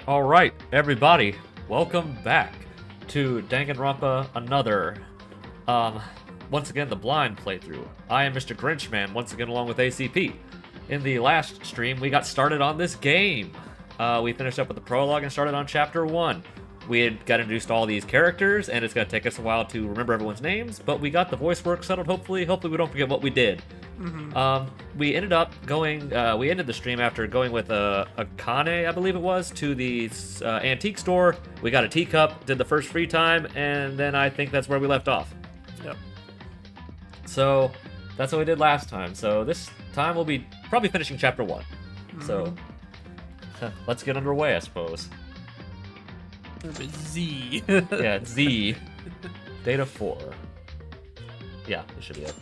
All right, everybody, welcome back to Danganronpa Another. Um, Once again, the blind playthrough. I am Mr. Grinchman, once again along with ACP. In the last stream, we got started on this game. We finished up with the prologue and started on Chapter 1. We had got introduced to all these characters, and it's going to take us a while to remember everyone's names, but we got the voice work settled, hopefully. Hopefully we don't forget what we did. We ended up going. We ended the stream after going with a Kane, I believe it was, to the antique store. We got a teacup, did the first free time, and then I think that's where we left off. Yep. So that's what we did last time. So this time we'll be probably finishing chapter 1. So let's get underway, I suppose. Z. Yeah, it's Z. Data 4. Yeah, this should be it.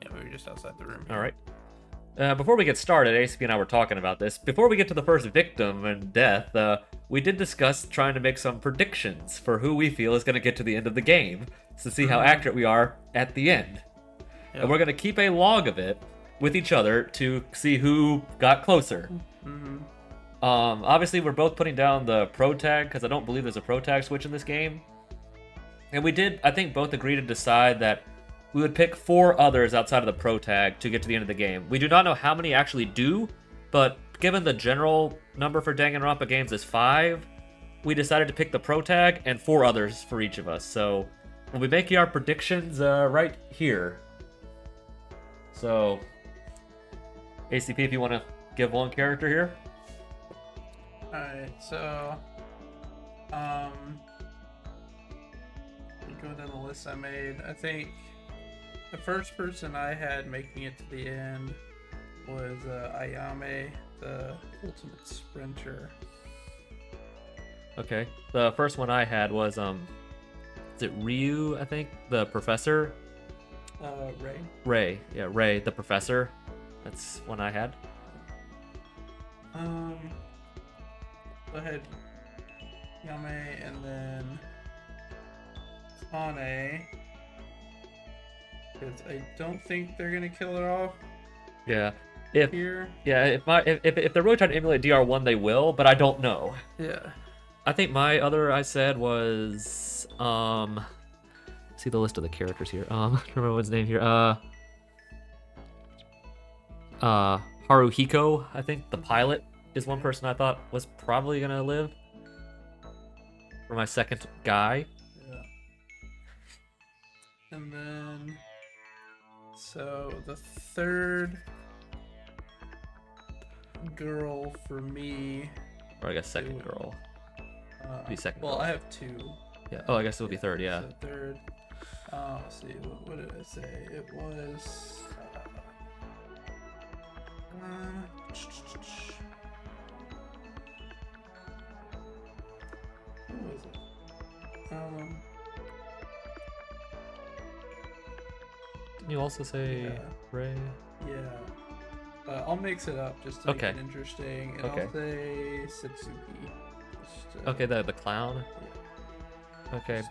Yeah, we were just outside the room. All right. Before we get started, ACP and I were talking about this. Before we get to the first victim and death, we did discuss trying to make some predictions for who we feel is going to get to the end of the game to see how accurate we are at the end. Yep. And we're going to keep a log of it with each other to see who got closer. Obviously, we're both putting down the pro tag because I don't believe there's a pro tag switch in this game. And we did, I think, both agree to decide that we would pick 4 others outside of the pro tag to get to the end of the game. We do not know how many actually do, but given the general number for Danganronpa games is 5, we decided to pick the pro tag and 4 others for each of us. So we'll be making our predictions right here. So, ACP, if you want to give one character here. Alright, so let me go down the list I made. I think the first person I had making it to the end was Ayame, the ultimate sprinter. Okay. The first one I had was is it Ryu, I think? The professor? Ray. Ray. Yeah, Ray, the professor. That's one I had. Go ahead, Yame, and then Kane. Because I don't think they're gonna kill it off Yeah. here. If they're really trying to emulate DR1, they will, but I don't know. Yeah. I think my other I said was see the list of the characters here. I don't remember his name here. Haruhiko, I think the pilot is one person I thought was probably gonna live. For my second guy. Yeah. And then, so the third girl for me. Or I guess second girl. Be second Well, girl. I have 2. Yeah. Oh, I guess it would be third. Yeah. So third. Let's see. What did I say? It was. What was it? Didn't you also say Yeah. Ray? Yeah. I'll mix it up just to make it interesting, and Okay. I'll say Satsuki. Just, Okay, the clown. Yeah, Okay, just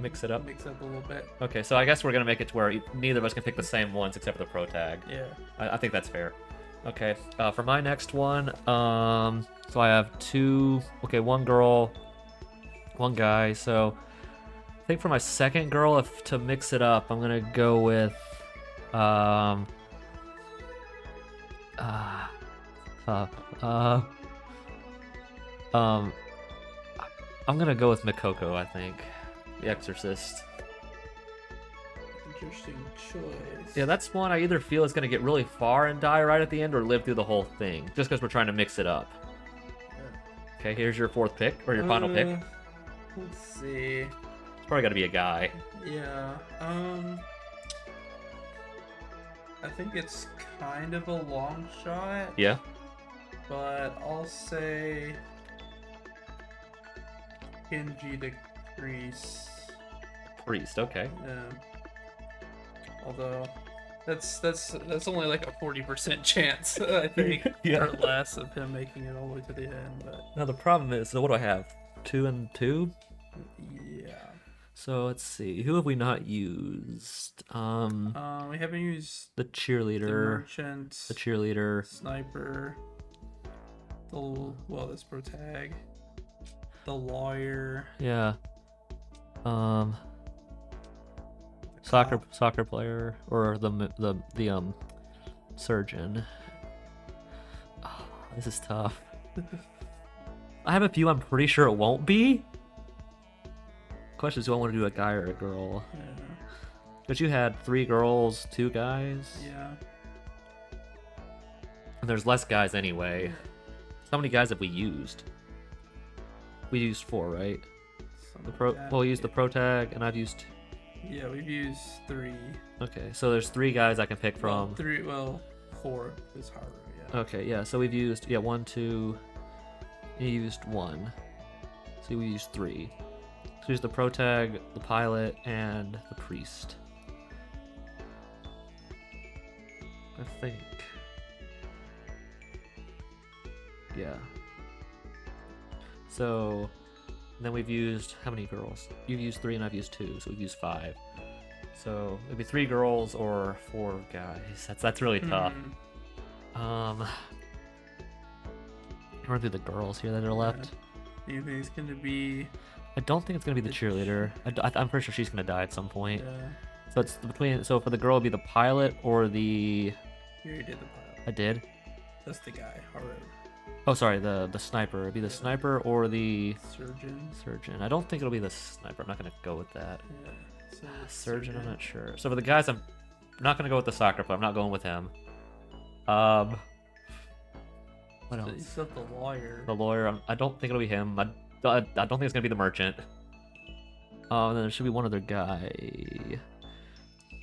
mix it up. mix up a little bit. Okay, so I guess we're gonna make it to where neither of us can pick the same ones except for the pro tag. Yeah. I think that's fair. Okay, for my next one, so I have 2. Okay, 1 girl, 1 guy. So I think for my second girl, if to mix it up, I'm gonna go with I'm gonna go with Mikoko. I think the Exorcist. Interesting choice. Yeah, that's one I either feel is gonna get really far and die right at the end, or live through the whole thing, just because we're trying to mix it up. Okay, here's your 4th pick, or your final pick. Let's see. It's probably gotta be a guy. Yeah. I think it's kind of a long shot. Yeah. But I'll say Kenji the Priest. Priest. Okay. Yeah. Although that's only like a 40% chance, I think, Yeah. or less of him making it all the way to the end. But Now the problem is, so what do I have? 2 and 2. yeah. So let's see. Who have we not used? We haven't used The the cheerleader. merchant, The cheerleader. sniper, This protag, the lawyer. Yeah. The cop. Soccer player or the surgeon. Oh, this is tough. I have a few I'm pretty sure it won't be. Question is, do I want to do a guy or a girl? Yeah. Because you had 3 girls, 2 guys. Yeah. And there's less guys anyway. How many guys have we used? We used 4, right? We used the protag, and I've used. Yeah, we've used 3. Okay, so there's 3 guys I can pick from. 4 is Haru. Yeah. Okay, yeah. So we've used 1, 2. You used 1. So we used 3. So we used the protag, the pilot, and the priest. I think. Yeah. So then we've used how many girls? You've used 3 and I've used 2, so we've used 5. So it'd be 3 girls or 4 guys. That's really tough. Run through the girls here that are left. Do you think it's gonna be? I don't think it's gonna be the cheerleader. I'm pretty sure she's gonna die at some point. So it's between. So for the girl, it'd be the pilot or the. You already did the pilot. I did. That's the guy, Haru. Oh, sorry, the sniper. It'd be the sniper or the surgeon. I don't think it'll be the sniper. I'm not gonna go with that. Yeah. So Surgeon, I'm not sure. So for the guys, I'm not gonna go with the soccer player. I'm not going with him. What else? You said the lawyer. The lawyer. I don't think it'll be him. I don't think it's gonna be the merchant. And then there should be one other guy.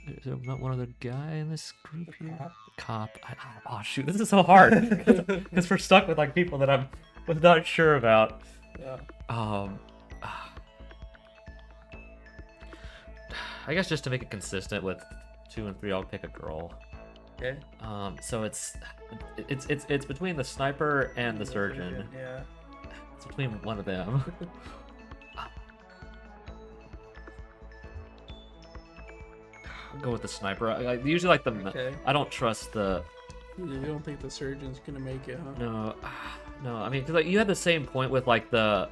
Is there not one other guy in this group here? Cop. Oh shoot, this is so hard because we're stuck with like people that I was not sure about. Yeah. I guess just to make it consistent with 2 and 3, I'll pick a girl. Okay. So it's between the sniper and the surgeon. Yeah. It's between one of them. I'll go with the sniper. I usually like the. Okay. I don't trust the. You don't think the surgeon's gonna make it, huh? No, no. I mean, 'cause, like you had the same point with like the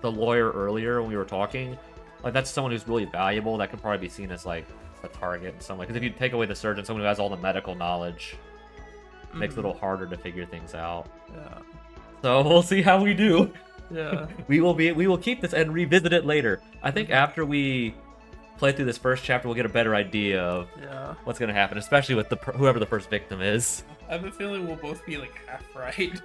lawyer earlier when we were talking. Like that's someone who's really valuable that could probably be seen as like a target in some way. Because if you take away the surgeon, someone who has all the medical knowledge makes it a little harder to figure things out. Yeah. So we'll see how we do. Yeah. We will keep this and revisit it later. I think after we play through this first chapter, we'll get a better idea of what's gonna happen, especially with whoever the first victim is. I have a feeling we'll both be like half right.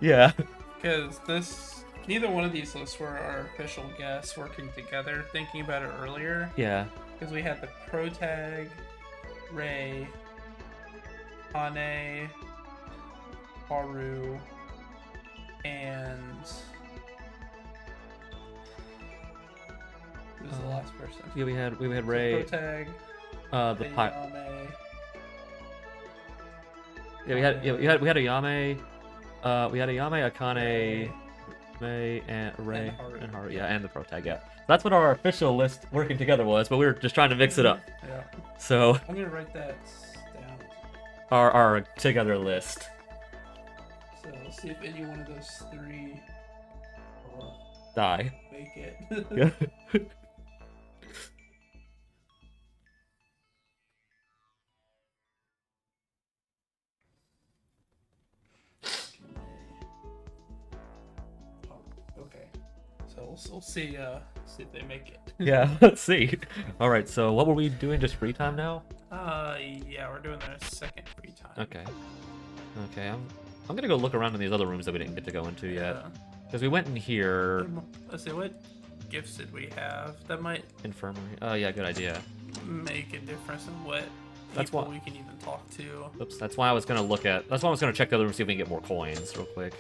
Yeah. Because neither one of these lists were our official guests working together. Thinking about it earlier. Yeah. Because we had the protag, Ray, Hane, Haru, and who was the last person? Yeah, we had Ray. So protag, The pilot. Ayame. Yeah, we had Ayame. We had Ayame, Akane, May, and Ray, and Haru. Yeah, and the protag. Yeah, that's what our official list working together was, but we were just trying to mix it up. Yeah. So I'm gonna write that down. Our together list. So let's see if any one of those 3 will Die. make it. Yeah. Okay. So we'll see if they make it. Yeah, let's see. All right, so what were we doing? Just free time now? Yeah, we're doing their second free time. Okay. I'm gonna go look around in these other rooms that we didn't get to go into yet, because we went in here. Let's see, what gifts did we have that might Infirmary. Oh yeah, good idea. make a difference in what That's people why- we can even talk to. Oops, that's why I was gonna look at. That's why I was gonna check the other room, see if we can get more coins real quick.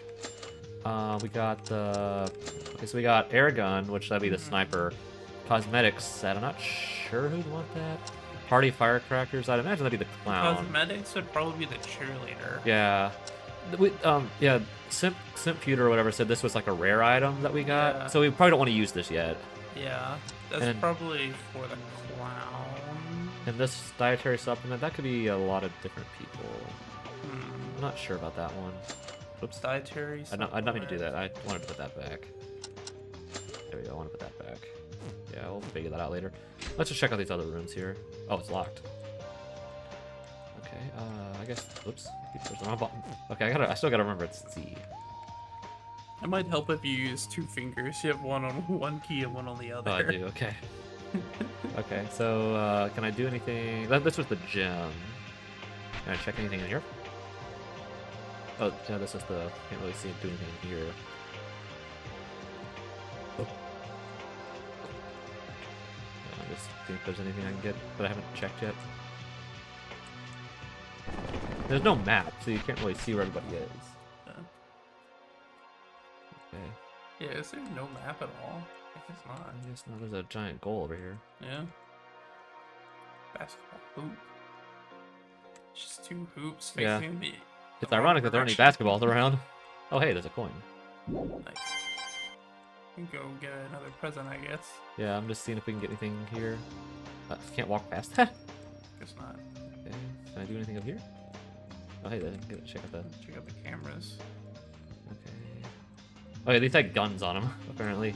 We got okay, so we got air gun, which that'd be the sniper. Cosmetics set. I'm not sure who'd want that. Party firecrackers. I'd imagine that'd be the clown. Cosmetics would probably be the cheerleader. Yeah. Yeah. Simp Pewter or whatever said this was like a rare item that we got, Yeah. so we probably don't want to use this yet. Yeah, that's And- probably for the clown. And this dietary supplement, that could be a lot of different people. I'm not sure about that one. Oops. Dietary. I don't mean to do that. I wanted to put that back. There we go. I want to put that back. Yeah, we'll figure that out later. Let's just check out these other rooms here. Oh, it's locked. Okay, I guess. Oops. There's the wrong button. Okay, I still gotta remember it's Z. It might help if you use 2 fingers. You have one on one key and one on the other. Oh, I do. Okay. Okay, so can I do anything? This was the gem. Can I check anything in here? Oh, yeah, this is the. Can't really see it do anything in here. Oh. I just think there's anything I can get, but I haven't checked yet. There's no map, so you can't really see where everybody is. Okay. Yeah, is there no map at all? I guess not. I guess not. There's a giant goal over here. Yeah. Basketball hoop. Just 2 hoops facing the. It's ironic that there aren't any basketballs around. Oh, hey, there's a coin. Nice. You can go get another present, I guess. Yeah, I'm just seeing if we can get anything here. Can't walk past that. Guess not. Okay. Can I do anything up here? Oh, hey, check out the. Check out the cameras. Okay. Oh, yeah, these had guns on them, apparently.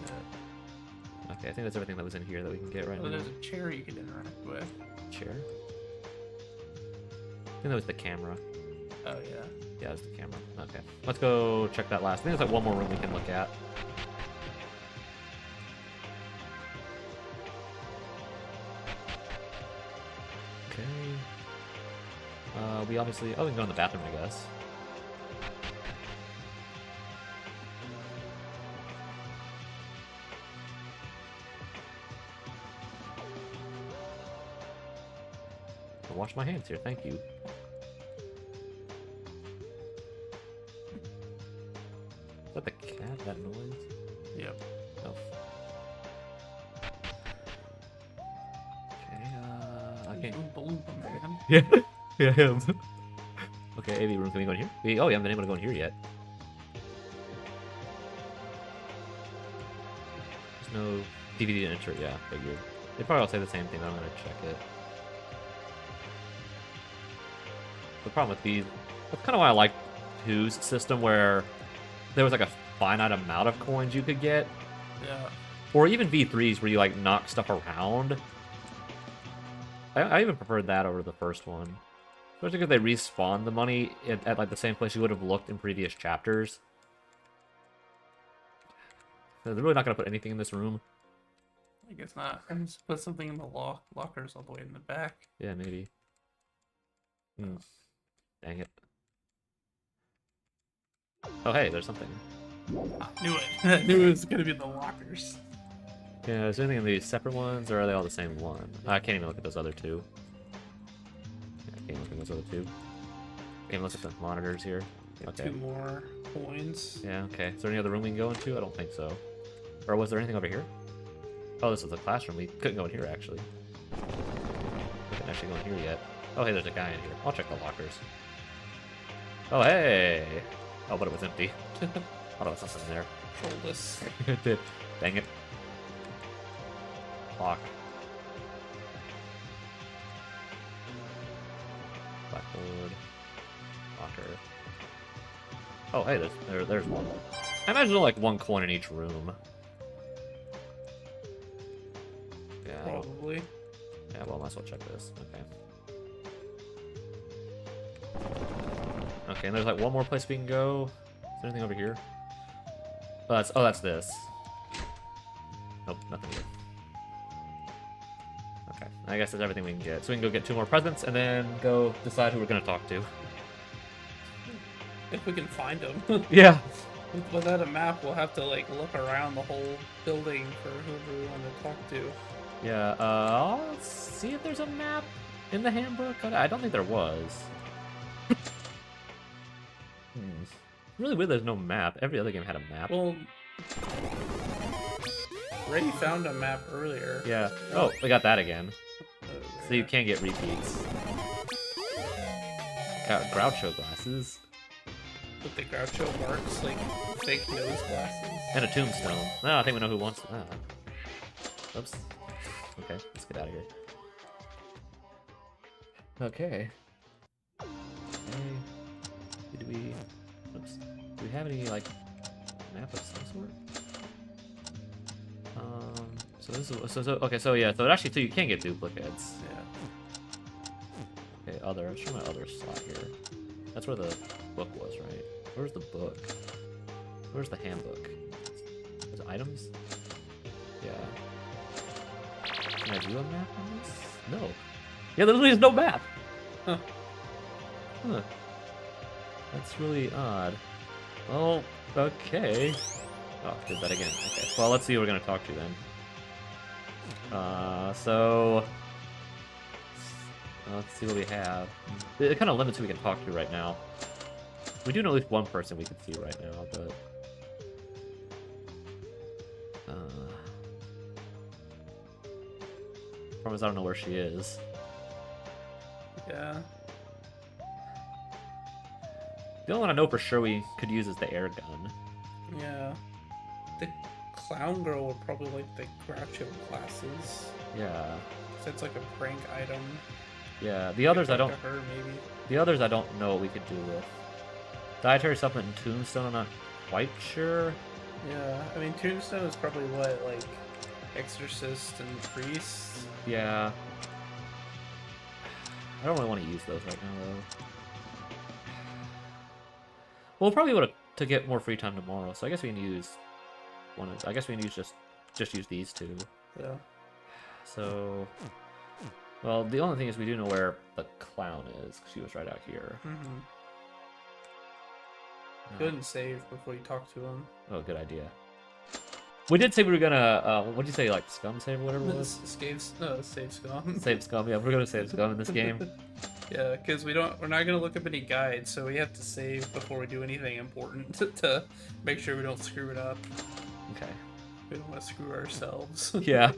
Okay, I think that's everything that was in here that we can get right now. There's a chair you can interact with. Chair? I think that was the camera. Oh, yeah. Yeah, it was the camera. Okay. Let's go check that last. I think there's like one more room we can look at. Okay. We obviously... Oh, we can go in the bathroom, I guess. I'll wash my hands here, thank you. Is that the cat, that noise? Yep. Oh. Okay, I can't... Oompa Loompa man. Yeah, yeah, him. Okay, AV room, can we go in here? Oh, we haven't been able to go in here yet. There's no DVD to enter, yeah, figured. They probably all say the same thing, but I'm gonna check it. The problem with these, that's kind of why I like 2's system, where there was like a finite amount of coins you could get. Yeah. Or even V3s where you like knock stuff around. I even preferred that over the first one. Especially because they respawn the money at like the same place you would have looked in previous chapters. So they're really not going to put anything in this room. I guess not. And just put something in the lockers all the way in the back. Yeah, maybe. Dang it. Oh, hey, there's something. I knew it. I knew it was going to be the lockers. Yeah, is there anything in these separate ones, or are they all the same one? I can't even look at those other 2. Yeah, I can't look at those other 2. Can't even look at the monitors here. Okay. 2 more coins. Yeah, okay. Is there any other room we can go into? I don't think so. Or was there anything over here? Oh, this is the classroom. We couldn't go in here, actually. We couldn't actually go in here yet. Oh, hey, there's a guy in here. I'll check the lockers. Oh, hey! Oh, but it was empty. Oh, there was something there. Controlless. Dang it. Lock. Blackboard. Locker. Oh, hey, there's one. I imagine there's like 1 coin in each room. Yeah. Probably. Yeah, well, I might as well check this. Okay. Okay, and there's like 1 more place we can go. Is there anything over here? Oh, that's this. Nope, nothing here. Okay, I guess that's everything we can get. So we can go get 2 more presents and then go decide who we're gonna talk to. If we can find them. Yeah. Without a map, we'll have to like look around the whole building for whoever we want to talk to. Yeah, I'll see if there's a map in the handbook. I don't think there was. Really weird there's no map. Every other game had a map. Well, Ray found a map earlier. Yeah. Oh, we got that again. Oh, So you can't get repeats. Got Groucho glasses. With the Groucho marks, like fake nose glasses. And a tombstone. No, I think we know who wants that. Oops. Okay, let's get out of here. Okay. we have any like map of some sort? So this is okay. So yeah, so actually, so you can get duplicates. Yeah. Okay, other. Let's try my other slot here. That's where the book was, right? Where's the book? Where's the handbook? There's items? Yeah. Can I do a map on this? No. Yeah, there literally is no map! Huh. Huh. That's really odd. Well, okay. Oh, did that again. Okay, well, let's see who we're gonna talk to then. So... let's see what we have. It kind of limits who we can talk to right now. We do know at least one person we can see right now, but... problem is I don't know where she is. Yeah. The only one I know for sure we could use is the air gun. Yeah. The clown girl would probably like the Groucho glasses. Yeah. So it's like a prank item. Yeah. The others I don't. To her, maybe. The others I don't know what we could do with. Dietary supplement and Tombstone, I'm not quite sure. Yeah. I mean, Tombstone is probably what, like, Exorcist and Priest. Yeah. I don't really want to use those right now though. We'll probably be able to get more free time tomorrow, so I guess we can use one of. I guess we can use just use these two. Yeah. So, well, the only thing is we do know where the clown is, 'cause she was right out here. Mm-hmm. Go ahead and save before you talk to him. Oh, good idea. We did say we were gonna. What'd you say, like scum save or whatever it was? Save scum. Save scum. Yeah, we're gonna save scum in this game. Yeah, because we're not gonna look up any guides, so we have to save before we do anything important to make sure we don't screw it up. Okay. We don't want to screw ourselves. Yeah.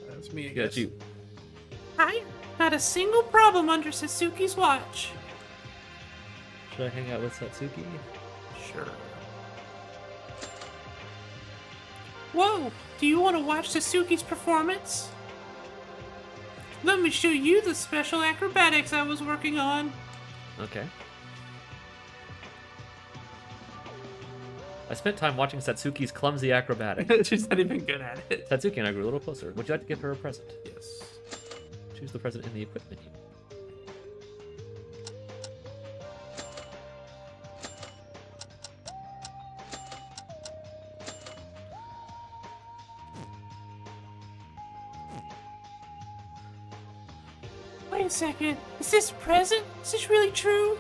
That's me. I Yeah, guess. it's you. Hi, not a single problem under Satsuki's watch. Should I hang out with Satsuki? Sure. Whoa, do you want to watch Satsuki's performance? Let me show you the special acrobatics I was working on. Okay. I spent time watching Satsuki's clumsy acrobatics. She's not even good at it. Satsuki and I grew a little closer. Would you like to give her a present? Yes. Choose the present in the equipment menu. Wait a second, is this a present? Is this really true?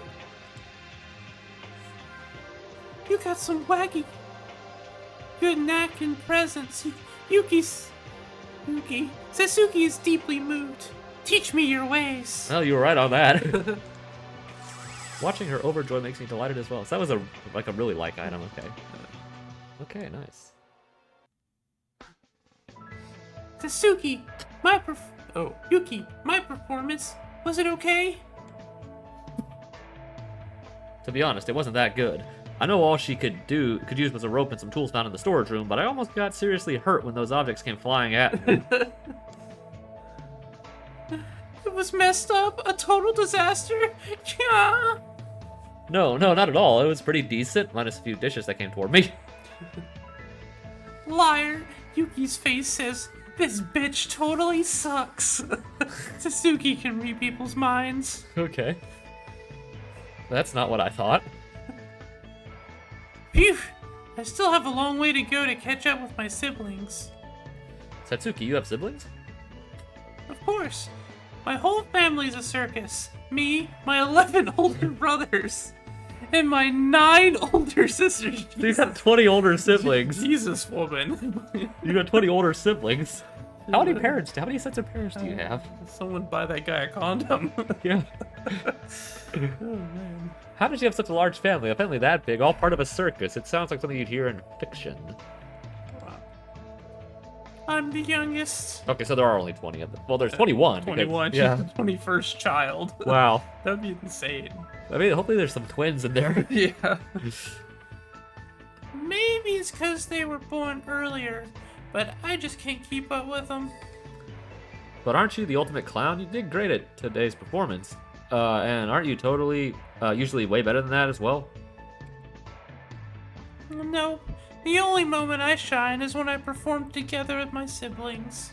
You got some wacky good knack in presents. Yuki, Satsuki is deeply moved. Teach me your ways. Well, you were right on that. Watching her overjoy makes me delighted as well. So that was a really like item. Okay. Okay, nice. Satsuki, Yuki, my performance, was it okay? To be honest, it wasn't that good. I know all she could use was a rope and some tools found in the storage room, but I almost got seriously hurt when those objects came flying at me. It was messed up, a total disaster. Yeah. No, not at all. It was pretty decent, minus a few dishes that came toward me. Liar. Yuki's face says, this bitch totally sucks. Satsuki can read people's minds. Okay. That's not what I thought. Phew. I still have a long way to go to catch up with my siblings. Satsuki, you have siblings? Of course. My whole family's a circus. Me, my 11 older brothers, and my 9 older sisters. So you got 20 older siblings. Jesus, woman. You got 20 older siblings. How many sets of parents do you have? Someone buy that guy a condom. Yeah. Oh, man. How did you have such a large family? A family that big, all part of a circus? It sounds like something you'd hear in fiction. I'm the youngest. Okay, so there are only 20 of them. Well, there's 21. 21. Yeah. She's the 21st child. Wow. That'd be insane. I mean, hopefully there's some twins in there. Yeah. Maybe it's because they were born earlier, but I just can't keep up with them. But aren't you the ultimate clown? You did great at today's performance. And aren't you totally, usually way better than that as well? No, the only moment I shine is when I perform together with my siblings.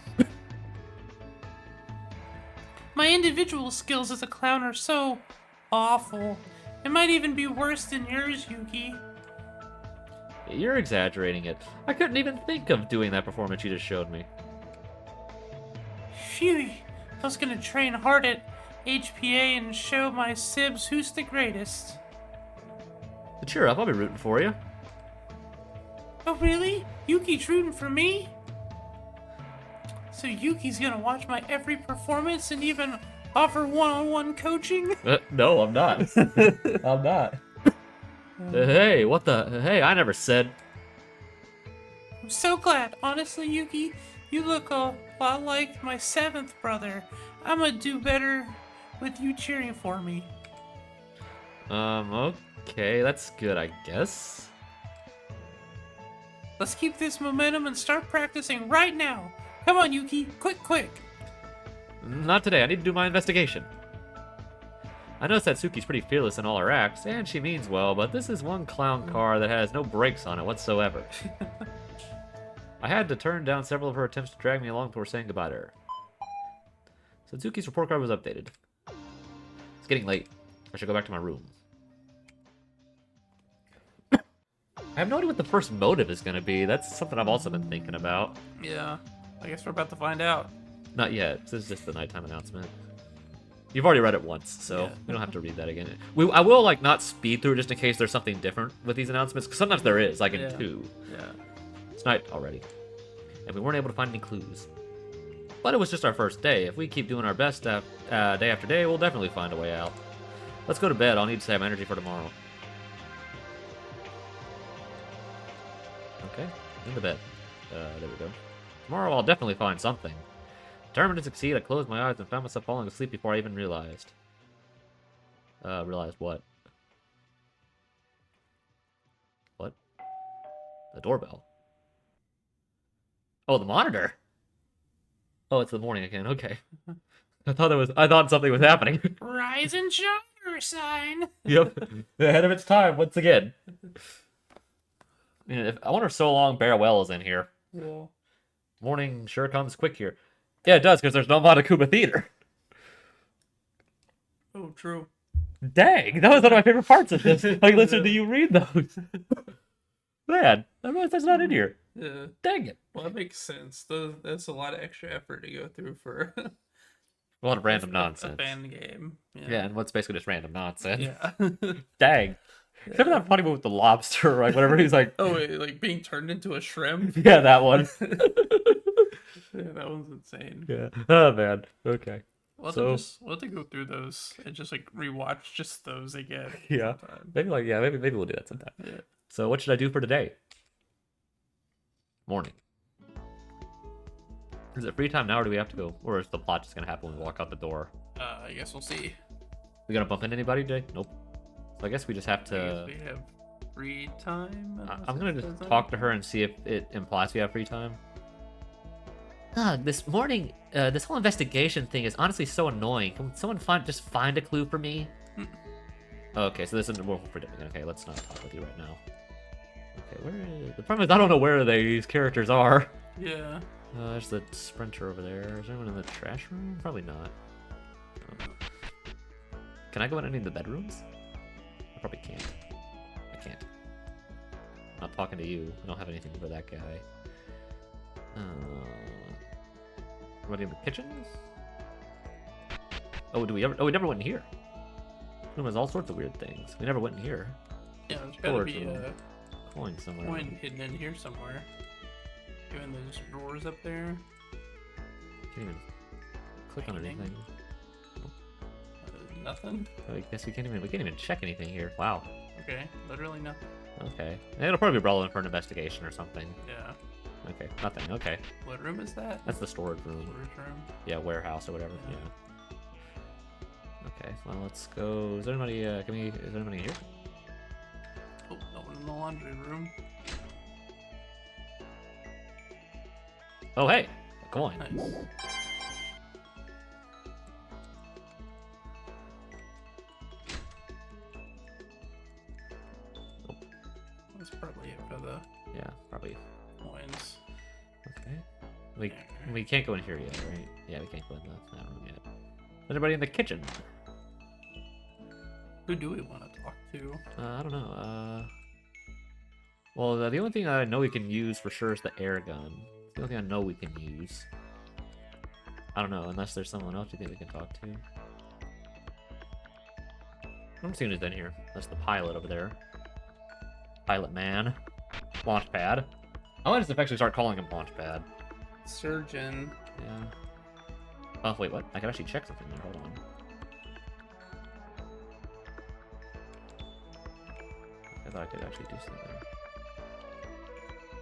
My individual skills as a clown are so awful. It might even be worse than yours, Yuki. You're exaggerating it. I couldn't even think of doing that performance you just showed me. Phew, I was gonna train hard at HPA and show my sibs who's the greatest. But cheer up, I'll be rooting for you. Oh really? Yuki's rooting for me? So Yuki's gonna watch my every performance and even offer one-on-one coaching? No, I'm not. I'm not. Hey, what the? Hey, I never said. I'm so glad. Honestly, Yuki, you look a lot like my 7th brother. I'm gonna do better with you cheering for me. Okay, that's good, I guess. Let's keep this momentum and start practicing right now. Come on, Yuki, quick. Not today, I need to do my investigation. I know Satsuki's pretty fearless in all her acts, and she means well, but this is one clown car that has no brakes on it whatsoever. I had to turn down several of her attempts to drag me along before saying goodbye to her. Satsuki's report card was updated. It's getting late. I should go back to my room. I have no idea what the first motive is going to be. That's something I've also been thinking about. Yeah, I guess we're about to find out. Not yet. This is just the nighttime announcement. You've already read it once, so Yeah. we don't have to read that again. I will, like, not speed through just in case there's something different with these announcements, because sometimes there is, like in 2. Yeah. It's night already, and we weren't able to find any clues. But it was just our first day. If we keep doing our best day after day, we'll definitely find a way out. Let's go to bed. I'll need to have energy for tomorrow. Okay, into bed. There we go. Tomorrow I'll definitely find something. Determined to succeed, I closed my eyes and found myself falling asleep before I even realized. Realized what? What? The doorbell. Oh, the monitor. Oh, it's the morning again. Okay. I thought something was happening. Rise and shine, sign. Yep. Ahead of its time once again. I wonder if So Long Farewell is in here. Yeah. Morning sure comes quick here. Yeah, it does, because there's no Montecuba Theater. Oh, true. Dang, that was one of my favorite parts of this. Like, listen to you read those. Man, I realized that's not in here. Yeah. Dang it. Well, that makes sense. That's a lot of extra effort to go through for A lot of random a nonsense. fan game. Yeah, and what's basically just random nonsense. Yeah. Dang. Except for that funny one with the lobster, right? Whatever he's like. Oh, wait, like being turned into a shrimp? Yeah, that one. Yeah, that one's insane. Yeah. Oh, man. Okay. We'll have to go through those and just like rewatch just those again. Yeah. sometime. Maybe we'll do that sometime. Yeah. So what should I do for today? Morning. Is it free time now, or do we have to go? Or is the plot just gonna happen when we walk out the door? I guess we'll see. We gonna bump into anybody today? Nope. So I guess we just have I to. guess we have free time. I'm gonna just talk to her and see if it implies we have free time. This morning, this whole investigation thing is honestly so annoying. Can someone just find a clue for me? Okay, so this isn't more predicting. Okay, let's not talk with you right now. Okay, where is... The problem is I don't know where these characters are. Yeah. There's the sprinter over there. Is there anyone in the trash room? Probably not. Can I go in any of the bedrooms? I probably can't. I can't. I'm not talking to you. I don't have anything for that guy. Anybody in the kitchen? Oh, we never went in here. This room has all sorts of weird things. We never went in here. Yeah, there's gotta Storage be room. a Coin somewhere. coin hidden in here somewhere. Given those drawers up there. Can't even click on Anything? anything. Nothing? I guess we can't even check anything here. Wow. Okay, literally nothing. Okay. It'll probably be relevant for an investigation or something. Yeah. Okay. Nothing. Okay. What room is that? That's the storage room. Storage room. Yeah, warehouse or whatever. Yeah. Yeah. Okay. Well, let's go. Is there anybody? Is there anybody here? Oh, no one in the laundry room. Oh, hey. A coin. Nice. ruins. Okay. We can't go in here yet, right? Yeah, we can't go in that room yet. Anybody in the kitchen? Who do we want to talk to? I don't know. Well, the only thing I know we can use for sure is the air gun. It's the only thing I know we can use. I don't know, unless there's someone else you think we can talk to. I don't see who's in here. That's the pilot over there. Pilot man. Launchpad. I might just actually start calling him Launchpad. Surgeon. Yeah. Oh, wait, what? I can actually check something there. Hold on. I thought I could actually do something.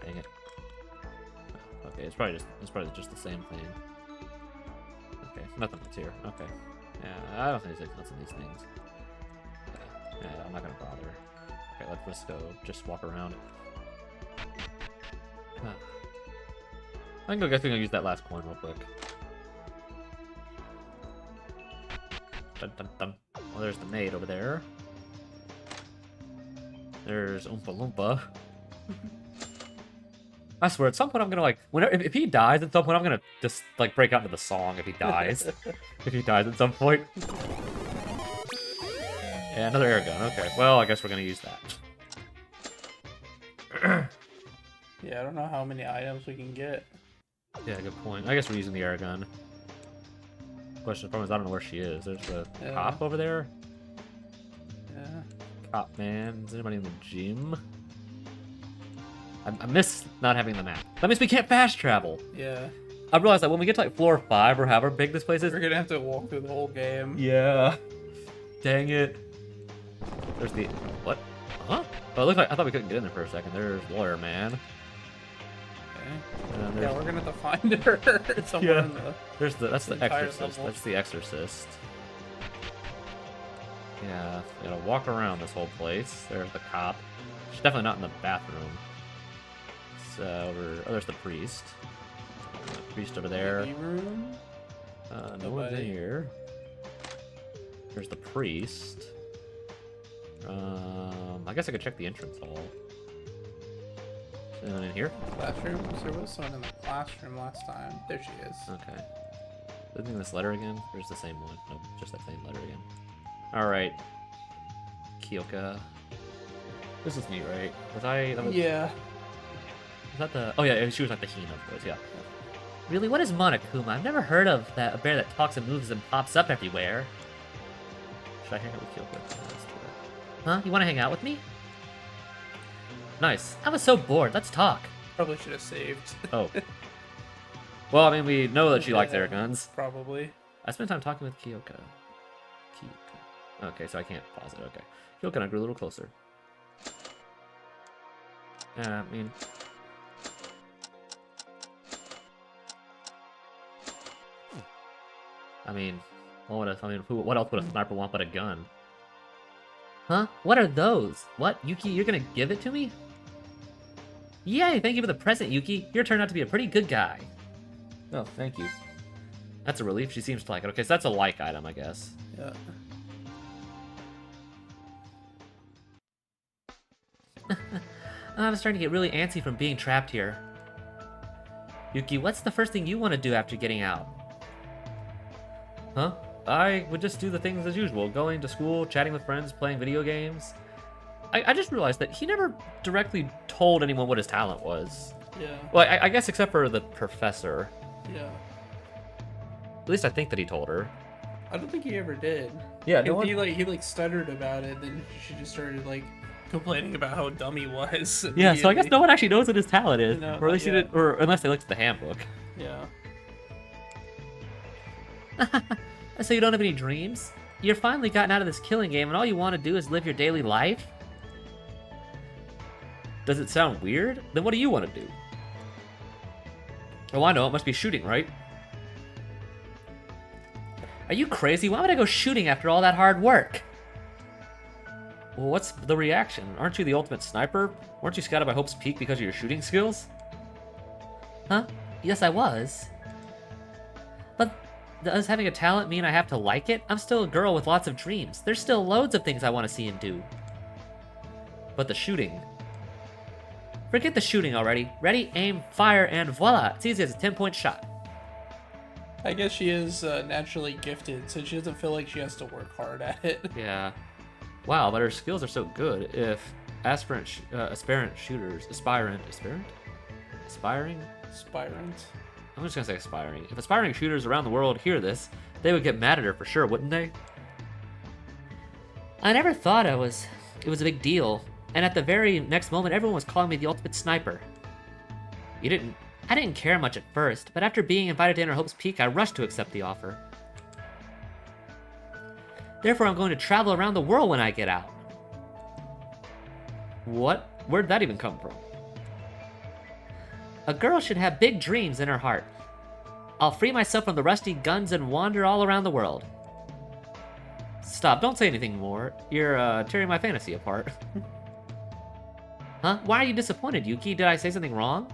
Dang it. Oh, okay, it's probably just the same thing. Okay, nothing that's here. Okay. Yeah, I don't think there's nothing these things. Yeah, I'm not gonna bother. Okay, let's go. Just walk around. Huh. I guess we can use that last coin real quick. Dun, dun, dun. Well, there's the maid over there. There's Oompa Loompa. I swear, at some point I'm gonna like, whenever if he dies at some point, I'm gonna just like break out into the song if he dies. If he dies at some point. Yeah, another air gun. Okay, well, I guess we're gonna use that. Yeah, I don't know how many items we can get. Yeah, good point. I guess we're using the air gun. Question is, I don't know where she is. There's the cop over there. Yeah. Cop man. Is anybody in the gym? I miss not having the map. That means we can't fast travel. Yeah. I realized that when we get to like floor 5 or however big this place is. We're gonna have to walk through the whole game. Yeah. Dang it. There's the what? Huh? Oh, it looked like I thought we couldn't get in there for a second. There's lawyer man. Okay. And Yeah, we're gonna have to find her somewhere in the. There's that's the entire exorcist. level. That's the exorcist. Yeah, you gotta walk around this whole place. There's the cop. She's definitely not in the bathroom. So there's the priest. The priest over there. Baby room? No one's in Nobody. here. There's the priest. I guess I could check the entrance hall. Is anyone in here? Classroom? There was someone in the classroom last time. There she is. Okay. Isn't this letter again? Or is the same one? Nope, just that same letter again. Alright. Kyoka. This is neat, right? Yeah. Was that the... Oh yeah, she was like the Hina, of course, yeah. Really, what is Monokuma? I've never heard of a bear that talks and moves and pops up everywhere. Should I hang out with Kyoka? Let's do that. Huh? You want to hang out with me? Nice. I was so bored. Let's talk. Probably should have saved. Oh. Well, I mean, we know that she likes Yeah. air guns. Probably. I spent time talking with Kyoka. Okay, so I can't pause it. Okay. Kyoka and I grew a little closer. Yeah, what else would a sniper want but a gun? Huh? What are those? What? Yuki, you're gonna give it to me? Yay, thank you for the present, Yuki. You turned out to be a pretty good guy. Oh, thank you. That's a relief. She seems to like it. Okay, so that's a like item, I guess. Yeah. I'm starting to get really antsy from being trapped here. Yuki, what's the first thing you want to do after getting out? Huh? I would just do the things as usual. Going to school, chatting with friends, playing video games. I just realized that he never directly told anyone what his talent was. Yeah. Well, I guess except for the professor. Yeah. At least I think that he told her. I don't think he ever did. Yeah, He stuttered about it, then she just started like complaining about how dumb he was. Yeah, so I guess immediately. no one actually knows what his talent is. No, or at least not he yet. did, or unless they looked at the handbook. Yeah. So you don't have any dreams? You're finally gotten out of this killing game and all you want to do is live your daily life? Does it sound weird? Then what do you want to do? Oh, I know, it must be shooting, right? Are you crazy? Why would I go shooting after all that hard work? Well, what's the reaction? Aren't you the ultimate sniper? Weren't you scouted by Hope's Peak because of your shooting skills? Huh? Yes, I was. But does having a talent mean I have to like it? I'm still a girl with lots of dreams. There's still loads of things I want to see and do. But the shooting... Forget the shooting already. Ready, aim, fire, and voila! It's easy as a 10-point shot. I guess she is naturally gifted, so she doesn't feel like she has to work hard at it. Yeah. Wow, but her skills are so good. If aspirant shooters, aspiring? Aspirant. I'm just gonna say aspiring. If aspiring shooters around the world hear this, they would get mad at her for sure, wouldn't they? I never thought it was a big deal, and at the very next moment, everyone was calling me the ultimate sniper. I didn't care much at first, but after being invited to enter Hope's Peak, I rushed to accept the offer. Therefore, I'm going to travel around the world when I get out. What? Where'd that even come from? A girl should have big dreams in her heart. I'll free myself from the rusty guns and wander all around the world. Stop, don't say anything more. You're tearing my fantasy apart. Huh? Why are you disappointed, Yuki? Did I say something wrong?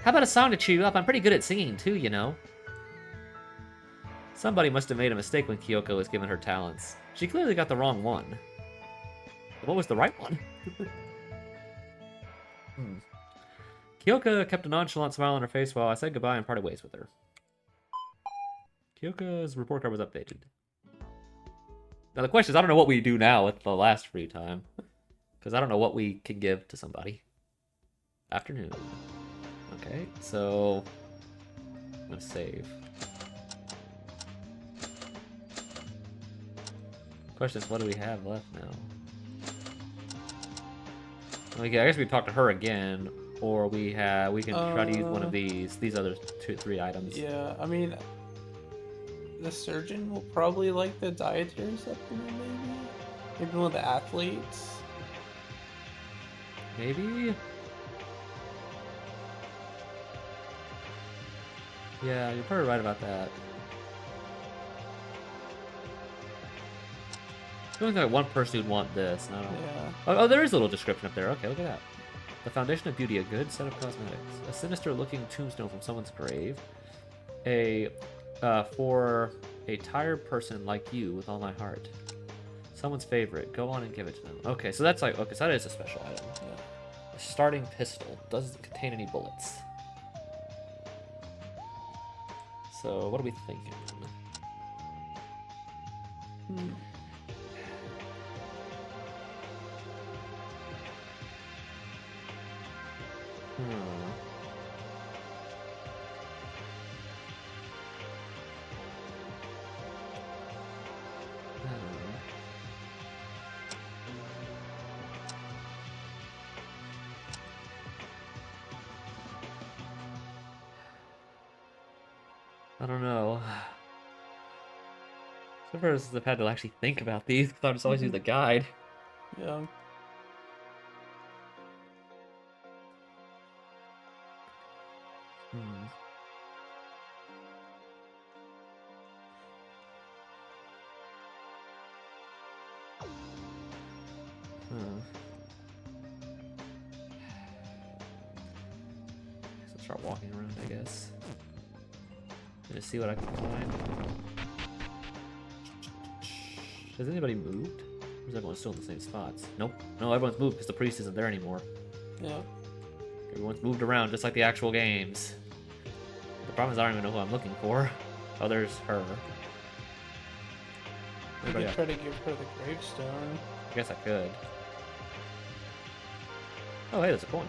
How about a song to cheer you up? I'm pretty good at singing too, you know. Somebody must have made a mistake when Kyoko was given her talents. She clearly got the wrong one. What was the right one? Kyoko kept a nonchalant smile on her face while I said goodbye and parted ways with her. Kyoko's report card was updated. Now the question is, I don't know what we do now with the last free time. Because I don't know what we can give to somebody. Afternoon. Okay, so... I'm going to save. Question is, what do we have left now? I guess we talk to her again, or we can try to use one of these other 3 items. Yeah, I mean, the surgeon will probably like the dietary supplement, maybe one of the athletes. Maybe. Yeah, you're probably right about that. There's only like one person who'd want this. And I don't... Yeah. Oh, there is a little description up there. Okay, look at that. The foundation of beauty, a good set of cosmetics. A sinister-looking tombstone from someone's grave. For a tired person like you with all my heart. Someone's favorite. Go on and give it to them. Okay, so that's like... Okay, so that is a special item. Yeah. A starting pistol. Doesn't contain any bullets. So, what are we thinking? I don't know. So far as I've had to actually think about these, because I just always use the guide. Yeah. So start walking around, I guess. Just see what I can find. Has anybody moved? Or is everyone still in the same spots? Nope. No, everyone's moved because the priest isn't there anymore. Yeah. Everyone's moved around just like the actual games. The problem is I don't even know who I'm looking for. Oh, there's her. You could try to give her the gravestone. I guess I could. Oh, hey, there's a coin.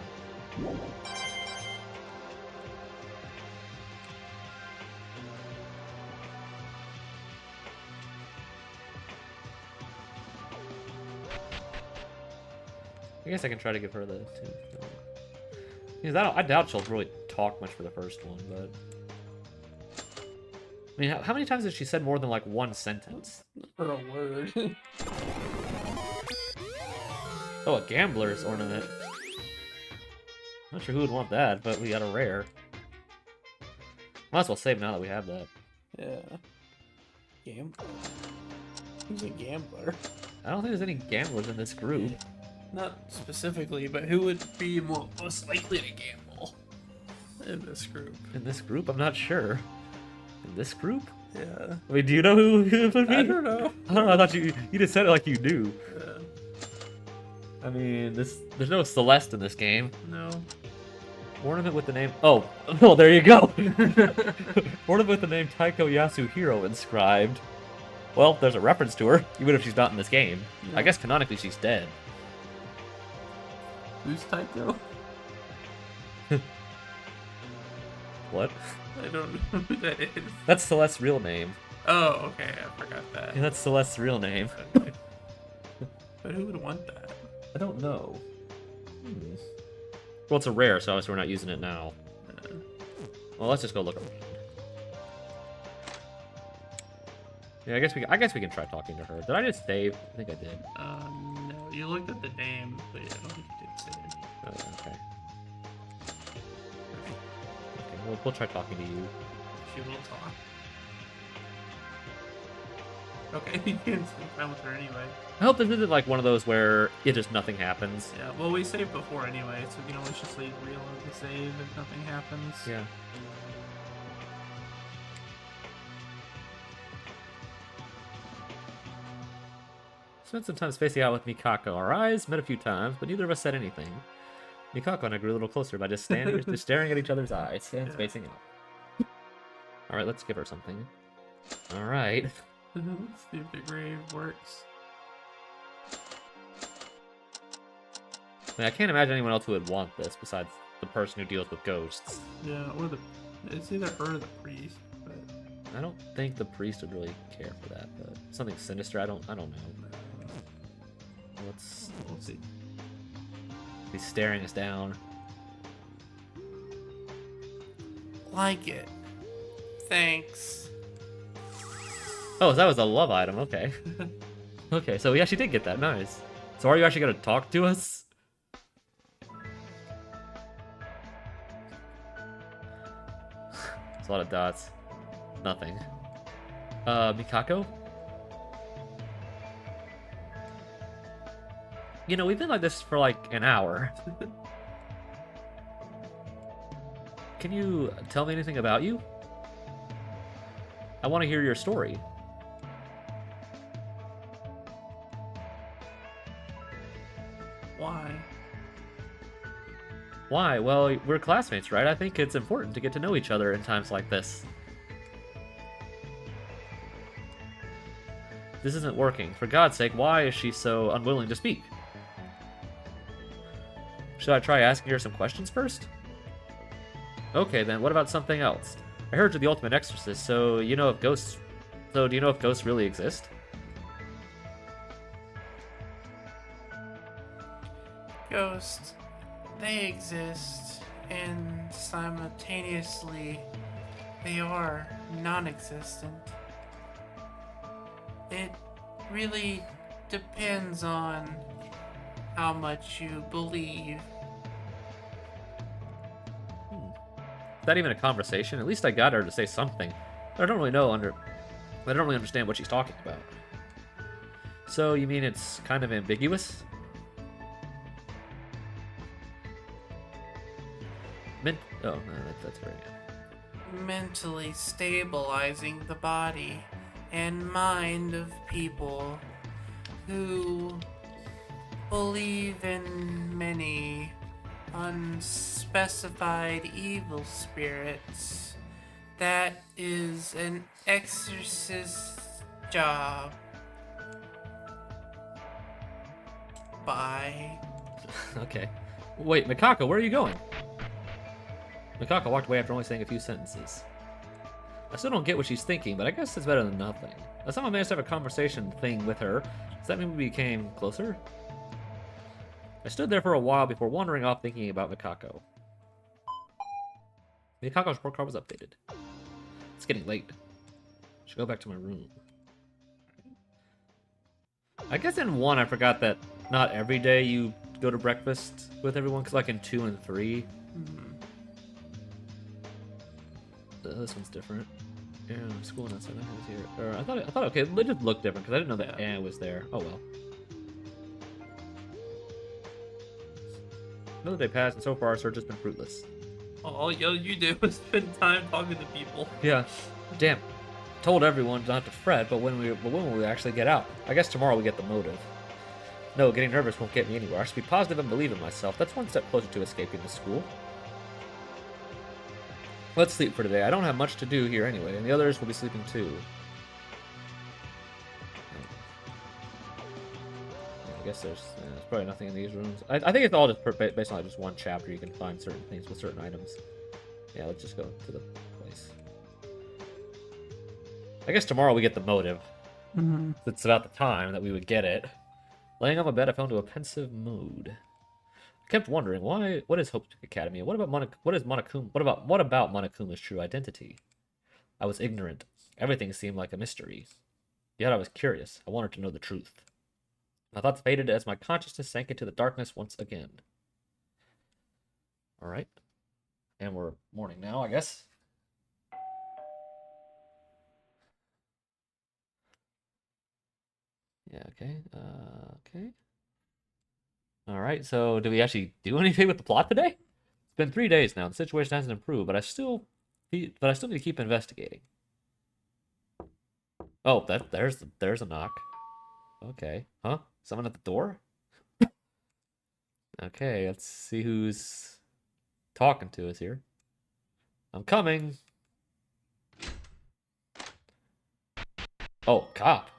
I guess I can try to give her the tombstone. Because I doubt she'll really talk much for the first one, but... I mean, how many times has she said more than, like, one sentence? Or a word. Oh, a gambler's ornament. Not sure who would want that, but we got a rare. Might as well save now that we have that. Yeah. Gambler? Who's a gambler? I don't think there's any gamblers in this group. Not specifically, but who would be most likely to gamble in this group? In this group? I'm not sure. In this group? Yeah. I mean, do you know who it would be? I don't know. I don't know, I thought you just said it like you do. Yeah. I mean, there's no Celeste in this game. No. Ornament with the name. Oh, well, there you go. Ornament with the name Taiko Yasuhiro inscribed. Well, there's a reference to her, even if she's not in this game. Yeah. I guess canonically she's dead. Who's Taiko? What? I don't know who that is. That's Celeste's real name. Oh, okay. I forgot that. Yeah, that's Celeste's real name. Okay. But who would want that? I don't know. Well, it's a rare, so obviously we're not using it now. Well, let's just go look around. Yeah, I guess we can try talking to her. Did I just save? I think I did. No. You looked at the name, but yeah, I don't think you did say it. Oh, okay. Okay, we'll try talking to you. She will talk. Okay, you can spend time with her anyway. I hope this isn't like one of those where it just nothing happens. Yeah, well, we saved before anyway, so we can always just leave real the save if nothing happens. Yeah. Spent some time spacing out with Mikako. Our eyes met a few times, but neither of us said anything. Mikako and I grew a little closer by just staring at each other's eyes and spacing out. Alright, let's give her something. Alright. Let's see if the grave works. I mean, I can't imagine anyone else who would want this besides the person who deals with ghosts. Yeah, or it's either her or the priest, but I don't think the priest would really care for that, but something sinister, I don't know. we'll see. He's staring us down. Like it. Thanks. Oh, that was a love item, okay. Okay, so yeah, she did get that, nice. So are you actually gonna talk to us? It's a lot of dots. Nothing. Mikako? You know, we've been like this for like an hour. Can you tell me anything about you? I want to hear your story. Why? Why? Well, we're classmates, right? I think it's important to get to know each other in times like this. This isn't working. For God's sake, why is she so unwilling to speak? Should I try asking her some questions first? Okay, then what about something else? I heard you're the ultimate exorcist, so do you know if ghosts really exist? Ghosts, they exist, and simultaneously, they are non-existent. It really depends on how much you believe. Is that even a conversation? At least I got her to say something. I don't really understand what she's talking about. So you mean it's kind of ambiguous? Oh, no, that's very good. Mentally stabilizing the body and mind of people who believe in many unspecified evil spirits. That is an exorcist's job. Bye. Okay. Wait, Mikako, where are you going? Mikako walked away after only saying a few sentences. I still don't get what she's thinking, but I guess it's better than nothing. As someone managed to have a conversation thing with her, does that mean we became closer? I stood there for a while before wandering off thinking about Mikako. Mikako's report card was updated. It's getting late. I should go back to my room. I guess in 1 I forgot that not every day you go to breakfast with everyone, because like in 2 and 3. This one's different. Yeah, school and outside here. Or I thought okay, it just looked different because I didn't know that Anne was there. Oh well. Another day passed, and so far our search has been fruitless. All you do is spend time talking to people. Yeah. Damn. Told everyone not to fret, but when will we actually get out? I guess tomorrow we get the motive. No, getting nervous won't get me anywhere. I should be positive and believe in myself. That's one step closer to escaping the school. Let's sleep for today. I don't have much to do here anyway, and the others will be sleeping too. I guess there's probably nothing in these rooms. I think it's all just based on just one chapter. You can find certain things with certain items. Yeah, let's just go to the place. I guess tomorrow we get the motive. Mm-hmm. It's about the time that we would get it. Laying on my bed, I fell into a pensive mood. I kept wondering what is Hope Academy, and what about Monokuma's true identity? I was ignorant. Everything seemed like a mystery. Yet I was curious. I wanted to know the truth. My thoughts faded as my consciousness sank into the darkness once again. All right, and we're morning now, I guess. Yeah. Okay. Okay. All right, so do we actually do anything with the plot today? It's been 3 days now. The situation hasn't improved, but I still need to keep investigating. Oh, there's a knock. Okay, huh? Someone at the door? Okay, let's see who's talking to us here. I'm coming. Oh, cop.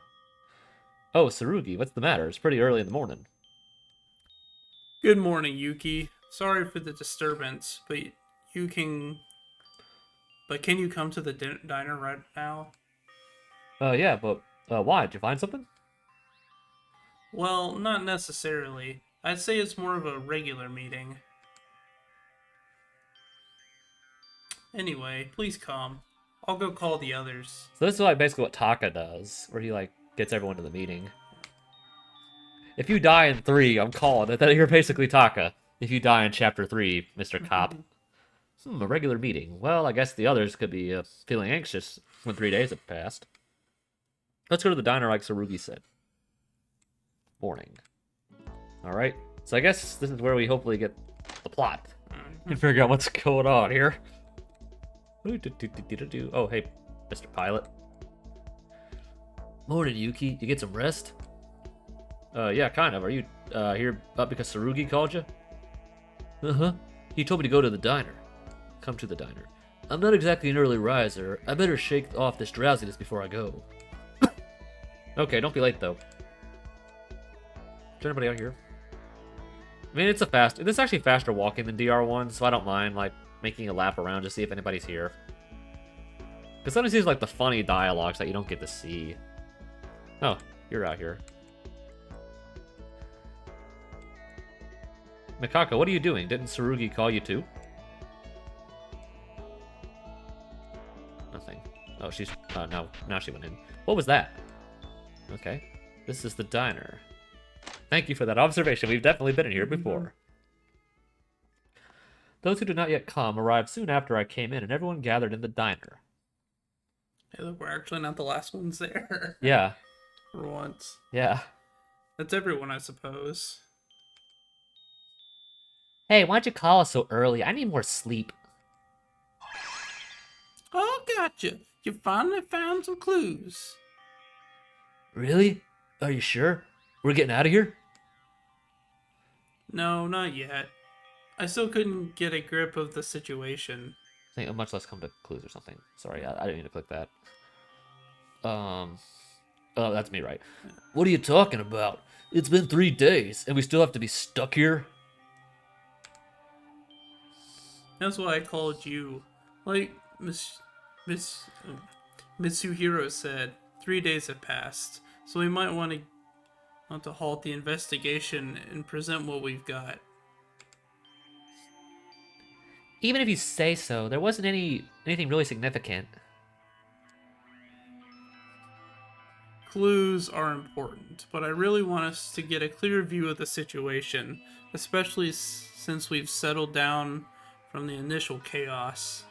Oh, Tsurugi, what's the matter? It's pretty early in the morning. Good morning, Yuki. Sorry for the disturbance, but can you come to the diner right now? Yeah, but why? Did you find something? Well, not necessarily. I'd say it's more of a regular meeting. Anyway, please come. I'll go call the others. So this is like basically what Taka does, where he like gets everyone to the meeting. If you die in 3, I'm calling it that you're basically Taka. If you die in chapter 3, Mr. Cop. A regular meeting. Well, I guess the others could be feeling anxious when 3 days have passed. Let's go to the diner like Tsurugi said. Morning. Alright, so I guess this is where we hopefully get the plot. And figure out what's going on here. Oh, hey, Mr. Pilot. Morning, Yuki. You get some rest? Yeah, kind of. Are you here up because Tsurugi called you? Uh-huh. He told me to go to the diner. Come to the diner. I'm not exactly an early riser. I better shake off this drowsiness before I go. Okay, don't be late, though. Is there anybody out here? I mean, this is actually faster walking than DR1, so I don't mind, like, making a lap around to see if anybody's here. Because sometimes these, like, the funny dialogues that you don't get to see. Oh, you're out here. Mikako, what are you doing? Didn't Tsurugi call you too? Nothing. Oh, she's... now she went in. What was that? Okay. This is the diner. Thank you for that observation. We've definitely been in here before. Those who did not yet come arrived soon after I came in, and everyone gathered in the diner. Hey, look, we're actually not the last ones there. Yeah. For once. Yeah. That's everyone, I suppose. Hey, why'd you call us so early? I need more sleep. Oh, gotcha. You finally found some clues. Really? Are you sure? We're getting out of here? No, not yet. I still couldn't get a grip of the situation. I think much less come to clues or something. Sorry, I didn't mean to click that. Oh, that's me, right? What are you talking about? It's been 3 days, and we still have to be stuck here? That's why I called you. Like Mitsuhiro said, 3 days have passed, so we might want to halt the investigation and present what we've got. Even if you say so, there wasn't anything really significant. Clues are important, but I really want us to get a clear view of the situation, especially since we've settled down from the initial chaos.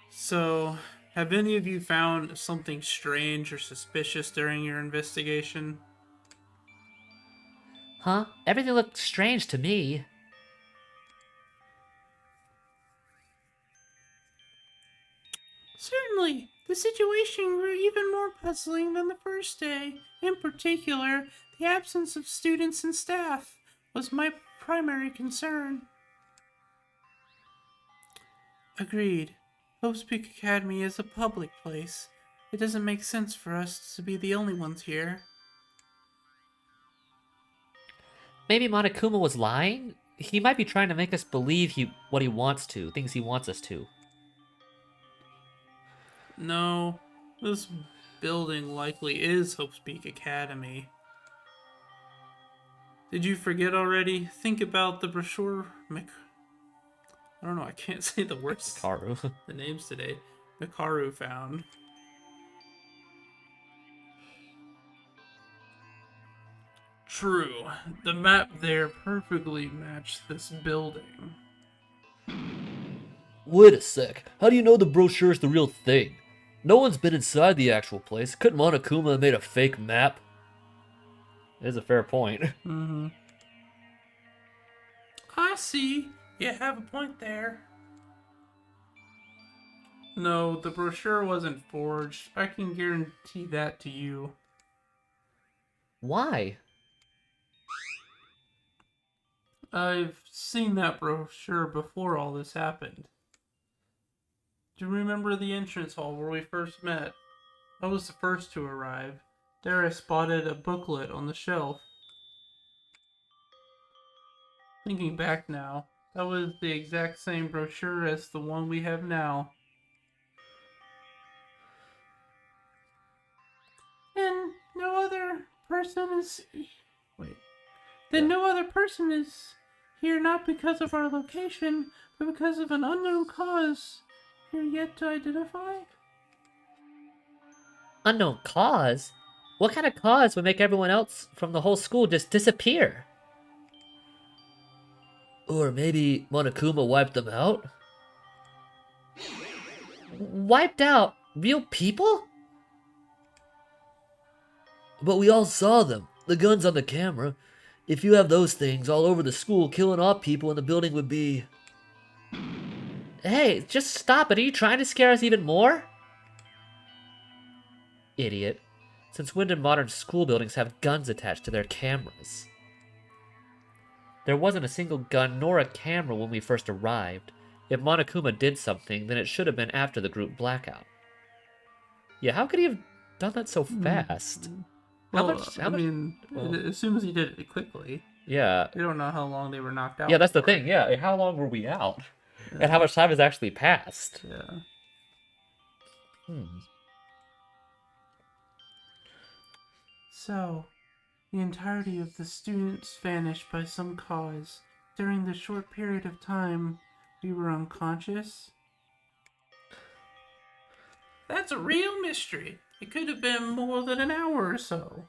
So, have any of you found something strange or suspicious during your investigation? Huh? Everything looked strange to me. Certainly, the situation grew even more puzzling than the first day. In particular, the absence of students and staff was my primary concern. Agreed. Hope's Peak Academy is a public place. It doesn't make sense for us to be the only ones here. Maybe Monokuma was lying? He might be trying to make us believe what he wants to, things he wants us to. No, this building likely is Hope's Peak Academy. Did you forget already? Think about the brochure. I don't know, I can't say the words. Karu. The names today. Mikaru found. True. The map there perfectly matched this building. Wait a sec. How do you know the brochure is the real thing? No one's been inside the actual place. Couldn't Monokuma have made a fake map? It is a fair point. Mm-hmm. I see. You have a point there. No, the brochure wasn't forged. I can guarantee that to you. Why? I've seen that brochure before all this happened. Do you remember the entrance hall where we first met? I was the first to arrive. There I spotted a booklet on the shelf. Thinking back now, that was the exact same brochure as the one we have now. And no other person is... Wait. Then no other person is here not because of our location, but because of an unknown cause here yet to identify? Unknown cause? What kind of cause would make everyone else from the whole school just disappear? Or maybe Monokuma wiped them out? Wiped out real people? But we all saw them. The guns on the camera. If you have those things all over the school, killing off people in the building would be... Hey, just stop it. Are you trying to scare us even more? Idiot. Since when did modern school buildings have guns attached to their cameras? There wasn't a single gun nor a camera when we first arrived. If Monokuma did something, then it should have been after the group blackout. Yeah, how could he have done that so fast? Well, How much? it assumes he did it quickly. Yeah. We don't know how long they were knocked out. Yeah, that's the thing. Yeah, how long were we out? Yeah. And how much time has actually passed? Yeah. So, the entirety of the students vanished by some cause. During the short period of time we were unconscious. That's a real mystery. It could have been more than an hour or so.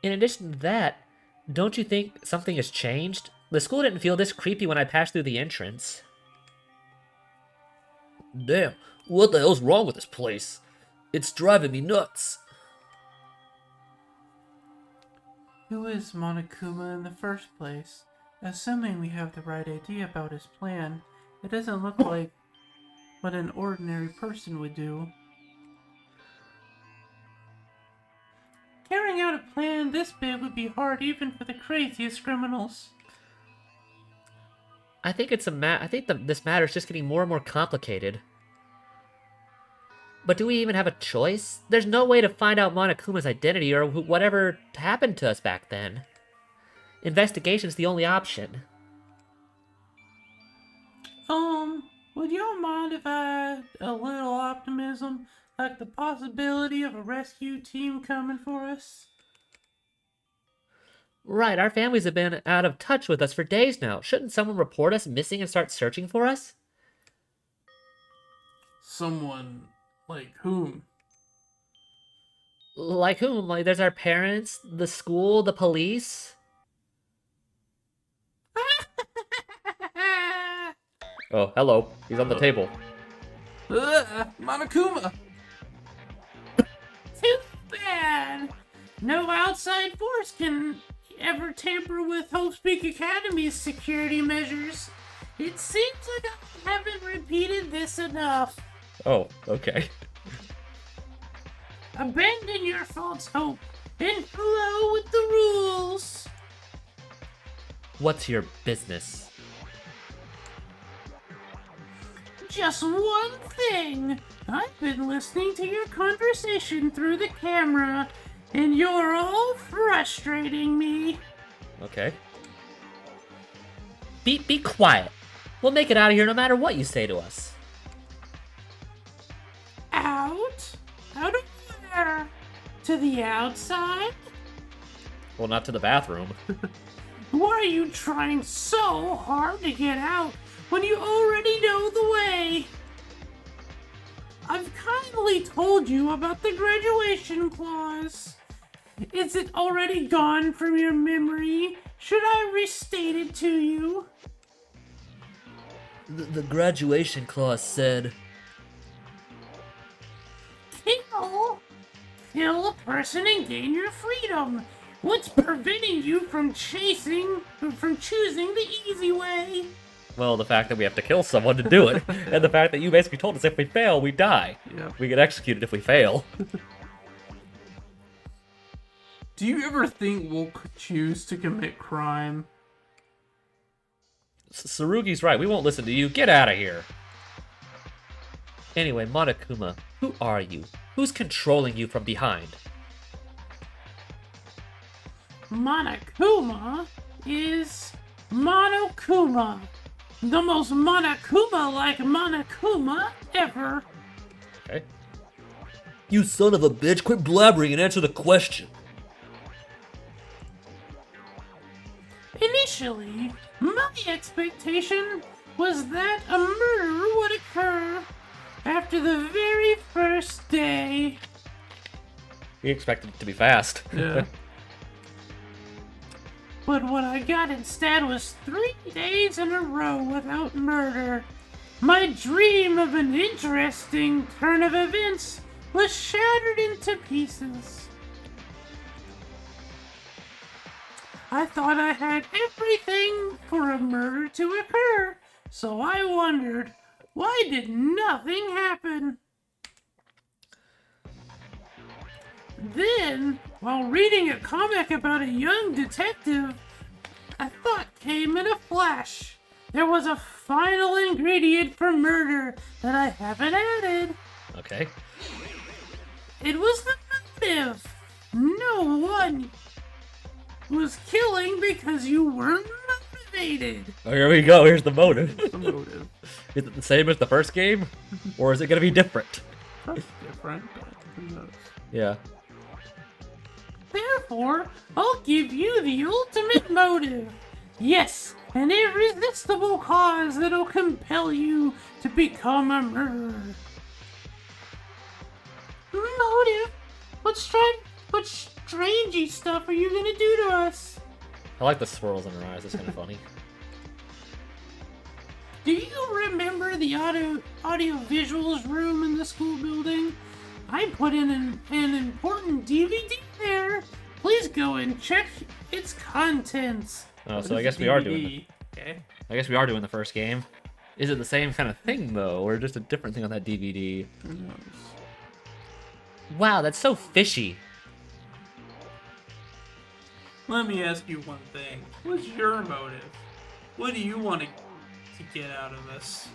In addition to that, don't you think something has changed? The school didn't feel this creepy when I passed through the entrance. Damn, what the hell's wrong with this place? It's driving me nuts. Who is Monokuma in the first place? Assuming we have the right idea about his plan, it doesn't look like what an ordinary person would do. Carrying out a plan this big would be hard even for the craziest criminals. I think this matter is just getting more and more complicated. But do we even have a choice? There's no way to find out Monokuma's identity or whatever happened to us back then. Investigation's the only option. Would y'all mind if I had a little optimism? Like the possibility of a rescue team coming for us? Right, our families have been out of touch with us for days now. Shouldn't someone report us missing and start searching for us? Someone like whom? Like whom? Like, there's our parents, the school, the police. Oh, hello. He's on the table. Monokuma! Too bad. No outside force can ever tamper with Hope's Peak Academy's security measures. It seems like I haven't repeated this enough. Oh, okay. Abandon your false hope and flow with the rules. What's your business? Just one thing. I've been listening to your conversation through the camera, and you're all frustrating me. Okay. Be quiet. We'll make it out of here no matter what you say to us. Out? Out of where? To the outside? Well, not to the bathroom. Why are you trying so hard to get out when you already know the way? I've kindly told you about the graduation clause. Is it already gone from your memory? Should I restate it to you? The graduation clause said... Kill a person and gain your freedom. What's preventing you from choosing the easy way? Well, the fact that we have to kill someone to do it, and the fact that you basically told us if we fail, we die. Yeah. We get executed if we fail. Do you ever think we'll choose to commit crime? Tsurugi's right. We won't listen to you. Get out of here. Anyway, Monokuma, who are you? Who's controlling you from behind? Monokuma is Monokuma. The most Monokuma-like Monokuma ever. Okay. You son of a bitch, quit blabbering and answer the question. Initially, my expectation was that a murder would occur after the very first day. We expected it to be fast. Yeah. But what I got instead was 3 days in a row without murder. My dream of an interesting turn of events was shattered into pieces. I thought I had everything for a murder to occur, so I wondered, why did nothing happen? Then, while reading a comic about a young detective, a thought came in a flash. There was a final ingredient for murder that I haven't added. Okay. It was the motive. No one was killing because you weren't motivated. Oh, here we go. Here's the motive. The motive. Is it the same as the first game? Or is it going to be different? Probably different, but who knows? Yeah. Therefore, I'll give you the ultimate motive. Yes, an irresistible cause that'll compel you to become a murderer. Motive? What strangey stuff are you gonna do to us? I like the swirls in her eyes. It's kind of funny. Do you remember the audio visuals room in the school building? I put in an important DVD there. Please go and check its contents. Oh, so I guess we are doing. Okay. I guess we are doing the first game. Is it the same kind of thing though, or just a different thing on that DVD? Who knows? Wow, that's so fishy. Let me ask you one thing. What's your motive? What do you want to get out of this?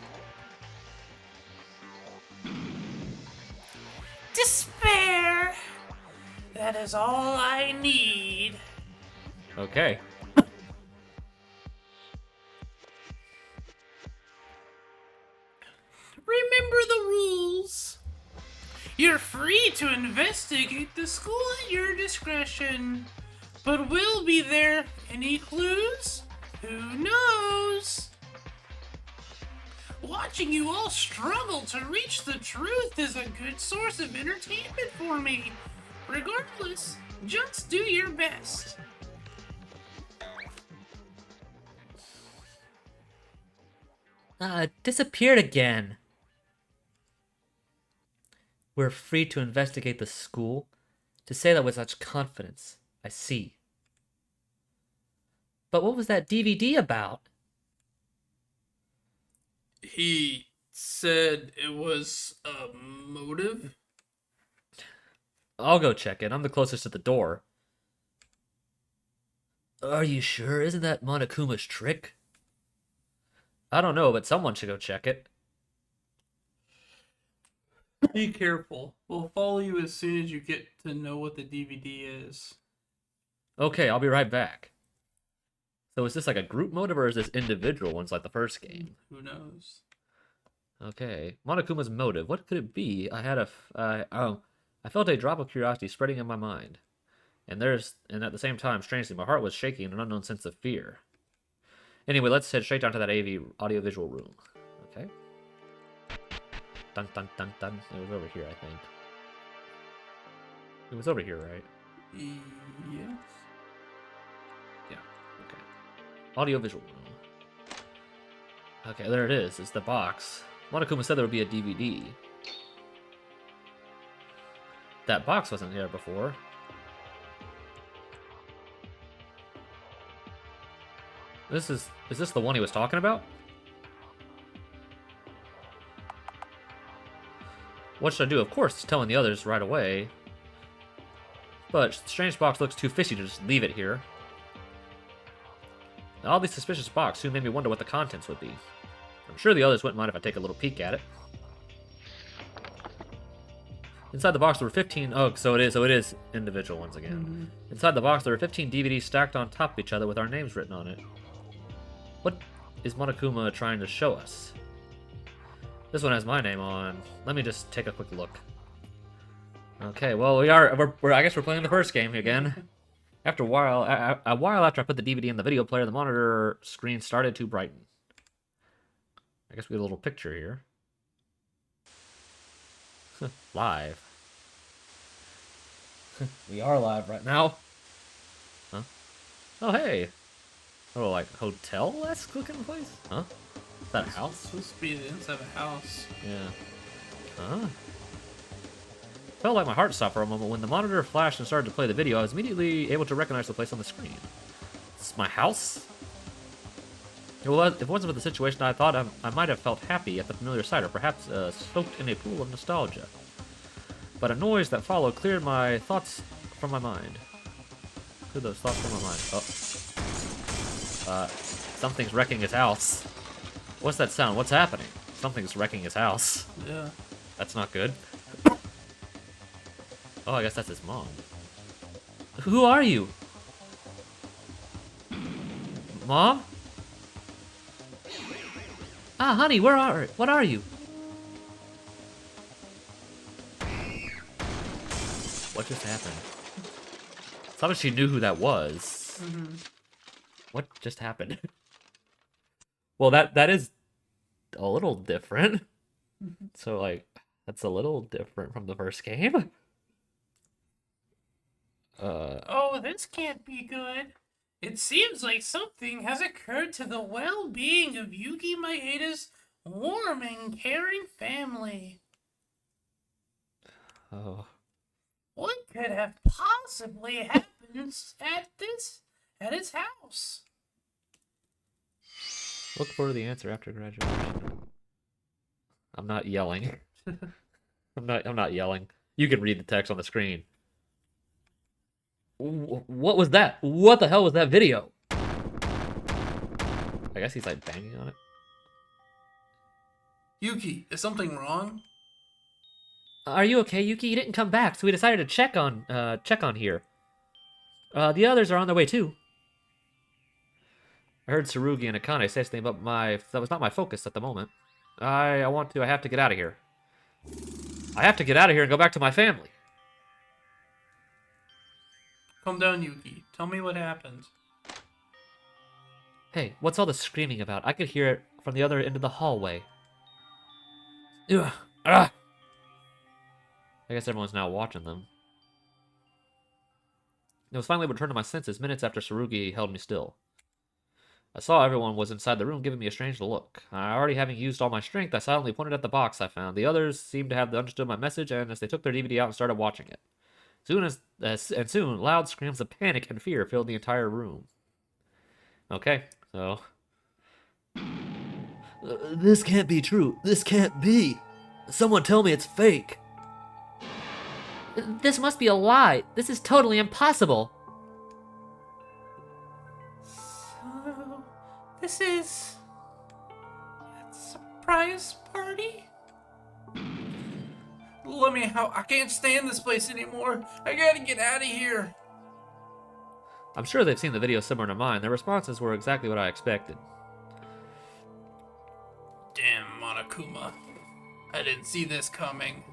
Despair. That is all I need. Okay. Remember the rules. You're free to investigate the school at your discretion. But we'll be there. Any clues? Who knows? Watching you all struggle to reach the truth is a good source of entertainment for me. Regardless, just do your best. Disappeared again. We're free to investigate the school. To say that with such confidence, I see. But what was that DVD about? He said it was a motive? I'll go check it. I'm the closest to the door. Are you sure? Isn't that Monokuma's trick? I don't know, but someone should go check it. Be careful. We'll follow you as soon as you get to know what the DVD is. Okay, I'll be right back. So is this like a group motive or is this individual ones like the first game? Who knows? Okay, Monokuma's motive. What could it be? I felt a drop of curiosity spreading in my mind. And at the same time, strangely, my heart was shaking in an unknown sense of fear. Anyway, let's head straight down to that AV audiovisual room. Okay. Dun dun dun dun. It was over here, I think. It was over here, right? Yes. Yeah. Okay. Audiovisual room. Okay, there it is. It's the box. Monokuma said there would be a DVD. That box wasn't here before. Is this the one he was talking about? What should I do? Of course, telling the others right away. But strange box looks too fishy to just leave it here. The oddly suspicious box soon made me wonder what the contents would be. I'm sure the others wouldn't mind if I take a little peek at it. Inside the box there were 15... Oh, so it is individual ones again. Inside the box there were 15 DVDs stacked on top of each other with our names written on it. What is Monokuma trying to show us? This one has my name on. Let me just take a quick look. Okay, well I guess we're playing the first game again. After a while after I put the DVD in the video player, the monitor screen started to brighten. I guess we get a little picture here. Live. We are live right now. Huh? Oh, hey. Oh, like hotel-esque looking place? Huh? Is that a house? It's supposed to be the inside of a house. Yeah. Huh? Felt like my heart stopped for a moment when the monitor flashed and started to play the video. I was immediately able to recognize the place on the screen. It's my house? If it wasn't for the situation, I thought I might have felt happy at the familiar sight, or perhaps soaked in a pool of nostalgia. But a noise that followed cleared my thoughts from my mind. Cleared those thoughts from my mind. Something's wrecking his house. What's that sound? What's happening? Something's wrecking his house. Yeah. That's not good. Oh, I guess that's his mom. Who are you? Mom? Ah, honey, what are you? What just happened? It's obvious she knew who that was. What just happened? Well, that is a little different. So, like, that's a little different from the first game. Oh, this can't be good. It seems like something has occurred to the well-being of Yuki Maeda's warm and caring family. Oh. What could have possibly happened at his house? Look for the answer after graduation. I'm not yelling. I'm not yelling. You can read the text on the screen. What was that? What the hell was that video? I guess he's like banging on it. Yuki, is something wrong? Are you okay, Yuki? You didn't come back, so we decided to check on here. The others are on their way too. I heard Tsurugi and Akane say something, but that was not my focus at the moment. I have to get out of here. I have to get out of here and go back to my family. Calm down, Yuki. Tell me what happened. Hey, what's all the screaming about? I could hear it from the other end of the hallway. Ugh. Ah! I guess everyone's now watching them. I was finally returned to my senses minutes after Tsurugi held me still. I saw everyone was inside the room giving me a strange look. Already having used all my strength, I silently pointed at the box I found. The others seemed to have understood my message, and as they took their DVD out and started watching it. Soon, loud screams of panic and fear filled the entire room. Okay, so... This can't be true. This can't be. Someone tell me it's fake. This must be a lie. This is totally impossible. So, this is a surprise party? Let me out. I can't stand this place anymore. I gotta get out of here. I'm sure they've seen the video similar to mine. Their responses were exactly what I expected. Damn, Monokuma. I didn't see this coming.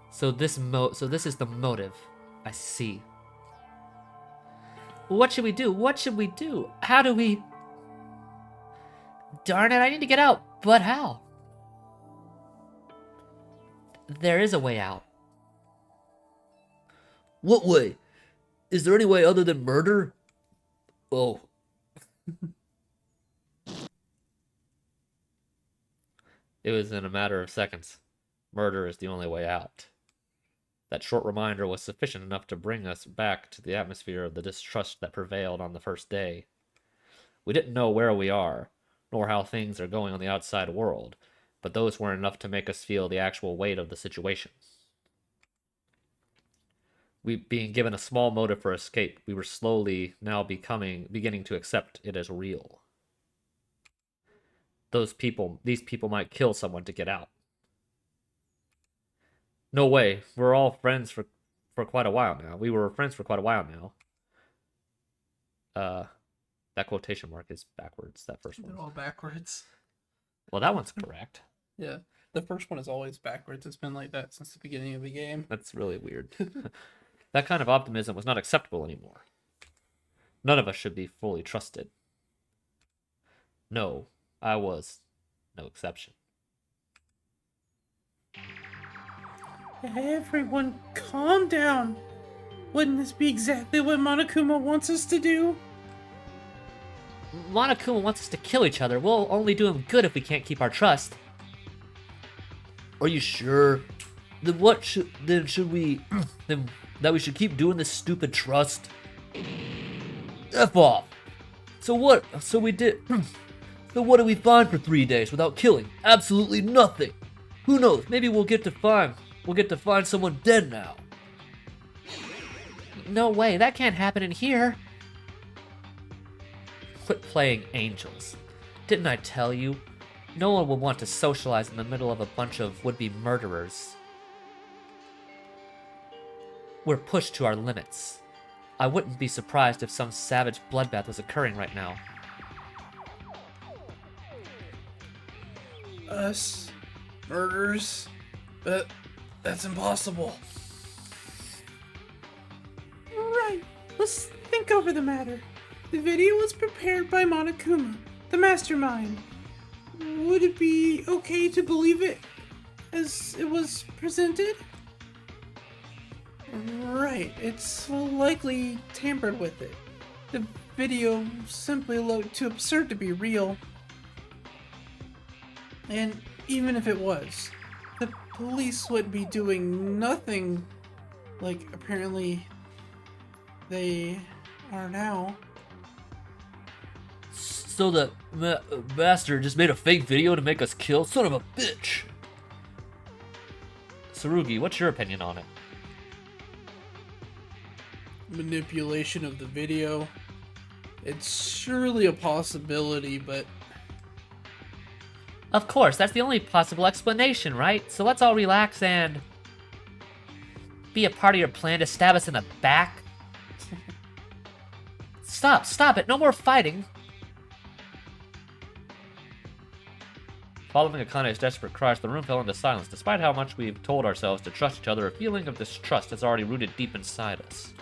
So this is the motive. I see. What should we do? What should we do? How do we... Darn it, I need to get out. But how? There is a way out. What way? Is there any way other than murder? Oh. It was in a matter of seconds. Murder is the only way out. That short reminder was sufficient enough to bring us back to the atmosphere of the distrust that prevailed on the first day. We didn't know where we are, nor how things are going on the outside world, but those weren't enough to make us feel the actual weight of the situation. We being given a small motive for escape, we were slowly now beginning to accept it as real. These people might kill someone to get out. No way. We're all friends for quite a while now. We were friends for quite a while now. That quotation mark is backwards, that first one. They're all backwards. Well, that one's correct. Yeah, the first one is always backwards. It's been like that since the beginning of the game. That's really weird. That kind of optimism was not acceptable anymore. None of us should be fully trusted. No, I was no exception. Everyone, calm down. Wouldn't this be exactly what Monokuma wants us to do? Monokuma wants us to kill each other. We'll only do him good if we can't keep our trust. Are you sure? Then what should we that we should keep doing this stupid trust? F off. So what? So we did. So what do we find for 3 days without killing? Absolutely nothing. Who knows? Maybe we'll get to find someone dead now. No way, that can't happen in here. Quit playing angels. Didn't I tell you? No one will want to socialize in the middle of a bunch of would-be murderers. We're pushed to our limits. I wouldn't be surprised if some savage bloodbath was occurring right now. Us? Murders? But that's impossible. Right, let's think over the matter. The video was prepared by Monokuma, the mastermind. Would it be okay to believe it as it was presented? Right, it's likely tampered with it. The video simply looked too absurd to be real. And even if it was, the police would be doing nothing like apparently they are now. So the bastard just made a fake video to make us kill? Son of a bitch! Tsurugi, what's your opinion on it? Manipulation of the video. It's surely a possibility, but Of course, that's the only possible explanation, right? So let's all relax and be a part of your plan to stab us in the back. Stop it, no more fighting. Following Akane's desperate cries, the room fell into silence. Despite how much we've told ourselves to trust each other, a feeling of distrust has already rooted deep inside us.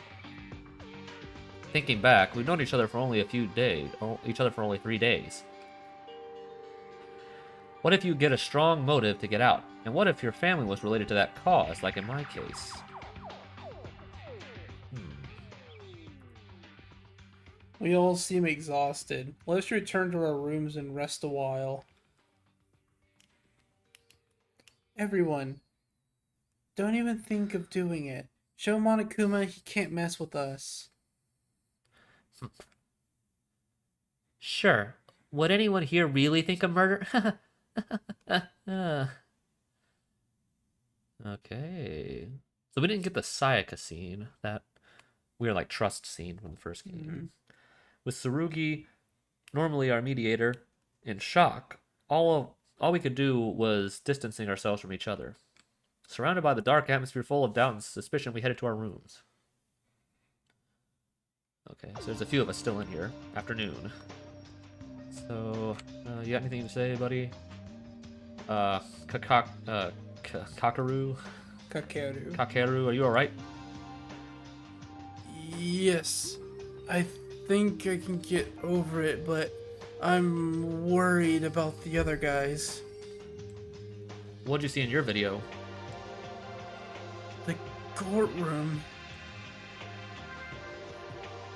Thinking back, we've known each other for only a few days, each other for only 3 days. What if you get a strong motive to get out? And what if your family was related to that cause, like in my case? we all seem exhausted. Let's return to our rooms and rest a while. Everyone, don't even think of doing it. Show Monokuma he can't mess with us. Sure, Would anyone here really think of murder? Okay. So we didn't get the Sayaka scene, that weird like trust scene from the first game. With Tsurugi, normally our mediator, in shock, all we could do was distancing ourselves from each other. Surrounded by the dark atmosphere full of doubt and suspicion, we headed to our rooms. Okay, so there's a few of us still in here. Afternoon. So, you got anything to say, buddy? Kakaru? Kakeru. Kakeru, are you alright? Yes. I think I can get over it, but I'm worried about the other guys. What'd you see in your video? The courtroom.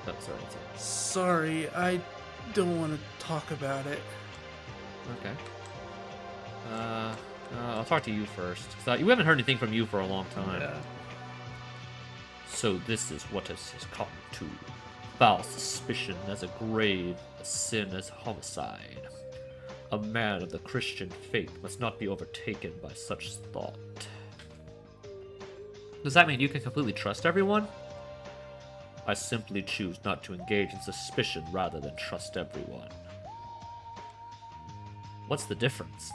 Oh, sorry. Sorry, I don't want to talk about it. Okay. I'll talk to you first. 'Cause we haven't heard anything from you for a long time. Yeah. So this is what has come to. Foul suspicion as a grave, a sin as homicide. A man of the Christian faith must not be overtaken by such thought. Does that mean you can completely trust everyone? I simply choose not to engage in suspicion rather than trust everyone. What's the difference?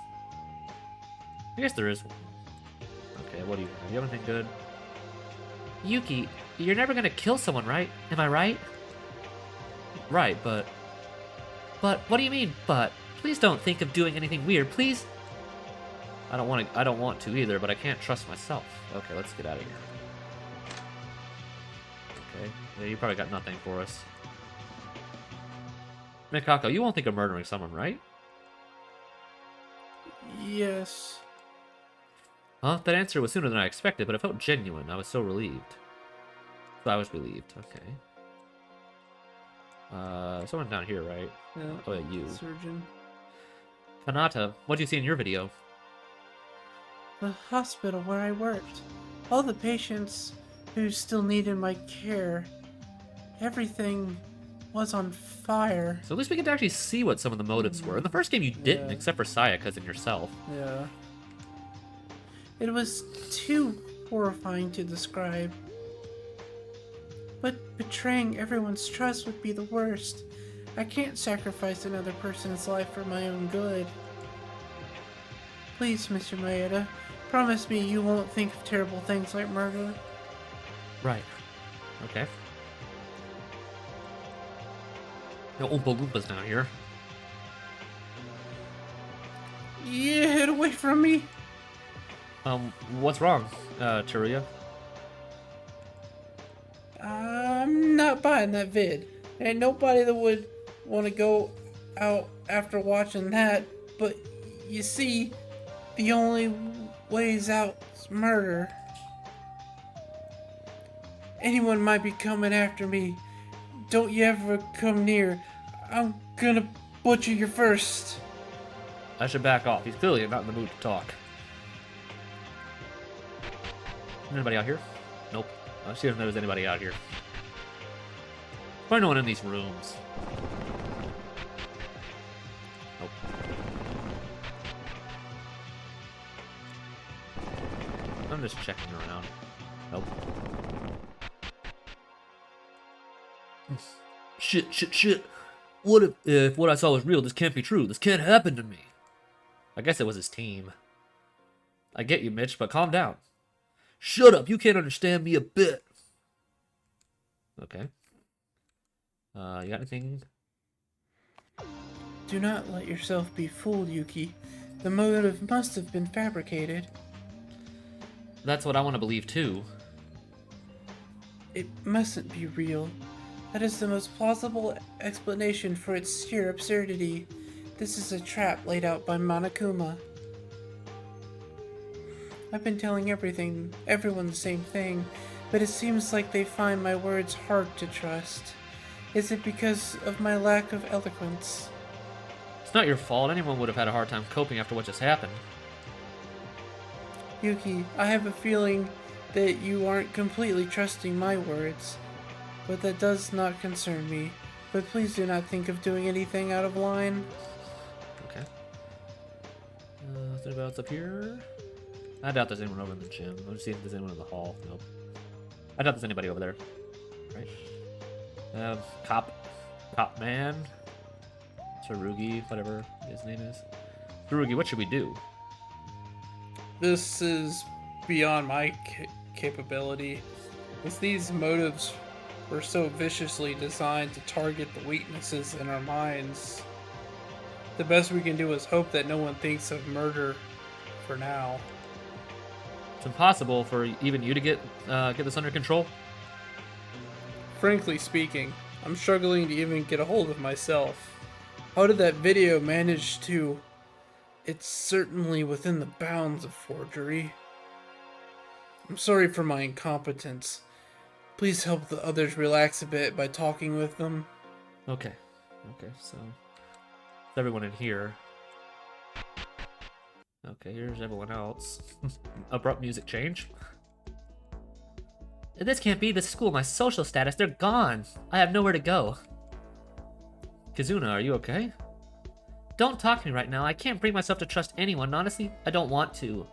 I guess there is one. Okay, what do you have? You have anything good? Yuki, you're never gonna kill someone, right? Am I right? Right, but But what do you mean, but? Please don't think of doing anything weird, please. I don't want to either, but I can't trust myself. Okay, let's get out of here. Okay. Yeah, you probably got nothing for us. Mikako, you won't think of murdering someone, right? Yes. Huh? That answer was sooner than I expected, but it felt genuine. I was so relieved. So I was relieved. Okay. Someone down here, right? Yeah. Oh, yeah, you. Surgeon. Kanata, what do you see in your video? The hospital where I worked. All the patients who still needed my care. Everything was on fire. So at least we could actually see what some of the motives were. In the first game, you didn't, Yeah. except for Sayaka's and yourself. Yeah. It was too horrifying to describe. But betraying everyone's trust would be the worst. I can't sacrifice another person's life for my own good. Please, Mr. Maeda, promise me you won't think of terrible things like murder. Right. Okay. No Oompa Loompas down here. Yeah, get away from me. What's wrong, Teruya? I'm not buying that vid. Ain't nobody that would want to go out after watching that. But you see, the only ways out is murder. Anyone might be coming after me. Don't you ever come near. I'm gonna butcher you first. I should back off. He's clearly not in the mood to talk. Anybody out here? Nope. She doesn't know there's anybody out here. Probably no one in these rooms. Nope. I'm just checking around. Nope. Shit. What if what I saw was real? This can't be true. This can't happen to me. I guess it was his team. I get you, Mitch, but calm down. Shut up, you can't understand me a bit. Okay. You got anything? Do not let yourself be fooled, Yuki. The motive must have been fabricated. That's what I want to believe too. It mustn't be real. That is the most plausible explanation for its sheer absurdity. This is a trap laid out by Monokuma. I've been telling everyone the same thing, but it seems like they find my words hard to trust. Is it because of my lack of eloquence? It's not your fault. Anyone would have had a hard time coping after what just happened. Yuki, I have a feeling that you aren't completely trusting my words, but that does not concern me. But please do not think of doing anything out of line. Anybody else up here? I doubt there's anyone over in the gym. Let's see if there's anyone in the hall. Nope. I doubt there's anybody over there. Right? Cop man. Tsurugi, whatever his name is. Tsurugi, what should we do? This is beyond my capability. As these motives were so viciously designed to target the weaknesses in our minds, the best we can do is hope that no one thinks of murder for now. It's impossible for even you to get this under control. Frankly speaking, I'm struggling to even get a hold of myself. How did that video manage to... It's certainly within the bounds of forgery. I'm sorry for my incompetence. Please help the others relax a bit by talking with them. Okay, so everyone in here. Okay, here's everyone else. Abrupt music change. This can't be the school. My social status, they're gone. I have nowhere to go. Kizuna, are you okay? Don't talk to me right now. I can't bring myself to trust anyone. Honestly, I don't want to.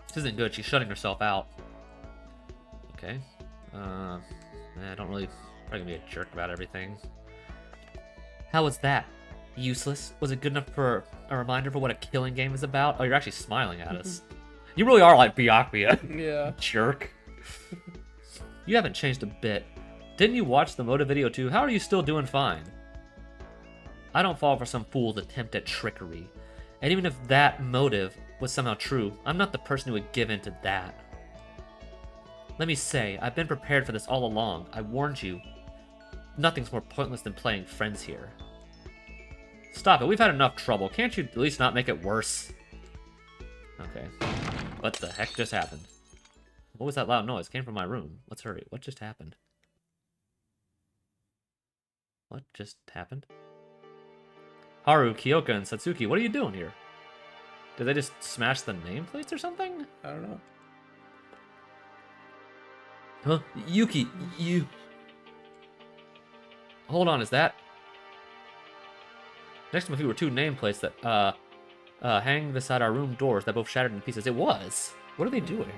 This isn't good. She's shutting herself out. Okay. I don't really... Probably gonna be a jerk about everything. How was that? Useless? Was it good enough for a reminder for what a killing game is about? Oh, you're actually smiling at us. You really are like Byakuya. Yeah. Jerk. You haven't changed a bit. Didn't you watch the Moto video too? How are you still doing fine? I don't fall for some fool's attempt at trickery. And even if that motive was somehow true, I'm not the person who would give in to that. Let me say, I've been prepared for this all along. I warned you. Nothing's more pointless than playing friends here. Stop it, we've had enough trouble. Can't you at least not make it worse? Okay. What the heck just happened? What was that loud noise? It came from my room. Let's hurry. What just happened? What just happened? Haru, Kyoka, and Satsuki, what are you doing here? Did they just smash the nameplates or something? I don't know. Huh? Yuki, you... Hold on, is that... Next to my feet were two nameplates that, hang beside our room doors that both shattered in pieces. It was! What are they doing?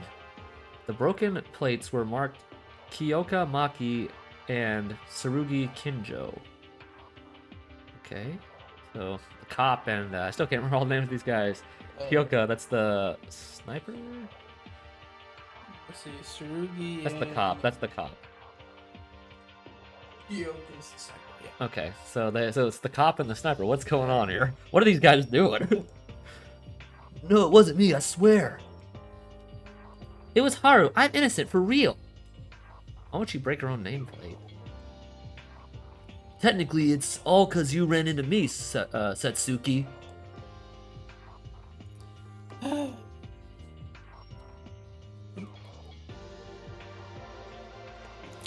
The broken plates were marked Kyoka Maki and Tsurugi Kinjo. Okay. So, the cop and, I still can't remember all the names of these guys. Kyoka, that's the sniper? Let's see, Tsurugi. That's the cop, that's the cop. Kyoka's the sniper, yeah. Okay, so it's the cop and the sniper. What's going on here? What are these guys doing? No, it wasn't me, I swear. It was Haru. I'm innocent, for real. Why won't she break her own nameplate? Technically, it's all because you ran into me, Satsuki.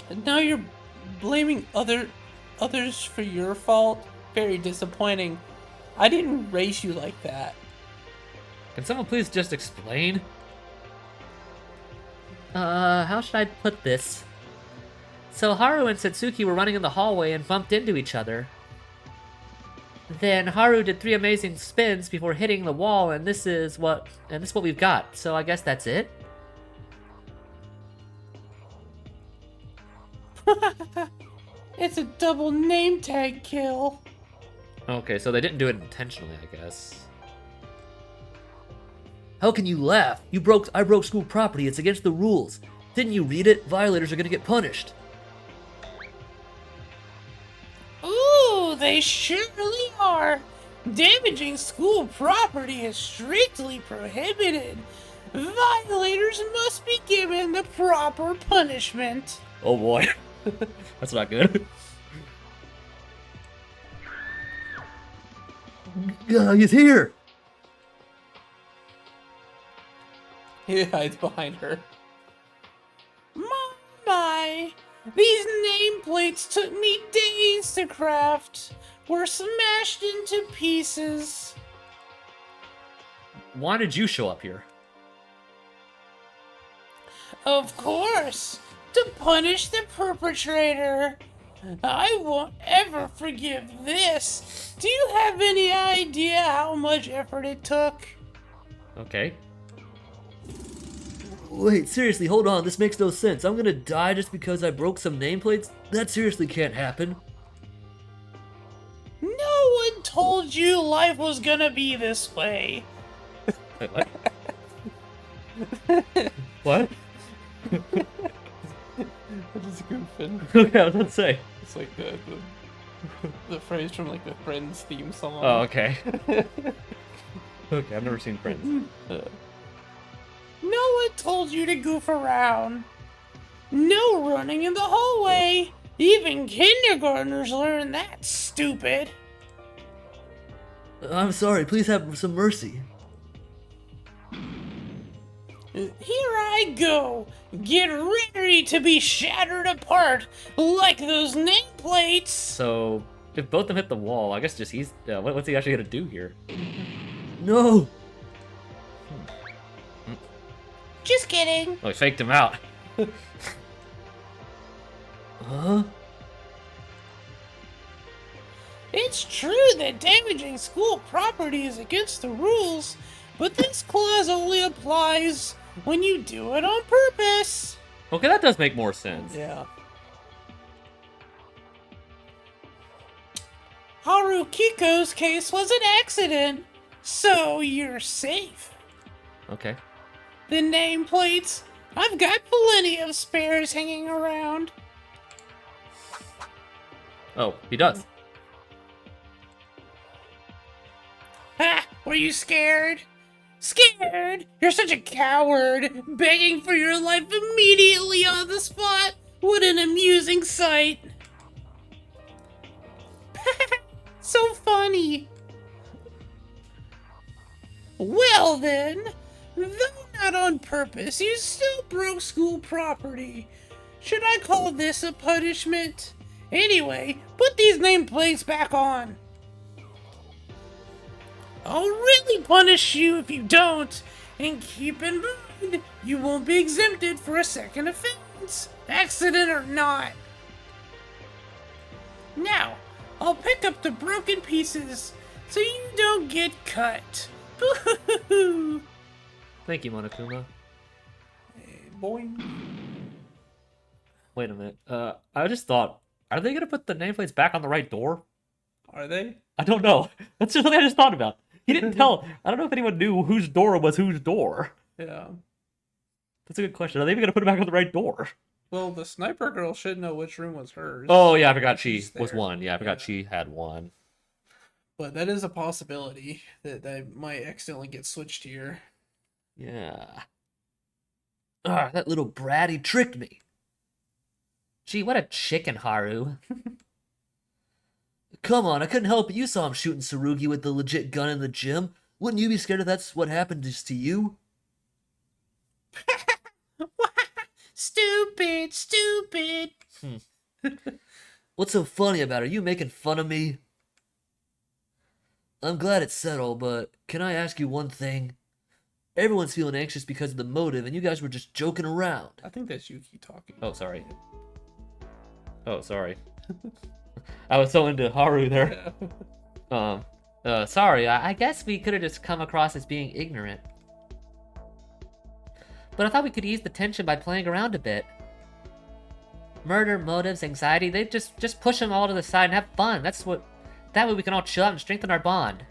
And now you're blaming others for your fault? Very disappointing. I didn't raise you like that. Can someone please just explain? How should I put this? So Haru and Satsuki were running in the hallway and bumped into each other. Then Haru did 3 amazing spins before hitting the wall, and this is what we've got. So I guess that's it. It's a double name tag kill. Okay, so they didn't do it intentionally, I guess. How can you laugh? I broke school property. It's against the rules. Didn't you read it? Violators are gonna get punished. Ooh, they surely are. Damaging school property is strictly prohibited. Violators must be given the proper punishment. Oh boy. That's not good. He's here. He hides behind her. My, these nameplates took me days to craft. Were smashed into pieces. Why did you show up here? Of course, to punish the perpetrator. I won't ever forgive this. Do you have any idea how much effort it took? Okay. Wait, seriously, hold on. This makes no sense. I'm gonna die just because I broke some nameplates? That seriously can't happen. No one told you life was gonna be this way. Wait, what? What? I'm just goofing. Okay, I was gonna say. It's like the phrase from like the Friends theme song. Oh, okay. Okay, I've never seen Friends. No one told you to goof around. No running in the hallway. Even kindergartners learn that, stupid. I'm sorry, please have some mercy. Here I go. Get ready to be shattered apart like those nameplates. So, if both of them hit the wall, I guess just he's. What's he actually gonna do here? No! Just kidding. Oh, he faked him out. Huh? It's true that damaging school property is against the rules, but this clause only applies when you do it on purpose. Okay, that does make more sense. Yeah. Harukiko's case was an accident, so you're safe. Okay. The nameplates, I've got plenty of spares hanging around. Oh, he does. Ha! Were you scared? Scared? You're such a coward! Begging for your life immediately on the spot! What an amusing sight! So funny! Well then, though not on purpose, you still broke school property. Should I call this a punishment? Anyway, put these nameplates back on. I'll really punish you if you don't, and keep in mind, you won't be exempted for a second offense, accident or not. Now, I'll pick up the broken pieces so you don't get cut. Boo-hoo-hoo-hoo. Thank you, Monokuma. Boing. Wait a minute. I just thought, are they gonna put the nameplates back on the right door? Are they? I don't know. That's just something I just thought about. He didn't tell. I don't know if anyone knew whose door was whose door. Yeah. That's a good question. Are they even gonna put it back on the right door? Well, the sniper girl should know which room was hers. Oh yeah, I forgot she She's was there. one. Yeah, I forgot Yeah. she had one. But that is a possibility that might accidentally get switched here. Yeah. Ah, that little brat, he tricked me. Gee, what a chicken, Haru. Come on, I couldn't help it. You saw him shooting Tsurugi with the legit gun in the gym. Wouldn't you be scared if that's what happened just to you? Stupid, stupid. What's so funny about it? Are you making fun of me? I'm glad it's settled, but can I ask you one thing? Everyone's feeling anxious because of the motive, and you guys were just joking around. I think that's Yuki talking. Oh, sorry. Oh, sorry. I was so into Haru there. Sorry, I guess we could have just come across as being ignorant. But I thought we could ease the tension by playing around a bit. Murder, motives, anxiety, they just push them all to the side and have fun. That way we can all chill out and strengthen our bond.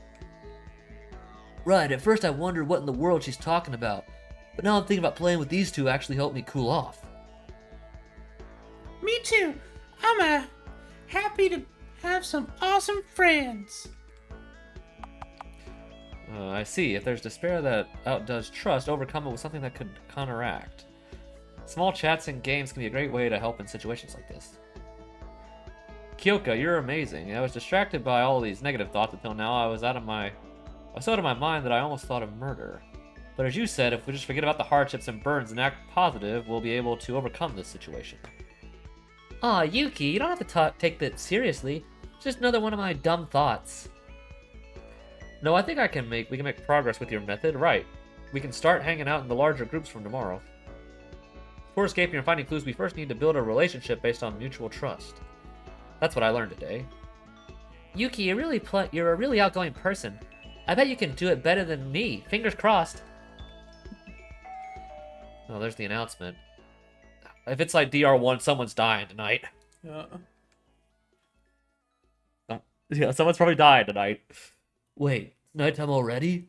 Right, at first I wondered what in the world she's talking about, but now I'm thinking about playing with these two actually helped me cool off. Me too. I'm happy to have some awesome friends. I see. If there's despair that outdoes trust, overcome it with something that could counteract. Small chats and games can be a great way to help in situations like this. Kyoka, you're amazing. I was distracted by all these negative thoughts until now. I was so out of my mind that I almost thought of murder. But as you said, if we just forget about the hardships and burdens and act positive, we'll be able to overcome this situation. Aw, Yuki, you don't have to take that seriously. It's just another one of my dumb thoughts. No, I think we can make progress with your method. Right. We can start hanging out in the larger groups from tomorrow. For escaping and finding clues, we first need to build a relationship based on mutual trust. That's what I learned today. Yuki, you're a really outgoing person. I bet you can do it better than me. Fingers crossed. Oh, there's the announcement. If it's like DR1, someone's dying tonight. Yeah. Yeah, someone's probably dying tonight. Wait, nighttime already?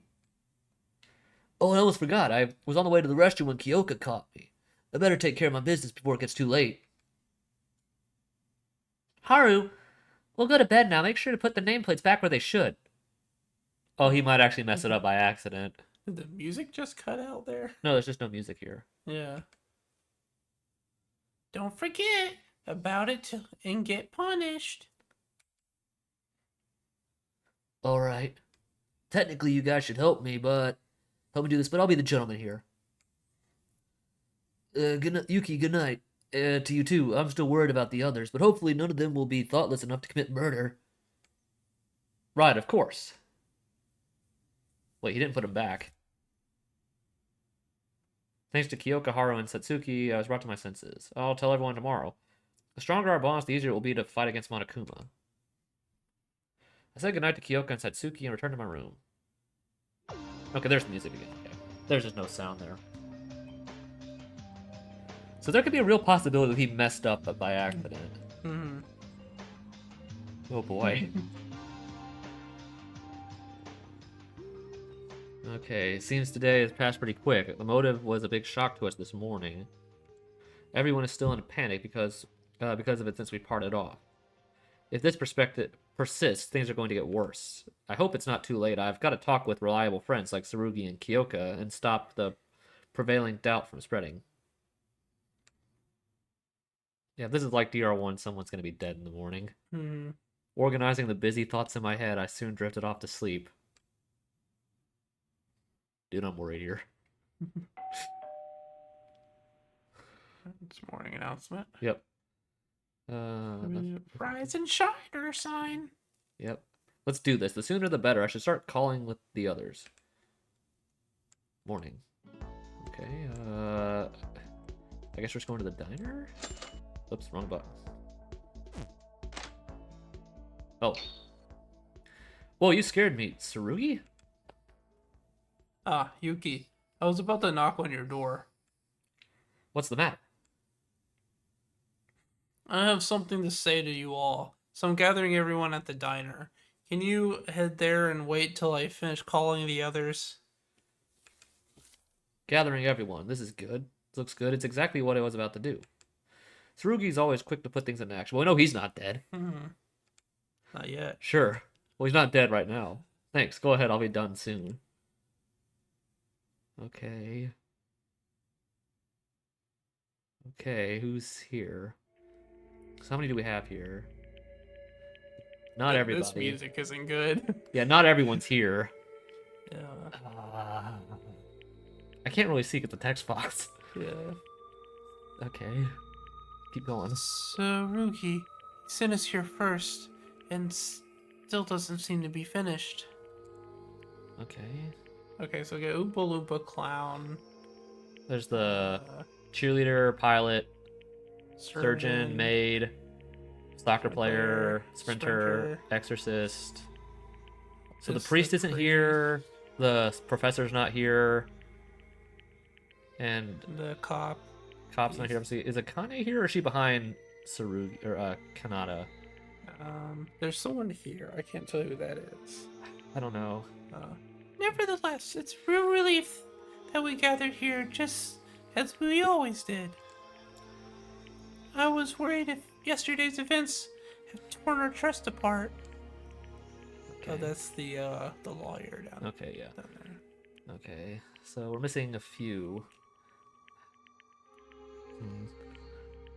Oh, I almost forgot. I was on the way to the restroom when Kyoka caught me. I better take care of my business before it gets too late. Haru, we'll go to bed now. Make sure to put the nameplates back where they should. Oh, he might actually mess it up by accident. Did the music just cut out there? No, there's just no music here. Yeah. Don't forget about it and get punished. Alright. Technically, you guys should help me do this, but I'll be the gentleman here. Yuki, good night. To you too. I'm still worried about the others, but hopefully none of them will be thoughtless enough to commit murder. Right, of course. Wait, he didn't put him back. Thanks to Kyoka, Haru, and Satsuki, I was brought to my senses. I'll tell everyone tomorrow. The stronger our bonds, the easier it will be to fight against Monokuma. I said goodnight to Kyoka and Satsuki and returned to my room. Okay, there's the music again. Okay. There's just no sound there. So there could be a real possibility that he messed up by accident. Mm-hmm. Oh boy. Okay, seems today has passed pretty quick. The motive was a big shock to us this morning. Everyone is still in a panic because of it since we parted off. If this perspective persists, things are going to get worse. I hope it's not too late. I've got to talk with reliable friends like Tsurugi and Kyoka and stop the prevailing doubt from spreading. Yeah, if this is like DR1, someone's going to be dead in the morning. Mm-hmm. Organizing the busy thoughts in my head, I soon drifted off to sleep. Dude, I'm worried here. It's morning announcement. Yep. Rise and shine or sign. Yep. Let's do this. The sooner the better. I should start calling with the others. Morning. Okay, I guess we're just going to the diner? Oops, wrong button. Oh. Whoa, you scared me. Tsurugi? Ah, Yuki. I was about to knock on your door. What's the matter? I have something to say to you all. So I'm gathering everyone at the diner. Can you head there and wait till I finish calling the others? Gathering everyone. This is good. Looks good. It's exactly what I was about to do. Tsurugi's always quick to put things into action. Well, no, he's not dead. Mm-hmm. Not yet. Sure. Well, he's not dead right now. Thanks. Go ahead. I'll be done soon. Okay. Okay, who's here? So how many do we have here? Not everybody. This music isn't good. Yeah, not everyone's here. Yeah. I can't really see at the text box. Yeah. Okay. Keep going. Tsurugi, he sent us here first, and still doesn't seem to be finished. Okay. Okay, so we get Oompa Loompa Clown. There's the cheerleader, pilot, surgeon, Surgeon, maid, soccer player, player, sprinter, sprinter. exorcist. So the It's priest the isn't priest. here. The professor's not here. And The cop. cop's not here. Obviously, is Akane here or is she behind Tsurugi or Kanata? There's someone here. I can't tell you who that is. I don't know. Nevertheless, it's a real relief that we gathered here just as we always did. I was worried if yesterday's events have torn our trust apart. Oh, that's the lawyer down Okay, yeah. down there. Okay, so we're missing a few.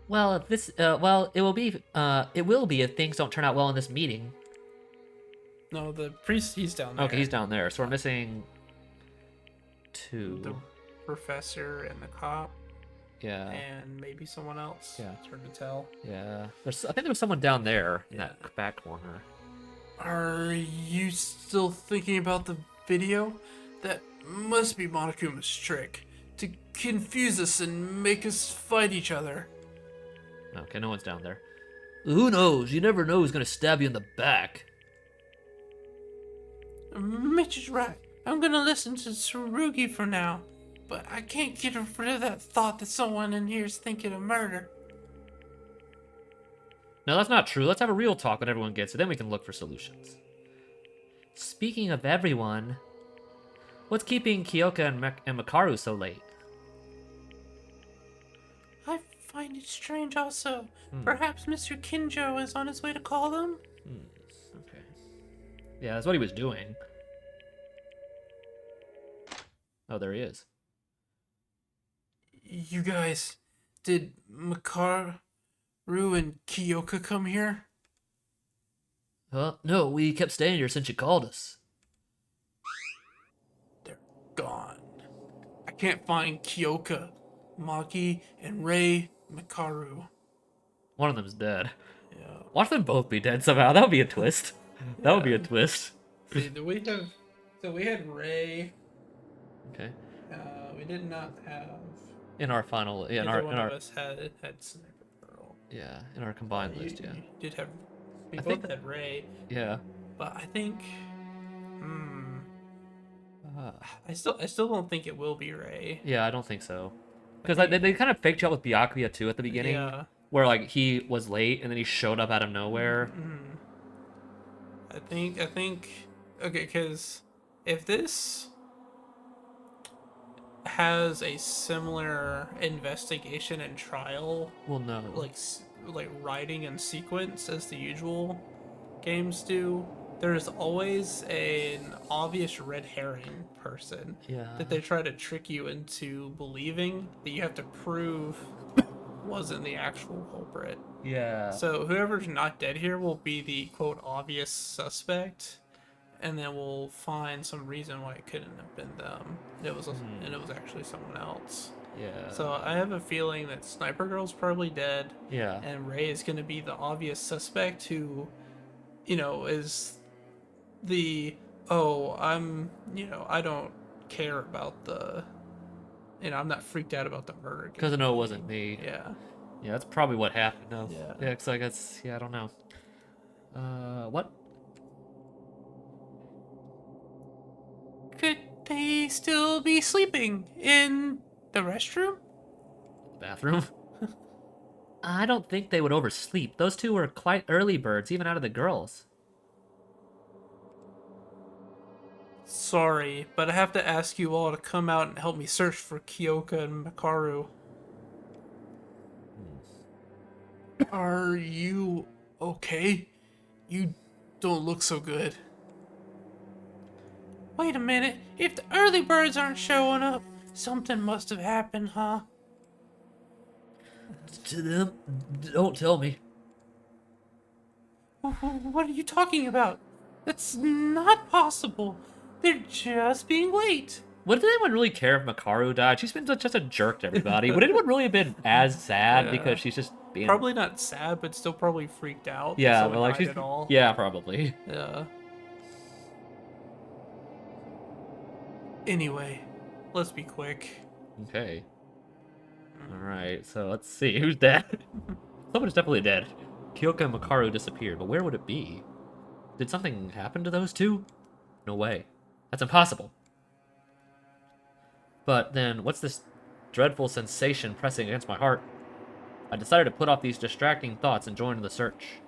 Well, it will be if things don't turn out well in this meeting. No, the priest, he's down there. Okay, he's down there. So we're missing two. The professor and the cop, Yeah, and maybe someone else. Yeah. It's hard to tell. yeah. I think there was someone down there in that back corner. Are you still thinking about the video? That must be Monokuma's trick. To confuse us and make us fight each other. Okay, no one's down there. Who knows? You never know who's gonna stab you in the back. Mitch is right. I'm gonna listen to Tsurugi for now. But I can't get rid of that thought that someone in here is thinking of murder. No, that's not true. Let's have a real talk when everyone gets it, then we can look for solutions. Speaking of everyone, what's keeping Kyoka and Makaru so late? I find it strange also. Perhaps Mr. Kinjo is on his way to call them? Okay. Yeah, that's what he was doing. Oh, there he is. You guys, did Makaru and Kyoka come here? No, we kept staying here since you called us. They're gone. I can't find Kyoka, Maki, and Rei Makaru. One of them's dead. Yeah. Watch them both be dead somehow. That would be a twist. That would be a twist. See, we had Ray. Okay. We did not have. In our final, yeah, Neither one of us had Sniper Girl. yeah, in our combined list, yeah. You did have. We I both think- had Ray, Yeah. but I think. I still don't think it will be Ray. Yeah, I don't think so. Because they kind of faked you out with Byakuya too at the beginning, Yeah. where like he was late and then he showed up out of nowhere. I think. Okay, because if this has a similar investigation and trial Well, no. like writing and sequence as the usual games do, there's always an obvious red herring person Yeah. that they try to trick you into believing that you have to prove wasn't the actual culprit. Yeah. So whoever's not dead here will be the quote obvious suspect, and then we'll find some reason why it couldn't have been them. It was and it was actually someone else. Yeah. So I have a feeling that Sniper Girl's probably dead, Yeah. and Ray is going to be the obvious suspect who, is the I don't care about the, I'm not freaked out about the murder. Because I know it wasn't me. Yeah. Yeah, that's probably what happened. No. Yeah. Yeah, because I guess, yeah, I don't know. What? Could they still be sleeping in the restroom? Bathroom? I don't think they would oversleep. Those two were quite early birds, even out of the girls. Sorry, but I have to ask you all to come out and help me search for Kyoka and Makaru. Are you okay? You don't look so good. Wait a minute. If the early birds aren't showing up, something must have happened, huh? To them? Don't tell me. What are you talking about? That's not possible. They're just being late. Would anyone really care if Makaru died? She's been just a jerk to everybody. Would anyone really have been as sad Yeah. because she's just being... Probably not sad, but still probably freaked out. that Yeah, someone but like died she's... at all. Yeah, probably. Yeah. Anyway, let's be quick. Okay. Alright, so let's see. Who's dead? Someone's definitely dead. Kyoka and Makaru disappeared, but where would it be? Did something happen to those two? No way. That's impossible. But then, what's this dreadful sensation pressing against my heart? I decided to put off these distracting thoughts and join the search.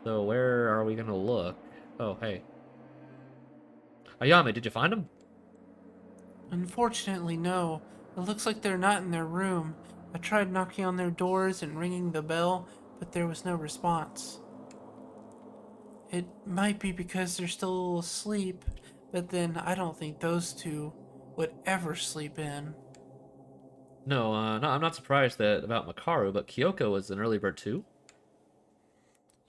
So where are we gonna look? Oh, hey. Ayame, did you find him? Unfortunately, no. It looks like they're not in their room. I tried knocking on their doors and ringing the bell, but there was no response. It might be because they're still asleep, but then I don't think those two would ever sleep in. No, I'm not surprised about Makaru, but Kyoko was an early bird too?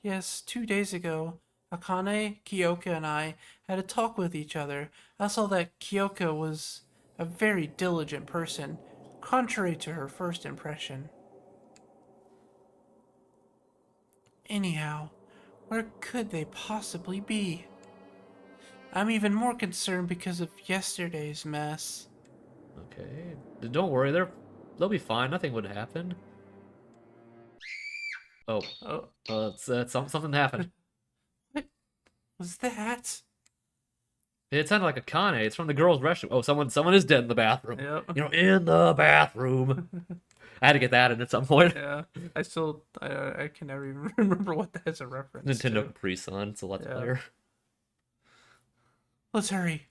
Yes, 2 days ago, Akane, Kyoka, and I had a talk with each other. I saw that Kyoka was a very diligent person, contrary to her first impression. Anyhow, where could they possibly be? I'm even more concerned because of yesterday's mess. Okay. Don't worry, they'll be fine. Nothing would happen. Oh, Oh, something happened. what was that? It sounded like a Kane. It's from the girls' restroom. Oh, someone is dead in the bathroom. Yep. You know, in the bathroom. I had to get that in at some point. Yeah. I can never even remember what that's a reference Nintendo to. Capri Sun. It's a Let's Yeah. Player. Let's hurry.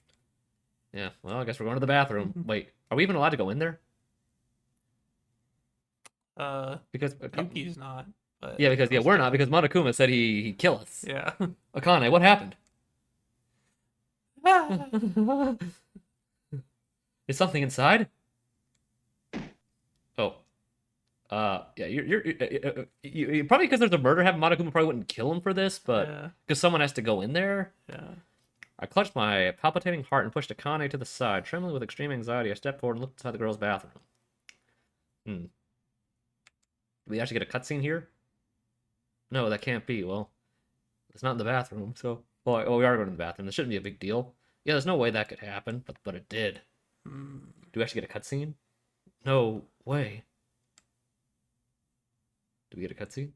Yeah. Well, I guess we're going to the bathroom. Wait, are we even allowed to go in there? Because Yuki's not. But we're not because Monokuma said he'd kill us. Yeah. Akane, what happened? Is something inside? Oh. Yeah, you probably because there's a murder happened, Monokuma probably wouldn't kill him for this, but Yeah. because someone has to go in there. Yeah. I clutched my palpitating heart and pushed Akane to the side. Trembling with extreme anxiety, I stepped forward and looked inside the girl's bathroom. Do we actually get a cutscene here? No, that can't be. Well, it's not in the bathroom, so... Well, we are going to the bathroom. This shouldn't be a big deal. Yeah, there's no way that could happen, but it did. Do we actually get a cutscene? No way. Do we get a cutscene?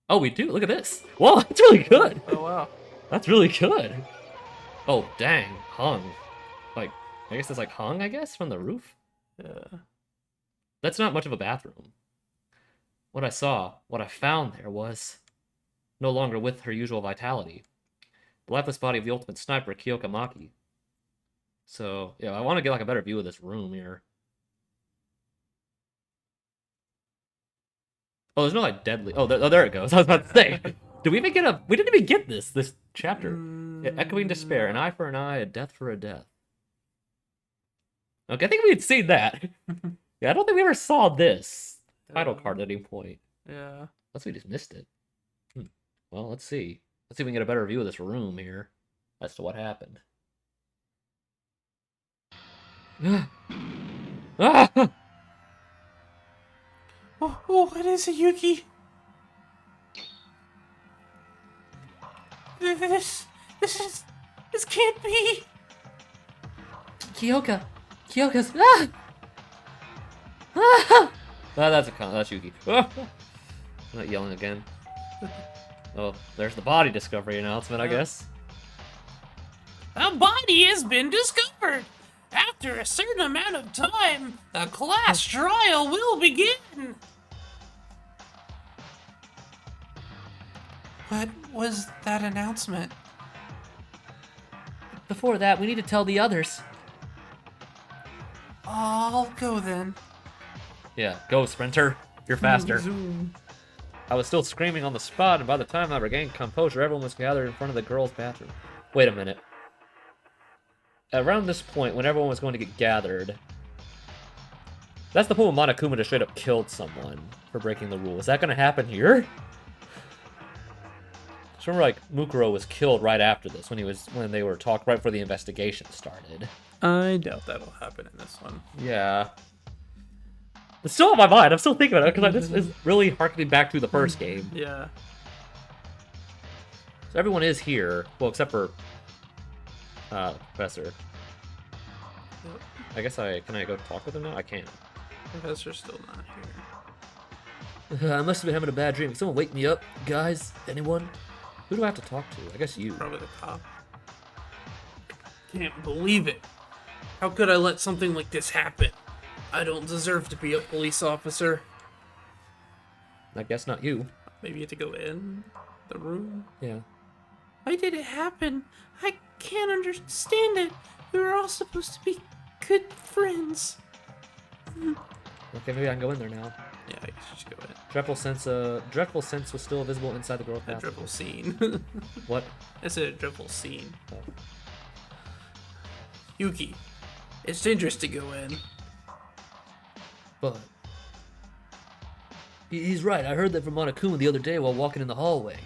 Oh, we do. Look at this. Whoa, that's really good. Oh wow. That's really good. Oh, dang. Hung. Like, I guess it's like hung, I guess, from the roof? Yeah. That's not much of a bathroom. What I found there was no longer with her usual vitality. The lifeless body of the ultimate sniper, Kyoka Maki. So, yeah, I want to get like a better view of this room here. Oh, there's no like deadly. Oh, there it goes. I was about to say, did we even get a? We didn't even get this chapter. Echoing despair, an eye for an eye, a death for a death. Okay, I think we had seen that. Yeah, I don't think we ever saw this title card at any point. Yeah. Unless we just missed it. Well, let's see. Let's see if we can get a better view of this room here as to what happened. Ah! Oh, what is it, Yuki? This can't be. Kyoka's. Ah! Ah! That's Yuki. Ah! I'm not yelling again. Oh, there's the body discovery announcement, I guess. A body has been discovered. After a certain amount of time, a class trial will begin. What was that announcement? Before that, we need to tell the others. I'll go then. Yeah, go, Sprinter. You're faster. Zoom. I was still screaming on the spot, and by the time I regained composure, everyone was gathered in front of the girls' bathroom. Wait a minute. Around this point, when everyone was going to get gathered... That's the point when Monokuma just straight up killed someone for breaking the rule. Is that going to happen here? So remember, like, Mukuro was killed right after this, when they were talking right before the investigation started. I doubt that'll happen in this one. Yeah. It's still on my mind. I'm still thinking about it, because this is really harkening back to the first game. Yeah. So everyone is here. Well, except for... Professor. Yep. I guess can I go talk with him now? I can't. Professor's still not here. I must have been having a bad dream. Can someone wake me up? Guys? Anyone? Who do I have to talk to? I guess you. Probably the cop. Can't believe it. How could I let something like this happen? I don't deserve to be a police officer. I guess not you. Maybe you have to go in the room. Yeah. Why did it happen? I can't understand it. We were all supposed to be good friends. Okay, maybe I can go in there now. Yeah, I guess you should go in. Dreadful sense was still visible inside the girl's A bathroom. dreadful scene. What? I said a dreadful scene. Oh. Yuki, it's dangerous to go in. But... He's right. I heard that from Monokuma the other day while walking in the hallway.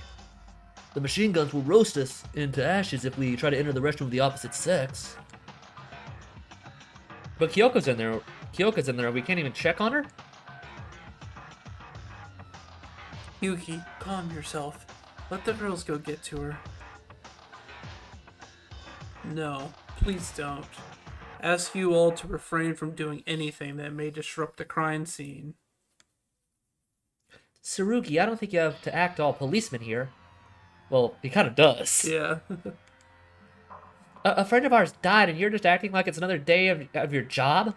The machine guns will roast us into ashes if we try to enter the restroom of the opposite sex. But Kyoko's in there. We can't even check on her? Yuki, calm yourself. Let the girls go get to her. No, please don't. Ask you all to refrain from doing anything that may disrupt the crime scene. Tsurugi, I don't think you have to act all policeman here. Well, he kind of does. Yeah. A friend of ours died, and you're just acting like it's another day of your job?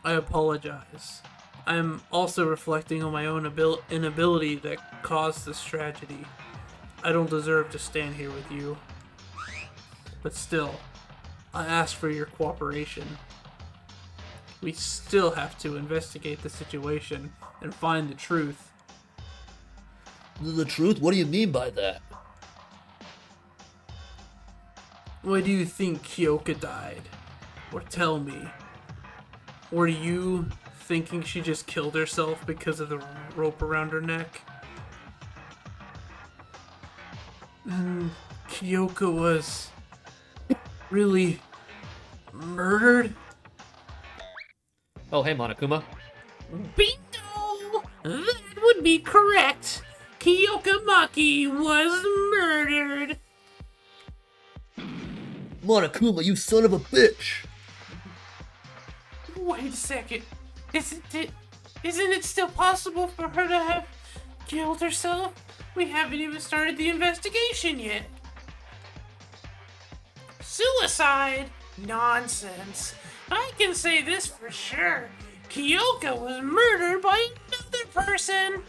I apologize. I'm also reflecting on my own inability that caused this tragedy. I don't deserve to stand here with you. But still, I ask for your cooperation. We still have to investigate the situation and find the truth. The truth? What do you mean by that? Why do you think Kyoka died? Or tell me. Were you thinking she just killed herself because of the rope around her neck? And Kyoka was really murdered? Oh, hey, Monokuma. Bingo! That would be correct. Kyoka Maki was murdered. Monokuma, you son of a bitch! Wait a second. Isn't it still possible for her to have killed herself? We haven't even started the investigation yet. Suicide? Nonsense. I can say this for sure. Kyoka was murdered by another person.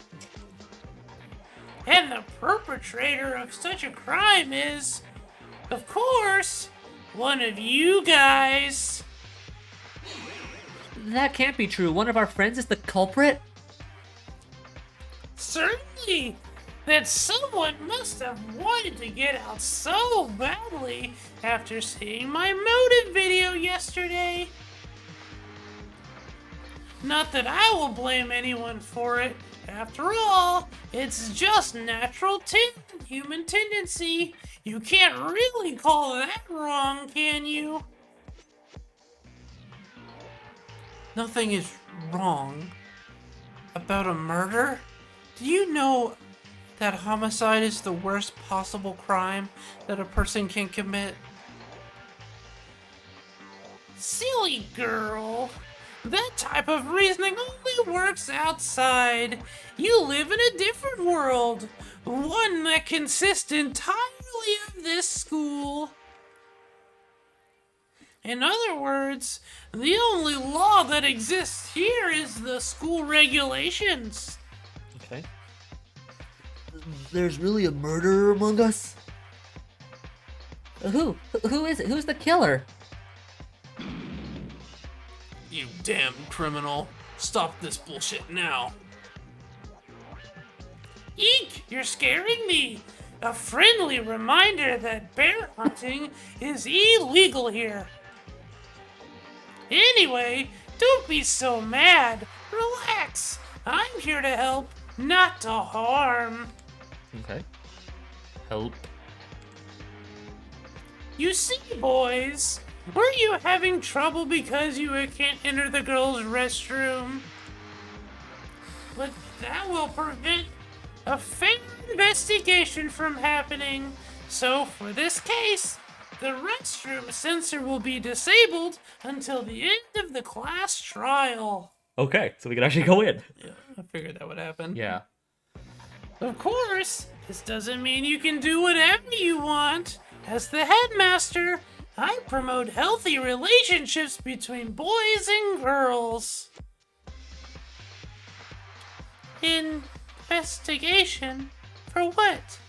And the perpetrator of such a crime is, of course, one of you guys. That can't be true. One of our friends is the culprit? Certainly. That someone must have wanted to get out so badly after seeing my motive video yesterday. Not that I will blame anyone for it. After all, it's just natural human tendency. You can't really call that wrong, can you? Nothing is wrong about a murder? Do you know that homicide is the worst possible crime that a person can commit? Silly girl. That type of reasoning only works outside. You live in a different world. One that consists entirely of this school. In other words, the only law that exists here is the school regulations. Okay. There's really a murderer among us? Who? Who is it? Who's the killer? You damn criminal. Stop this bullshit now. Eek, you're scaring me. A friendly reminder that bear hunting is illegal here. Anyway, don't be so mad. Relax. I'm here to help, not to harm. Okay. Help. You see, boys, were you having trouble because you can't enter the girls' restroom? But that will prevent a fair investigation from happening. So for this case, the restroom sensor will be disabled until the end of the class trial. Okay, so we can actually go in. Yeah, I figured that would happen. Yeah. Of course, this doesn't mean you can do whatever you want. As the headmaster, I promote healthy relationships between boys and girls. Investigation? For what?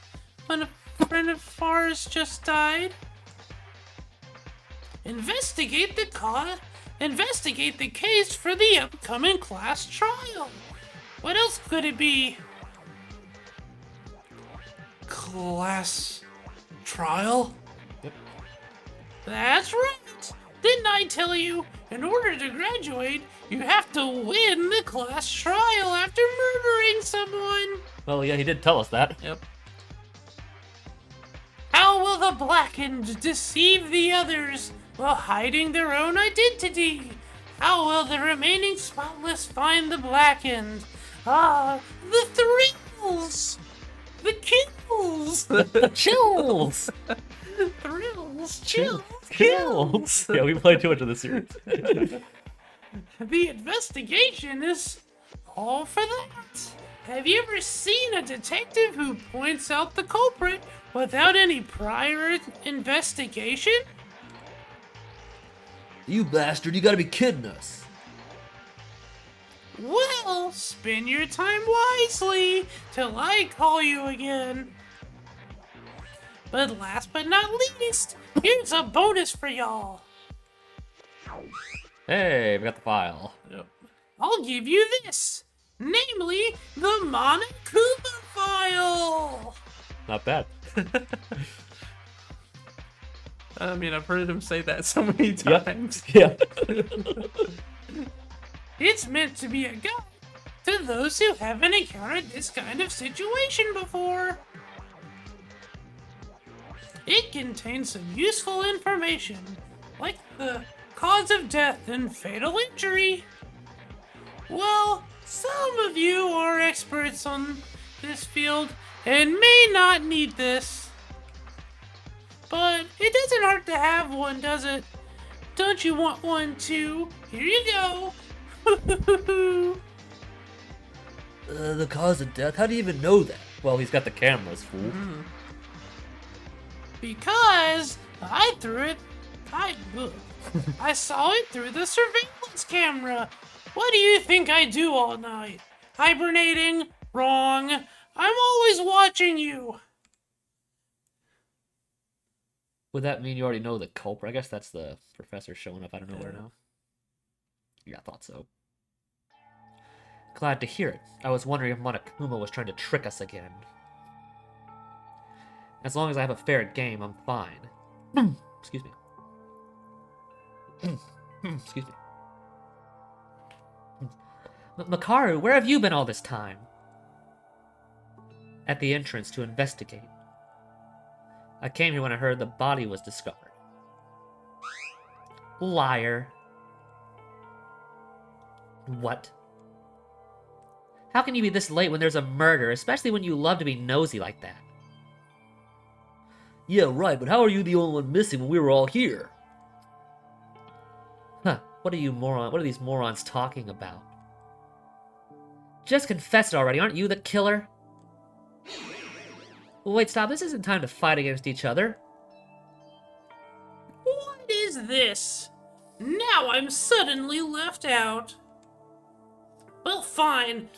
When a friend of ours just died? Investigate the case for the upcoming class trial. What else could it be? Class trial? That's right. Didn't I tell you, in order to graduate, you have to win the class trial after murdering someone? Well, yeah, he did tell us that. Yep. How will the blackened deceive the others while hiding their own identity? How will the remaining spotless find the blackened? Ah, the thrills! The kills! Chills! Thrills, chills, Kills! Yeah, we played too much of this series. The investigation is All for that. Have you ever seen a detective who points out the culprit without any prior investigation? You bastard, you gotta be kidding us. Well, spend your time wisely till I call you again. But last but not least, here's a bonus for y'all. Hey, we got the file. Yep. I'll give you this, namely the Monokuma file. Not bad. I mean, I've heard him say that so many Yep. times. Yeah. It's meant to be a guide to those who haven't encountered this kind of situation before. It contains some useful information, like the cause of death and fatal injury. Well, some of you are experts on this field and may not need this. But it doesn't hurt to have one, does it? Don't you want one too? Here you go. The cause of death? How do you even know that? Well, he's got the cameras, fool. Because I threw it. I saw it through the surveillance camera. What do you think I do all night? Hibernating? Wrong. I'm always watching you. Would that mean you already know the culprit? I guess that's the professor showing up out of nowhere now. Yeah, I thought so. Glad to hear it. I was wondering if Monokuma was trying to trick us again. As long as I have a fair game, I'm fine. Excuse me. Excuse me. Makaru, where have you been all this time? At the entrance to investigate. I came here when I heard the body was discovered. Liar. What? How can you be this late when there's a murder, especially when you love to be nosy like that? Yeah, right, but how are you the only one missing when we were all here? Huh, what are these morons talking about? Just confess it already, aren't you the killer? Wait, stop, this isn't time to fight against each other. What is this? Now I'm suddenly left out. Well, fine.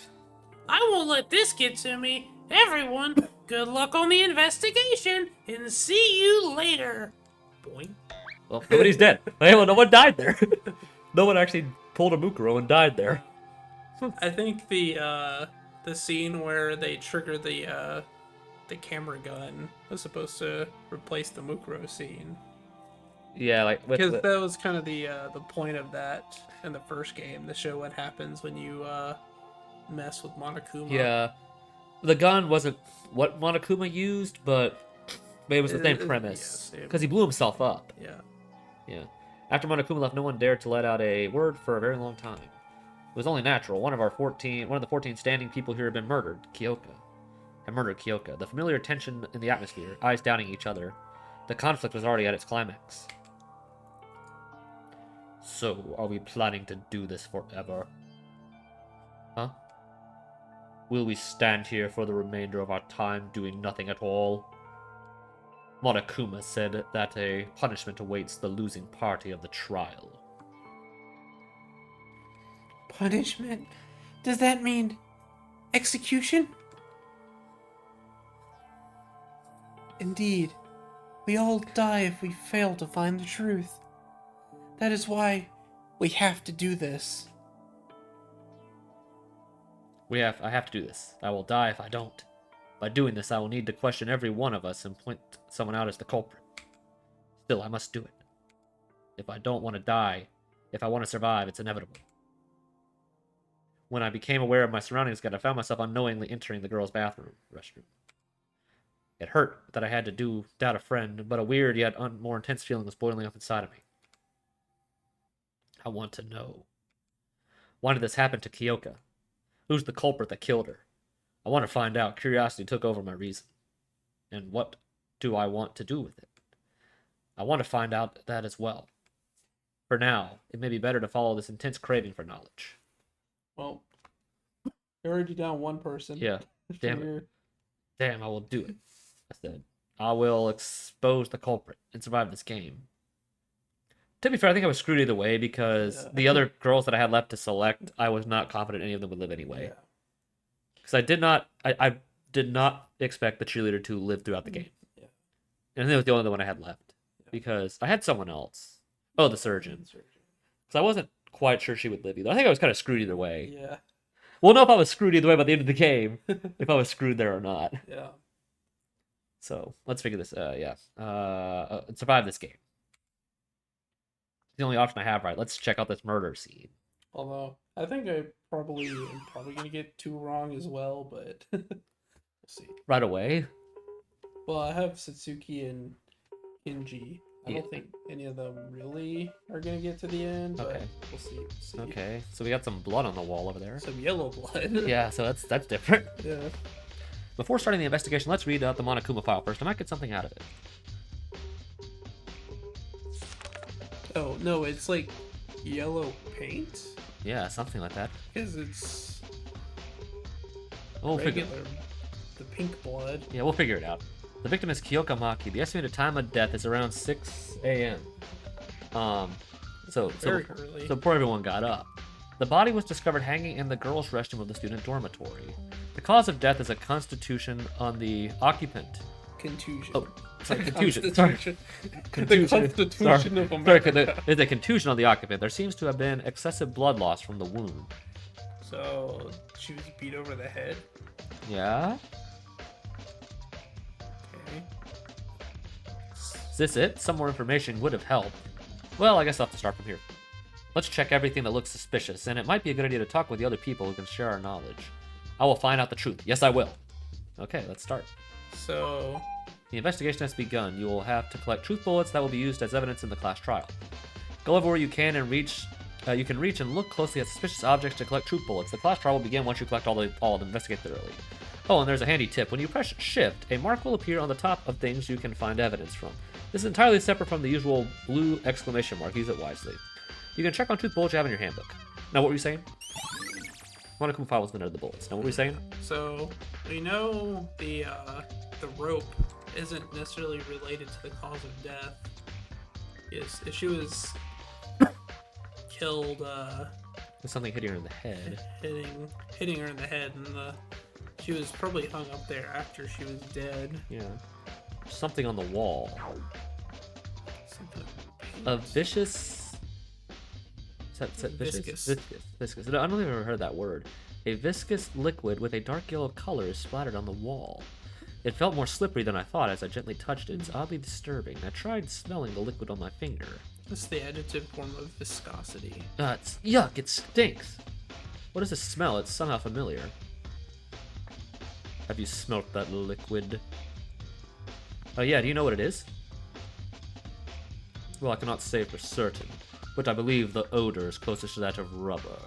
I won't let this get to me. Everyone, good luck on the investigation, and see you later. Boing. Well, nobody's dead. Hey, well, no one died there. No one actually pulled a Mukuro and died there. I think the scene where they trigger the camera gun was supposed to replace the Mukuro scene. Yeah, like with Because the, that was kind of the point of that in the first game, to show what happens when you mess with Monokuma. yeah, the gun wasn't what Monokuma used, but it was the same Yes, premise it- because he blew himself up. Yeah. Yeah. After Monokuma left, no one dared to let out a word for a very long time. It was only natural. One of the 14 standing people here had been murdered. Had murdered Kyoka. The familiar tension in the atmosphere, eyes downing each other. The conflict was already at its climax. So, are we planning to do this forever? Huh? Will we stand here for the remainder of our time doing nothing at all? Monokuma said that a punishment awaits the losing party of the trial. Punishment? Does that mean execution? Indeed. We all die if we fail to find the truth. That is why we have to do this. I have to do this. I will die if I don't. By doing this, I will need to question every one of us and point someone out as the culprit. Still, I must do it. If I don't want to die, if I want to survive, it's inevitable. When I became aware of my surroundings again, I found myself unknowingly entering the girls' restroom. It hurt that I had to doubt a friend, but a weird yet more intense feeling was boiling up inside of me. I want to know. Why did this happen to Kyoka? Who's the culprit that killed her? I want to find out. Curiosity took over my reason. And what do I want to do with it? I want to find out that as well. For now, it may be better to follow this intense craving for knowledge. Well, You're already down one person. Yeah. For Damn it. your- Damn, I will do it. I said, I will expose the culprit and survive this game. To be fair, I think I was screwed either way because Yeah. the other girls that I had left to select, I was not confident any of them would live anyway. Yeah. Because I did not expect the cheerleader to live throughout the game. Yeah. And it was the only one I had left. Because I had someone else. Oh, the surgeon. Because I wasn't quite sure she would live either. I think I was kind of screwed either way. Yeah. We'll know if I was screwed either way by the end of the game. If I was screwed there or not. Yeah. So, let's figure this. Survive this game. The only option I have, right? Let's check out this murder scene. Although I think I am probably gonna get two wrong as well, but we'll see. Right away. Well, I have Satsuki and Kinji. I Yeah. don't think any of them really are gonna get to the end, but Okay. we'll see. We'll see. Okay, so we got some blood on the wall over there. Some yellow blood. Yeah, so that's different. Yeah. Before starting the investigation, let's read out the Monokuma file first. I might get something out of it. Oh no, it's like yellow paint Yeah, something like that. because it's We'll figure. regular. The pink blood. Yeah, we'll figure it out. The victim is Kyoka Maki. The estimated time of death is around 6 a.m. So Very early. before everyone got up. The body was discovered hanging in the girls' restroom of the student dormitory. The cause of death is a constitution on the occupant. Contusion. Oh, sorry, contusion. Sorry. Constitution. Contusion. The Constitution Sorry. of Sorry, America. there's a contusion on the occupant. There seems to have been excessive blood loss from the wound. So she was beat over the head. Yeah? Okay. Is this it? Some more information would have helped. Well, I guess I'll have to start from here. Let's check everything that looks suspicious, and it might be a good idea to talk with the other people who can share our knowledge. I will find out the truth. Yes, I will. Okay, let's start. So The investigation has begun. You will have to collect truth bullets that will be used as evidence in the class trial. Go everywhere you can and reach. You can reach and look closely at suspicious objects to collect truth bullets. The class trial will begin once you collect all of them. Investigate thoroughly. Oh, and there's a handy tip. When you press Shift, a mark will appear on the top of things you can find evidence from. This is entirely separate from the usual blue exclamation mark. Use it wisely. You can check on truth bullets you have in your handbook. Now, what were you saying? Monokuma file was the note of the bullets. Now, what were you saying? So we know the rope isn't necessarily related to the cause of death. Yes, if she was killed, There's something hitting her in the head. hitting her in the head, and she was probably hung up there after she was dead. Yeah. Something on the wall. Something. A vicious. Is that vicious? Viscous. Viscous. No, I don't think I've ever heard that word. A viscous liquid with a dark yellow color is splattered on the wall. It felt more slippery than I thought as I gently touched it. It's oddly disturbing. I tried smelling the liquid on my finger. That's the adjective form of viscosity. It's yuck. It stinks. What is this smell? It's somehow familiar. Have you smelt that liquid? Oh yeah, do you know what it is? Well, I cannot say for certain, but I believe the odor is closest to that of rubber.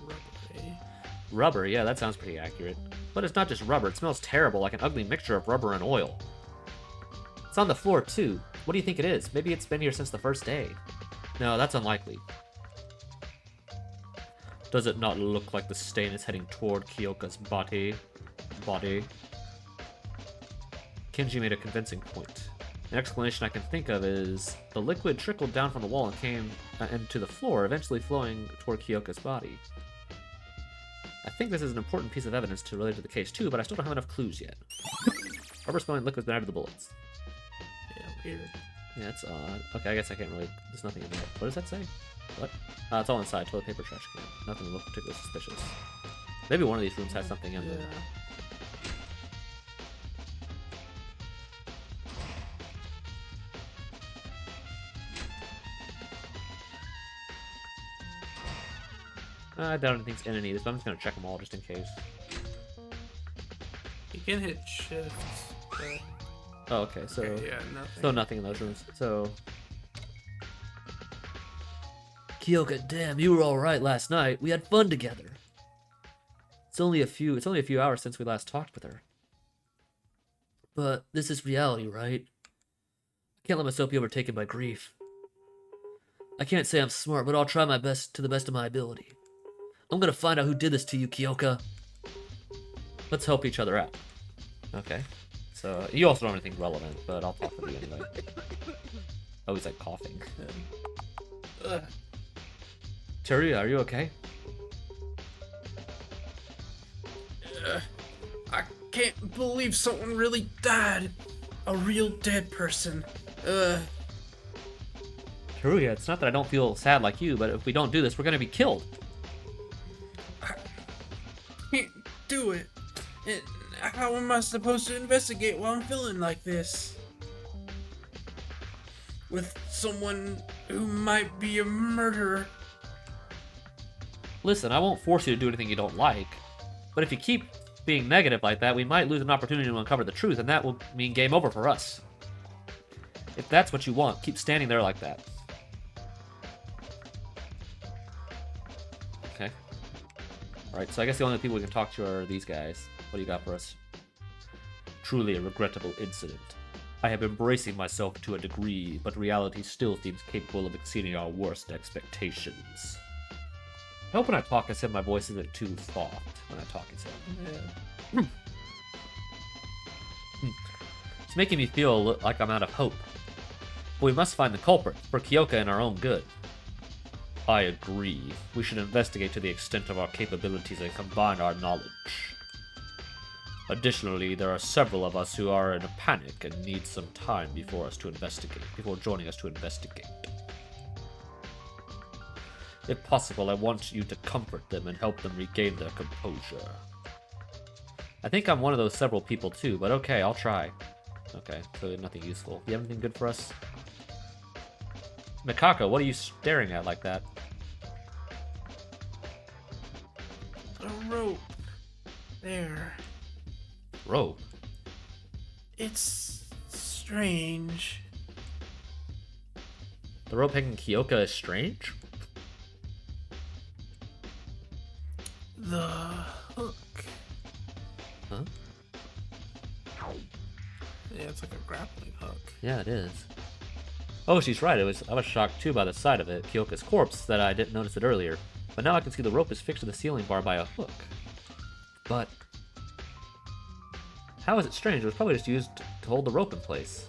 Rubbery. Rubber, yeah, that sounds pretty accurate. But it's not just rubber, it smells terrible, like an ugly mixture of rubber and oil. It's on the floor, too. What do you think it is? Maybe it's been here since the first day. No, that's unlikely. Does it not look like the stain is heading toward Kyoka's body? Kinji made a convincing point. An explanation I can think of is the liquid trickled down from the wall and came into the floor, eventually flowing toward Kyoka's body. I think this is an important piece of evidence to relate to the case too, but I still don't have enough clues yet. Rubber-smelling liquid's been added to the bullets. Yeah, weird. Yeah, that's odd. Okay, I guess I can't really... There's nothing in there. What does that say? What? It's all inside. Toilet paper, trash can. Nothing look particularly suspicious. Maybe one of these rooms has something in Yeah. there. I doubt anything's in any of this, but I'm just gonna check them all just in case. You can hit shift. But... Oh, okay, so... Okay, yeah, nothing. So nothing in those rooms. So... Kyoka, damn, you were alright last night. We had fun together. It's only a few hours since we last talked with her. But this is reality, right? I can't let myself be overtaken by grief. I can't say I'm smart, but I'll try my best to the best of my ability. I'm gonna find out who did this to you, Kyoka. Let's help each other out. Okay. So, you also don't have anything relevant, but I'll talk with you anyway. Oh, he's like coughing. Teruya, are you okay? I can't believe someone really died. A real dead person. Teruya, it's not that I don't feel sad like you, but if we don't do this, we're gonna be killed. I can't do it. How am I supposed to investigate while I'm feeling like this? With someone who might be a murderer. Listen, I won't force you to do anything you don't like, but if you keep being negative like that, we might lose an opportunity to uncover the truth, and that will mean game over for us. If that's what you want, keep standing there like that. Okay. Alright, so I guess the only people we can talk to are these guys. What do you got for us? Truly a regrettable incident. I have been bracing myself to a degree, but reality still seems capable of exceeding our worst expectations. I hope when I talk, I said my voice isn't too soft when I talk, he said. It's making me feel like I'm out of hope. But we must find the culprit, for Kyoka and our own good. I agree. We should investigate to the extent of our capabilities and combine our knowledge. Additionally, there are several of us who are in a panic and need some time before joining us to investigate. If possible, I want you to comfort them and help them regain their composure. I think I'm one of those several people too, but okay, I'll try. Okay, so nothing useful. You have anything good for us? Mikako, what are you staring at like that? A rope. There. Rope? It's strange. The rope hanging Kyoka is strange? The hook. Huh? Yeah, it's like a grappling hook. Yeah, it is. Oh, she's right. I was shocked too by the sight of it, Kyoka's corpse, that I didn't notice it earlier. But now I can see the rope is fixed to the ceiling bar by a hook. But how is it strange? It was probably just used to hold the rope in place.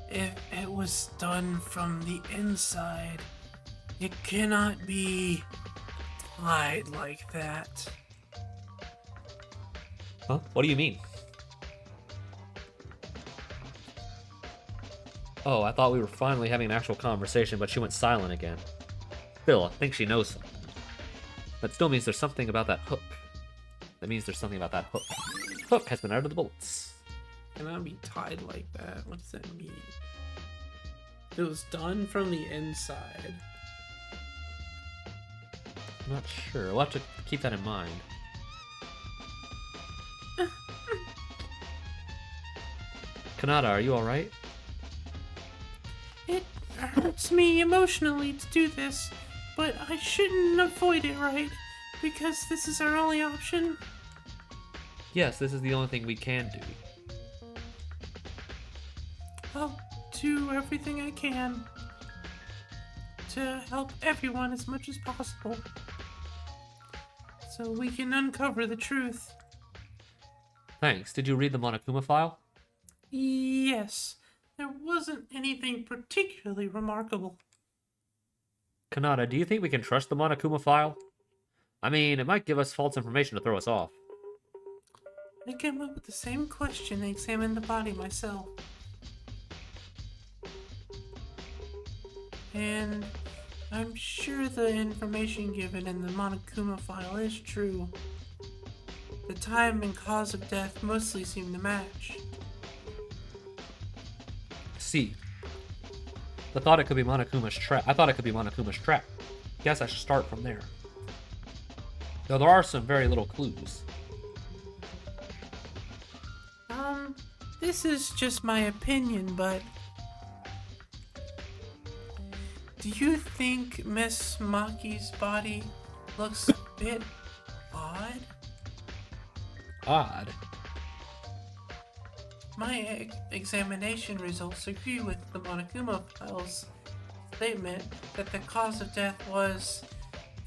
If it was done from the inside, it cannot be tied like that. Huh? What do you mean? Oh, I thought we were finally having an actual conversation, but she went silent again. Still, I think she knows something. That still means there's something about that hook. That means there's something about that hook. Hook has been out of the bullets. Cannot be tied like that. What does that mean? It was done from the inside. I'm not sure. We'll have to keep that in mind. Kanata, are you alright? It hurts me emotionally to do this, but I shouldn't avoid it, right? Because this is our only option. Yes, this is the only thing we can do. I'll do everything I can to help everyone as much as possible, so we can uncover the truth. Thanks. Did you read the Monokuma file? Yes, there wasn't anything particularly remarkable. Kanata, do you think we can trust the Monokuma file? I mean, it might give us false information to throw us off. I came up with the same question and examined the body myself. And I'm sure the information given in the Monokuma file is true. The time and cause of death mostly seem to match. See. I thought it could be Monokuma's trap. Guess I should start from there. Though there are some very little clues. This is just my opinion, but do you think Miss Maki's body looks a bit odd? Odd? My examination results agree with the Monokuma file's statement that the cause of death was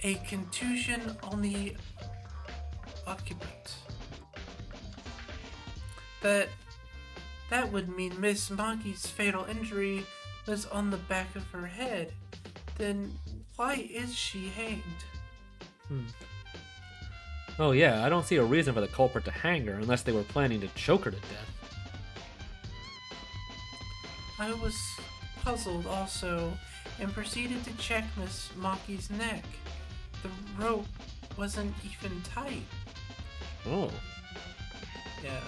a contusion on the occupant. That would mean Miss Maki's fatal injury was on the back of her head. Then why is she hanged? Oh yeah, I don't see a reason for the culprit to hang her unless they were planning to choke her to death. I was puzzled also and proceeded to check Miss Maki's neck. The rope wasn't even tight. Oh. Yeah.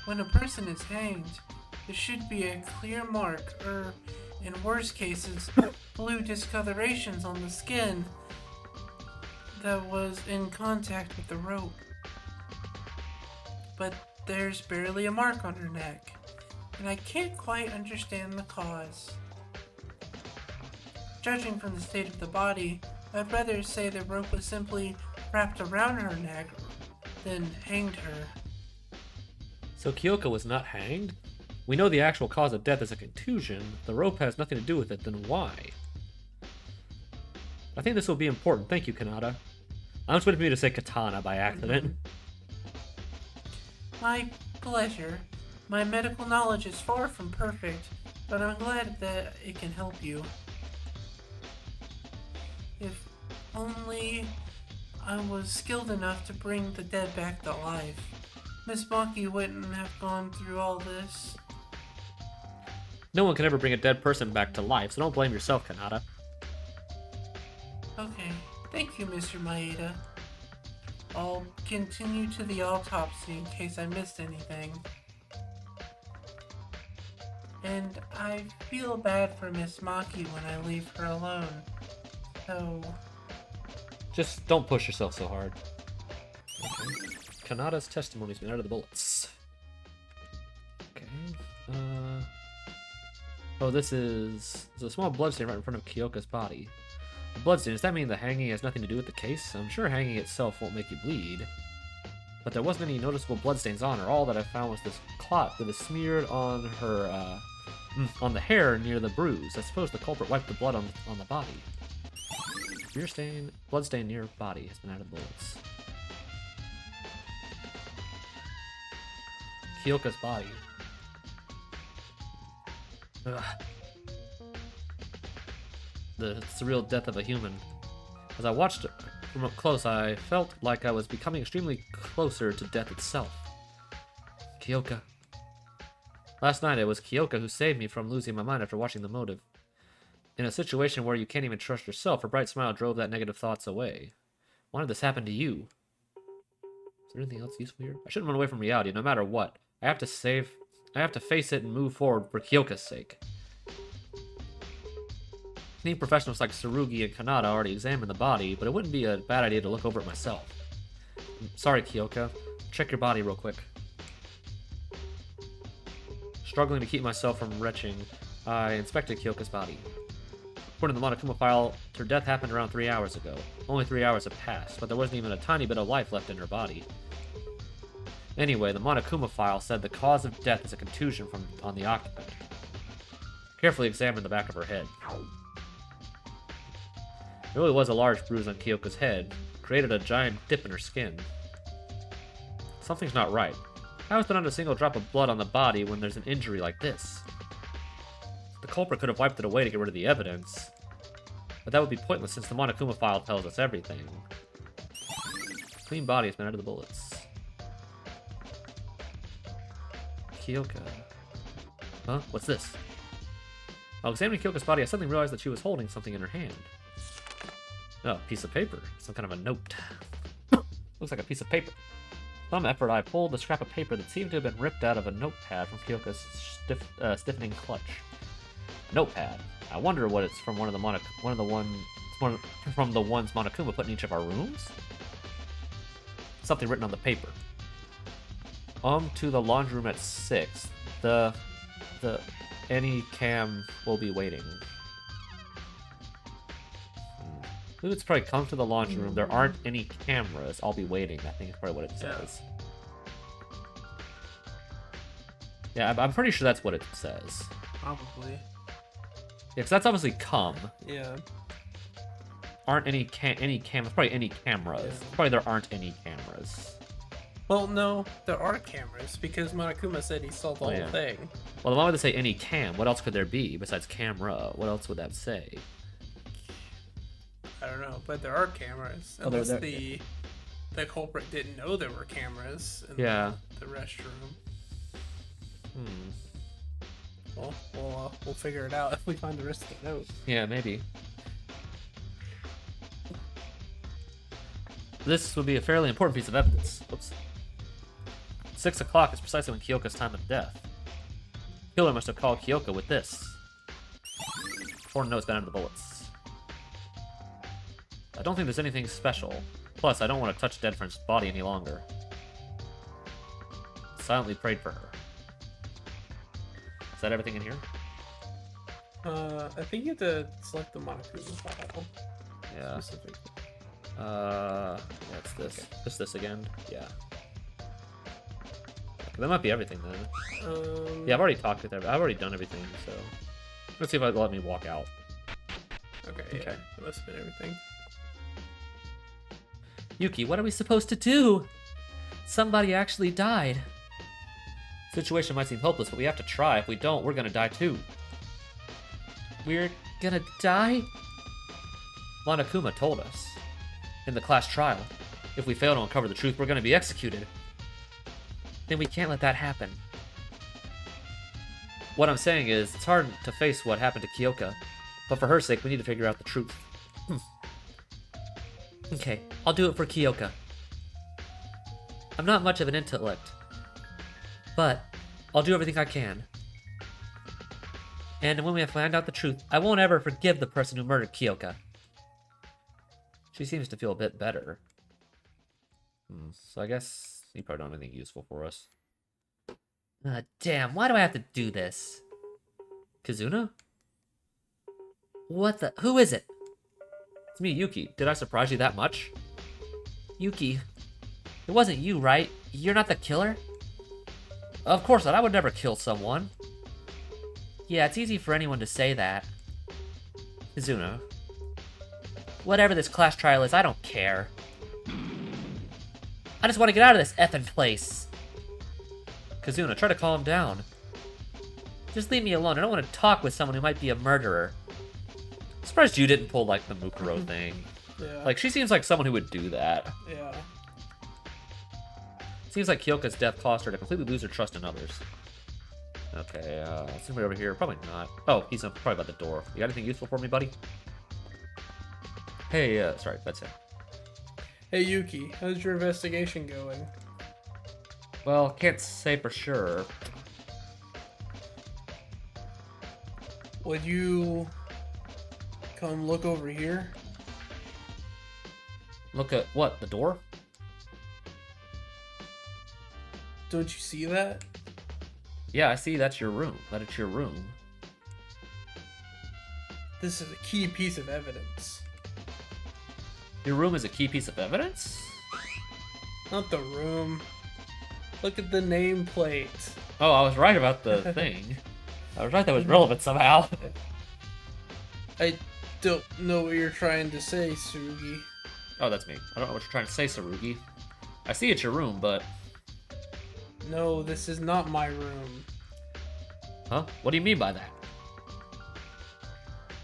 When a person is hanged, there should be a clear mark, or, in worst cases, blue discolorations on the skin that was in contact with the rope. But there's barely a mark on her neck, and I can't quite understand the cause. Judging from the state of the body, I'd rather say the rope was simply wrapped around her neck than hanged her. So Kyoka was not hanged? We know the actual cause of death is a contusion. The rope has nothing to do with it, then why? I think this will be important. Thank you, Kanata. I'm just waiting for me to say katana by accident. My pleasure. My medical knowledge is far from perfect, but I'm glad that it can help you. If only I was skilled enough to bring the dead back to life, Miss Maki wouldn't have gone through all this. No one can ever bring a dead person back to life, so don't blame yourself, Kanata. Okay, thank you, Mr. Maeda. I'll continue to the autopsy in case I missed anything. And I feel bad for Miss Maki when I leave her alone. So... Just don't push yourself so hard. Okay. Kanata's testimony's been out of the bullets. Okay. Oh, this is... There's a small bloodstain right in front of Kyoka's body. A bloodstain, does that mean the hanging has nothing to do with the case? I'm sure hanging itself won't make you bleed. But there wasn't any noticeable bloodstains on her. All that I found was this clot that is smeared on her, on the hair near the bruise. I suppose the culprit wiped the blood on the body. Bloodstain near body has been out of the bullets. Kyoka's body. Ugh. The surreal death of a human. As I watched it from up close, I felt like I was becoming extremely closer to death itself. Kyoka. Last night, it was Kyoka who saved me from losing my mind after watching the motive. In a situation where you can't even trust yourself, her bright smile drove that negative thoughts away. Why did this happen to you? Is there anything else useful here? I shouldn't run away from reality, no matter what. I have to face it and move forward for Kyoka's sake. Many professionals like Tsurugi and Kanata already examined the body, but it wouldn't be a bad idea to look over it myself. Sorry, Kyoka. Check your body real quick. Struggling to keep myself from retching, I inspected Kyoka's body. According to the Monokuma file, her death happened around 3 hours ago. Only 3 hours have passed, but there wasn't even a tiny bit of life left in her body. Anyway, the Monokuma file said the cause of death is a contusion on the occupant. Carefully examined the back of her head. There really was a large bruise on Kyoka's head, created a giant dip in her skin. Something's not right. How is there not a single drop of blood on the body when there's an injury like this? The culprit could have wiped it away to get rid of the evidence, but that would be pointless since the Monokuma file tells us everything. Clean body has been out of the bullets. Kyoka. Huh? What's this? While examining Kyoka's body, I suddenly realized that she was holding something in her hand. Oh, a piece of paper. Some kind of a note. Looks like a piece of paper. With some effort, I pulled the scrap of paper that seemed to have been ripped out of a notepad from Kyoka's stiffening clutch. A notepad. I wonder what it's from. One of the ones Monokuma put in each of our rooms. Something written on the paper. To the laundry room at 6. The any cam will be waiting. It's probably come to the laundry room. There aren't any cameras. I'll be waiting. I think is probably what it says. Yeah, I'm pretty sure that's what it says. Probably. Yeah, because that's obviously come. Yeah. aren't any cameras. Probably any cameras. Probably there aren't any cameras. Well, no, there are cameras because Monokuma said he saw the whole thing. Well, why would they say any cam? What else could there be besides camera? What else would that say? I don't know, but there are cameras. Unless the culprit didn't know there were cameras in the restroom. Well, we'll figure it out if we find the rest of the note. Yeah, maybe. This would be a fairly important piece of evidence. Oops. 6 o'clock is precisely when Kyoka's time of death. Killer must have called Kyoka with this. 4 notes down into the bullets. I don't think there's anything special. Plus, I don't want to touch dead friend's body any longer. Silently prayed for her. Is that everything in here? I think you have to select the Monokuma file. Yeah. Specifically. Yeah, it's this. Okay. Just this again? Yeah. That might be everything then. Yeah, I've already talked with everybody. I've already done everything, so... Let's see if it'll let me walk out. Okay, yeah. That must have been everything. Yuki, what are we supposed to do? Somebody actually died. Situation might seem hopeless, but we have to try. If we don't, we're gonna die too. We're gonna die? Monokuma told us. In the class trial. If we fail to uncover the truth, we're gonna be executed. Then we can't let that happen. What I'm saying is, it's hard to face what happened to Kyoka. But for her sake, we need to figure out the truth. Okay, I'll do it for Kyoka. I'm not much of an intellect, but I'll do everything I can. And when we find out the truth, I won't ever forgive the person who murdered Kyoka. She seems to feel a bit better. So I guess you probably don't have anything useful for us. Damn, why do I have to do this? Kazuna? What the? Who is it? It's me, Yuki. Did I surprise you that much? Yuki. It wasn't you, right? You're not the killer? Of course not. I would never kill someone. Yeah, it's easy for anyone to say that. Kazuna. Whatever this class trial is, I don't care. I just want to get out of this effing place. Kazuna, try to calm down. Just leave me alone. I don't want to talk with someone who might be a murderer. I'm surprised you didn't pull, like, the Mukuro thing. Yeah. Like, she seems like someone who would do that. Yeah. Seems like Kyoka's death caused her to completely lose her trust in others. Okay, somebody over here. Probably not. Oh, he's probably by the door. You got anything useful for me, buddy? Hey, sorry, that's him. Hey, Yuki, how's your investigation going? Well, can't say for sure. Would you come look over here? Look at what? The door? Don't you see that? Yeah, I see. That's your room. That it's your room. This is a key piece of evidence. Your room is a key piece of evidence? Not the room. Look at the nameplate. Oh, I was right about the thing. I was right that was relevant somehow. I don't know what you're trying to say, Tsurugi. Oh, that's me. I don't know what you're trying to say, Tsurugi. I see it's your room, but... No, this is not my room. Huh? What do you mean by that?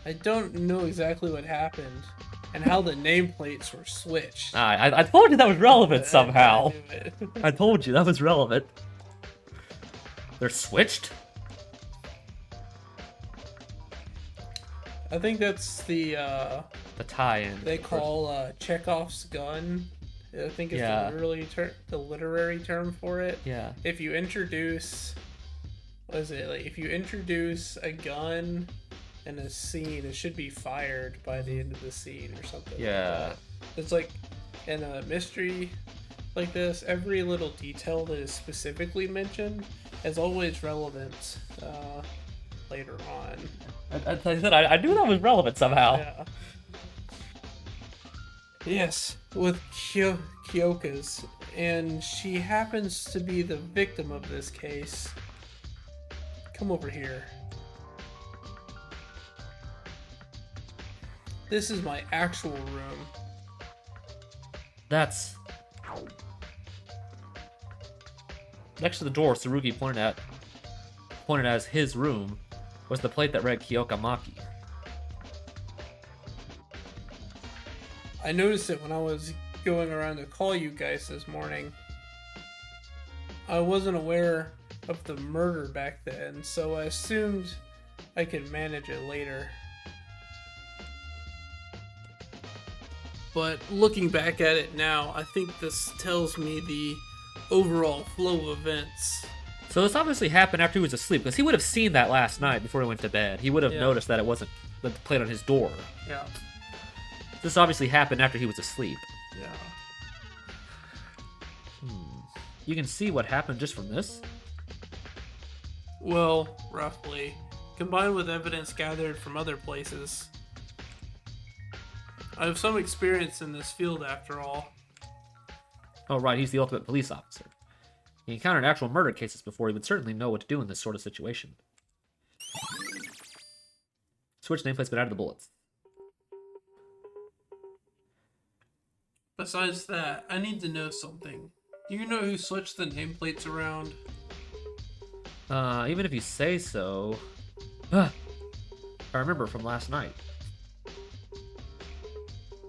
I don't know exactly what happened and how the nameplates were switched. I told you that was relevant somehow. I told you that was relevant. They're switched? I think that's the tie-in. they call Chekhov's gun. I think it's the literary term for it. Yeah. If you introduce, what is it? Like if you introduce a gun in a scene, it should be fired by the end of the scene or something. Yeah. Like that. It's like in a mystery like this, every little detail that is specifically mentioned is always relevant later on. I knew that was relevant somehow. Yeah. Yes, with Kyoka's, and she happens to be the victim of this case. Come over here. This is my actual room. That's... Next to the door Tsurugi pointed as his room was the plate that read Kyoka Maki. I noticed it when I was going around to call you guys this morning. I wasn't aware of the murder back then, so I assumed I could manage it later. But looking back at it now, I think this tells me the overall flow of events. So this obviously happened after he was asleep, because he would have seen that last night before he went to bed. He would have noticed that it wasn't the plate on his door. Yeah. This obviously happened after he was asleep. Yeah. You can see what happened just from this? Well, roughly. Combined with evidence gathered from other places. I have some experience in this field after all. Oh, right, he's the ultimate police officer. He encountered actual murder cases before. He would certainly know what to do in this sort of situation. Switch nameplate's been added to the bullets. Besides that, I need to know something. Do you know who switched the nameplates around? Even if you say so... I remember from last night.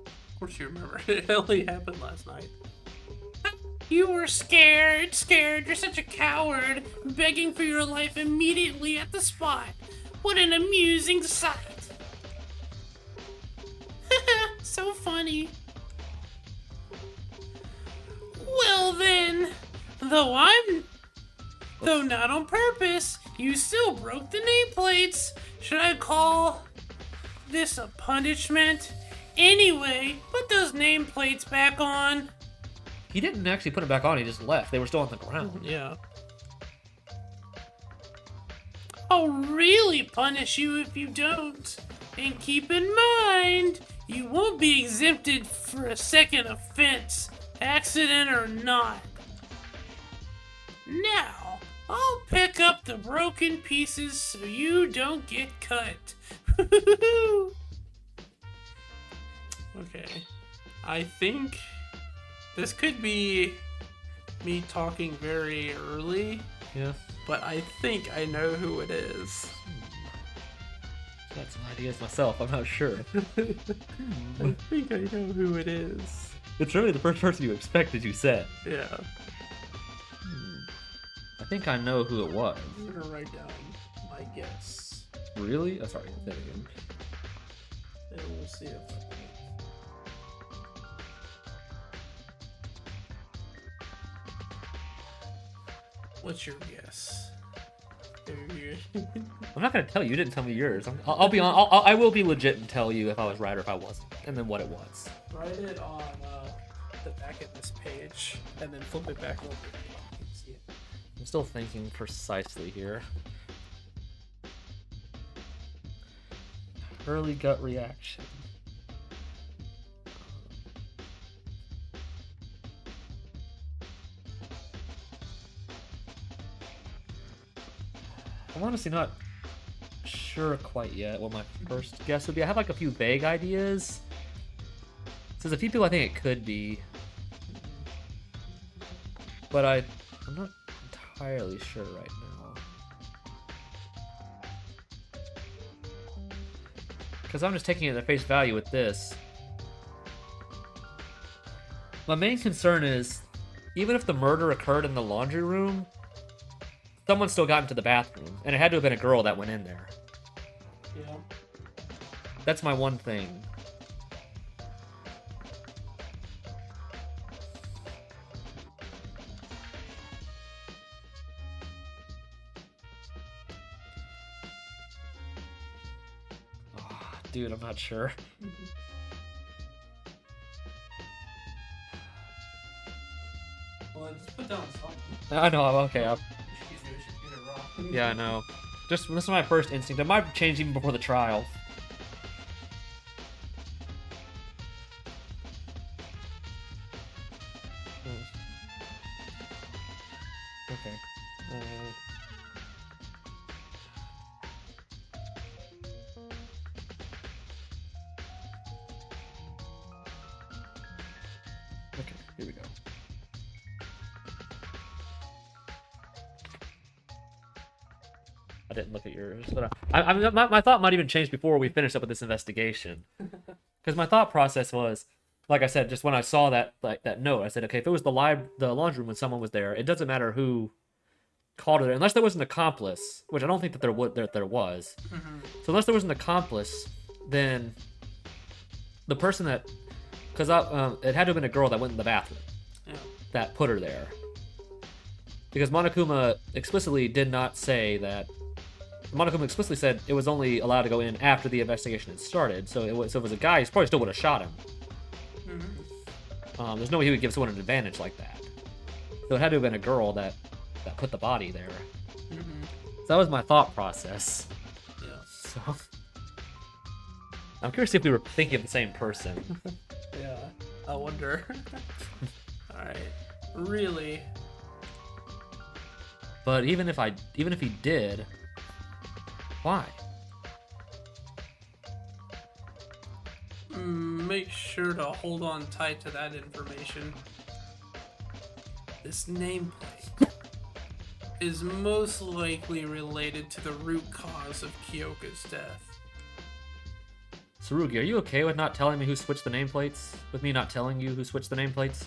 Of course you remember. It only happened last night. You were scared. You're such a coward, begging for your life immediately at the spot. What an amusing sight. So funny. Well then, though not on purpose, you still broke the nameplates. Should I call this a punishment? Anyway, put those nameplates back on. He didn't actually put it back on, he just left. They were still on the ground. Yeah. I'll really punish you if you don't. And keep in mind, you won't be exempted for a second offense, accident or not. Now, I'll pick up the broken pieces so you don't get cut. Okay. I think this could be me talking very early, Yeah. but I think I know who it is. Got some ideas myself, I'm not sure. I think I know who it is. It's really the first person you expected, you said. Yeah. I think I know who it was. I'm gonna write down my guess. Really? Oh, sorry. There we go. And we'll see if I can. What's your guess? I'm not gonna tell you. You didn't tell me yours. I'll be on. I will be legit and tell you if I was right or if I wasn't, and then what it was. Write it on the back of this page, and then flip it back over. You can see it. I'm still thinking precisely here. Early gut reaction. I'm honestly not sure quite yet what my first guess would be. I have like a few vague ideas. So there's a few people I think it could be. But I'm not entirely sure right now. Because I'm just taking it at face value with this. My main concern is, even if the murder occurred in the laundry room, someone still got into the bathroom, and it had to have been a girl that went in there. Yeah. That's my one thing. Oh, dude, I'm not sure. Well, just put down something. I know, I'm okay. Excuse me, we should get it wrong. Yeah, I know. Just, this is my first instinct. It might change even before the trial. Okay. Here we go. I didn't look at yours, but I mean, my thought might even change before we finish up with this investigation. Because my thought process was, like I said, just when I saw that that note, I said, okay, if it was the laundry room when someone was there, it doesn't matter who called it there, unless there was an accomplice, which I don't think that there was. So unless there was an accomplice, then the person that, because it had to have been a girl that went in the bathroom that put her there. Because Monokuma explicitly did not say that. Monokuma explicitly said it was only allowed to go in after the investigation had started. So if it was a guy, he probably still would have shot him. There's no way he would give someone an advantage like that. So it had to have been a girl that put the body there. So that was my thought process. Yeah. So I'm curious if we were thinking of the same person. Yeah. I wonder. Alright. Really? But even if he did, why? Make sure to hold on tight to that information. This nameplate is most likely related to the root cause of Kyoka's death. Tsurugi, are you okay with not telling me who switched the nameplates? With me not telling you who switched the nameplates?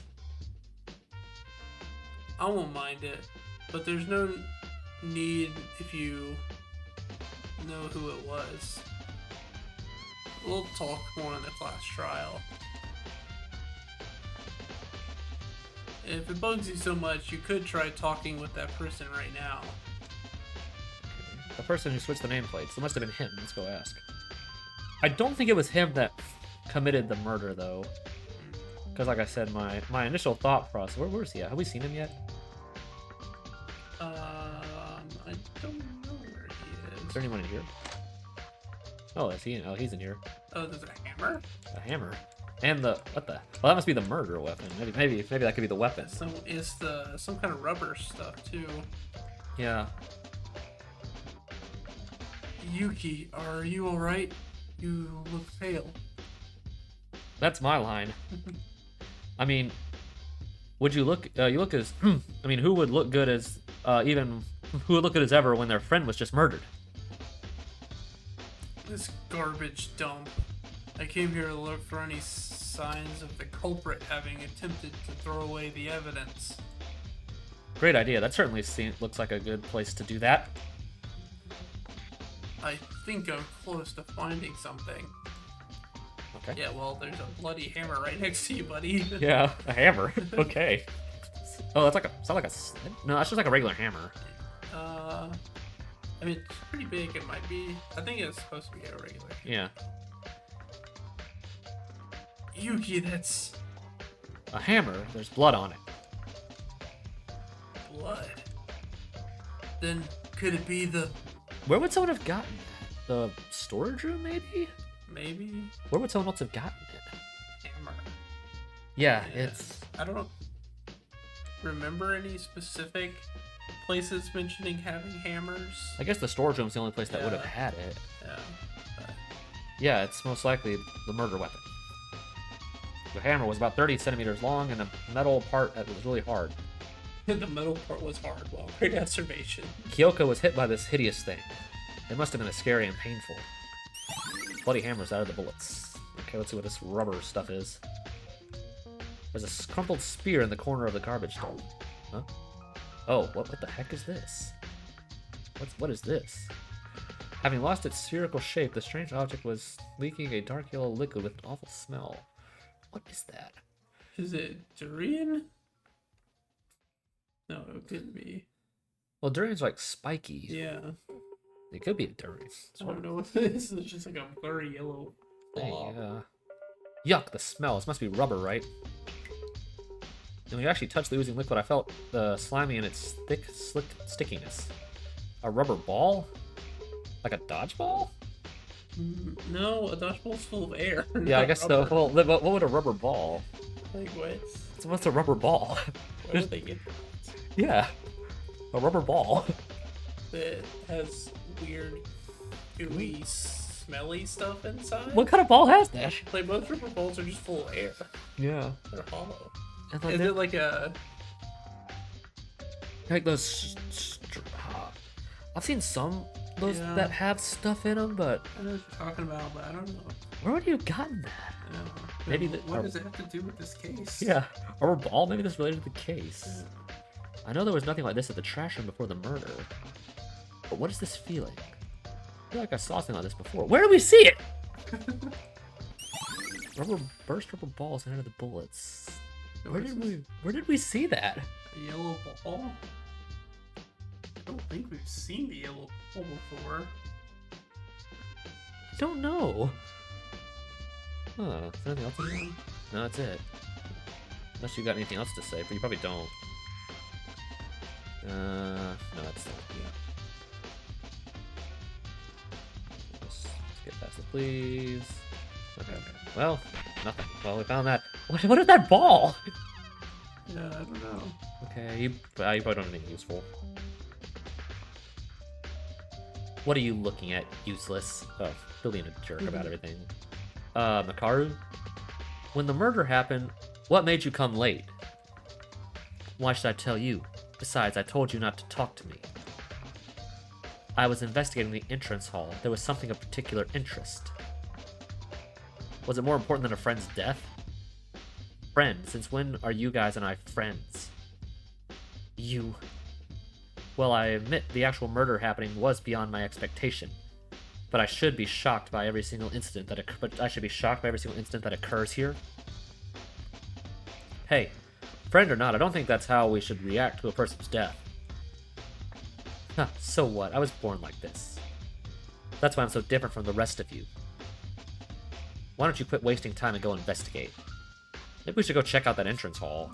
I won't mind it, but there's no need if you know who it was. We'll talk more in the class trial. If it bugs you so much, you could try talking with that person right now. The person who switched the nameplates. It must have been him. Let's go ask. I don't think it was him that committed the murder, though. Because, like I said, my initial thought process... Where's he at? Have we seen him yet? I don't know where he is. Is there anyone in here? Oh, is he? Oh, he's in here. Oh, there's a hammer? A hammer. And the... What the... Well, that must be the murder weapon. Maybe that could be the weapon. Some kind of rubber stuff, too. Yeah. Yuki, are you alright? You look pale. That's my line. I mean, would you look... you look as... I mean, who would look good as... Who would look good as ever when their friend was just murdered? This garbage dump. I came here to look for any signs of the culprit having attempted to throw away the evidence. Great idea. That certainly looks like a good place to do that. I think I'm close to finding something. Okay. Yeah, well, there's a bloody hammer right next to you, buddy. Yeah, a hammer. Okay. Oh, that's like it's not like a sled? No, that's just like a regular hammer. I mean, it's pretty big. It might be. I think it's supposed to be a regular hammer. Yeah. Yuki, that's A hammer. There's blood on it. blood. Then could it be the... Where would someone have gotten that? The storage room, maybe? Maybe Where would someone else have gotten it? hammer? Yeah, Yeah. it's... I don't remember any specific places mentioning having hammers. I guess the storage room's the only place that would have Yeah. had it. Yeah. But Yeah, it's most likely the murder weapon. The hammer was about 30 centimeters long, and the metal part that was really hard. the metal part was hard. Well, great observation. Kyoko was hit by this hideous thing. It must have been scary and painful. Bloody hammers out of the bullets. Okay, let's see what this rubber stuff is. There's a crumpled spear in the corner of the garbage dump. Huh? Oh, what the heck is this? What is this? Having lost its spherical shape, the strange object was leaking a dark yellow liquid with an awful smell. What is that? Is it durian? No, it couldn't be. Well, durian's like spiky. Yeah. It could be a durian. I don't know what this is. It's just like a blurry yellow blob. Yeah. Yuck, the smell. This must be rubber, right? And when you actually touched the oozing liquid, I felt the slimy and its thick, slick stickiness. A rubber ball? Like a dodgeball? No, a dodgeball's full of air. Yeah, I not guess rubber. so. Well, what would a rubber ball? Like what? So what's a rubber ball? Where would they get that? Yeah, a rubber ball. That has weird, gooey, smelly stuff inside? What kind of ball has that? Like most rubber balls are just full of air. Yeah. They're hollow. And Is it like a... like those? I've seen some those Yeah. that have stuff in them, but I know what you're talking about, but I don't know. where would you have gotten that? I don't know. Maybe What does it have to do with this case? Yeah, a rubber ball. Maybe this related to the case. I know there was nothing like this at the trash room before the murder, but what is this feeling? I feel like I saw something like this before. Where did we see it? Burst rubber balls into the bullets. Where did we see that? A yellow ball? I don't think we've seen the yellow ball before. I don't know. Huh, is there anything else in there? No, that's it. Unless you got anything else to say, but you probably don't. No, that's not, yeah. Let's get past it, please. Okay. Well, nothing. Well, we found that. What is that ball? Yeah, I don't know. Okay, you probably don't have anything useful. What are you looking at, useless? Oh, still being a jerk about everything. Makaru? When the murder happened, what made you come late? Why should I tell you? Besides, I told you not to talk to me. I was investigating the entrance hall. There was something of particular interest. Was it more important than a friend's death? Friend, since when are you guys and I friends? You. Well, I admit the actual murder happening was beyond my expectation. But I should be shocked by every single incident that occurs here. Hey, friend or not, I don't think that's how we should react to a person's death. Huh, so what? I was born like this. That's why I'm so different from the rest of you. Why don't you quit wasting time and go investigate? Maybe we should go check out that entrance hall.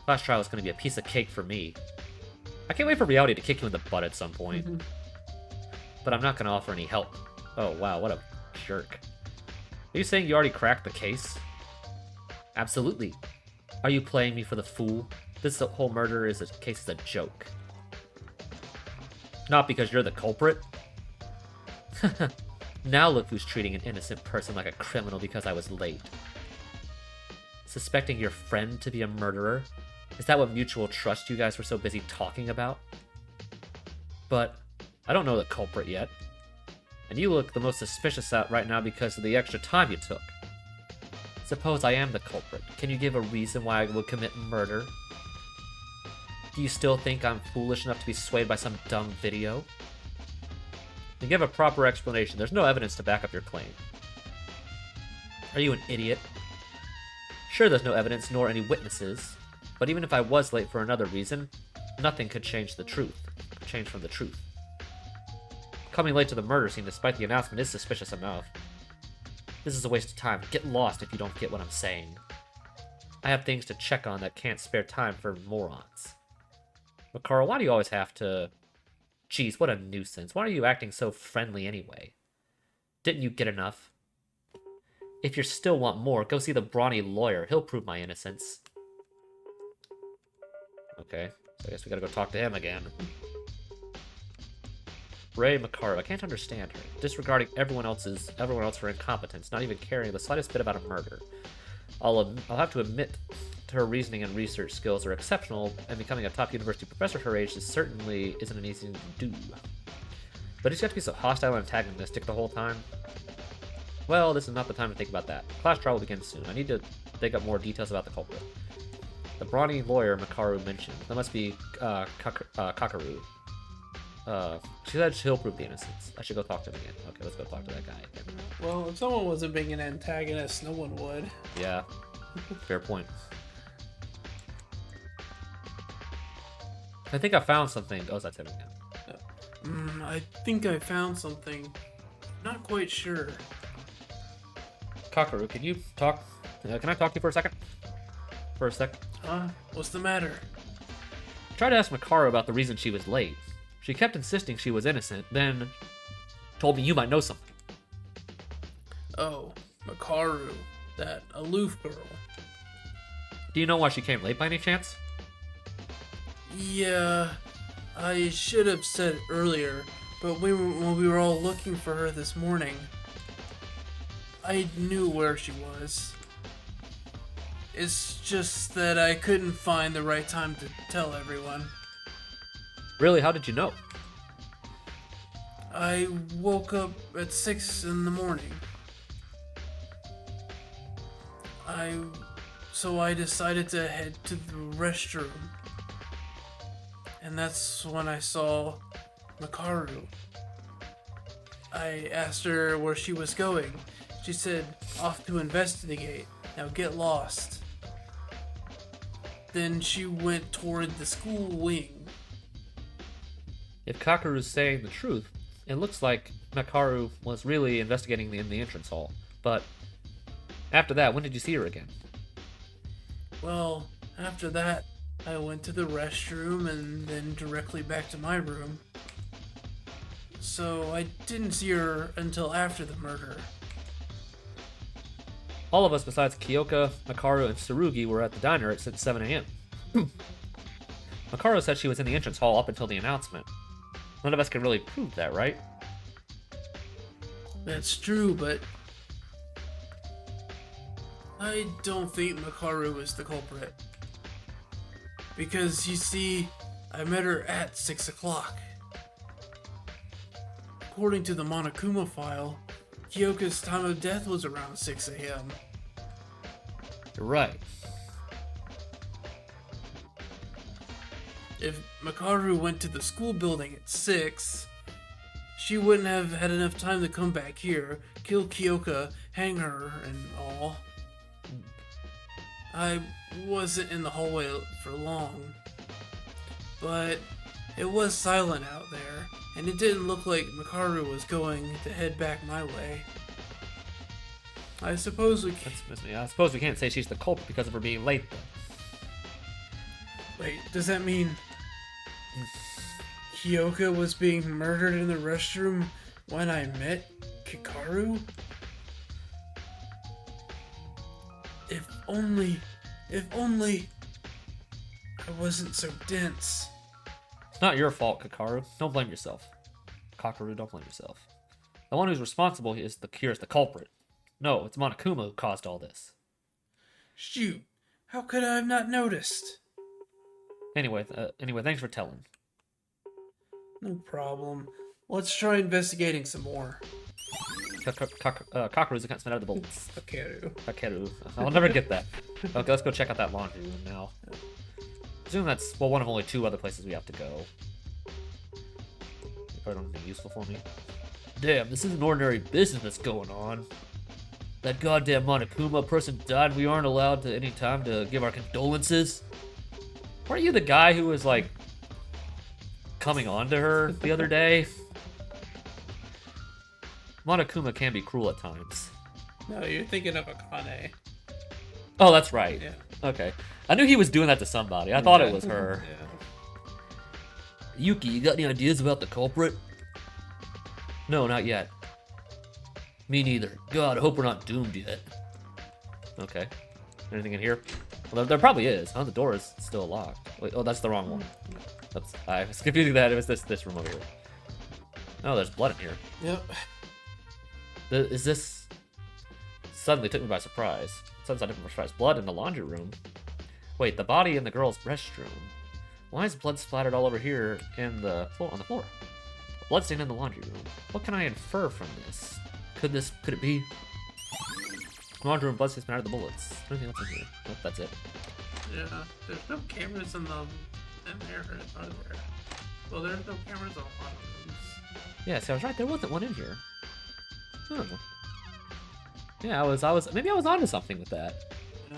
Class trial is going to be a piece of cake for me. I can't wait for reality to kick you in the butt at some point. But I'm not going to offer any help. Oh, wow, what a jerk. Are you saying you already cracked the case? Absolutely. Are you playing me for the fool? This whole murder case is a joke. Not because you're the culprit? Now look who's treating an innocent person like a criminal because I was late. Suspecting your friend to be a murderer? Is that what mutual trust you guys were so busy talking about? But I don't know the culprit yet. And you look the most suspicious out right now because of the extra time you took. Suppose I am the culprit. Can you give a reason why I would commit murder? Do you still think I'm foolish enough to be swayed by some dumb video? Then give a proper explanation. There's no evidence to back up your claim. Are you an idiot? Sure, there's no evidence nor any witnesses, but even if I was late for another reason, nothing could change the truth. Change from the truth. Coming late to the murder scene despite the announcement is suspicious enough. This is a waste of time. Get lost if you don't get what I'm saying. I have things to check on that can't spare time for morons. Makaru, why do you always have to... Geez, what a nuisance. Why are you acting so friendly anyway? Didn't you get enough? If you still want more, go see the brawny lawyer. He'll prove my innocence. Okay, so I guess we gotta go talk to him again. Ray Makaru, I can't understand her. Disregarding everyone else for incompetence, not even caring the slightest bit about a murder. I'll have to admit to her reasoning and research skills are exceptional, and becoming a top university professor her age certainly isn't an easy thing to do. But does she have to be so hostile and antagonistic the whole time? Well, this is not the time to think about that. Class trial will begin soon. I need to dig up more details about the culprit. The brawny lawyer Makaru mentioned. That must be Kakaru. She said she'll prove the innocence. I should go talk to him again. Okay, let's go talk to that guy again. Well, if someone wasn't being an antagonist, no one would. Yeah, fair point. I think I found something. Oh, that's him again. I think I found something. Not quite sure. Kakaru, can you talk? Can I talk to you for a second? For a sec? What's the matter? I tried to ask Makaru about the reason she was late. She kept insisting she was innocent, then told me you might know something. Oh, Makaru, that aloof girl. Do you know why she came late by any chance? Yeah, I should have said earlier, but when we were all looking for her this morning, I knew where she was. It's just that I couldn't find the right time to tell everyone. Really, how did you know? I woke up at 6 in the morning. So I decided to head to the restroom. And that's when I saw Makaru. I asked her where she was going. She said, off to investigate. Now get lost. Then she went toward the school wing. If Kakeru's saying the truth, it looks like Makaru was really investigating in the entrance hall. But after that, when did you see her again? Well, after that, I went to the restroom and then directly back to my room. So I didn't see her until after the murder. All of us besides Kyoka, Makaru, and Tsurugi were at the diner at 7 a.m. Makaru said she was in the entrance hall up until the announcement. None of us can really prove that, right? That's true, but I don't think Makaru is the culprit. Because, you see, I met her at 6 o'clock. According to the Monokuma file, Kyoka's time of death was around 6 a.m. You're right. If Makaru went to the school building at 6, she wouldn't have had enough time to come back here, kill Kyoka, hang her, and all. I wasn't in the hallway for long, but it was silent out there, and it didn't look like Makaru was going to head back my way. I suppose we can't... I suppose we can't say she's the culprit because of her being late, though. Wait, does that mean Kyoka was being murdered in the restroom when I met Kikaru? If only I wasn't so dense. It's not your fault, Kakaru. Don't blame yourself. Kakaru, don't blame yourself. The one who's responsible is the culprit. No, it's Monokuma who caused all this. Shoot, how could I have not noticed? Anyway, thanks for telling. No problem. Let's try investigating some more. Kakaru's can't spin out of the bullets. Kakeru. I'll never get that. Okay, let's go check out that laundry room now. I assume that's, well, one of only 2 other places we have to go. You probably don't have anything useful for me. Damn, this isn't ordinary business that's going on. That goddamn Monokuma person died. We aren't allowed to any time to give our condolences. Weren't you the guy who was, like, coming on to her the other day? Monokuma can be cruel at times. No, you're thinking of Akane. Oh, that's right. Yeah. Okay. I knew he was doing that to somebody. I thought it was her. Yeah. Yuki, you got any ideas about the culprit? No, not yet. Me neither. God, I hope we're not doomed yet. Okay. Anything in here? Well, there probably is. Oh, the door is still locked. Wait, oh, that's the wrong one. I was confusing that. It was this room over here. Oh, there's blood in here. Yep. Is this... Suddenly took me by surprise. Suddenly took me by surprise. Blood in the laundry room. Wait, the body in the girl's restroom. Why is blood splattered all over here on the floor? A blood stain in the laundry room. What can I infer from this? Could it be? Laundry room, blood stains out of the bullets. Anything else in here? Nope, that's it. Yeah, there's no cameras in there, are there? Well, there's no cameras in a lot of rooms. Yeah, see, I was right. There wasn't one in here. Oh. Yeah, maybe I was onto something with that. Yeah.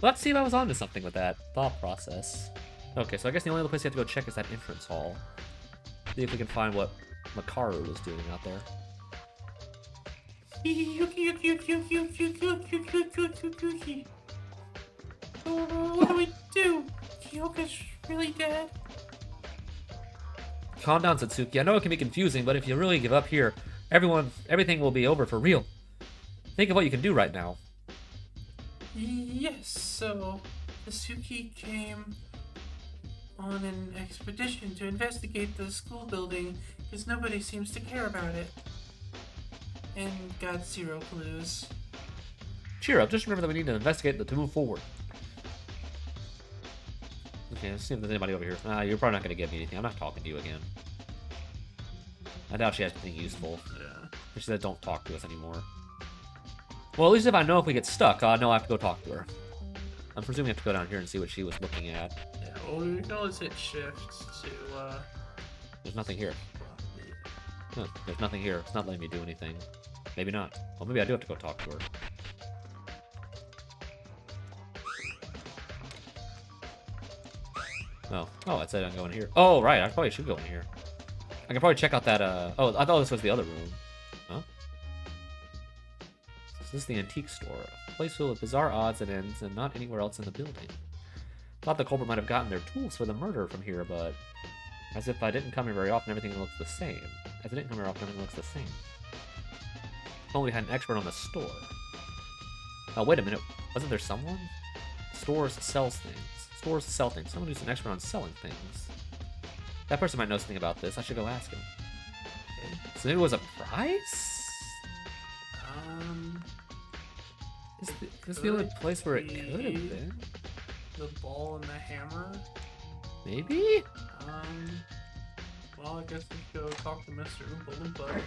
Let's see if I was onto something with that thought process. Okay, so I guess the only other place you have to go check is that entrance hall. See if we can find what Makaru was doing out there. What do we do? Kyoka's really dead. Calm down, Satsuki. I know it can be confusing, but if you really give up here, everything will be over for real. Think of what you can do right now. Yes, so Satsuki came on an expedition to investigate the school building because nobody seems to care about it. And got 0 clues. Cheer up, just remember that we need to investigate to move forward. Okay, let's see if there's anybody over here. You're probably not going to give me anything. I'm not talking to you again. I doubt she has anything useful. Yeah. She said don't talk to us anymore. Well, at least if I know if we get stuck, I know I have to go talk to her. I'm presuming I have to go down here and see what she was looking at. Yeah, well, you can always hit shift to, There's nothing here. No, there's nothing here. It's not letting me do anything. Maybe not. Well, maybe I do have to go talk to her. Oh, it said I can go in here. Oh, right, I probably should go in here. I can probably check out that, oh, I thought this was the other room. Huh? This is the antique store. A place filled with bizarre odds and ends, and not anywhere else in the building. Thought the culprit might have gotten their tools for the murder from here, but... As if I didn't come here very often, everything looks the same. As I didn't come here often, everything looks the same. If only we had an expert on the store. Oh, wait a minute. Wasn't there someone? Stores sells things. Stores sell things. Someone who's an expert on selling things. That person might know something about this. I should go ask him. Okay. So maybe it was a prize? Is this the only place where it could have been? The ball and the hammer. Maybe? Well, I guess we should go talk to Mr. Oompa Loompa.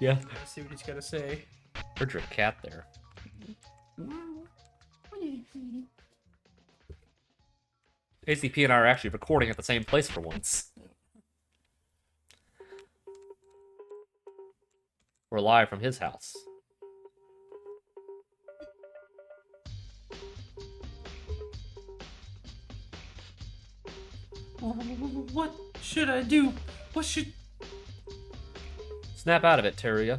Yeah. See what he's got to say. Heard your cat there. ACP and I are actually recording at the same place for once. We're live from his house. What should I do? What should... Snap out of it, Teruya.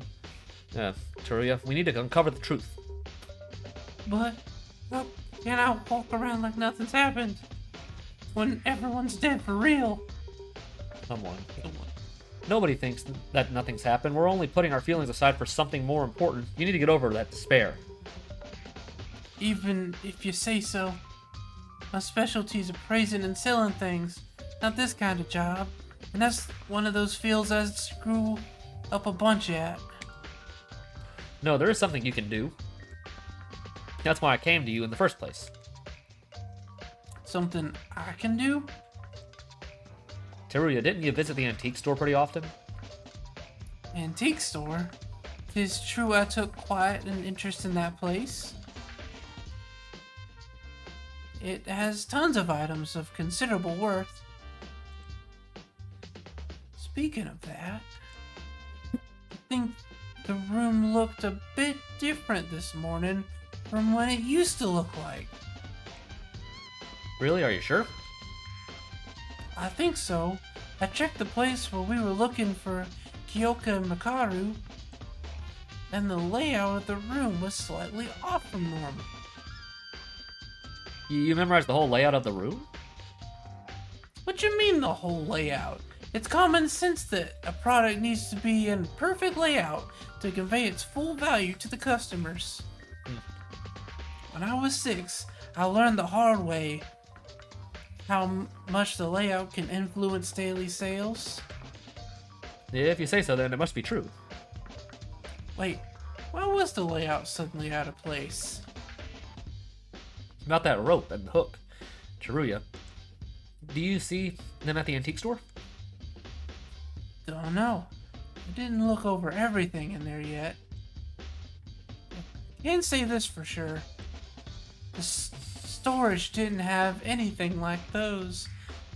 Yeah, Teruya, we need to uncover the truth. But, well, can't I walk around like nothing's happened? When everyone's dead for real. Someone. Nobody thinks that nothing's happened. We're only putting our feelings aside for something more important. You need to get over that despair. Even if you say so. My specialty's appraising and selling things. Not this kind of job. And that's one of those fields I screw up a bunch at. No, there is something you can do. That's why I came to you in the first place. Something I can do? Teruya, didn't you visit the antique store pretty often? Antique store? 'Tis true I took quite an interest in that place. It has tons of items of considerable worth. Speaking of that, I think the room looked a bit different this morning from what it used to look like. Really? Are you sure? I think so. I checked the place where we were looking for Kyoka and Makaru, and the layout of the room was slightly off from normal. You memorized the whole layout of the room? What you mean the whole layout? It's common sense that a product needs to be in perfect layout to convey its full value to the customers. When I was 6, I learned the hard way how much the layout can influence daily sales. Yeah, if you say so, then it must be true. Wait, why was the layout suddenly out of place? About that rope and the hook. Teruya, do you see them at the antique store? Don't know. I didn't look over everything in there yet. Can't say this for sure. The storage didn't have anything like those.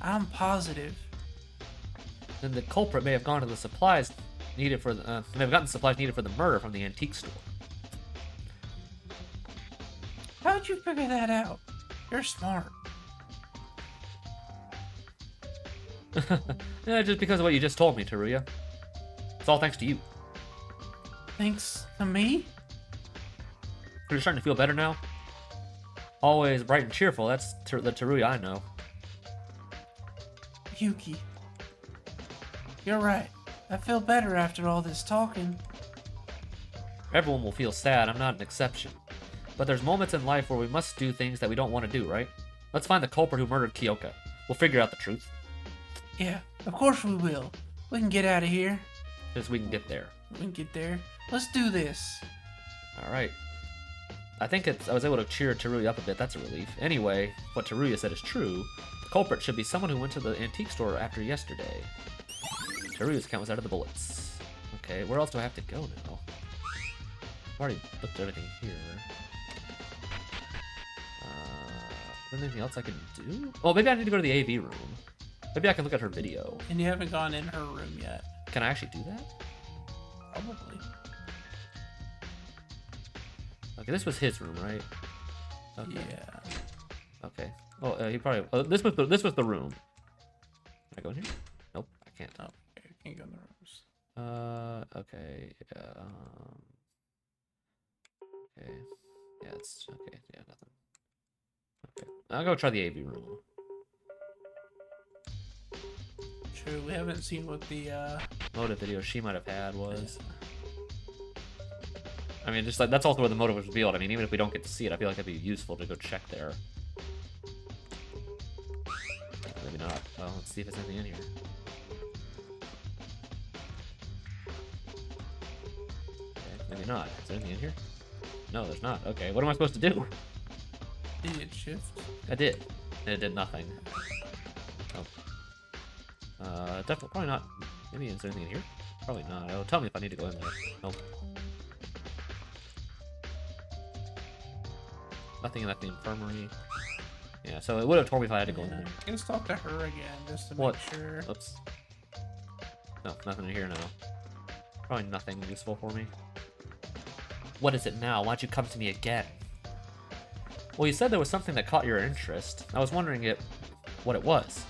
I'm positive. Then the culprit may have gone to the supplies needed for the, may have gotten the supplies needed for the murder from the antique store. How'd you figure that out? You're smart. Yeah, just because of what you just told me, Teruya. It's all thanks to you. Thanks to me? You're starting to feel better now? Always bright and cheerful, that's the Teruya I know. Yuki. You're right. I feel better after all this talking. Everyone will feel sad, I'm not an exception. But there's moments in life where we must do things that we don't want to do, right? Let's find the culprit who murdered Kyoka. We'll figure out the truth. Yeah, of course we will. We can get out of here. Just we can get there. We can get there. Let's do this. Alright. I think I was able to cheer Teruya up a bit. That's a relief. Anyway, what Teruya said is true. The culprit should be someone who went to the antique store after yesterday. Teruya's account was out of the bullets. Okay, where else do I have to go now? I've already looked at everything here. Anything else I can do? Oh, maybe I need to go to the AV room. Maybe I can look at her video. And you haven't gone in her room yet. Can I actually do that? Probably. Okay, this was his room, right? Okay. Yeah. Okay. Oh, he probably. This was the room. Can I go in here? Nope, I can't. Oh, okay. Can't go in the rooms. Okay. Okay. Yeah, it's okay. Yeah, nothing. Okay. I'll go try the AV room. True. We haven't seen what the Motive video she might have had was. I mean, just like that's also where the motive was revealed. I mean, even if we don't get to see it, I feel like it'd be useful to go check there. Maybe not. Well, let's see if there's anything in here. Okay, maybe not. Is there anything in here? No, there's not. Okay, what am I supposed to do? Did it shift? I did. And it did nothing. Oh. Definitely, probably not. Maybe is there anything in here? Probably not. It'll tell me if I need to go in there. Nope. Nothing in that the infirmary. Yeah, so it would have told me if I had to go in there. Let's talk to her again just to What? make sure. Oops. No, nothing in here now. Probably nothing useful for me. What is it now? Why don't you come to me again? Well, you said there was something that caught your interest. I was wondering what it was.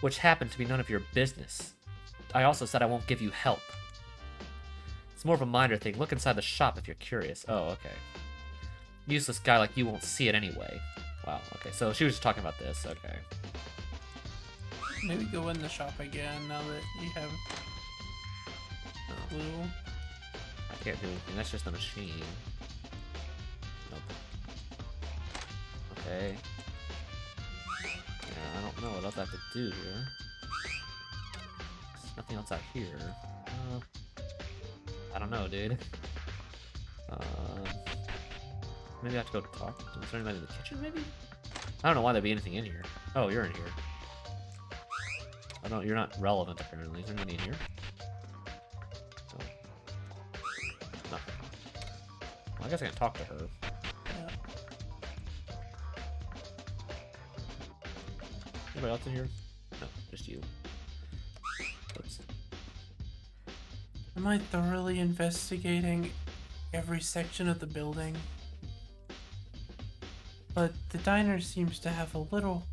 Which happened to be none of your business. I also said I won't give you help. It's more of a minor thing. Look inside the shop if you're curious. Oh, okay. Useless guy like you won't see it anyway. Wow, okay. So she was just talking about this. Okay. Maybe go in the shop again now that you have clue. I can't do anything. That's just a machine. Nope. Okay. Yeah, I don't know what else I have to do here. There's nothing else out here. I don't know, dude. Maybe I have to go talk to is there anybody in the kitchen, maybe? I don't know why there'd be anything in here. Oh, you're in here. I don't. You're not relevant, apparently. Is there anybody in here? Oh. Nothing. Well, I guess I can talk to her. Yeah. Anybody else in here? No, just you. Oops. Am I thoroughly investigating every section of the building? But the diner seems to have little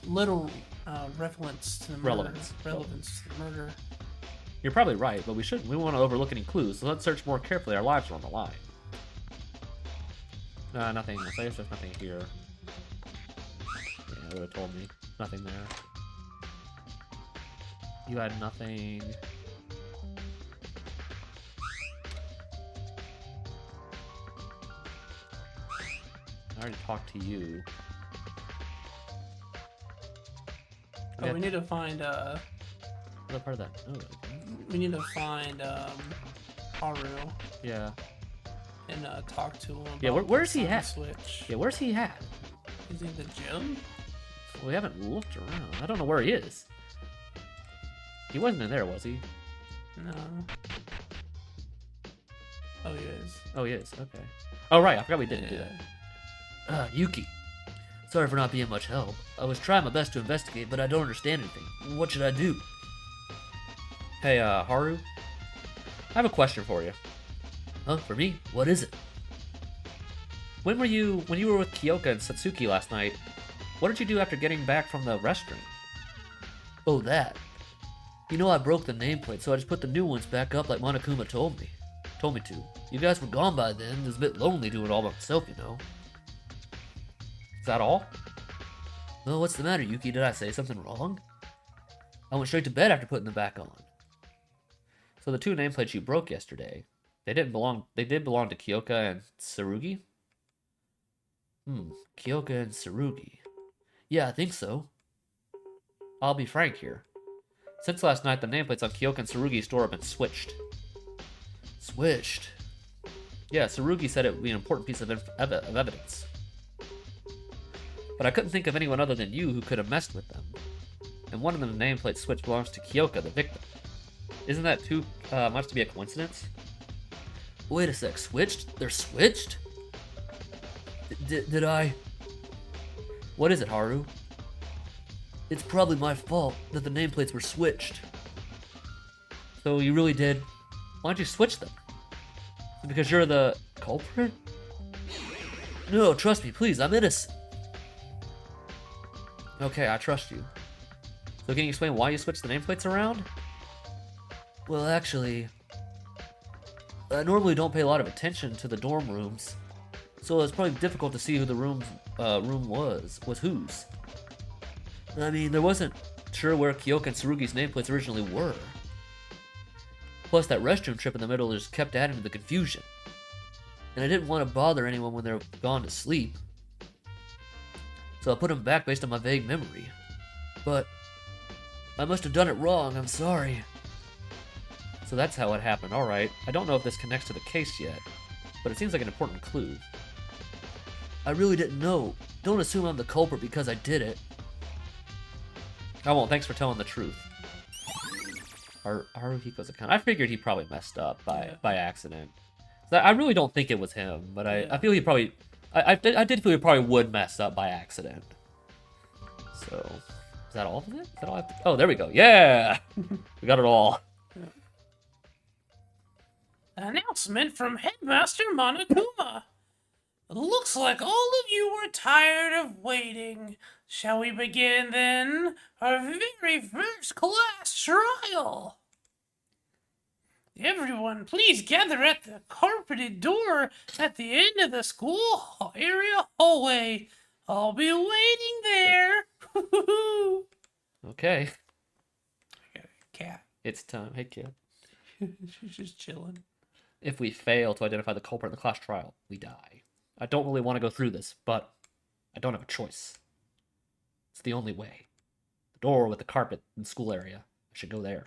relevance to the murder. Relevance to the murder. You're probably right, but we shouldn't. We want to overlook any clues, so let's search more carefully. Our lives are on the line. Nothing. I guess there's nothing here. Yeah, it would have told me. Nothing there. You had nothing. I already talked to you. Oh, we need to find What part of that? Oh, okay. we need to find Haru Yeah. and talk to him. Yeah, about where's the he sun at? Switch. Yeah, where's he at? Is he in the gym? Well, we haven't looked around. I don't know where he is. He wasn't in there, was he? No. Oh, he is. Oh, he is. Okay. Oh, right. I forgot we didn't do that. Yuki. Sorry for not being much help. I was trying my best to investigate, but I don't understand anything. What should I do? Hey, Haru? I have a question for you. Huh? For me? What is it? When you were with Kyoka and Satsuki last night, what did you do after getting back from the restaurant? Oh, that. You know, I broke the nameplate, so I just put the new ones back up like Monokuma told me to. You guys were gone by then. It was a bit lonely doing it all by myself, you know. Is that all? Well, what's the matter, Yuki? Did I say something wrong? I went straight to bed after putting them back on. So the two nameplates you broke yesterday, they did belong to Kyoka and Tsurugi? Kyoka and Tsurugi. Yeah, I think so. I'll be frank here. Since last night, the nameplates on Kyoka and Tsurugi's store have been switched. Switched. Yeah, Tsurugi said it would be an important piece of evidence. But I couldn't think of anyone other than you who could have messed with them. And one of them, the nameplate switch, belongs to Kyoka, the victim. Isn't that too much to be a coincidence? Wait a sec, switched? They're switched? Did I... What is it, Haru? It's probably my fault that the nameplates were switched. So you really did? Why don't you switch them? Because you're the culprit? No, trust me, please, I'm innocent. Okay, I trust you. So can you explain why you switched the nameplates around? Well, actually, I normally don't pay a lot of attention to the dorm rooms, so it's probably difficult to see who the room was whose. I mean, there wasn't sure where Kyoka and Tsurugi's nameplates originally were. Plus, that restroom trip in the middle just kept adding to the confusion. And I didn't want to bother anyone when they're gone to sleep. So I put them back based on my vague memory. But I must have done it wrong, I'm sorry. So that's how it happened, alright. I don't know if this connects to the case yet, but it seems like an important clue. I really didn't know. Don't assume I'm the culprit because I did it. I won't, thanks for telling the truth. Haruhiko's account. I figured he probably messed up by accident. So I really don't think it was him, but I feel he probably... I did feel he probably would mess up by accident. So, is that all of it? Is that all I have to... Oh, there we go. Yeah! We got it all. Announcement from Headmaster Monokuma. Looks like all of you are tired of waiting. Shall we begin then our very first class trial? Everyone, please gather at the carpeted door at the end of the school area hallway. I'll be waiting there. Okay. I got a cat. It's time. Hey, kid. She's just chilling. If we fail to identify the culprit in the class trial, we die. I don't really want to go through this, but I don't have a choice. It's the only way. The door with the carpet in the school area. I should go there.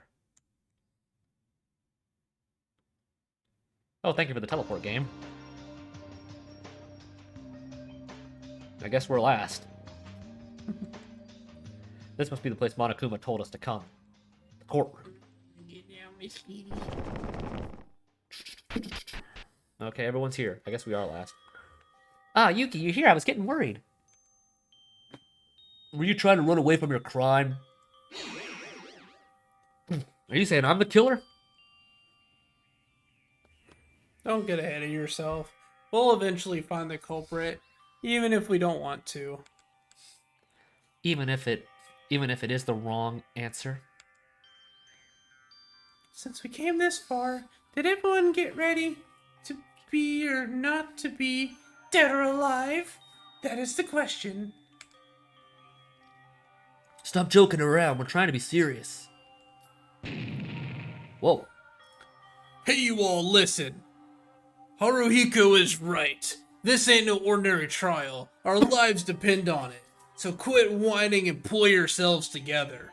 Oh, thank you for the teleport game. I guess we're last. This must be the place Monokuma told us to come. The courtroom. Get down, Miss Kitty. Okay, everyone's here. I guess we are last. Ah, Yuki, you're here. I was getting worried. Were you trying to run away from your crime? Are you saying I'm the killer? Don't get ahead of yourself. We'll eventually find the culprit, even if we don't want to. Even if it is the wrong answer? Since we came this far, did everyone get ready to be or not to be dead or alive? That is the question. Stop joking around. We're trying to be serious. Whoa. Hey, you all, listen. Haruhiko is right. This ain't no ordinary trial. Our lives depend on it. So quit whining and pull yourselves together.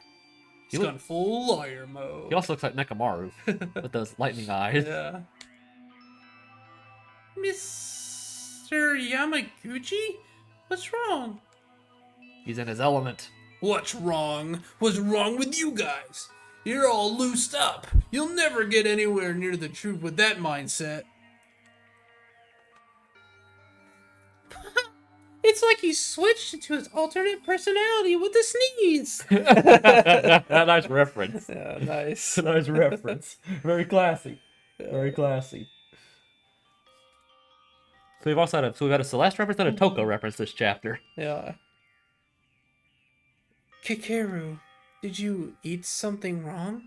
He's gone full liar mode. He also looks like Nekamaru with those lightning eyes. Yeah. Mr. Yamaguchi? What's wrong? He's in his element. What's wrong? What's wrong with you guys? You're all loosed up. You'll never get anywhere near the truth with that mindset. It's like he switched into his alternate personality with a sneeze. Nice reference. Yeah, nice. Nice reference. Very classy. Very classy. So we've also had a Celeste reference and a Toko reference this chapter. Yeah. Kikeru, did you eat something wrong?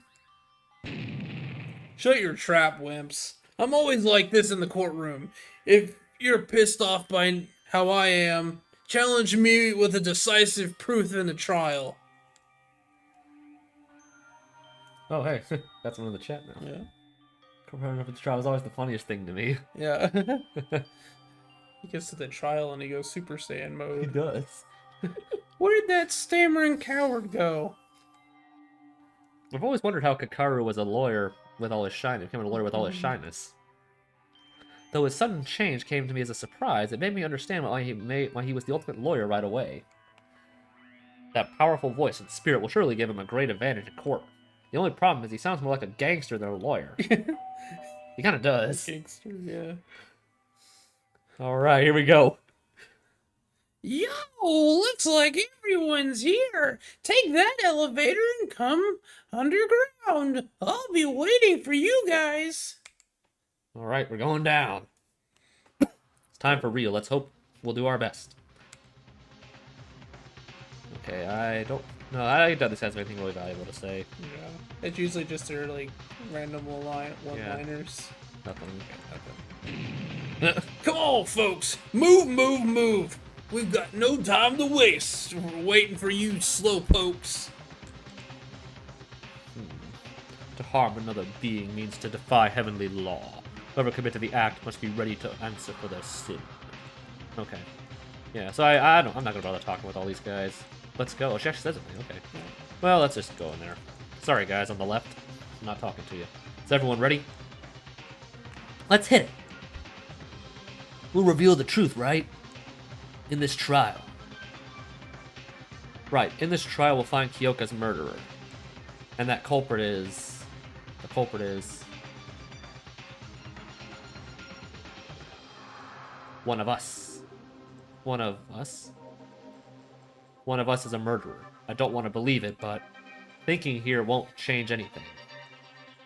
Shut your trap, wimps. I'm always like this in the courtroom. If you're pissed off by how I am, challenge me with a decisive proof in the trial. Oh, hey. That's one in the chat now. Yeah. Comparing reference trial is always the funniest thing to me. Yeah. He gets to the trial and he goes Super Saiyan mode. He does. Where'd that stammering coward go? I've always wondered how Kakaru was a lawyer with all his shyness, became a lawyer with all his shyness. Though his sudden change came to me as a surprise, it made me understand why he was the ultimate lawyer right away. That powerful voice and spirit will surely give him a great advantage in court. The only problem is he sounds more like a gangster than a lawyer. He kind of does. Gangster, yeah. All right, here we go. Yo, looks like everyone's here. Take that elevator and come underground. I'll be waiting for you guys. All right, we're going down. It's time for real. Let's hope we'll do our best. Okay, I don't... No, I doubt this has anything really valuable to say. Yeah. It's usually just their, like, random one-liners. Nothing. Come on, folks. Move, move, move. We've got no time to waste. We're waiting for you slowpokes. To harm another being means to defy heavenly law. Whoever committed the act must be ready to answer for their sin. Okay. Yeah, so I'm not gonna bother talking with all these guys. Let's go. She actually says it. Okay. Well, let's just go in there. Sorry, guys on the left. I'm not talking to you. Is everyone ready? Let's hit it. We'll reveal the truth, right? In this trial. Right. In this trial, we'll find Kyoka's murderer. And that culprit is... The culprit is... one of us. One of us? One of us is a murderer. I don't want to believe it, but thinking here won't change anything.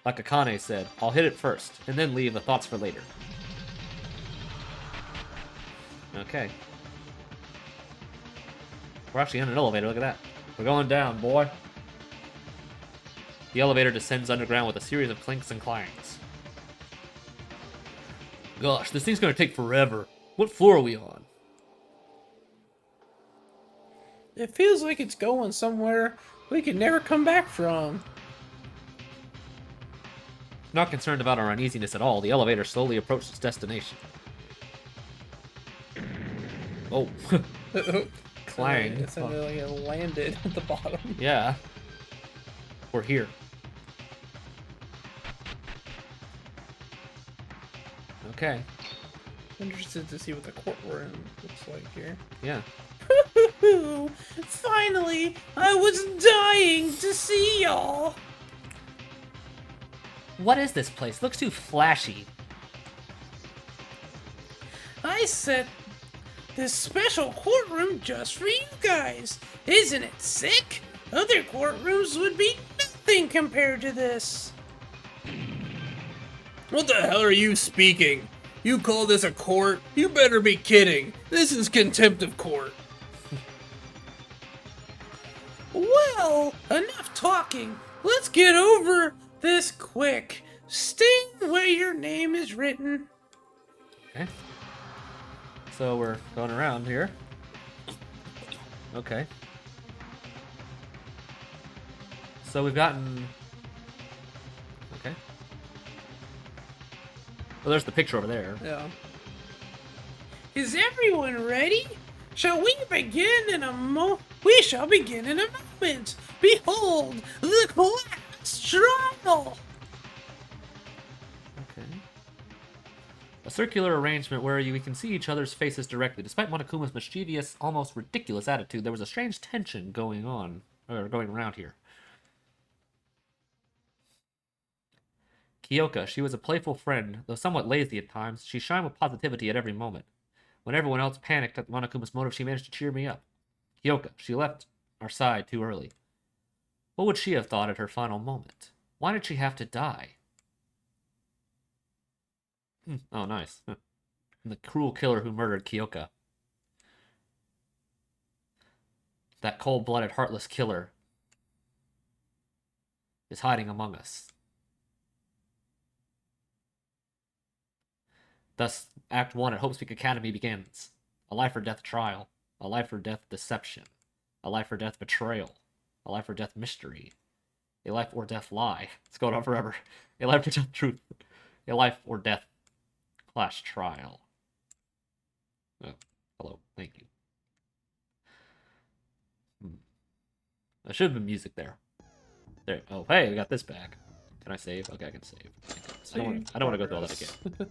Like Akane said, I'll hit it first, and then leave the thoughts for later. Okay. We're actually in an elevator, look at that. We're going down, boy. The elevator descends underground with a series of clinks and clangs. Gosh, this thing's gonna take forever. What floor are we on? It feels like it's going somewhere we can never come back from. Not concerned about our uneasiness at all, the elevator slowly approached its destination. Oh. Clang. It sounded like it landed at the bottom. Yeah. We're here. Okay. Interested to see what the courtroom looks like here. Yeah. Finally, I was dying to see y'all. What is this place? Looks too flashy. I set this special courtroom just for you guys. Isn't it sick? Other courtrooms would be nothing compared to this. What the hell are you speaking? You call this a court? You better be kidding. This is contempt of court. Well, enough talking. Let's get over this quick. Stay where your name is written. Okay. So we're going around here. Okay. So we've gotten... Okay. Well, there's the picture over there. Yeah. Is everyone ready? Shall we begin in We shall begin in a moment. Behold, the class trial. Okay. A circular arrangement where we can see each other's faces directly. Despite Monokuma's mischievous, almost ridiculous attitude, there was a strange tension going around here. Kyoka, she was a playful friend, though somewhat lazy at times. She shined with positivity at every moment. When everyone else panicked at Monokuma's motive, she managed to cheer me up. Kyoka, she left our side too early. What would she have thought at her final moment? Why did she have to die? Oh, nice. And the cruel killer who murdered Kyoka. That cold-blooded, heartless killer is hiding among us. Thus, Act 1 at Hope Speak Academy begins. A life or death trial. A life or death deception. A life or death betrayal. A life or death mystery. A life or death lie. It's going on forever. A life or death truth. A life or death clash trial. Oh, hello. Thank you. There should have been music there. There. Oh, hey, we got this back. Can I save? Okay, I can save. Thank goodness. I don't want to go through all that again.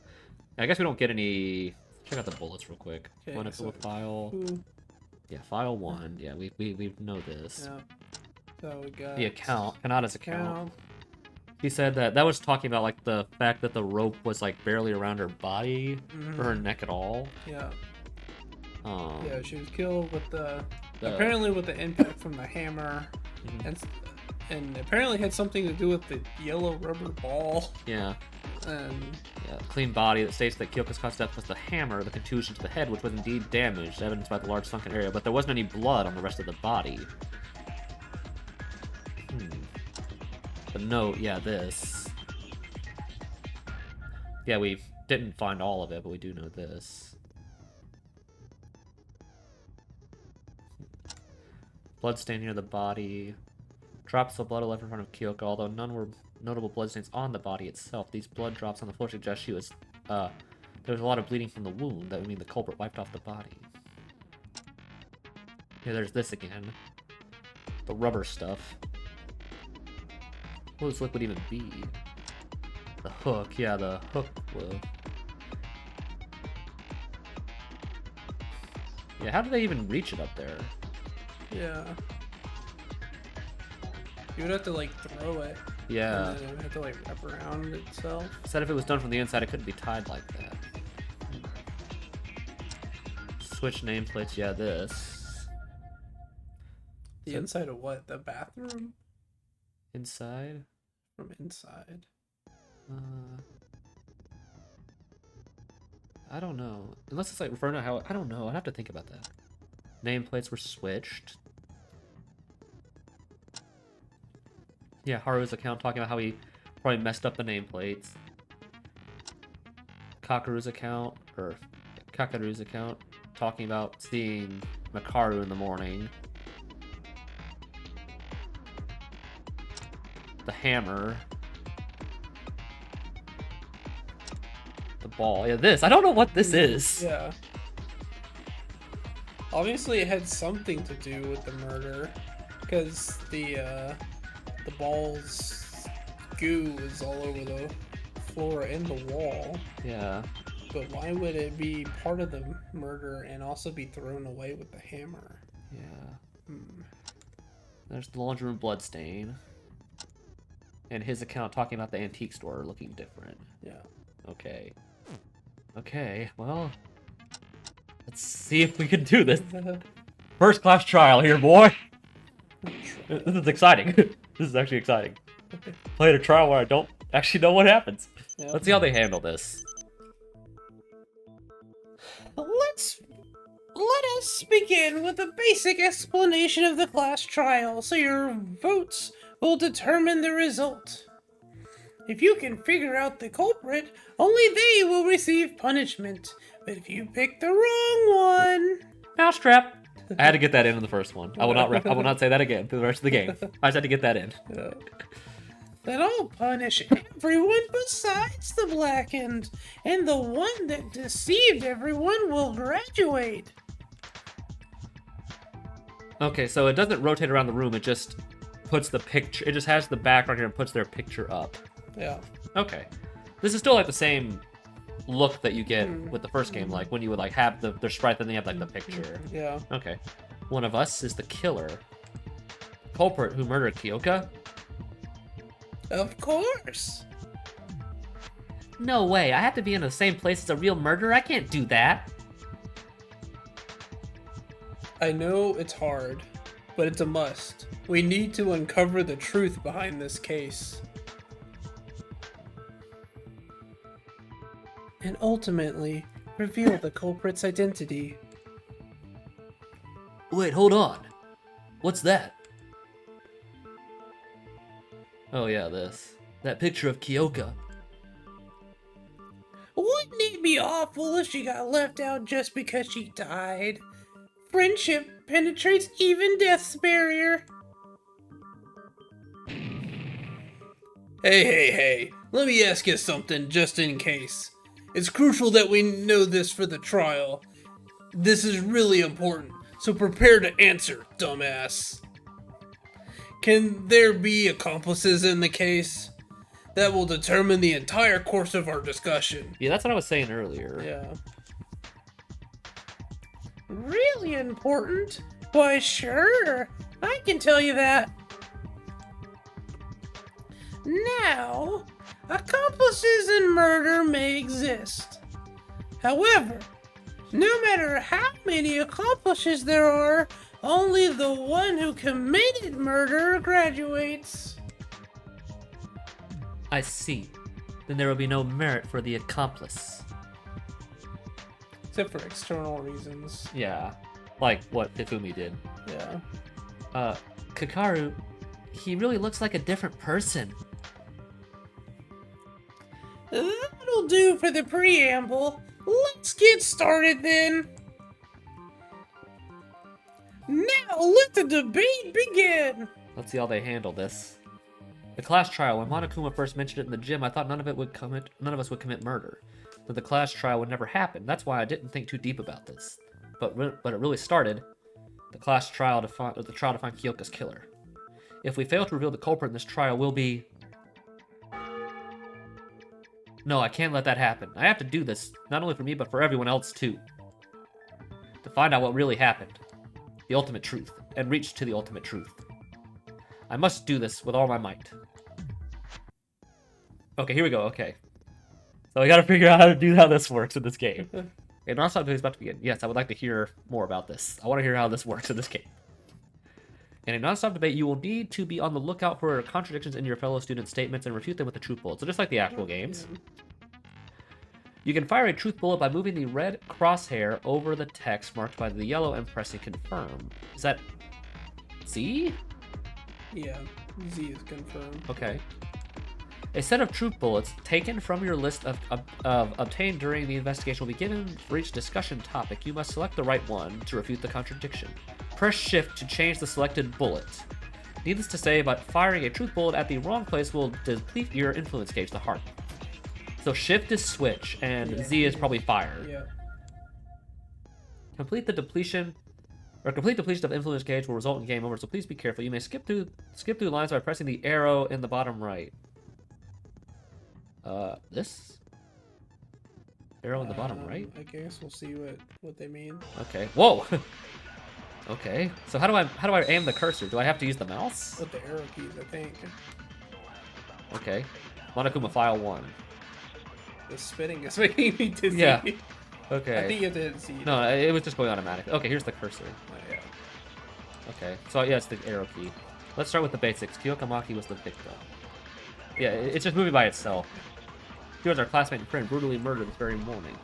I guess we don't get any. Check out the bullets real quick. Okay, Want to so file? who- Yeah, file 1. Yeah, we know this. Yeah. So we got The account, Kanata's account. Count. He said that was talking about like the fact that the rope was like barely around her body or her neck at all. Yeah. Um, Yeah, she was killed with the The- apparently with the impact from the hammer, Mhm. and apparently had something to do with the yellow rubber ball. Yeah. And Yeah, clean body that states that Kyoko's cause of death was the hammer, the contusion to the head, which was indeed damaged, evidenced by the large sunken area, but there wasn't any blood on the rest of the body. But no, yeah, this. Yeah, we didn't find all of it, but we do know this. Bloodstain near the body. Drops of blood are left in front of Kyoko, although none were notable bloodstains on the body itself. These blood drops on the floor suggest she was, there was a lot of bleeding from the wound. That would mean the culprit wiped off the body. Yeah, there's this again. The rubber stuff. What does liquid even be? The hook. Yeah, the hook will. Yeah, how do they even reach it up there? yeah, you would have to like throw it. Yeah. And then it would have to like wrap around itself. Said if it was done from the inside, it couldn't be tied like that. Switch nameplates. Yeah, this. The So- inside of what? The bathroom? Inside. From inside. I don't know. Unless it's like referring to how. I don't know. I'd have to think about that. Nameplates were switched. Yeah, Haru's account talking about how he probably messed up the nameplates. Kakaru's account, or Kakaru's account, talking about seeing Makaru in the morning. The hammer. The ball. Yeah, this. I don't know what this is. Yeah. Obviously, it had something to do with the murder, because the ball's goo is all over the floor and the wall. Yeah. But why would it be part of the murder and also be thrown away with the hammer? Yeah. There's the laundry room bloodstain. And his account talking about the antique store looking different. Yeah. Okay. Okay, well. Let's see if we can do this. First class trial here, boy. This is exciting. This is actually exciting. Played a trial where I don't actually know what happens. Yep. Let's see how they handle this. Let us begin with a basic explanation of the class trial, so your votes will determine the result. If you can figure out the culprit, only they will receive punishment. But if you pick the wrong one, Mousetrap. I had to get that in the first one. I will not say that again for the rest of the game. I just had to get that in. Yeah. then I'll punish everyone besides the blackened, and the one that deceived everyone will graduate. Okay, so it doesn't rotate around the room. It just puts the picture. It just has the background here and puts their picture up. Yeah. Okay, this is still like the same look that you get with the first game, like when you would like have their sprite, then they have like the picture. Yeah. Okay, one of us is the killer. Culprit who murdered Kyoka? Of course. No way, I have to be in the same place as a real murderer? I can't do that. I know it's hard, but it's a must. We need to uncover the truth behind this case. And ultimately, reveal the culprit's identity. Wait, hold on. What's that? Oh yeah, this. That picture of Kyoka. Wouldn't it be awful if she got left out just because she died? Friendship penetrates even death's barrier. Hey, let me ask you something just in case. It's crucial that we know this for the trial. This is really important, so prepare to answer, dumbass. Can there be accomplices in the case? That will determine the entire course of our discussion. Yeah, that's what I was saying earlier. Yeah. Really important? Why, sure. I can tell you that. Now, accomplices in murder may exist. However, no matter how many accomplices there are, only the one who committed murder graduates. I see. Then there will be no merit for the accomplice. Except for external reasons. Yeah. Like what Hifumi did. Yeah. Kakaru, he really looks like a different person. That'll do for the preamble. Let's get started then. Now let the debate begin. Let's see how they handle this. The class trial. When Monokuma first mentioned it in the gym, I thought none of us would commit murder. That the class trial would never happen. That's why I didn't think too deep about this. But it really started. The class trial to find Kyoka's killer. If we fail to reveal the culprit in this trial, we'll be... No, I can't let that happen. I have to do this, not only for me, but for everyone else too. To find out what really happened. The ultimate truth. And reach to the ultimate truth. I must do this with all my might. Okay, here we go, okay. So we gotta figure out how this works in this game. Okay, non-stop debate is about to begin. Yes, I would like to hear more about this. I want to hear how this works in this game. In a non-stop debate, you will need to be on the lookout for contradictions in your fellow students' statements and refute them with a truth bullet. So just like the actual games. You can fire a truth bullet by moving the red crosshair over the text marked by the yellow and pressing confirm. Is that Z? Yeah. Z is confirmed. Okay. A set of truth bullets taken from your list of obtained during the investigation will be given for each discussion topic. You must select the right one to refute the contradiction. Press shift to change the selected bullet. Needless to say, but firing a truth bullet at the wrong place will deplete your influence gauge, the heart. So shift is switch, and Z is probably fire. Yeah. Complete depletion of influence gauge will result in game over, so please be careful. You may skip through lines by pressing the arrow in the bottom right. This? Arrow in the bottom right? I guess we'll see what they mean. Okay. Whoa! Okay. So how do I aim the cursor? Do I have to use the mouse? With the arrow keys, I think. Okay. Monokuma file 1. The spinning is making me dizzy. Yeah. Okay. I think you have to hit Z. No, it was just going automatic. Okay, here's the cursor. Oh, yeah. Okay. So yeah, it's the arrow key. Let's start with the basics. Kyokamaki was the victim. Yeah, it's just moving by itself. He was our classmate and friend, brutally murdered this very morning.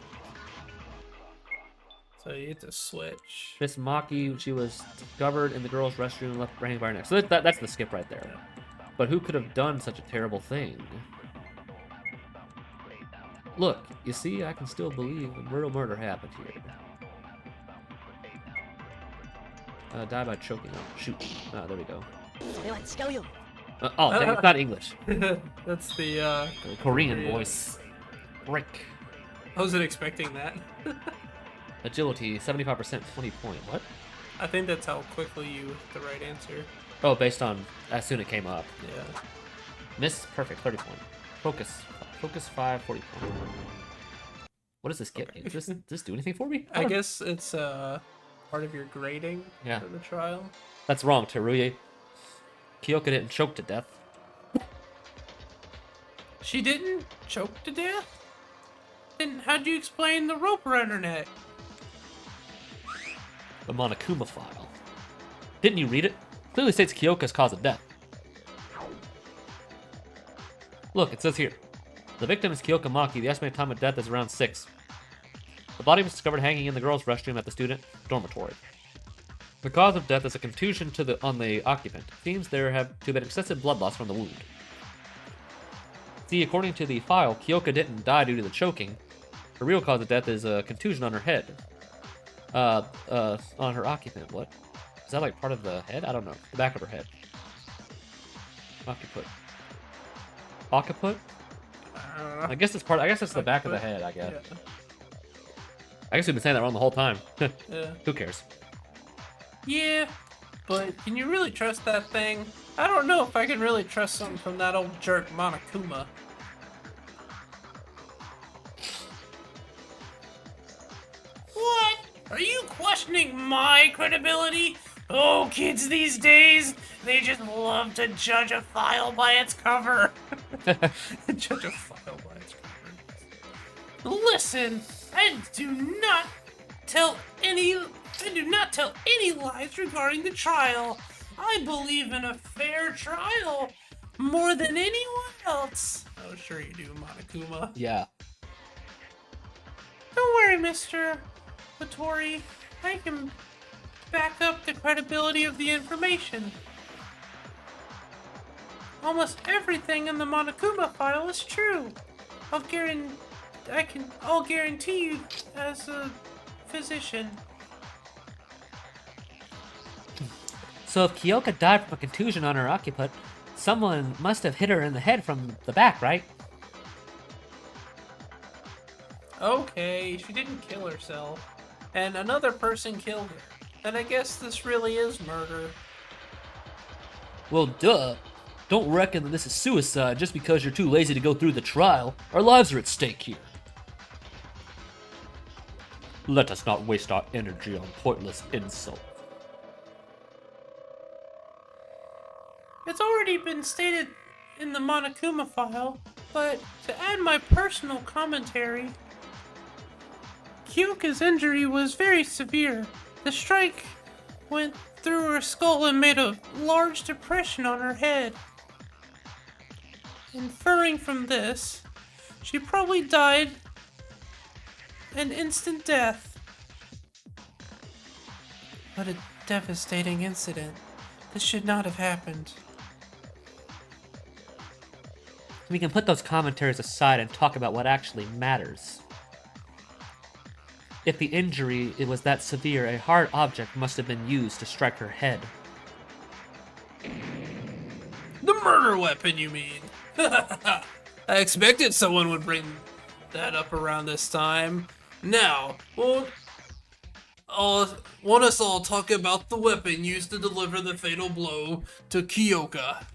So you have to switch. Miss Maki, she was discovered in the girls' restroom and left hanging by her neck. So that's the skip right there. But who could have done such a terrible thing? Look, you see, I can still believe a real murder happened here. Die by choking. Oh, shoot. Ah, there we go. Oh, dang, it's not English. That's the Korean voice. Break. I wasn't expecting that. Agility, 75%, 20 point. What? I think that's how quickly you hit the right answer. Oh, based on as soon it came up. Yeah. Miss, perfect, 30 point. Focus 5, 40 point. What does this get me? Does this do anything for me? I guess it's part of your grading for the trial. That's wrong, Teruya. Kyoka didn't choke to death. She didn't choke to death? Then how'd you explain the rope around her neck? The Monokuma file. Didn't you read it? Clearly states Kyoka's cause of death. Look, it says here. The victim is Kyoka Maki. The estimated time of death is around 6. The body was discovered hanging in the girls' restroom at the student dormitory. The cause of death is a contusion on the occupant. It seems there have to have been excessive blood loss from the wound. See, according to the file, Kyoka didn't die due to the choking. Her real cause of death is a contusion on her head. On her occupant. What? Is that like part of the head? I don't know. The back of her head. Occiput. Occiput? I guess it's part. I guess it's the back of the head. I guess. Yeah. I guess we've been saying that wrong the whole time. Yeah. Who cares? Yeah, but can you really trust that thing? I don't know if I can really trust something from that old jerk Monokuma. Are you questioning my credibility? Oh, kids these days, they just love to judge a file by its cover. Judge a file by its cover. Listen, I do not tell any lies regarding the trial. I believe in a fair trial more than anyone else. Oh, sure you do, Monokuma. Yeah. Don't worry, Mr. Hattori. I can back up the credibility of the information. Almost everything in the Monokuma file is true. I'll guarantee you as a physician. So if Kyoka died from a contusion on her occiput, someone must have hit her in the head from the back, right? Okay, she didn't kill herself. And another person killed her. Then I guess this really is murder. Well, duh. Don't reckon that this is suicide just because you're too lazy to go through the trial. Our lives are at stake here. Let us not waste our energy on pointless insult. It's already been stated in the Monokuma file, but to add my personal commentary, Kyoka's injury was very severe. The strike went through her skull and made a large depression on her head. Inferring from this, she probably died an instant death. What a devastating incident. This should not have happened. We can put those commentaries aside and talk about what actually matters. If the injury it was that severe, a hard object must have been used to strike her head. The murder weapon, you mean? I expected someone would bring that up around this time. Now, won't us all talk about the weapon used to deliver the fatal blow to Kyoka.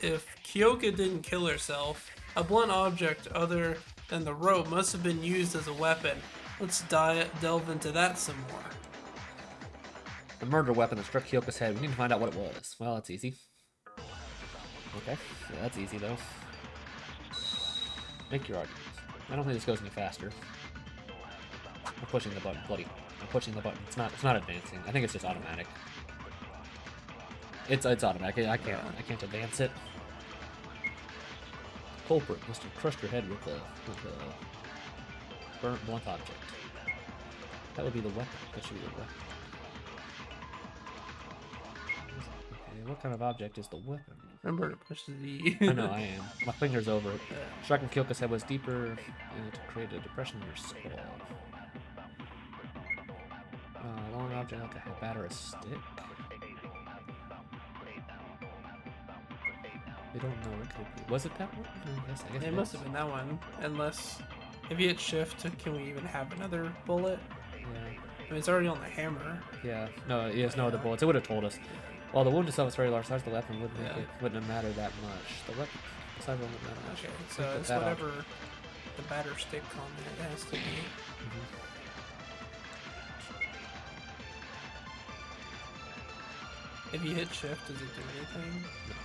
If Kyoka didn't kill herself, a blunt object other than the rope must have been used as a weapon. Let's delve into that some more. The murder weapon that struck Kyoka's head. We need to find out what it was. Well, that's easy. Okay. Yeah, that's easy, though. Make your arguments. I don't think this goes any faster. I'm pushing the button, bloody. I'm pushing the button. It's not advancing. I think it's just automatic. It's automatic. I can't advance it. Culprit must have crushed your head with a burnt blunt object. That would be the weapon. That should be the weapon. Okay, what kind of object is the weapon? Remember to push the... I know, I am. My finger's over it. Striking Kyoka's head was deeper to create a depression in your skull. Long object like a bat or a stick. We don't know what it could be. Was it that one? I guess It must have been that one. Unless, if you hit shift, can we even have another bullet? Yeah. I mean, it's already on the hammer. Yeah. No, yes, no other bullets. It would have told us. While the wound itself is very large size, the weapon wouldn't wouldn't have mattered that much. The weapon size wouldn't matter much. Okay, so it's whatever the batter stick comment has to be. If you hit shift, does it do anything? No.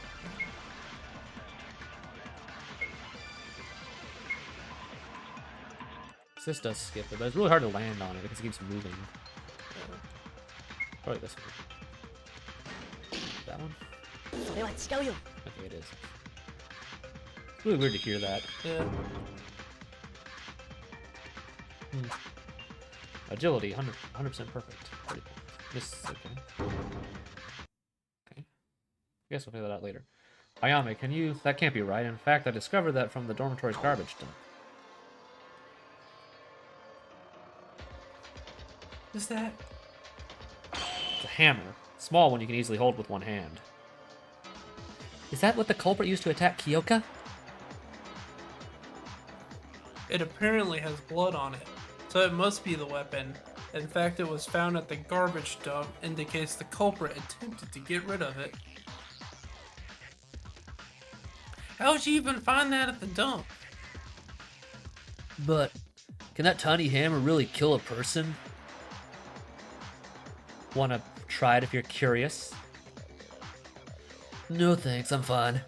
This does skip it, but it's really hard to land on it because it keeps moving. Probably this one. That one? Okay, it is. It's really weird to hear that. Yeah. Agility, 100% perfect. This is okay. Okay. I guess we'll figure that out later. Ayame, can you... That can't be right. In fact, I discovered that from the dormitory's garbage dump. Is that? It's a hammer. Small one you can easily hold with one hand. Is that what the culprit used to attack Kyoka? It apparently has blood on it, so it must be the weapon. In fact, it was found at the garbage dump, indicates the culprit attempted to get rid of it. How'd you even find that at the dump? But Can that tiny hammer really kill a person? Wanna try it if you're curious? No thanks, I'm fine.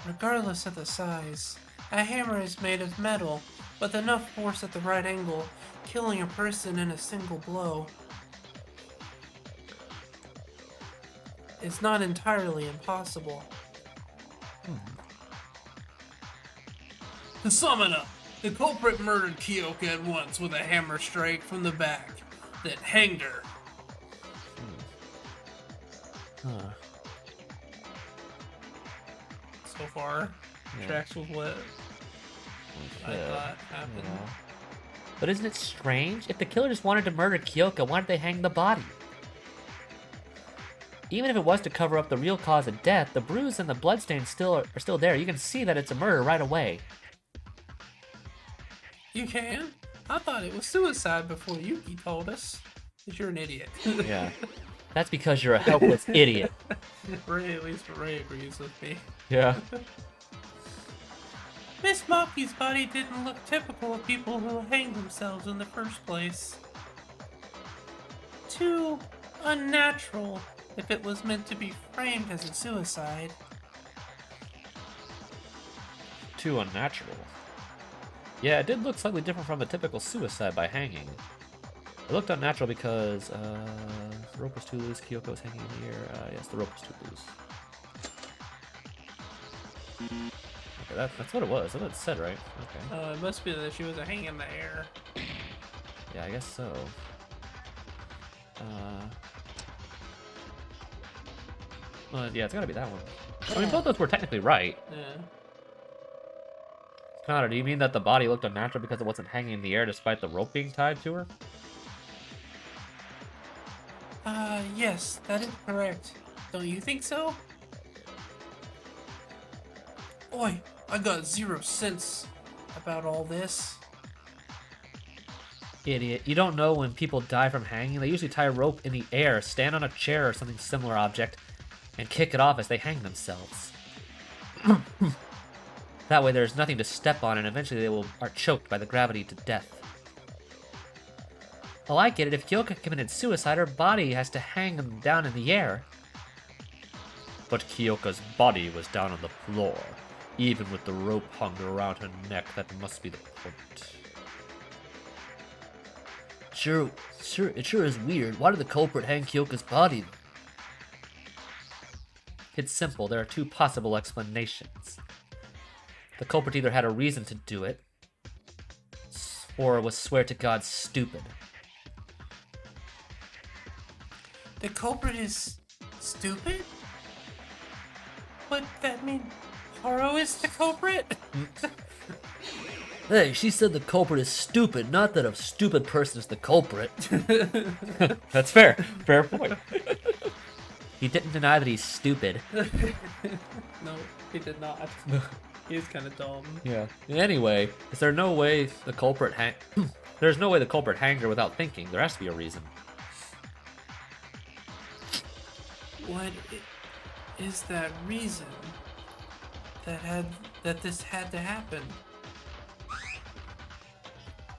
Regardless of the size, a hammer is made of metal, with enough force at the right angle, killing a person in a single blow. It's not entirely impossible. To sum it up, the culprit murdered Kyoka at once with a hammer strike from the back, then hanged her. Huh. So far, tracks with what I thought happened. But isn't it strange? If the killer just wanted to murder Kyoka, why did they hang the body? Even if it was to cover up the real cause of death, the bruise and the bloodstains are still there. You can see that it's a murder right away. You can? I thought it was suicide before Yuki told us. 'Cause you're an idiot. Yeah. That's because you're a helpless idiot. Ray, at least Ray agrees with me. Yeah. Miss Maki's body didn't look typical of people who hanged themselves in the first place. Too unnatural if it was meant to be framed as a suicide. Too unnatural. Yeah, it did look slightly different from a typical suicide by hanging. It looked unnatural because the rope was too loose, Kyoko was hanging in the air. Yes, the rope was too loose. Okay, that's what it was. That's what it said, right? Okay. It must be that she was hanging in the air. Yeah, I guess so. Well, yeah, it's gotta be that one. I mean, both those were technically right. Yeah. Connor, do you mean that the body looked unnatural because it wasn't hanging in the air despite the rope being tied to her? Yes, that is correct. Don't you think so? Oi, I got 0 sense about all this. Idiot. You don't know when people die from hanging. They usually tie a rope in the air, stand on a chair or something similar object, and kick it off as they hang themselves. That way there's nothing to step on and eventually they are choked by the gravity to death. Oh, I get it. If Kyoka committed suicide, her body has to hang down in the air. But Kyoka's body was down on the floor. Even with the rope hung around her neck, that must be the point. It sure is weird. Why did the culprit hang Kyoka's body? It's simple. There are 2 possible explanations. The culprit either had a reason to do it, or was swear to God stupid. The culprit is stupid? Would that mean Haru is the culprit? Hey, she said the culprit is stupid, not that a stupid person is the culprit. That's fair. Fair point. He didn't deny that he's stupid. No, he did not. He's kind of dumb. Yeah. Anyway, is there no way the culprit There's no way the culprit hanged her without thinking. There has to be a reason. What is that reason that this had to happen?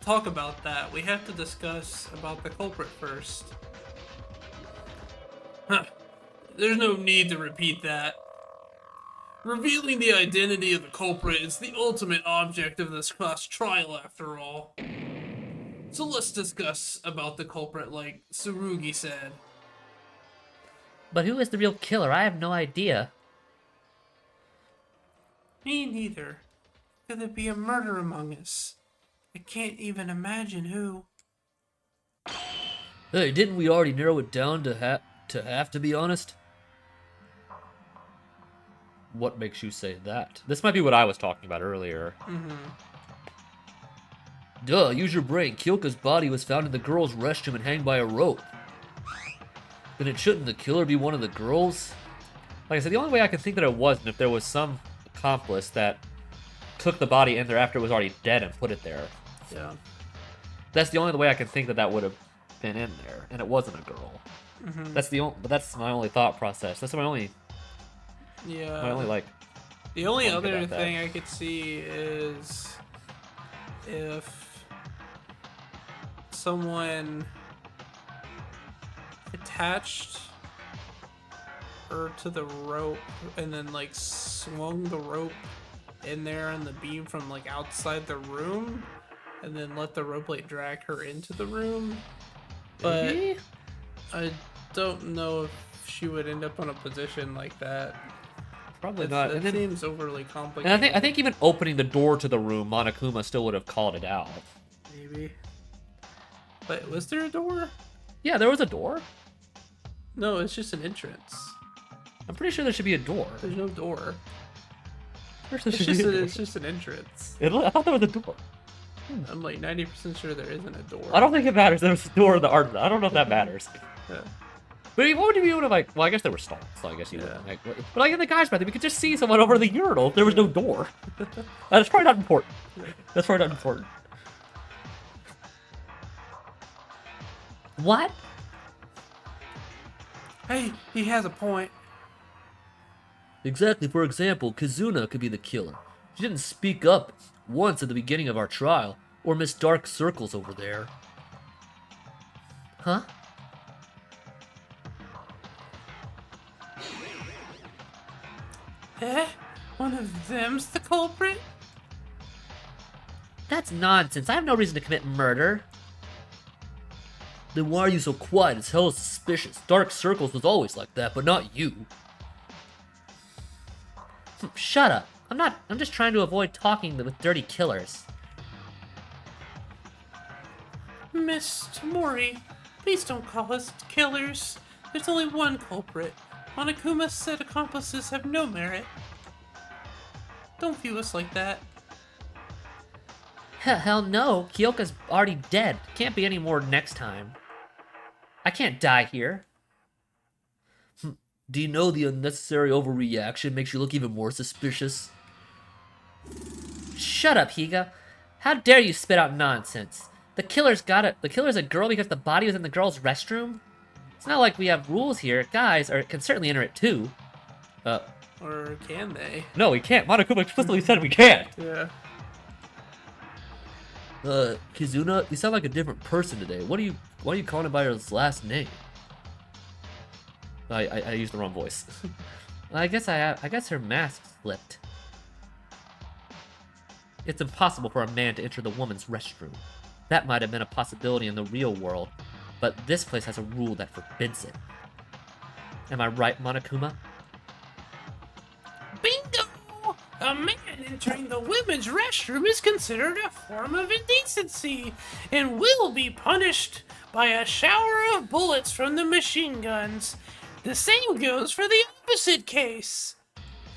Talk about that. We have to discuss about the culprit first. Huh. There's no need to repeat that. Revealing the identity of the culprit is the ultimate object of this class trial, after all. So let's discuss about the culprit like Tsurugi said. But who is the real killer? I have no idea. Me neither. Could there be a murder among us? I can't even imagine who. Hey, didn't we already narrow it down to have to be honest? What makes you say that? This might be what I was talking about earlier. Duh, use your brain. Kyoka's body was found in the girls' restroom and hanged by a rope. Then it shouldn't the killer be one of the girls? Like I said, the only way I can think that it wasn't if there was some accomplice that took the body in there after it was already dead and put it there. Yeah. That's the only way I can think that would have been in there, and it wasn't a girl. But that's my only thought process. That's my only Yeah. like. The only Think other about that. thing I could see is if someone attached her to the rope and then like swung the rope in there and the beam from like outside the room and then let the rope like drag her into the room. But Maybe? I don't know if she would end up on a position like that. Probably not. It And then, seems overly complicated. and I think even opening the door to the room, Monokuma still would have called it out. Maybe. But was there a door? Yeah, there was a door. No, it's just an entrance. I'm pretty sure there should be a door. There's no door. Where's there It's should be a door? it's just an entrance. I thought there was a door. I'm like 90% sure there isn't a door. I don't think it matters. There was a door in the art. I don't know if that matters. Yeah. But what would you be able to like? Well, I guess there were stalls, so I guess you Yeah. would like. But like in the guy's bathroom, we could just see someone over the urinal if there was no door. That's probably not important. That's probably not important. What? Hey, he has a point. Exactly. For example, Kazuna could be the killer. She didn't speak up once at the beginning of our trial, or Miss Dark Circles over there. Huh? Eh? One of them's the culprit? That's nonsense. I have no reason to commit murder. Then why are you so quiet? It's hella suspicious. Dark Circles was always like that, but not you. Shut up. I'm just trying to avoid talking with dirty killers. Miss Tamori, please don't call us killers. There's only one culprit. Monokuma said accomplices have no merit. Don't view us like that. Hell no. Kyoka's already dead. Can't be any more next time. I can't die here. Do you know the unnecessary overreaction makes you look even more suspicious? Shut up, Higa. How dare you spit out nonsense? The killer's a girl because the body was in the girl's restroom? It's not like we have rules here. Guys can certainly enter it too. Or can they? No, we can't. Monokuma explicitly said we can't. Yeah. Kizuna, you sound like a different person today. Why are you calling it by his last name? I used the wrong voice. I guess her mask slipped. It's impossible for a man to enter the woman's restroom. That might have been a possibility in the real world, but this place has a rule that forbids it. Am I right, Monokuma? Bingo! A man entering the women's restroom is considered a form of indecency and will be punished by a shower of bullets from the machine guns. The same goes for the opposite case.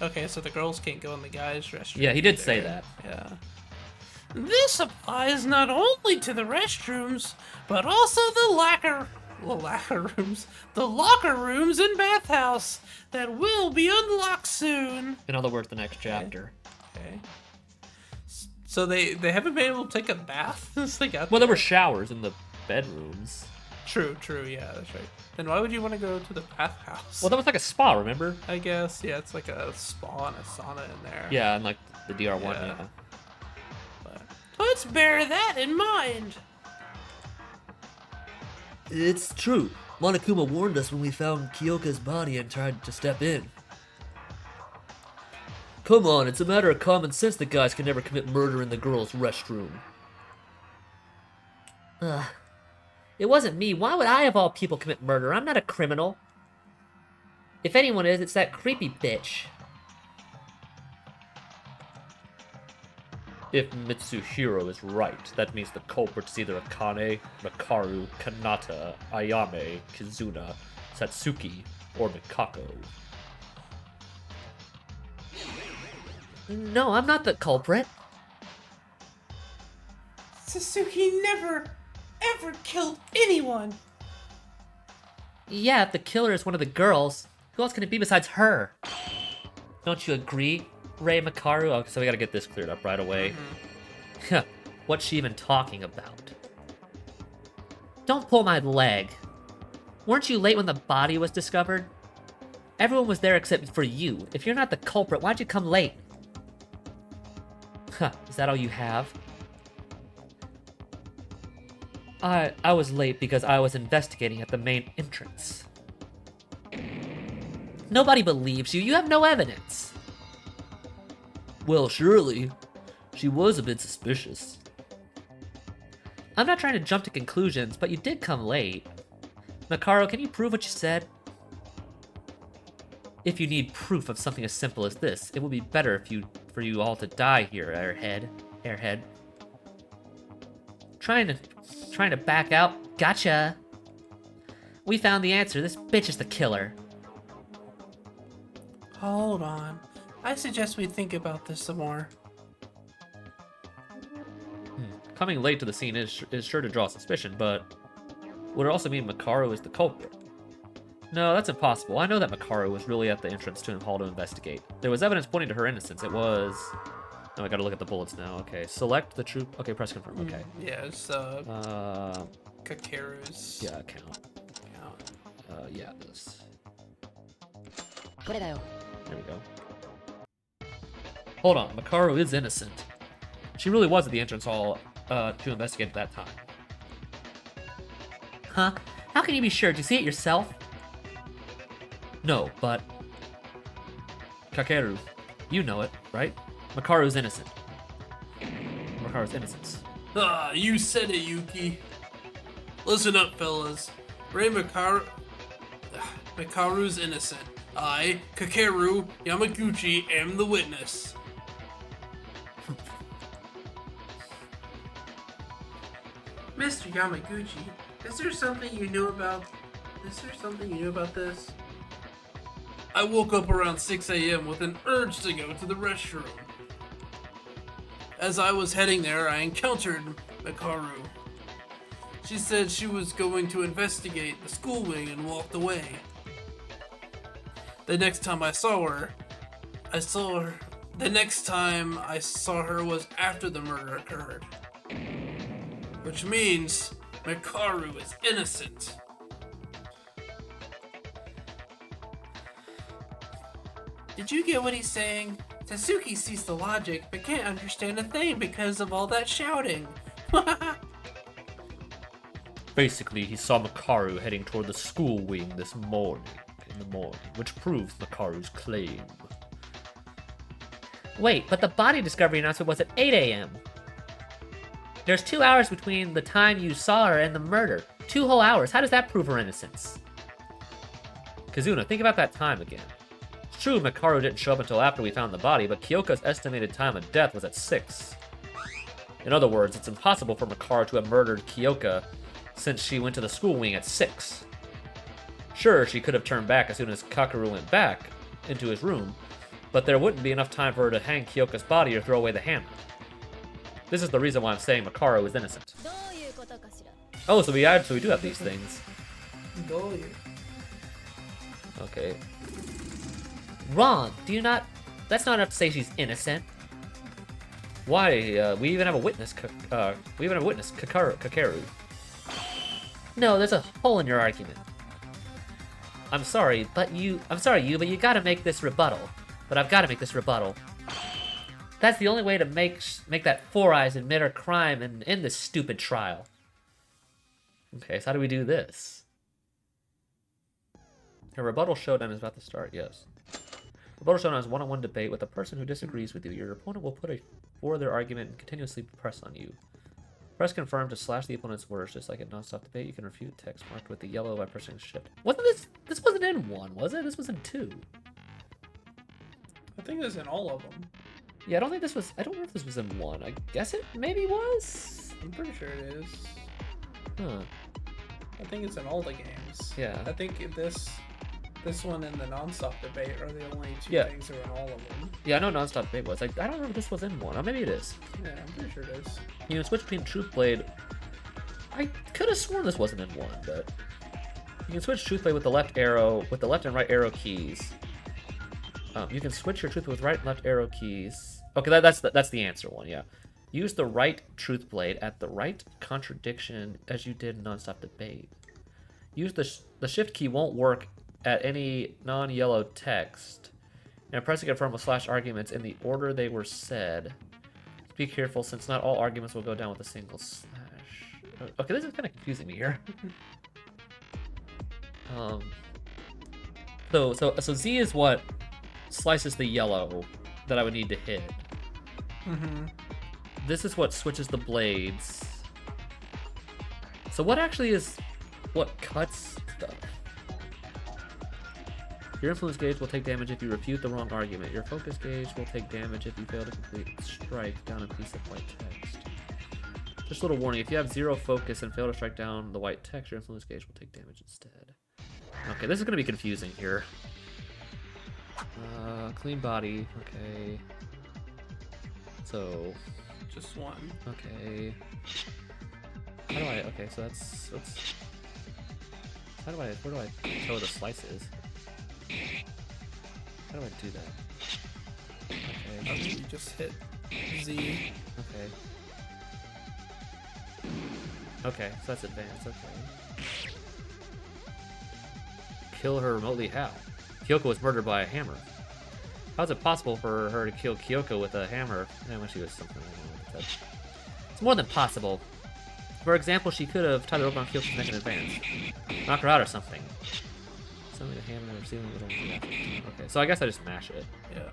Okay, so the girls can't go in the guys' restroom. Yeah, he did either. say that. Yeah. This applies not only to the restrooms, but also the locker rooms and bathhouse that will be unlocked soon. In other words, the next chapter. Okay. So they haven't been able to take a bath since they got Well, there were showers in the bedrooms. True, yeah, that's right. Then why would you want to go to the bathhouse? Well, that was like a spa, remember? I guess, yeah, it's like a spa and a sauna in there. Yeah, and like the DR1, yeah. But Let's bear that in mind. It's true. Monokuma warned us when we found Kyoka's body and tried to step in. Come on, it's a matter of common sense that guys can never commit murder in the girls' restroom. Ugh. It wasn't me. Why would I, of all people, commit murder? I'm not a criminal. If anyone is, it's that creepy bitch. If Mitsuhiro is right, that means the culprit is either Akane, Makaru, Kanata, Ayame, Kizuna, Satsuki, or Mikako. No, I'm not the culprit. Sasuke never, ever killed anyone. Yeah, if the killer is one of the girls, who else can it be besides her? Don't you agree, Rei Makaru? Oh, so we gotta get this cleared up right away. What's she even talking about? Don't pull my leg. Weren't you late when the body was discovered? Everyone was there except for you. If you're not the culprit, why'd you come late? Is that all you have? I was late because I was investigating at the main entrance. Nobody believes you. You have no evidence. Well, surely. She was a bit suspicious. I'm not trying to jump to conclusions, but you did come late. Makaro, can you prove what you said? If you need proof of something as simple as this, it would be better for you all to die here, Airhead. Trying to back out? Gotcha. We found the answer. This bitch is the killer. Hold on. I suggest we think about this some more. Coming late to the scene is sure to draw suspicion, but would it also mean Makaro is the culprit? No, that's impossible. I know that Makaro was really at the entrance to the hall to investigate. There was evidence pointing to her innocence. It was... Oh, I gotta look at the bullets now. Okay, select the troop. Okay, press confirm. Okay. Yeah, it's Kakeru's. Yeah, count. Yeah, this. There we go. Hold on, Makaro is innocent. She really was at the entrance hall to investigate at that time. Huh? How can you be sure? Did you see it yourself? No, but... Kakeru, you know it, right? Makaru's innocent. Makaru's innocence. Ah, you said it, Yuki. Listen up, fellas. Makaru's innocent. I, Kakeru Yamaguchi, am the witness. Mr. Yamaguchi, is there something you knew about this? I woke up around 6 a.m. with an urge to go to the restroom. As I was heading there, I encountered Makaru. She said she was going to investigate the school wing and walked away. The next time I saw her was after the murder occurred. Which means Makaru is innocent. Did you get what he's saying? Tatsuki sees the logic, but can't understand a thing because of all that shouting. Basically, he saw Makaru heading toward the school wing in the morning, which proves Makaru's claim. Wait, but the body discovery announcement was at 8 a.m. There's 2 hours between the time you saw her and the murder. 2 whole hours. How does that prove her innocence? Kazuna, think about that time again. It's true Makaru didn't show up until after we found the body, but Kyoka's estimated time of death was at 6. In other words, it's impossible for Makaru to have murdered Kyoka since she went to the school wing at 6. Sure, she could have turned back as soon as Kakeru went back into his room, but there wouldn't be enough time for her to hang Kyoka's body or throw away the hammer. This is the reason why I'm saying Makaru is innocent. Oh, so we do have these things. Okay. Wrong. Do you not... That's not enough to say she's innocent. Why? We even have a witness. Kakeru. No, there's a hole in your argument. I'm sorry, but you gotta make this rebuttal. But I've gotta make this rebuttal. That's the only way to make that Four Eyes admit her crime and end this stupid trial. Okay, so how do we do this? A rebuttal showdown is about to start, yes. Rebuttal showdown is one-on-one debate with a person who disagrees with you. Your opponent will put forward their argument and continuously press on you. Press confirm to slash the opponent's words. Just like a non-stop debate, you can refute text marked with the yellow by pressing shift. Wasn't this wasn't in 1, was it? This was in 2. I think it was in all of them. Yeah, I don't know if this was in 1. I guess it maybe was? I'm pretty sure it is. Huh. I think it's in all the games. Yeah. I think this one and the non-stop debate are the only two things that are in all of them. Yeah, I know non-stop debate was. I don't remember if this was in 1. Or maybe it is. Yeah, I'm pretty sure it is. You can switch between Truth Blade. I could have sworn this wasn't in 1, but you can switch Truth Blade with the left and right arrow keys. You can switch your Truth Blade with right and left arrow keys. Okay, that's the answer one. Yeah, use the right Truth Blade at the right contradiction as you did in non-stop debate. Use the shift key won't work at any non-yellow text. And pressing confirm will slash arguments in the order they were said. Be careful since not all arguments will go down with a single slash. Okay, this is kind of confusing me here. So Z is what slices the yellow that I would need to hit. Mm-hmm. This is what switches the blades. So what actually is what cuts stuff? Your influence gauge will take damage if you refute the wrong argument. Your focus gauge will take damage if you fail to complete strike down a piece of white text. Just a little warning, if you have 0 focus and fail to strike down the white text, your influence gauge will take damage instead. Okay, this is gonna be confusing here. Clean body, okay. So, Just one. okay. How do I, okay, so that's, where do I tell the slice is? How do I do that? Okay. You just hit Z. Okay. Okay, so that's advanced, okay. Kill her remotely how? Kyoko was murdered by a hammer. How is it possible for her to kill Kyoko with a hammer? And when she was something, I don't know what that said. It's more than possible. For example, she could have tied a rope on Kyoko's neck in advance. Knock her out or something. Something the hammer or ceiling would only do. Okay, so I guess I just mash it. Yeah.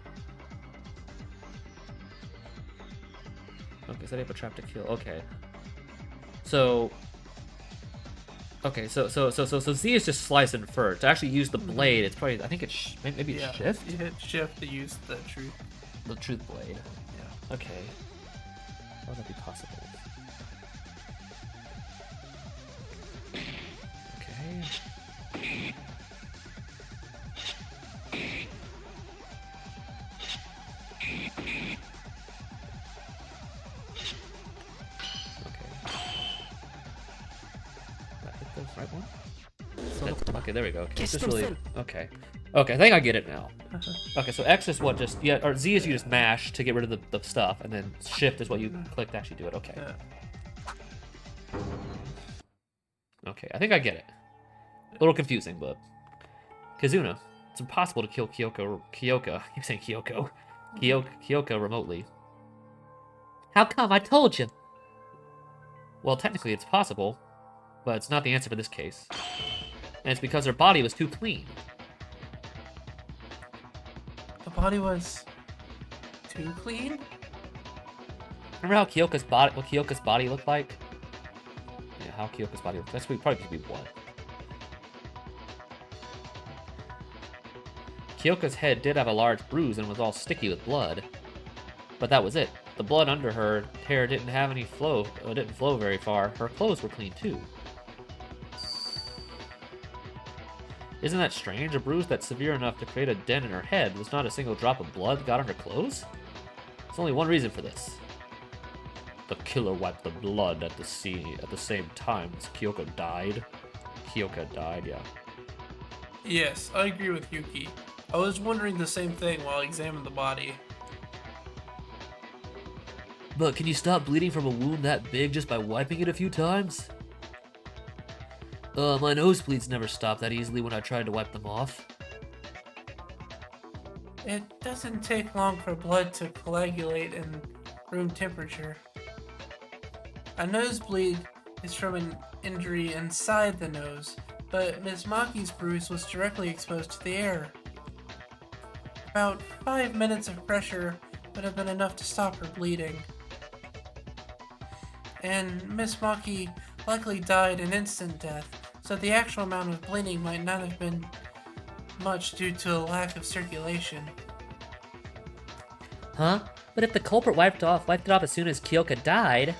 Okay, setting up a trap to kill. Okay. So Z is just slicing first. To actually use the blade, it's probably, I think it's maybe it's shift. You hit shift to use the truth. The truth blade. Yeah. Okay. How would that be possible? Okay. Right one? Okay, there we go. Okay, it's just really okay. Okay, I think I get it now. Okay, so X is what just or Z is you just mash to get rid of the stuff, and then Shift is what you click to actually do it. Okay. Yeah. Okay, I think I get it. A little confusing, but Kizuna, it's impossible to kill Kyoko. I keep saying Kyoko remotely. How come? I told you. Well, technically it's possible, but it's not the answer for this case. And it's because her body was too clean. The body was too clean? Remember how Kyoko's body looked like? Yeah, how Kyoko's body looked. That's probably could be what. Kyoko's head did have a large bruise and was all sticky with blood. But that was it. The blood under her hair didn't have any flow, didn't flow very far. Her clothes were clean too. Isn't that strange? A bruise that's severe enough to create a dent in her head was not a single drop of blood got on her clothes? There's only one reason for this. The killer wiped the blood at the same time as Kyoko died. Kyoko died, yeah. Yes, I agree with Yuki. I was wondering the same thing while I examined the body. But can you stop bleeding from a wound that big just by wiping it a few times? My nosebleeds never stopped that easily when I tried to wipe them off. It doesn't take long for blood to coagulate in room temperature. A nosebleed is from an injury inside the nose, but Miss Maki's bruise was directly exposed to the air. About 5 minutes of pressure would have been enough to stop her bleeding. And Miss Maki likely died an instant death, so the actual amount of bleeding might not have been much due to a lack of circulation. Huh? But if the culprit wiped it off as soon as Kyoko died...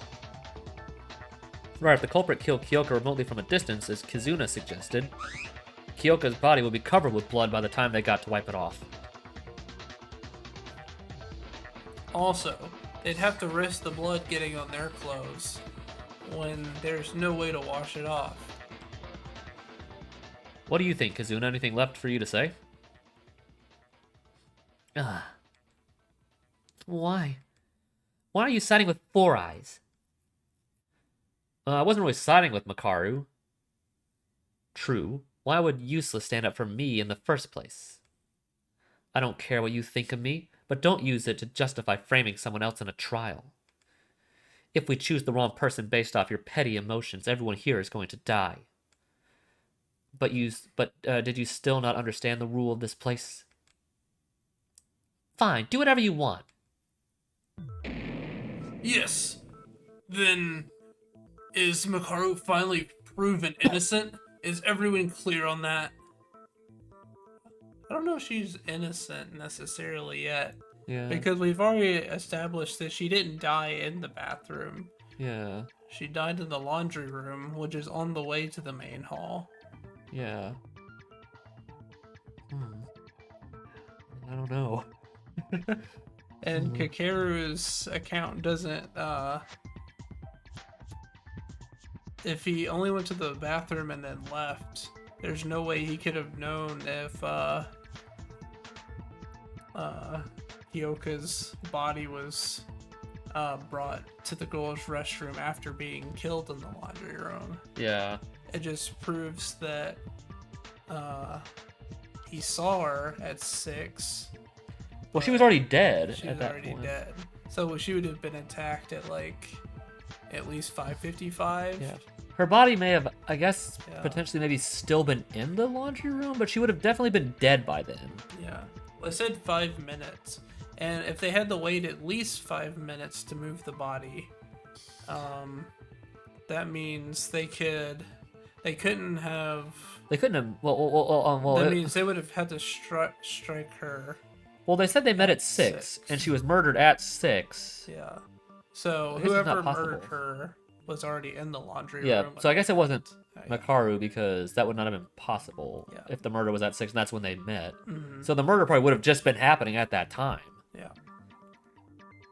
Right, if the culprit killed Kyoko remotely from a distance, as Kizuna suggested, Kyoko's body would be covered with blood by the time they got to wipe it off. Also, they'd have to risk the blood getting on their clothes when there's no way to wash it off. What do you think, Kizuna? Anything left for you to say? Why? Why are you siding with Four Eyes? I wasn't really siding with Makaru. True. Why would Useless stand up for me in the first place? I don't care what you think of me, but don't use it to justify framing someone else in a trial. If we choose the wrong person based off your petty emotions, everyone here is going to die. But did you still not understand the rule of this place? Fine, do whatever you want. Yes. Then, is Makaru finally proven innocent? Is everyone clear on that? I don't know if she's innocent necessarily yet. Yeah. Because we've already established that she didn't die in the bathroom. Yeah. She died in the laundry room, which is on the way to the main hall. Yeah. I don't know. And Kakeru's account doesn't, if he only went to the bathroom and then left, there's no way he could have known if, Hyoka's body was, brought to the girls' restroom after being killed in the laundry room. Yeah. It just proves that, he saw her at 6. Well, she was already dead She at was that already point. dead. So she would have been attacked at at least 5:55. Yeah. Her body may have, I guess, Yeah. potentially maybe still been in the laundry room, but she would have definitely been dead by then. Yeah. Well, it said 5 minutes. And if they had to wait at least 5 minutes to move the body, that means they couldn't have. They couldn't have. Well, That means they would have had to strike her. well, they said they met at 6, and she was murdered at 6. Yeah. So I guess it's not whoever murdered possible. her was already in the laundry Yeah. room. So I guess it wasn't Yeah. Makaru because that would not have been possible Yeah. if the murder was at 6, and that's when they met. Mhm. So the murder probably would have just been happening at that time. Yeah.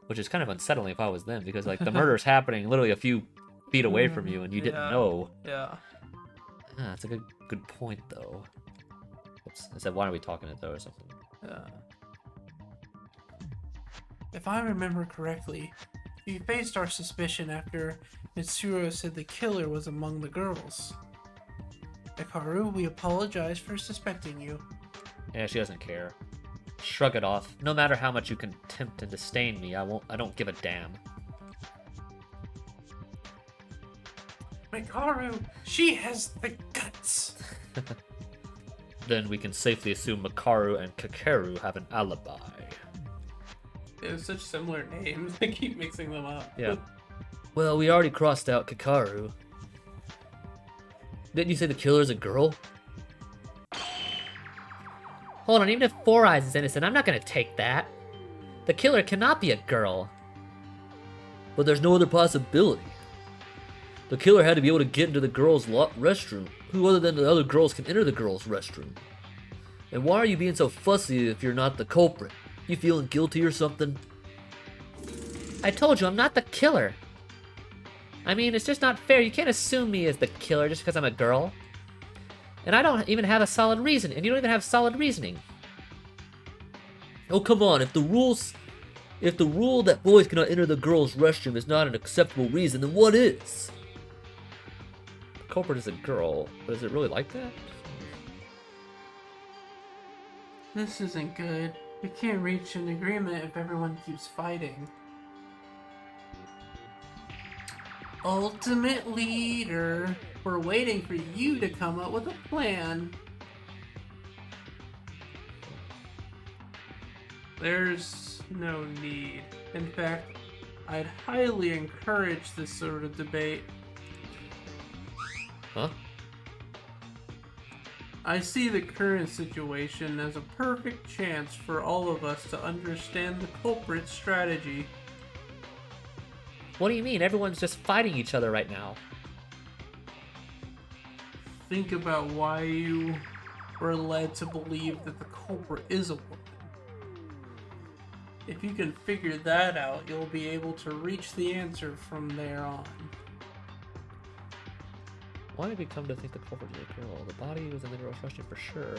Which is kind of unsettling if I was them, because like the murder's happening literally a few feet away from you, and you didn't Yeah. know. Yeah. Ah, that's a good point though. Oops. I said, why are we talking it though, or something? Yeah. If I remember correctly, we faced our suspicion after Mitsuru said the killer was among the girls. Hikaru, we apologize for suspecting you. Yeah, she doesn't care. Shrug it off. No matter how much you contempt and disdain me, I don't give a damn. Hikaru, she has the guts. Then we can safely assume Makaru and Kakeru have an alibi. They have such similar names. I keep mixing them up. Yeah. Well, we already crossed out Kakaru. Didn't you say the killer's a girl? Hold on, even if Four Eyes is innocent, I'm not gonna take that. The killer cannot be a girl. But there's no other possibility. The killer had to be able to get into the girls' restroom. Who other than the other girls can enter the girls' restroom? And why are you being so fussy if you're not the culprit? You feeling guilty or something? I told you, I'm not the killer. I mean, it's just not fair. You can't assume me as the killer just because I'm a girl. And I don't even have a solid reason, and you don't even have solid reasoning. Oh, come on, if the rule that boys cannot enter the girls' restroom is not an acceptable reason, then what is? The culprit is a girl, but is it really like that? This isn't good. We can't reach an agreement if everyone keeps fighting. Ultimate leader, we're waiting for you to come up with a plan. There's no need. In fact, I'd highly encourage this sort of debate. Huh? I see the current situation as a perfect chance for all of us to understand the culprit's strategy. What do you mean? Everyone's just fighting each other right now. Think about why you were led to believe that the culprit is a woman. If you can figure that out, you'll be able to reach the answer from there on. Why did we come to think the culprit is a girl? The body was in the girl's restroom for sure.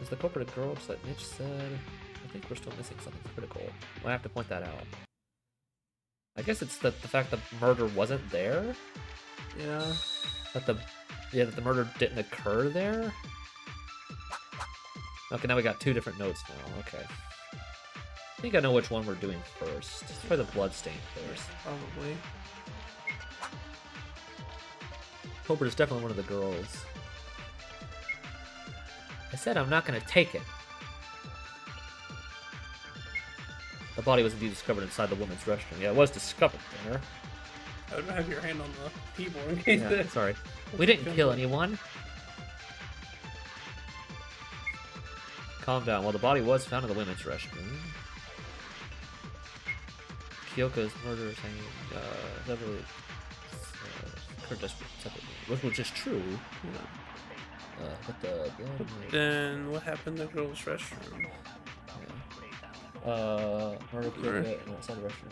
Is the culprit a girl, just like Mitch said? I think we're still missing something critical. I have to point that out. I guess it's the fact that murder wasn't there? Yeah. That the murder didn't occur there? Okay, now we got two different notes now. Okay. I think I know which one we're doing first. Let's try the bloodstain first. Probably. Cobra is definitely one of the girls. I said I'm not gonna take it. The body was indeed discovered inside the woman's restroom. Yeah, it was discovered there. I would have your hand on the keyboard in case Yeah, that. sorry. We didn't kill anyone. Calm down. Well, the body was found in the women's restroom. Kyoka's murder is hanging, heavily, occurred separately, which is true. But the Then what happened in the girls' restroom? murder occurred outside the restroom.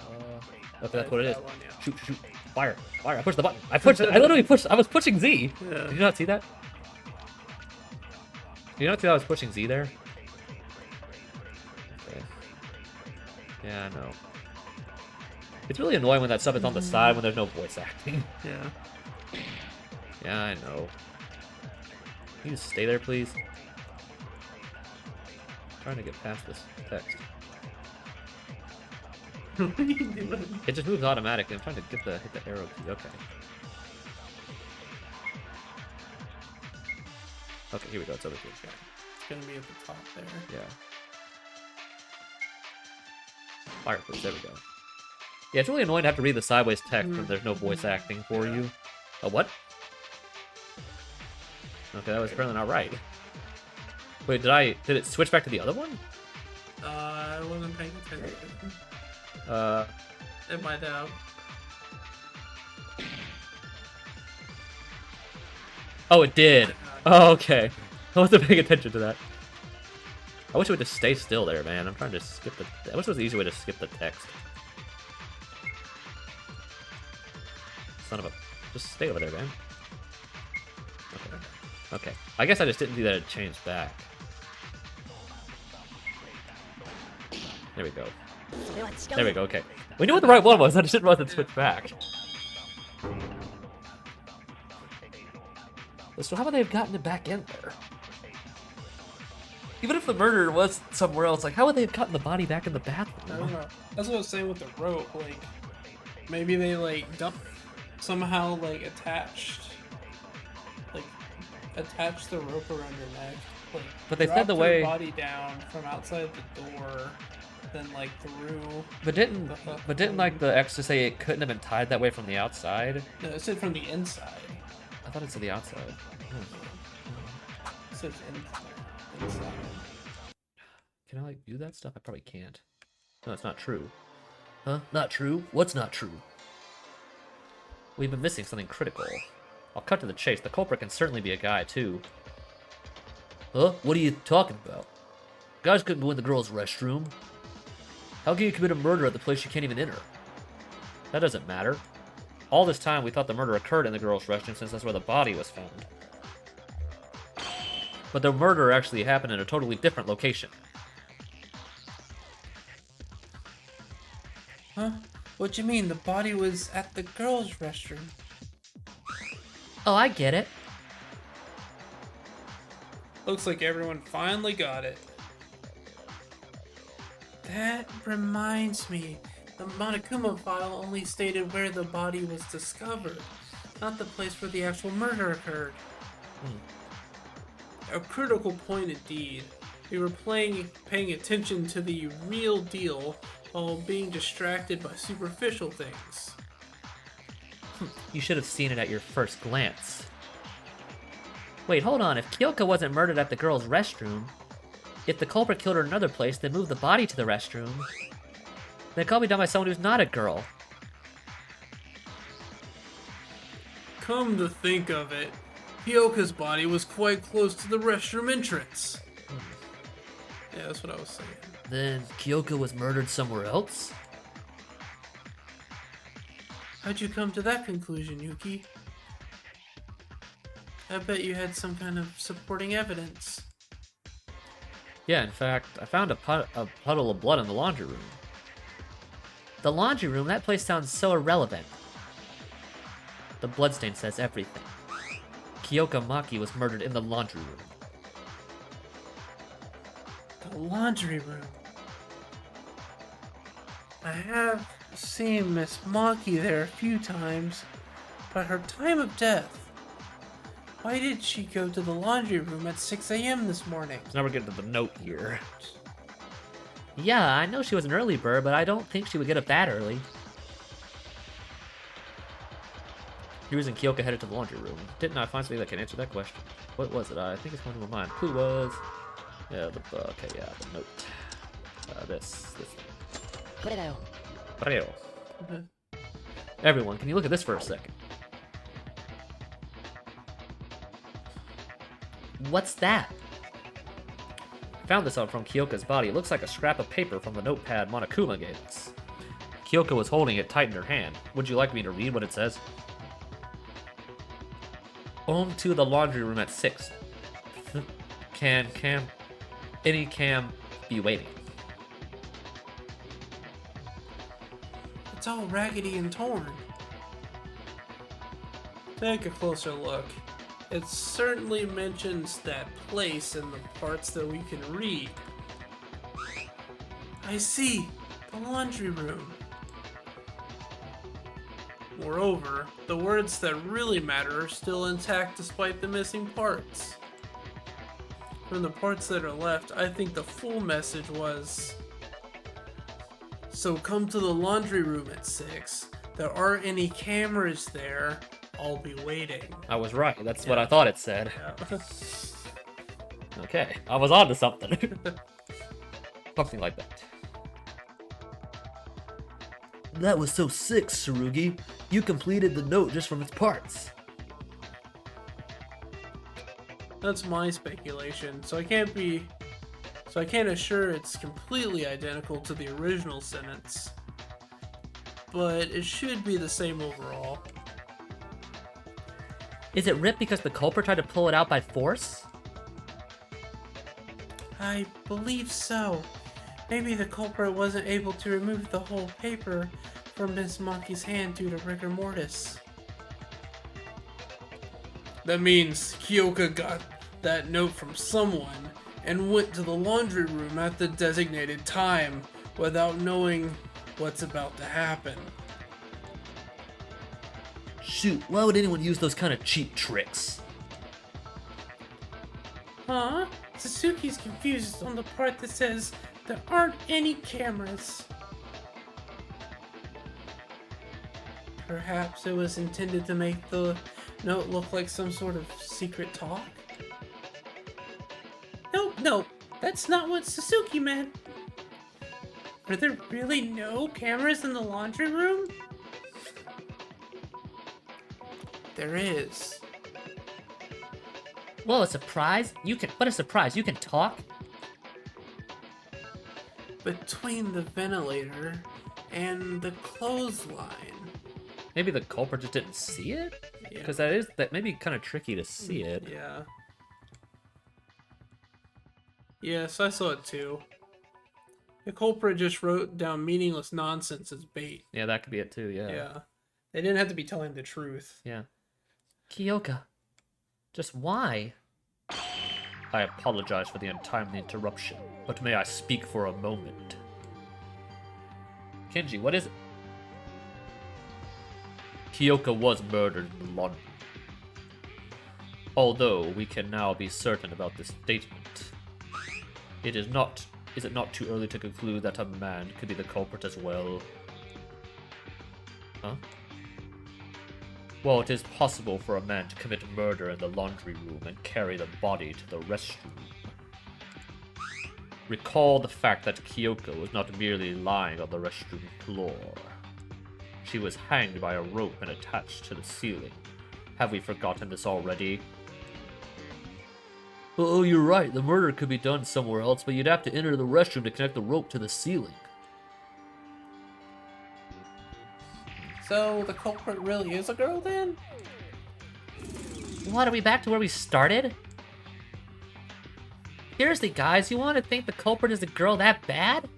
Okay, that's what it is. That one, yeah. Shoot, shoot, fire, fire! I pushed the button. I literally pushed. I was pushing Z. Yeah. Did you not see that? Did you not see that I was pushing Z there? Okay. Yeah, I know. It's really annoying when that stuff is on the side when there's no voice acting. Yeah. Yeah, I know. Can you just stay there, please? I'm trying to get past this text. What are you doing? It just moves automatically. I'm trying to hit the arrow key. Okay. Okay, here we go. It's over here. It's gonna be at the top there. Yeah. Fire, please. There we go. Yeah, it's really annoying to have to read the sideways text when there's no voice acting for you. Oh, what? Okay, that was apparently not right. Wait, did it switch back to the other one? I wasn't paying attention. It might have. Oh, it did. Oh, okay. I wasn't paying attention to that. I wish it would just stay still there, man. I'm trying to skip the... I wish there was an easy way to skip the text. Son of a... Just stay over there, man. Okay. Okay. I guess I just didn't do that. It changed back. There we go. There we go. Okay. We knew what the right one was. I just didn't realize it switched back. So how would they have gotten it back in there? Even if the murder was somewhere else, like how would they have gotten the body back in the I bathroom? don't know. That's what I was saying with the rope. Like, maybe they like somehow like attached the rope around your neck. Like, But they said dropped the your way- body down from outside the door, then like through. But didn't like the X to say it couldn't have been tied that way from the outside? No, it said from the inside. I thought it said the outside. It says inside. Can I like view that stuff? I probably can't. No, it's not true. Huh? Not true? What's not true? We've been missing something critical. I'll cut to the chase. The culprit can certainly be a guy too. Huh? What are you talking about? Guys couldn't go in the girl's restroom. How can you commit a murder at the place you can't even enter? That doesn't matter. All this time we thought the murder occurred in the girls' restroom since that's where the body was found. But the murder actually happened in a totally different location. Huh? What you mean? The body was at the girls' restroom. Oh, I get it. Looks like everyone finally got it. That reminds me. The Monokuma file only stated where the body was discovered, not the place where the actual murder occurred. A critical point indeed. We were paying attention to the real deal while being distracted by superficial things. You should have seen it at your first glance. Wait, hold on. If Kyoko wasn't murdered at the girl's restroom, if the culprit killed her in another place, then moved the body to the restroom, then it can't be done by someone who's not a girl. Come to think of it, Kyoka's body was quite close to the restroom entrance. Yeah, that's what I was saying. Then Kyoko was murdered somewhere else? How'd you come to that conclusion, Yuki? I bet you had some kind of supporting evidence. Yeah, in fact, I found a puddle of blood in the laundry room. The laundry room? That place sounds so irrelevant. The bloodstain says everything. Kyoka Maki was murdered in the laundry room. The laundry room. I have seen Miss Monkey there a few times, but her time of death. Why did she go to the laundry room at 6 a.m. this morning? So now we're getting to the note here. Yeah, I know she was an early bird, but I don't think she would get up that early. Ryuz and Kyoka headed to the laundry room. Didn't I find something that can answer that question? What was it? I think it's coming to my mind. Who was? Yeah, okay, yeah, the note. This. Preo. Everyone, can you look at this for a second? What's that? I found this out from Kyoka's body. It looks like a scrap of paper from the notepad Monokuma gave us. Kyoka was holding it tight in her hand. Would you like me to read what it says? Home to the laundry room at 6. Can be waiting. It's all raggedy and torn. Take a closer look. It certainly mentions that place in the parts that we can read. I see, the laundry room. Moreover, the words that really matter are still intact despite the missing parts. From the parts that are left, I think the full message was, so come to the laundry room at 6. There aren't any cameras there. I'll be waiting. I was right. That's what I thought it said. Yeah. Okay, I was on to something. Something like that. That was so sick, Tsurugi. You completed the note just from its parts. That's my speculation, so I can't assure it's completely identical to the original sentence. But it should be the same overall. Is it ripped because the culprit tried to pull it out by force? I believe so. Maybe the culprit wasn't able to remove the whole paper from Miss Monkey's hand due to rigor mortis. That means Kyoka got that note from someone and went to the laundry room at the designated time without knowing what's about to happen. Shoot, why would anyone use those kind of cheap tricks? Huh? Suzuki's confused on the part that says there aren't any cameras. Perhaps it was intended to make the note look like some sort of secret talk? No, that's not what Suzuki meant. Are there really no cameras in the laundry room? There is. Whoa, a surprise? What a surprise, you can talk? Between the ventilator and the clothesline. Maybe the culprit just didn't see it? Yeah. Because that may be kind of tricky to see it. Yeah. Yes, I saw it too. The culprit just wrote down meaningless nonsense as bait. Yeah, that could be it too, yeah. Yeah. They didn't have to be telling the truth. Yeah. Kyoka. Just why? I apologize for the untimely interruption, but may I speak for a moment? Kenji, what is it? Kyoka was murdered in the laundry. Although we can now be certain about this statement, is it not too early to conclude that a man could be the culprit as well? Huh? Well, it is possible for a man to commit murder in the laundry room and carry the body to the restroom. Recall the fact that Kyoka was not merely lying on the restroom floor. She was hanged by a rope and attached to the ceiling. Have we forgotten this already? Oh, you're right. The murder could be done somewhere else, but you'd have to enter the restroom to connect the rope to the ceiling. So, the culprit really is a girl then? What, are we back to where we started? Seriously, guys, you want to think the culprit is a girl that bad?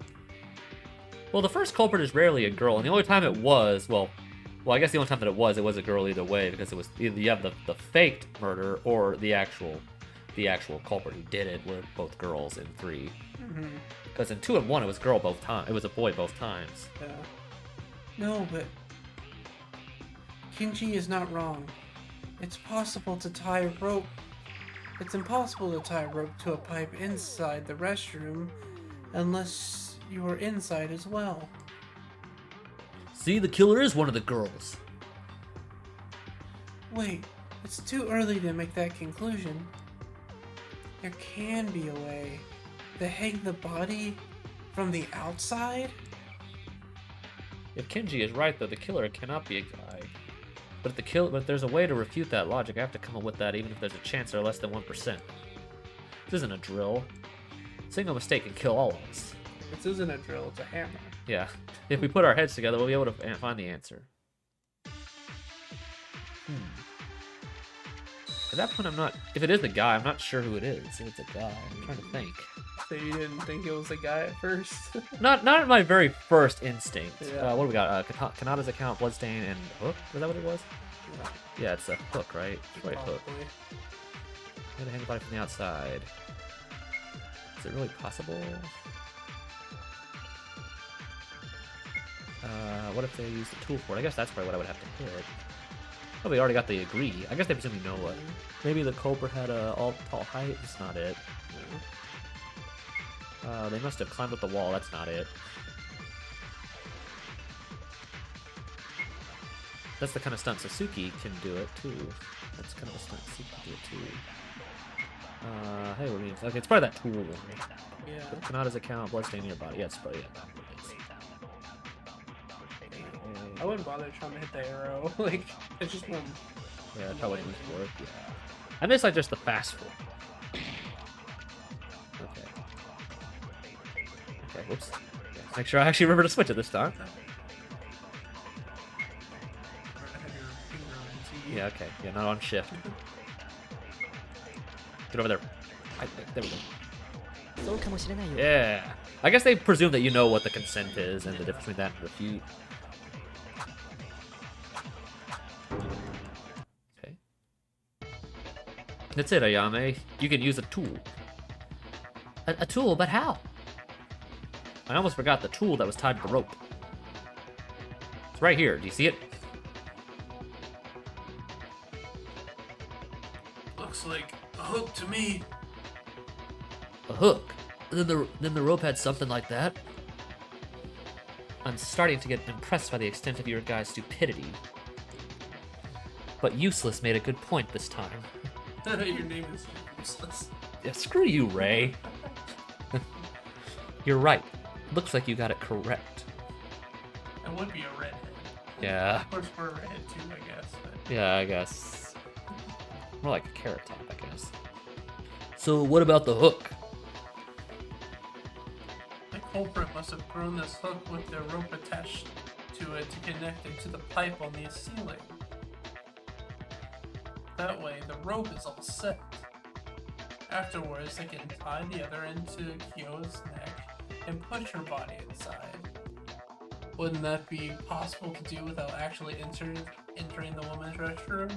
Well, the first culprit is rarely a girl, and the only time it was, well, I guess the only time that it was a girl either way, because it was either you have the faked murder or the actual culprit who did it were both girls in 3. Because in 2 and 1, it was girl both times. It was a boy both times. Yeah. No, but Kinji is not wrong. It's possible to tie a rope. It's impossible to tie a rope to a pipe inside the restroom unless you are inside as well. See, the killer is one of the girls. Wait, it's too early to make that conclusion. There can be a way to hang the body from the outside? If Kinji is right, though, the killer cannot be a guy. But if there's a way to refute that logic, I have to come up with that even if there's a chance they're less than 1%. This isn't a drill. Single mistake can kill all of us. This isn't a drill, it's a hammer. Yeah. If we put our heads together, we'll be able to find the answer. At that point, if it is the guy, I'm not sure who it is. If it's a guy, I'm trying to think. So you didn't think it was a guy at first? Not my very first instinct. Yeah. What do we got? Kanata's account, Bloodstain, and Hook? Was that what it was? Yeah, it's a Hook, right? It's right, Hook. Probably. Gotta hang the body from the outside. Is it really possible? What if they use the tool for it? I guess that's probably what I would have to hit. Oh, we already got the agree. I guess they presumably know what. Maybe the Cobra had a all tall height. That's not it. They must have climbed up the wall. That's not it. That's the kind of stunt Sasuke can do it too. That's kind of a stunt Sasuke can do it too. Hey, what means? Okay, it's probably that tool one. Yeah. But Kanata's account, bloodstain in your body. Yeah, it's probably I wouldn't bother trying to hit the arrow. Like, it's just one. Yeah, it probably wouldn't work. Yeah. I miss like just the fast one. Okay. Okay, whoops. Yeah, make sure I actually remember to switch it this time. Yeah, okay. Yeah, not on shift. Get over there. There we go. そうかもしれないよ。 Yeah. I guess they presume that you know what the consent is and the difference between that and refute. Okay. That's it, Ayame. You can use a tool. A tool, but how? I almost forgot the tool that was tied to the rope. It's right here. Do you see it? Looks like a hook to me. A hook. Then the rope had something like that. I'm starting to get impressed by the extent of your guys' stupidity. But Useless made a good point this time. Your name is useless. Yeah, screw you, Ray. You're right. Looks like you got it correct. It would be a redhead. Yeah. Of course, we're a redhead too, I guess. But... Yeah, I guess. More like a carrot top, I guess. So what about the hook? The culprit must have thrown this hook with the rope attached to it to connect it to the pipe on the ceiling. That way, the rope is all set. Afterwards, they can tie the other end to Kyo's neck and push her body inside. Wouldn't that be possible to do without actually entering the woman's restroom?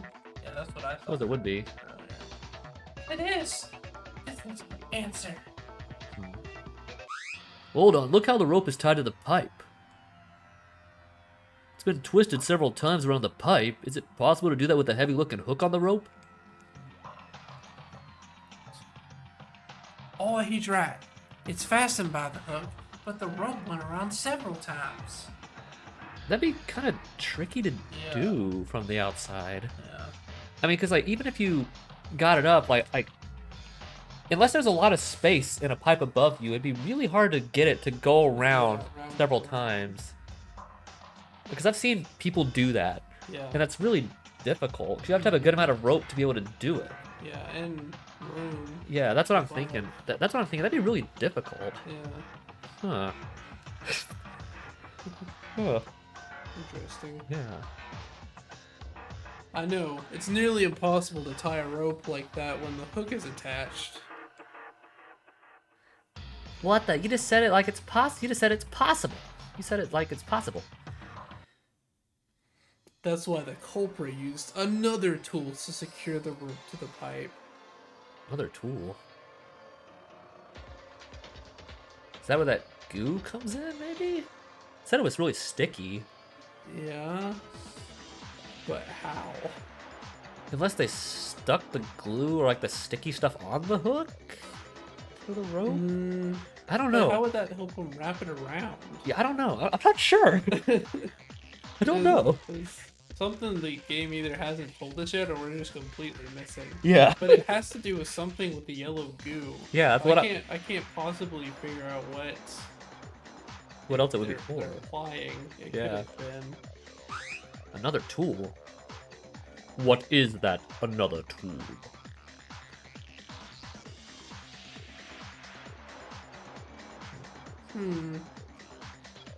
Yeah, that's what I I thought. suppose it would be. It is! This is the answer. Hold on, look how the rope is tied to the pipe. It's been twisted several times around the pipe. Is it possible to do that with a heavy-looking hook on the rope? Oh, he's right. It's fastened by the hook, but the rope went around several times. That'd be kind of tricky to Yeah. do from the outside. Yeah. I mean, because like even if you got it up, like unless there's a lot of space in a pipe above you, it'd be really hard to get it to go around around several the- times. Because I've seen people do that, Yeah. and that's really difficult. 'Cause you have to have a good amount of rope to be able to do it. Yeah, and room. Yeah, that's what I'm thinking. That's what I'm thinking. That'd be really difficult. Yeah. Huh. Huh. Interesting. Yeah. I know. It's nearly impossible to tie a rope like that when the hook is attached. What the? You just said it like it's possible. You just said it's possible. You said it like it's possible. That's why the culprit used another tool to secure the rope to the pipe. Another tool. Is that where that goo comes in, maybe? Said it was really sticky. Yeah. But how? Unless they stuck the glue or like the sticky stuff on the hook for the rope? I don't But know. how would that help them wrap it around? Yeah, I don't know. I'm not sure. I don't know. It's something the game either hasn't told us yet or we're just completely missing. Yeah. But it has to do with something with the yellow goo. Yeah, that's what I can't possibly figure out what else it would be they're for. applying. It Yeah. could have been. Another tool? What is that another tool?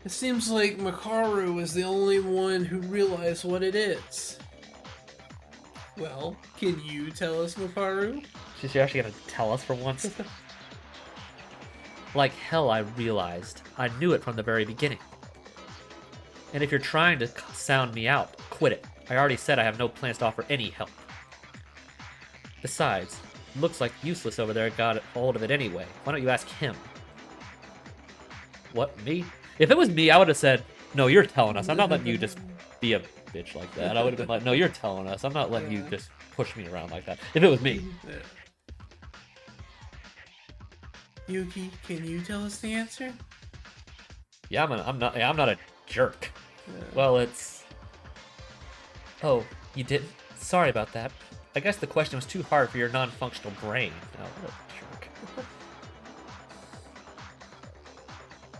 It seems like Makaru is the only one who realized what it is. Well, can you tell us, Makaru? She's actually gonna tell us for once. Like hell, I realized. I knew it from the very beginning. And if you're trying to sound me out, quit it. I already said I have no plans to offer any help. Besides, looks like Useless over there got hold of it anyway. Why don't you ask him? What, me? If it was me, I would have said, no, you're telling us. I'm not letting you just be a bitch like that. I would have been like, no, you're telling us. I'm not letting you just push me around like that. If it was me. Yeah. Yuki, can you tell us the answer? Yeah, I'm not a jerk. Well, it's... Oh, you didn't? Sorry about that. I guess the question was too hard for your non-functional brain. Oh, what a jerk.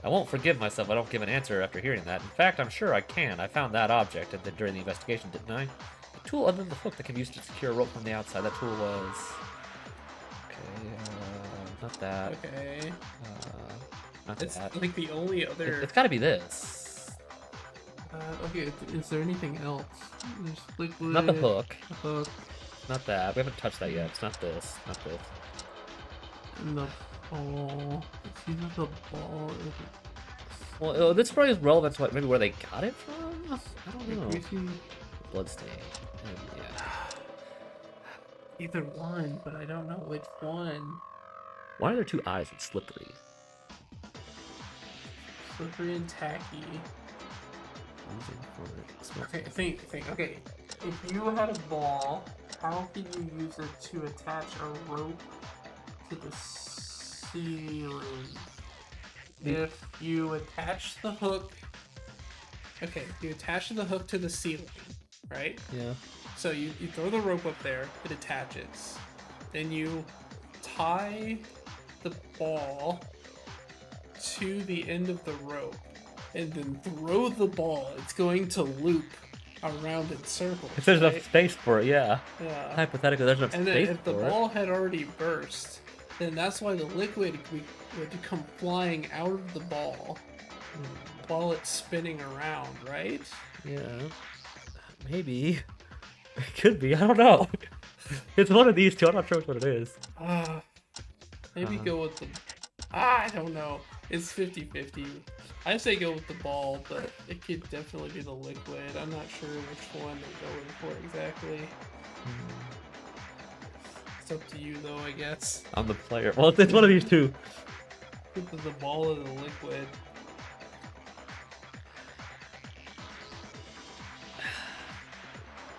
I won't forgive myself if I don't give an answer after hearing that. In fact, I'm sure I can. I found that object during the investigation, didn't I? A tool other than the hook that can be used to secure a rope from the outside. That tool was... Okay, not that. Okay. Not It's that. like the only other... It's gotta be this. Okay, is there anything else? There's liquid... Not the hook. Hook. Not that. We haven't touched that yet. It's not this. Not this. And the ball. It's either the ball or Well, this probably is relevant to like maybe where they got it from. I don't know. the... Bloodstain. Yeah. Either one, but I don't know which one. Why are there two eyes in slippery? Slippery and tacky. Okay, think. Okay, if you had a ball, how could you use it to attach a rope to the ceiling? If you attach the hook... Okay, you attach the hook to the ceiling, right? Yeah. So you throw the rope up there, it attaches. Then you tie the ball to the end of the rope and then throw the ball. It's going to loop around in circles. If there's right? enough space for it, yeah. Yeah. Hypothetically, there's enough And then space if the for ball had already burst, then that's why the liquid would come flying out of the ball while it's spinning around, right? it. Yeah. Maybe. It could be. I don't know. It's one of these two. I'm not sure which one it is. Maybe go with the... I don't know. It's 50-50. I say go with the ball, but it could definitely be the liquid. I'm not sure which one they're going for exactly. It's up to you, though, I guess. I'm the player. Well, it's one of these two. Either the ball or the liquid.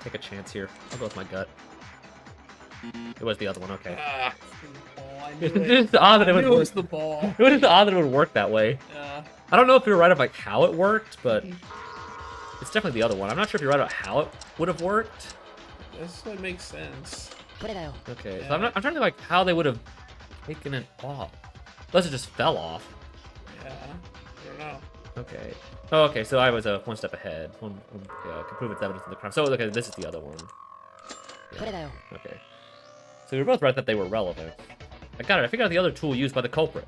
Take a chance here. I'll go with my gut. It was the other one. Okay. It's the ball. I knew It's it. just odd that I it would knew it work. was the ball. It was just odd that it would work that way. Yeah. I don't know if you're right about like how it worked, but it's definitely the other one. I'm not sure if you're right about how it would have worked. This would make sense. Okay, Yeah. so I'm trying to think like how they would have taken it off. Unless it just fell off. Yeah. I don't know. Okay. Oh, okay. So I was one step ahead. One can prove its evidence of the crime. So okay, this is the other one. Yeah. Okay. So we were both right that they were relevant. I got it. I figured out the other tool used by the culprit.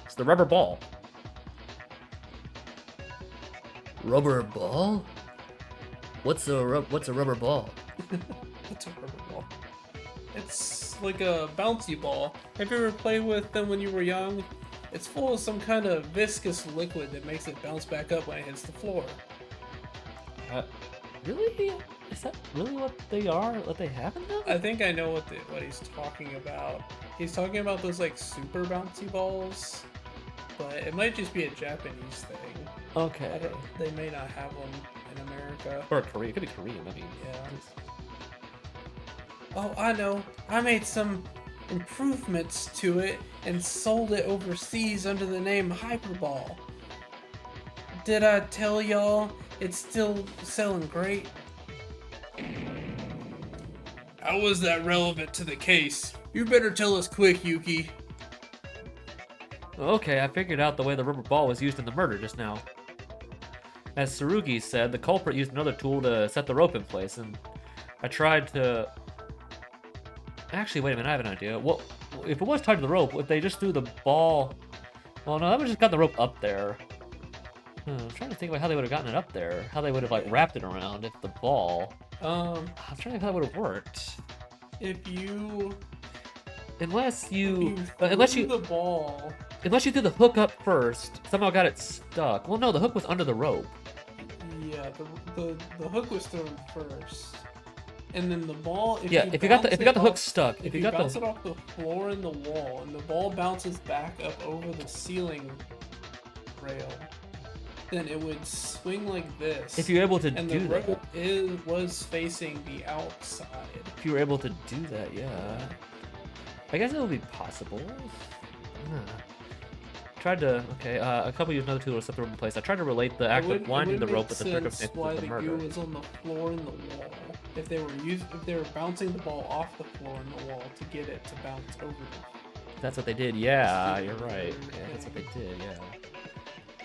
It's the rubber ball. Rubber ball? What's a rubber ball? What's a rubber ball? It's like a bouncy ball. Have you ever played with them when you were young? It's full of some kind of viscous liquid that makes it bounce back up when it hits the floor. Really? Is that really what they are? What they have in them? I think I know what he's talking about. He's talking about those like super bouncy balls. but it might just be a Japanese thing. Okay. They may not have them in America. Or Korean. It could be Korean. I mean. Yeah. Oh, I know. I made some improvements to it and sold it overseas under the name Hyperball. Did I tell y'all it's still selling great? How was that relevant to the case? You better tell us quick, Yuki. Okay, I figured out the way the rubber ball was used in the murder just now. As Tsurugi said, the culprit used another tool to set the rope in place, and I tried to... Actually, wait a minute, I have an idea. Well, if it was tied to the rope, if they just threw the ball... Well, no, that would just got the rope up there. I'm trying to think about how they would have gotten it up there. How they would have, like, wrapped it around if the ball... I'm trying to think how that would have worked. If you... Unless you the ball... Unless you threw the hook up first, somehow got it stuck. Well, no, the hook was under the rope. Yeah, the hook was thrown first, and then the ball. If you got the hook stuck, if you bounce it off the floor and the wall, and the ball bounces back up over the ceiling rail, then it would swing like this. If you're able to and do the that, rope was facing the outside. If you were able to do that, yeah, I guess it would be possible. Tried to a couple used another tool to set the rope in place. I tried to relate the act of winding the rope with the circumstances why of the the murder. goo was on the floor and the wall. If they were bouncing the ball off the floor and the wall to get it to bounce over the. That's what they did. Yeah, you're right. Yeah, that's what they did. Yeah.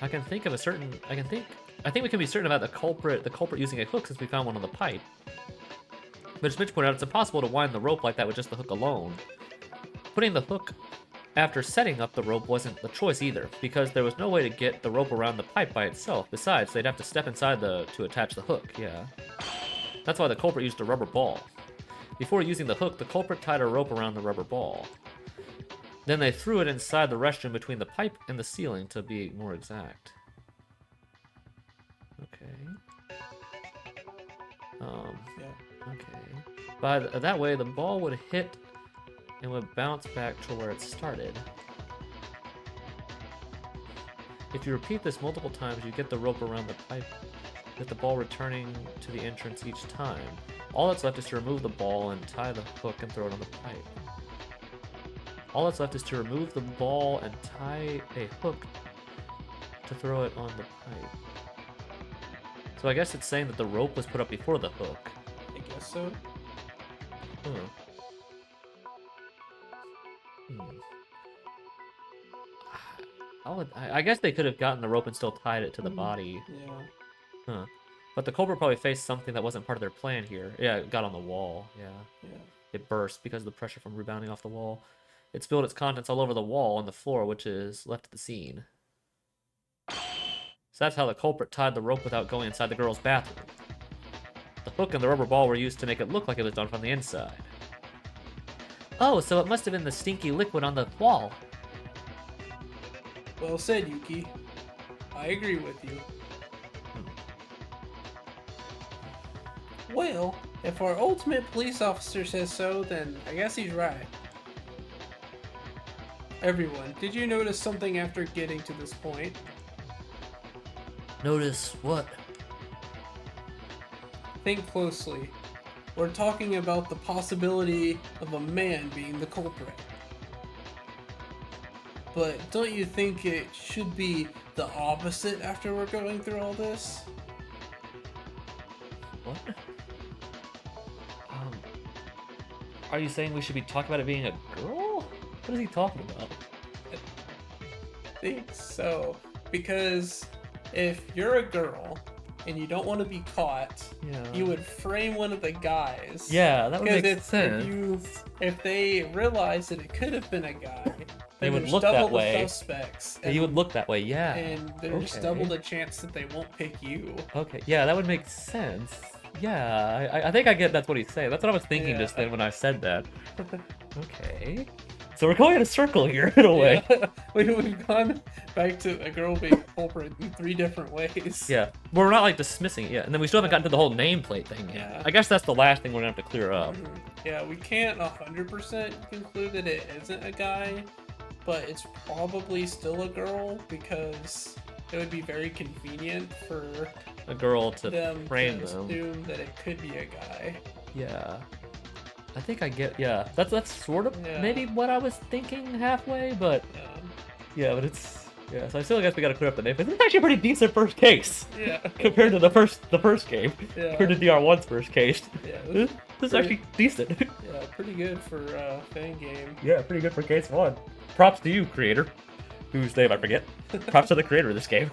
I can think of a certain. I think we can be certain about the culprit using a hook since we found one on the pipe. But as Mitch pointed out, it's impossible to wind the rope like that with just the hook alone. Putting the hook after setting up the rope wasn't the choice either, because there was no way to get the rope around the pipe by itself. Besides, they'd have to step inside to attach the hook, yeah. That's why the culprit used a rubber ball. Before using the hook, the culprit tied a rope around the rubber ball. Then they threw it inside the restroom between the pipe and the ceiling, to be more exact. Okay. Yeah. Okay. By that way, the ball would hit and would bounce back to where it started. If you repeat this multiple times, you get the rope around the pipe, with the ball returning to the entrance each time. All that's left is to remove the ball and tie the hook and throw it on the pipe. All that's left is to remove the ball and tie a hook to throw it on the pipe. So I guess it's saying that the rope was put up before the hook. I guess so. I guess they could have gotten the rope and still tied it to the body. Yeah. But the culprit probably faced something that wasn't part of their plan here. Yeah, it got on the wall. Yeah. It burst because of the pressure from rebounding off the wall. It spilled its contents all over the wall and the floor, which is left at the scene. So that's how the culprit tied the rope without going inside the girl's bathroom. The hook and the rubber ball were used to make it look like it was done from the inside. Oh, so it must have been the stinky liquid on the wall. Well said, Yuki. I agree with you. Well, if our ultimate police officer says so, then I guess he's right. Everyone, did you notice something after getting to this point? Notice what? Think closely. We're talking about the possibility of a man being the culprit. But don't you think it should be the opposite after we're going through all this? What? Are you saying we should be talking about it being a girl? What is he talking about? I think so. Because if you're a girl and you don't want to be caught, you would frame one of the guys. Yeah, that would make sense. If they realize that it could have been a guy, they would there's look double that way. the suspects. Yeah, you would look that way, yeah. And there's double the chance that they won't pick you. Okay, yeah, that would make sense. Yeah, I think I get that's what he's saying. That's what I was thinking just then when I said that. Okay. So we're going in a circle here, in a way. Yeah. We've gone back to a girl being culprit in 3 different ways. Yeah, but we're not like dismissing it yet, and then we still haven't gotten to the whole nameplate thing yet. Yeah. I guess that's the last thing we're gonna have to clear up. Yeah, we can't 100% conclude that it isn't a guy, but it's probably still a girl because it would be very convenient for A girl to them frame to them. assume that it could be a guy. Yeah. I think I get, yeah. That's sort of Yeah. maybe what I was thinking halfway, but yeah, but it's, yeah. So I still guess we gotta clear up the name. But it's actually a pretty decent first case Yeah. compared to the first game. Yeah. Compared to DR1's first case. Yeah, This is actually decent. Yeah, pretty good for fan game. Yeah, pretty good for case 1. Props to you, creator. Whose name I forget. Props to the creator of this game.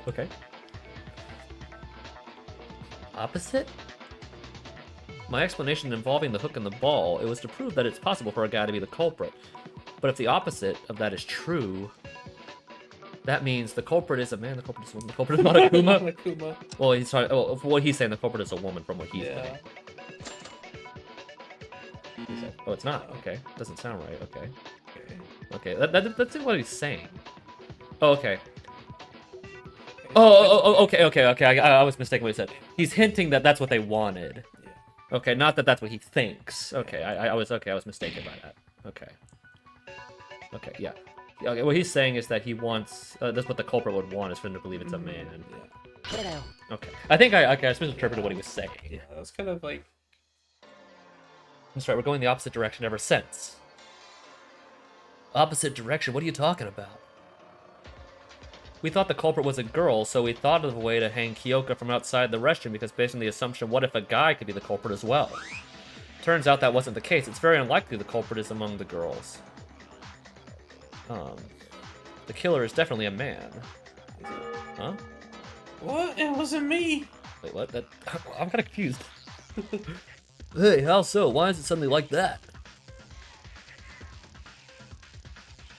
Okay. Opposite? My explanation involving the hook and the ball, it was to prove that it's possible for a guy to be the culprit. But if the opposite of that is true, that means the culprit is a man, the culprit is a woman, the culprit is not a Kuma. Akuma. Well, he's talking, well, what he's saying, the culprit is a woman from what he's Yeah. saying. He said, oh, it's not. Okay. Doesn't sound right. Okay. Okay. Okay. That's what he's saying. Oh, okay. Oh, okay. I was mistaken what he said. He's hinting that that's what they wanted. Yeah. Okay, not that that's what he thinks. Okay, I was mistaken by that. Okay. Okay, yeah. Okay, what he's saying is that he wants. That's what the culprit would want, is for him to believe it's a man. Yeah. Okay. I think I misinterpreted what he was saying. Yeah, that was kind of like That's right. We're going the opposite direction ever since. Opposite direction? What are you talking about? We thought the culprit was a girl, so we thought of a way to hang Kyoka from outside the restroom because based on the assumption, what if a guy could be the culprit as well? Turns out that wasn't the case. It's very unlikely the culprit is among the girls. The killer is definitely a man. Huh? what? It wasn't me. Wait, what? That I'm kind of confused. Hey, how so? Why is it suddenly like that?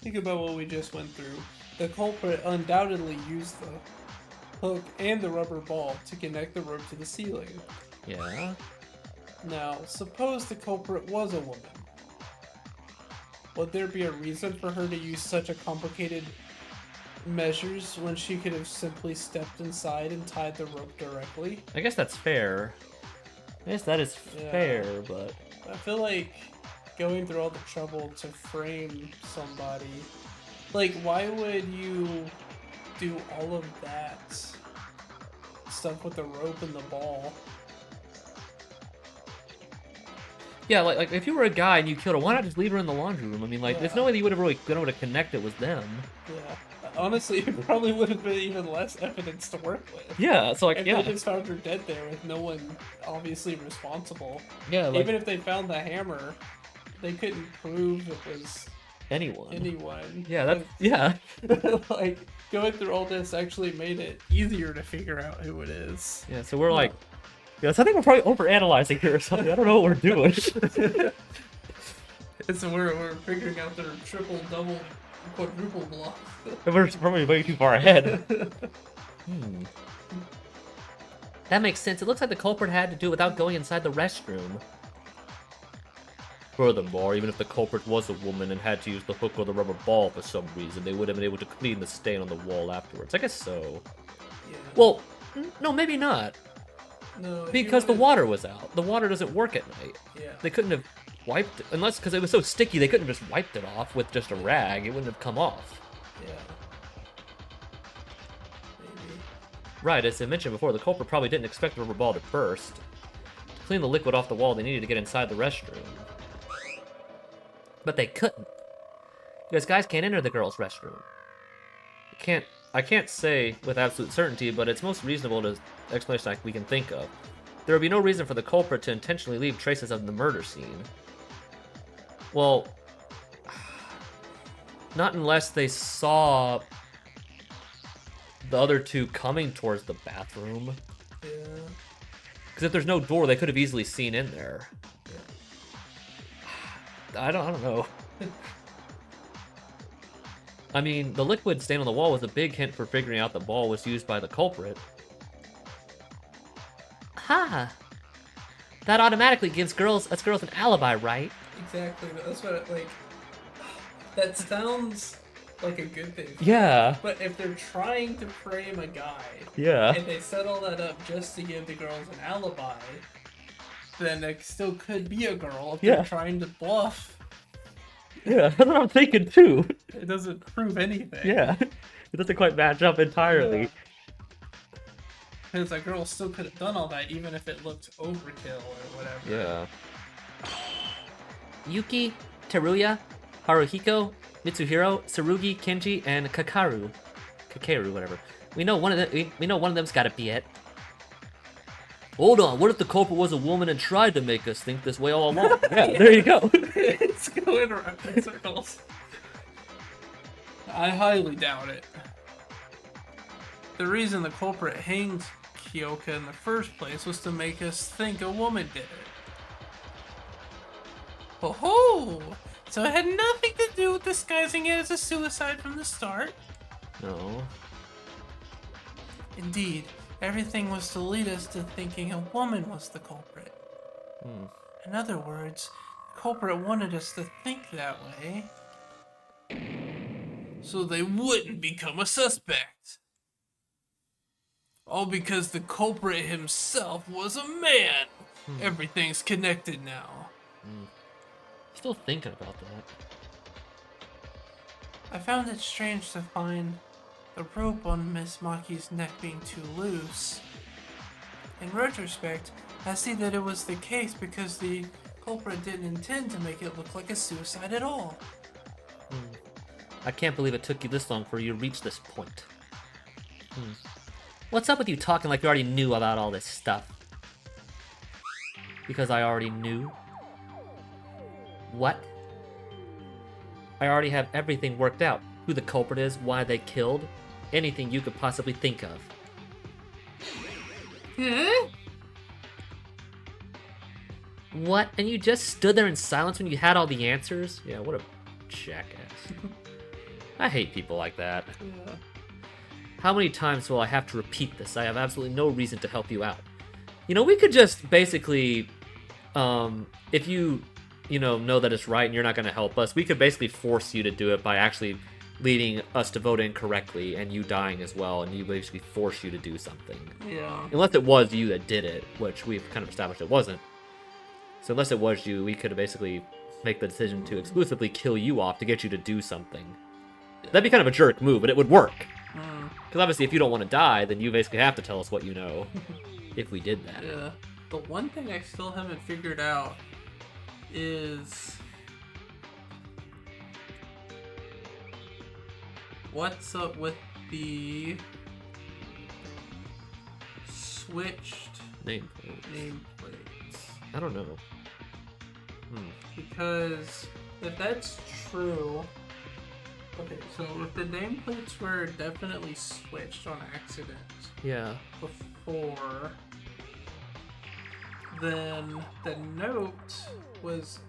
Think about what we just went through. The culprit undoubtedly used the hook and the rubber ball to connect the rope to the ceiling. Yeah. Now, suppose the culprit was a woman. Would there be a reason for her to use such a complicated measures when she could have simply stepped inside and tied the rope directly? I guess that's fair. I guess that is Yeah. fair, but I feel like going through all the trouble to frame somebody, like, why would you do all of that stuff with the rope and the ball? yeah, like if you were a guy and you killed her, why not just leave her in the laundry room? I mean, like, there's no Yeah. way that you would have really been able to connect it with them. Yeah. Honestly, it probably would have been even less evidence to work with. Yeah, so like, If yeah, they just found her dead there with no one obviously responsible. yeah, like Even if they found the hammer, they couldn't prove it was anyone. anyone. Yeah, that's yeah. Like, going through all this actually made it easier to figure out who it is. Yeah, so we're like, yeah, so I think we're probably overanalyzing here or something. I don't know what we're doing. And so we're figuring out their triple, double, quadruple blocks. We're probably way too far ahead. That makes sense. It looks like the culprit had to do it without going inside the restroom. Furthermore, even if the culprit was a woman and had to use the hook or the rubber ball for some reason, they would have been able to clean the stain on the wall afterwards. I guess so. Yeah. Well, no, maybe not. No, if you Because the wanted- water was out. The water doesn't work at night. Yeah. They couldn't have wiped it, unless because it was so sticky, they couldn't have just wiped it off with just a rag. It wouldn't have come off. Yeah. Maybe. Right, as I mentioned before, the culprit probably didn't expect the rubber ball to burst. To clean the liquid off the wall, they needed to get inside the restroom. But they couldn't. Because guys can't enter the girls' restroom. I can't say with absolute certainty, but it's most reasonable to explanation we can think of. There would be no reason for the culprit to intentionally leave traces of the murder scene. Well, not unless they saw the other two coming towards the bathroom. Yeah. Because if there's no door, they could have easily seen in there. I don't know. I mean, the liquid stain on the wall was a big hint for figuring out the ball was used by the culprit. Ha! That automatically gives us girls an alibi, right? Exactly. That's what like. That sounds like a good thing. Yeah. But if they're trying to frame a guy, Yeah. and they set all that up just to give the girls an alibi, then it still could be a girl if Yeah. they're trying to bluff Yeah, that's what I'm thinking too. It doesn't prove anything. Yeah, it doesn't quite match up entirely. Because that girl still could have done all that, even if it looked overkill or whatever. Yeah. Yuki, Teruya, Haruhiko, Mitsuhiro, Tsurugi, Kenji, and Kakeru, whatever. We know one of them. We know one of them's got to be it. Hold on, what if the culprit was a woman and tried to make us think this way all along? Yeah, there you go. It's going around in circles. I highly doubt it. The reason the culprit hanged Kyoka in the first place was to make us think a woman did it. Oh, so it had nothing to do with disguising it as a suicide from the start? No. Indeed, everything was to lead us to thinking a woman was the culprit. In other words, the culprit wanted us to think that way so they wouldn't become a suspect. All because the culprit himself was a man. Everything's connected now. Still thinking about that. I found it strange to find the rope on Miss Maki's neck being too loose. In retrospect, I see that it was the case because the culprit didn't intend to make it look like a suicide at all. I can't believe it took you this long for you to reach this point. What's up with you talking like you already knew about all this stuff? Because I already knew? What? I already have everything worked out. Who the culprit is, why they killed, anything you could possibly think of. What? And you just stood there in silence when you had all the answers? Yeah, what a jackass. I hate people like that. Yeah. How many times will I have to repeat this? I have absolutely no reason to help you out. You know, we could just basically, if you know that it's right and you're not going to help us, we could basically force you to do it by actually leading us to vote incorrectly and you dying as well, and you basically force you to do something. Yeah. Unless it was you that did it, which we've kind of established it wasn't. So unless it was you, we could basically make the decision to exclusively kill you off to get you to do something. That'd be kind of a jerk move, but it would work. Because obviously if you don't want to die, then you basically have to tell us what you know. If we did that. Yeah. The one thing I still haven't figured out is what's up with the switched Nameplates. nameplates. I don't know. Because if that's true, okay, so if the nameplates were definitely switched on accident Yeah. before, then the note was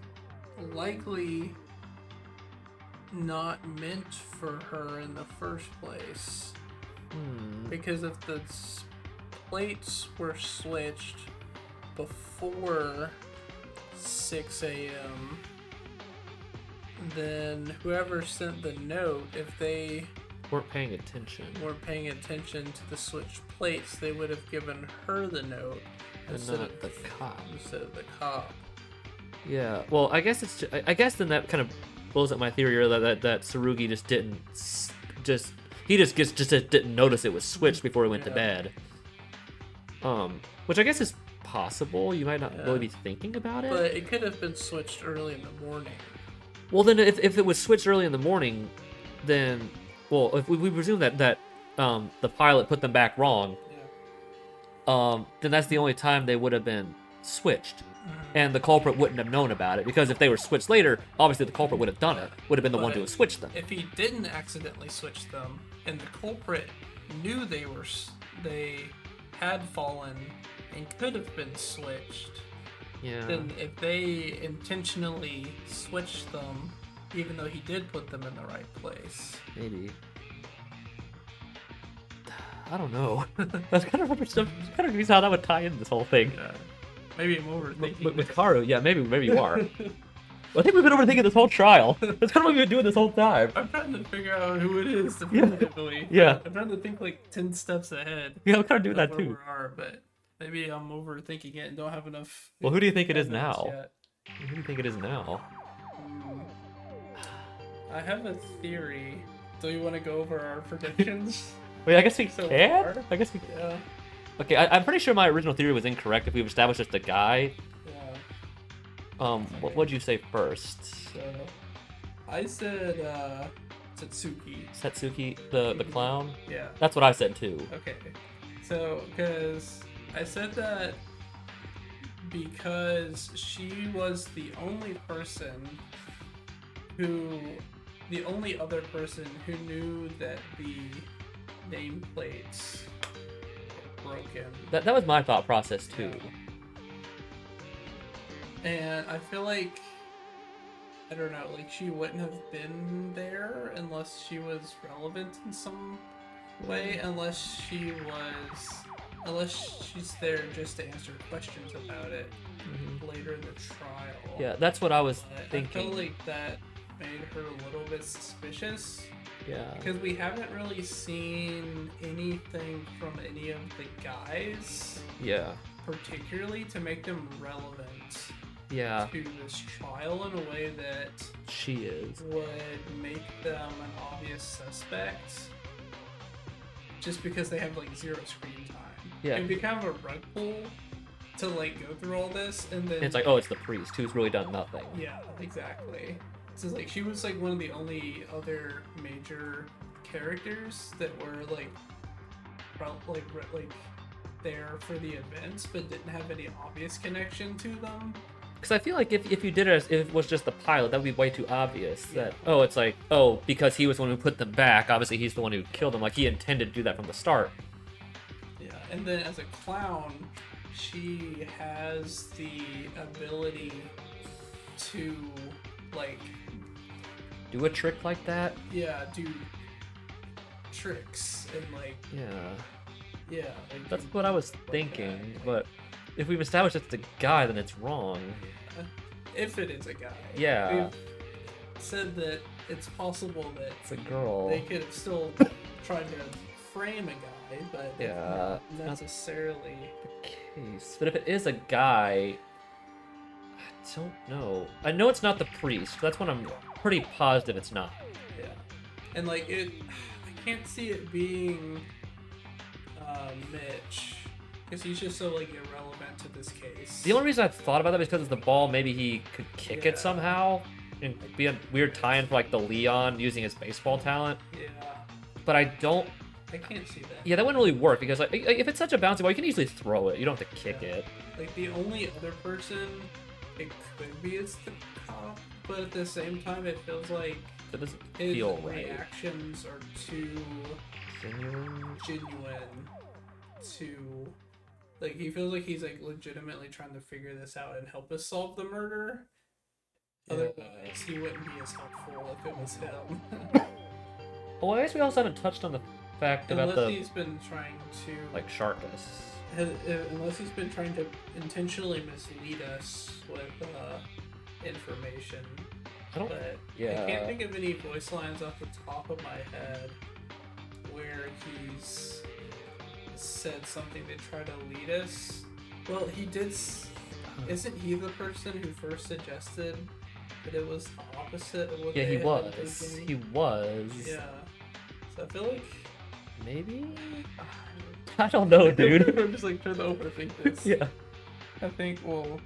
likely not meant for her in the first place. Because if the plates were switched before 6 a.m., then whoever sent the note, if they Weren't paying attention. weren't paying attention to the switched plates, they would have given her the note And instead not of the cop. Instead of the cop. Yeah. Well, I guess it's. I guess then that kind of blows up my theory that Tsurugi just didn't he just didn't notice it was switched before he went to bed. Which I guess is possible. You might not really be thinking about it. But it could have been switched early in the morning. Well, then if it was switched early in the morning, then if we presume that the pilot put them back wrong, then that's the only time they would have been switched. And the culprit wouldn't have known about it, because if they were switched later, obviously the culprit would have done it. Would have been the one to have switched them. If he didn't accidentally switch them, and the culprit knew they had fallen and could have been switched, Yeah. then if they intentionally switched them, even though he did put them in the right place, Maybe. I don't know. That's kind of confused how that would tie in this whole thing. maybe I'm overthinking. With Karu, yeah, maybe you are. I think we've been overthinking this whole trial. That's kind of what we've been doing this whole time. I'm trying to figure out who it is definitively. Yeah. I'm trying to think like 10 steps ahead. Yeah, I'm kind of doing of that where too. we are, but maybe I'm overthinking it and don't have enough. Well, who do you think it is evidence now? yet. Who do you think it is now? I have a theory. Do you want to go over our predictions? Wait, I guess we So can? far? I guess we Yeah. Okay, I'm pretty sure my original theory was incorrect if we've established it's the guy. Yeah. What'd you say first? So, I said Satsuki. Satsuki, the clown? Yeah. That's what I said too. Okay. So, because I said that because she was the only other person who knew that the nameplates were broken. That was my thought process too. And I feel like, I don't know, like she wouldn't have been there unless she was relevant in some way, unless she's there just to answer questions about it later in the trial. Yeah, that's what I was But thinking. I feel like that made her a little bit suspicious. Yeah. Because we haven't really seen anything from any of the guys, Yeah. particularly to make them relevant Yeah. to this trial in a way that She is. would make them an obvious suspect just because they have like zero screen time. Yeah. It'd be kind of a rug pull to like go through all this and then It's like, oh, it's the priest who's really done nothing. yeah, exactly. So like she was like one of the only other major characters that were like there for the events but didn't have any obvious connection to them. Because I feel like if you did it as if it was just the pilot, that would be way too obvious. That, oh, it's like, oh, because he was the one who put them back, obviously he's the one who killed them. Like, he intended to do that from the start. Yeah, and then as a clown, she has the ability to, like, Do a trick like that? yeah, do tricks and, like, Yeah. like, That's what I was thinking, but if we've established it's the guy, then it's wrong. if it is a guy. Yeah. We've said that it's possible that It's a girl. they could have still tried to frame a guy, but Yeah. not necessarily. Case. But if it is a guy, I don't know. I know it's not the priest. That's what I'm pretty positive it's not. Yeah, and like I can't see it being Mitch because he's just so like irrelevant to this case. The only reason I thought about that is because it's the ball. Maybe he could kick it Yeah. somehow and be a weird tie-in for like the Leon using his baseball talent. Yeah, But I don't. I can't see that. Yeah, that wouldn't really work because like, if it's such a bouncy ball, you can easily throw it. You don't have to kick Yeah. it. Like the only other person it could be is the cop, but at the same time it feels like That doesn't his feel right. reactions are too Genuine. genuine to like he feels like he's like legitimately trying to figure this out and help us solve the murder. Yeah. Otherwise he wouldn't be as helpful if it was him. Well, I guess we also haven't touched on the fact about Unless the he's been trying to like Sharkus. unless he's been trying to intentionally mislead us with information. I don't. But Yeah. I can't think of any voice lines off the top of my head where he's said something to try to lead us. Well, he did. Isn't he the person who first suggested that it was the opposite of what Yeah, they he had was. been thinking? He was. Yeah. So I feel like Maybe. I don't know, dude. I'm just like trying to overthink this. Yeah. I think we'll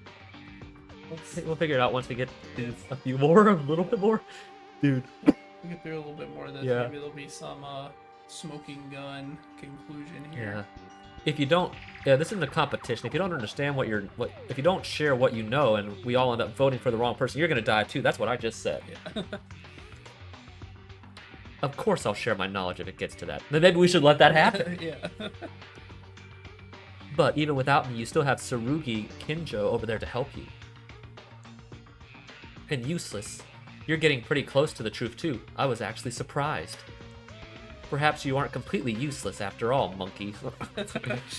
We'll figure it out once we get through a few more, a little bit more. Dude. get through a little bit more of this. Yeah. Maybe there'll be some smoking gun conclusion here. Yeah. If you don't, this isn't a competition. If you don't understand if you don't share what you know, and we all end up voting for the wrong person, you're gonna die too. That's what I just said. Yeah. Of course, I'll share my knowledge if it gets to that. Then maybe we should let that happen. Yeah. But even without me, you still have Tsurugi Kinjo over there to help you. And useless. You're getting pretty close to the truth too. I was actually surprised. Perhaps you aren't completely useless after all, monkey.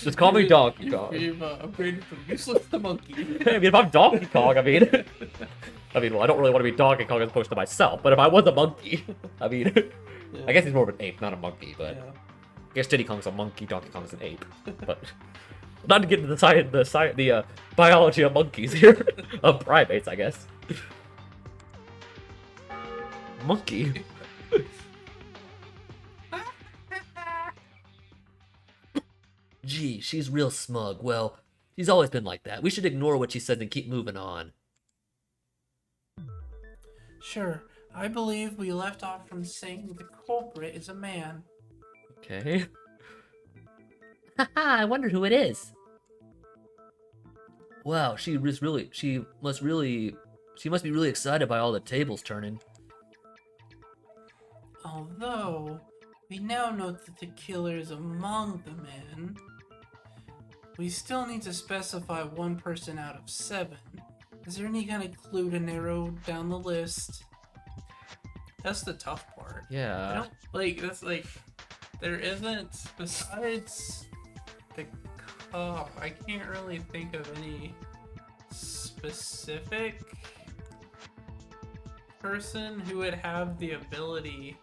Just call me Donkey Kong. You've upgraded from useless to monkey. I mean, if I'm Donkey Kong, well, I don't really want to be Donkey Kong as opposed to myself. But if I was a monkey, I guess he's more of an ape, not a monkey. But Yeah. I guess Diddy Kong's a monkey, Donkey Kong's an ape. But not to get into the biology of monkeys here, of primates, I guess. monkey. Gee, she's real smug. Well, she's always been like that. We should ignore what she said and keep moving on. Sure, I believe we left off from saying the culprit is a man. Okay. Haha, I wonder who it is. Wow, she must be really excited by all the tables turning. Although, we now know that the killer is among the men, we still need to specify one person out of 7. Is there any kind of clue to narrow down the list? That's the tough part. I Yeah. don't, like, that's like, there isn't, besides the cop, I can't really think of any specific person who would have the ability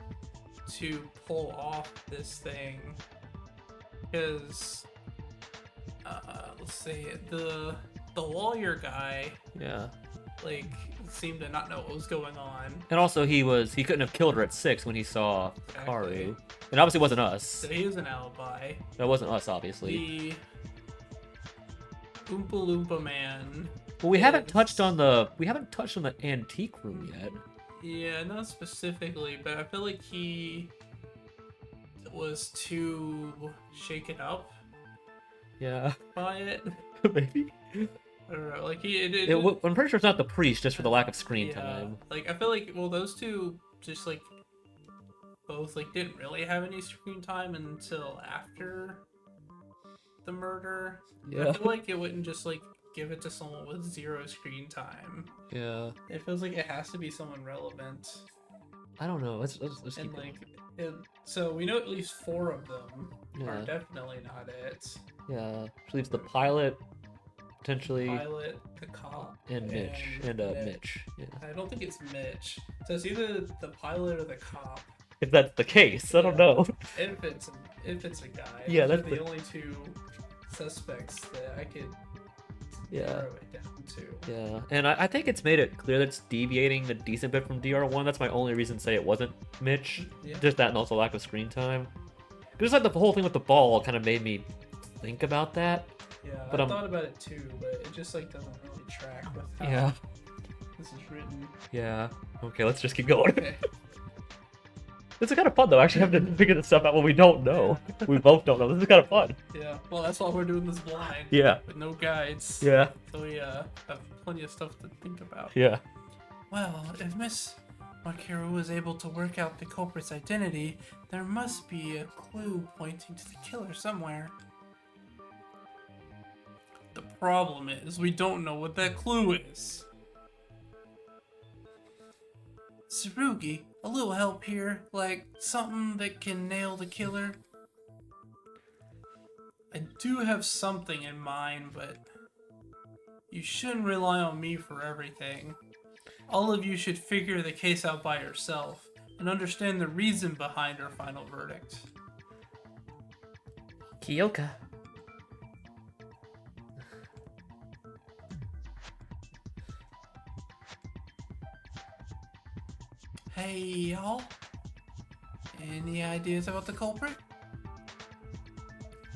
to pull off this thing. Because, let's see, the lawyer guy, Yeah. like, seemed to not know what was going on. And also, he couldn't have killed her at 6 when he saw Exactly. Karu. And obviously, it wasn't us. So he was an alibi. That wasn't us, obviously. The Oompa Loompa man. Well, we haven't is- touched on the antique room yet. Yeah, not specifically, but I feel like he was too shaken up Yeah. by it. Maybe. I don't know, like I'm pretty sure it's not the priest, just for the lack of screen yeah, time. like I feel like those two just like both like didn't really have any screen time until after the murder. Yeah. I feel like it wouldn't just like give it to someone with 0 screen time. Yeah. It feels like it has to be someone relevant. I don't know. Let's keep And going. like, so we know at least 4 of them Yeah. are definitely not it. Yeah. Which leaves the pilot, potentially, Pilot, the cop, and Mitch. And Mitch. Yeah. I don't think it's Mitch. So it's either the pilot or the cop. If that's the case, I don't Yeah. know. If it's a guy. Yeah, Those are that's the the- only 2 suspects that I could Yeah. narrow it down to. Yeah. And I think it's made it clear that it's deviating a decent bit from DR1. That's my only reason to say it wasn't Mitch. Yeah. Just that and also lack of screen time. Because like the whole thing with the ball kind of made me think about that. Yeah, But, I thought about it too, but it just like doesn't really track with how Yeah. this is written. Yeah. Okay, let's just keep going. Okay. This is kind of fun though, actually having to figure this stuff out when we don't know. We both don't know. This is kind of fun. Yeah. Well, that's why we're doing this blind. Yeah. With no guides. Yeah. So we have plenty of stuff to think about. Yeah. Well, if Miss Makiru was able to work out the culprit's identity, there must be a clue pointing to the killer somewhere. The problem is, we don't know what that clue is. Tsurugi, a little help here, like something that can nail the killer. I do have something in mind, but you shouldn't rely on me for everything. All of you should figure the case out by yourself and understand the reason behind our final verdict. Kyoka. Hey, y'all. Any ideas about the culprit?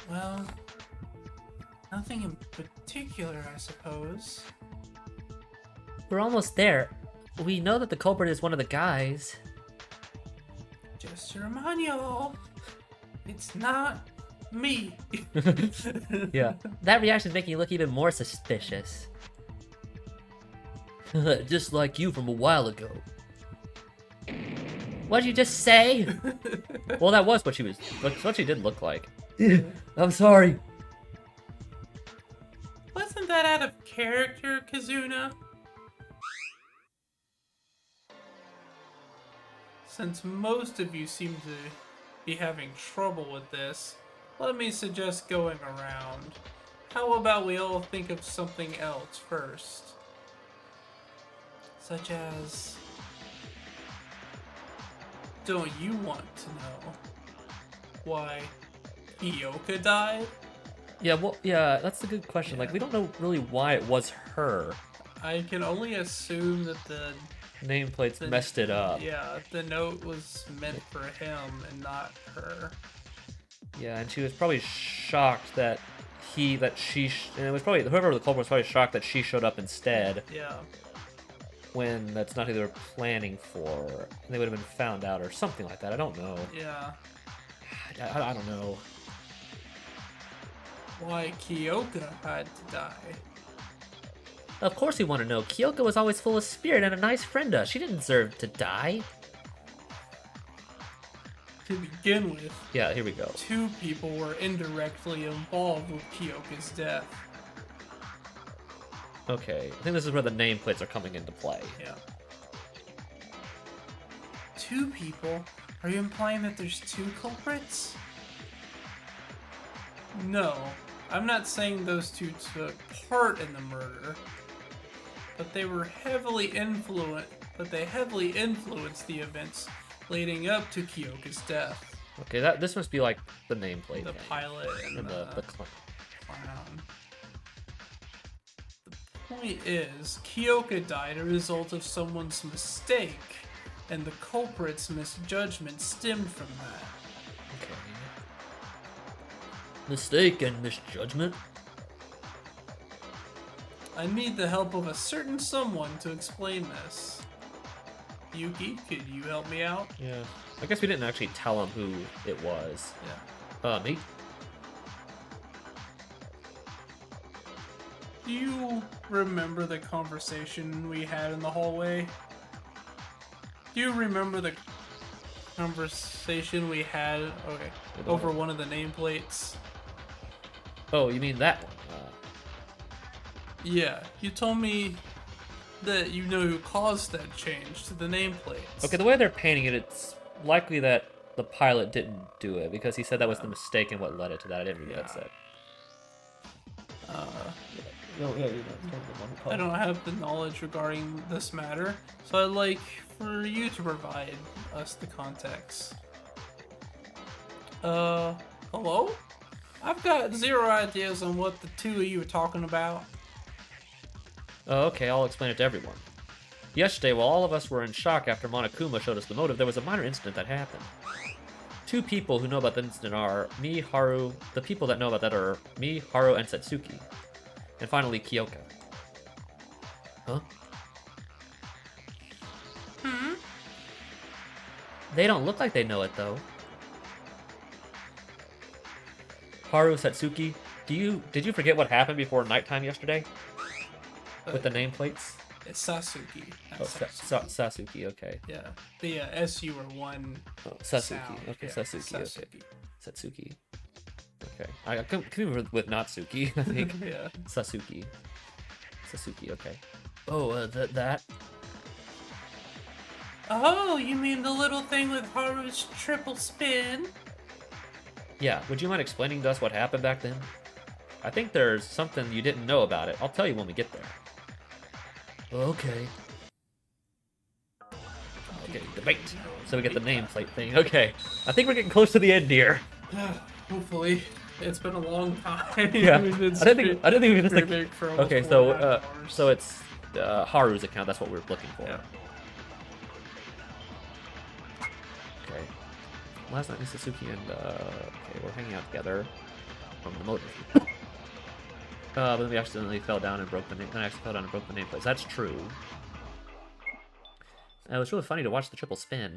Well, nothing in particular, I suppose. We're almost there. We know that the culprit is one of the guys. Just to remind y'all, it's not me. Yeah. That reaction is making you look even more suspicious. Just like you from a while ago. What'd you just say? Well, that was what what she did look like. I'm sorry. Wasn't that out of character, Kazuna? Since most of you seem to be having trouble with this, let me suggest going around. How about we all think of something else first? Such as... Don't you want to know why Ioka died? Yeah, well, yeah, that's a good question. Like, we don't know really why it was her. I can only assume that the nameplates messed it up. Yeah, the note was meant for him and not her. Yeah, and she was probably shocked that and it was probably, whoever the culprit was probably shocked that she showed up instead, Yeah. when that's not who they were planning for. And they would have been found out or something like that. I don't know. Yeah. I don't know. Why Kyoka had to die. Of course we want to know. Kyoka was always full of spirit and a nice friend to us. She didn't deserve to die. To begin with, Yeah, here we go. 2 people were indirectly involved with Kyoka's death. Okay, I think this is where the nameplates are coming into play. Yeah. 2 people? Are you implying that there's 2 culprits? No, I'm not saying those 2 took part in the murder, but they heavily influenced the events leading up to Kyoka's death. Okay, this must be like the nameplate The thing. pilot and And the clown. clown. The point is, Kyoka died a result of someone's mistake, and the culprit's misjudgment stemmed from that. Okay. Mistake and misjudgment? I need the help of a certain someone to explain this. Yuki, could you help me out? Yeah. I guess we didn't actually tell him who it was. Yeah. Me? Do you remember the conversation we had in the hallway? Do you remember the conversation we had, over one of the nameplates? Oh, you mean that one? Yeah, you told me that you know who caused that change to the nameplates. Okay, the way they're painting it, it's likely that the pilot didn't do it because he said that was the mistake and what led it to that. I didn't read what that said. I don't have the knowledge regarding this matter, so I'd like for you to provide us the context. Hello? I've got 0 ideas on what the 2 of you are talking about. Oh, okay, I'll explain it to everyone. Yesterday, while all of us were in shock after Monokuma showed us the motive, there was a minor incident that happened. 2 people who know about the incident are me, Haru. The people that know about that are me, Haru, and Satsuki. And finally, Kyoka. Huh? They don't look like they know it, though. Haru, Satsuki, did you forget what happened before nighttime yesterday? With the nameplates? It's Sasuke. not Oh, Satsuki. Sasuke, okay. Yeah, the SU are one Oh, Sasuke, sound. okay, Yeah, Sasuke, okay. Satsuki. Okay. I come with Natsuki, I think. Yeah. Sasuke, okay. Oh, that? Oh, you mean the little thing with Haru's triple spin? Yeah, would you mind explaining to us what happened back then? I think there's something you didn't know about it. I'll tell you when we get there. Okay. Okay, debate. So we get the nameplate thing. Okay, I think we're getting close to the end here. Hopefully. It's been a long time. Yeah, We've been I didn't think we were just like. streaming for almost Okay, 4.5 hours. so it's Haru's account. That's what we're looking for. Yeah. Okay. Last night, Sasuke and okay, we're hanging out together from the motive. But then we accidentally fell down and broke the name. Then I actually fell down and broke the nameplates. That's true. It was really funny to watch the triple spin.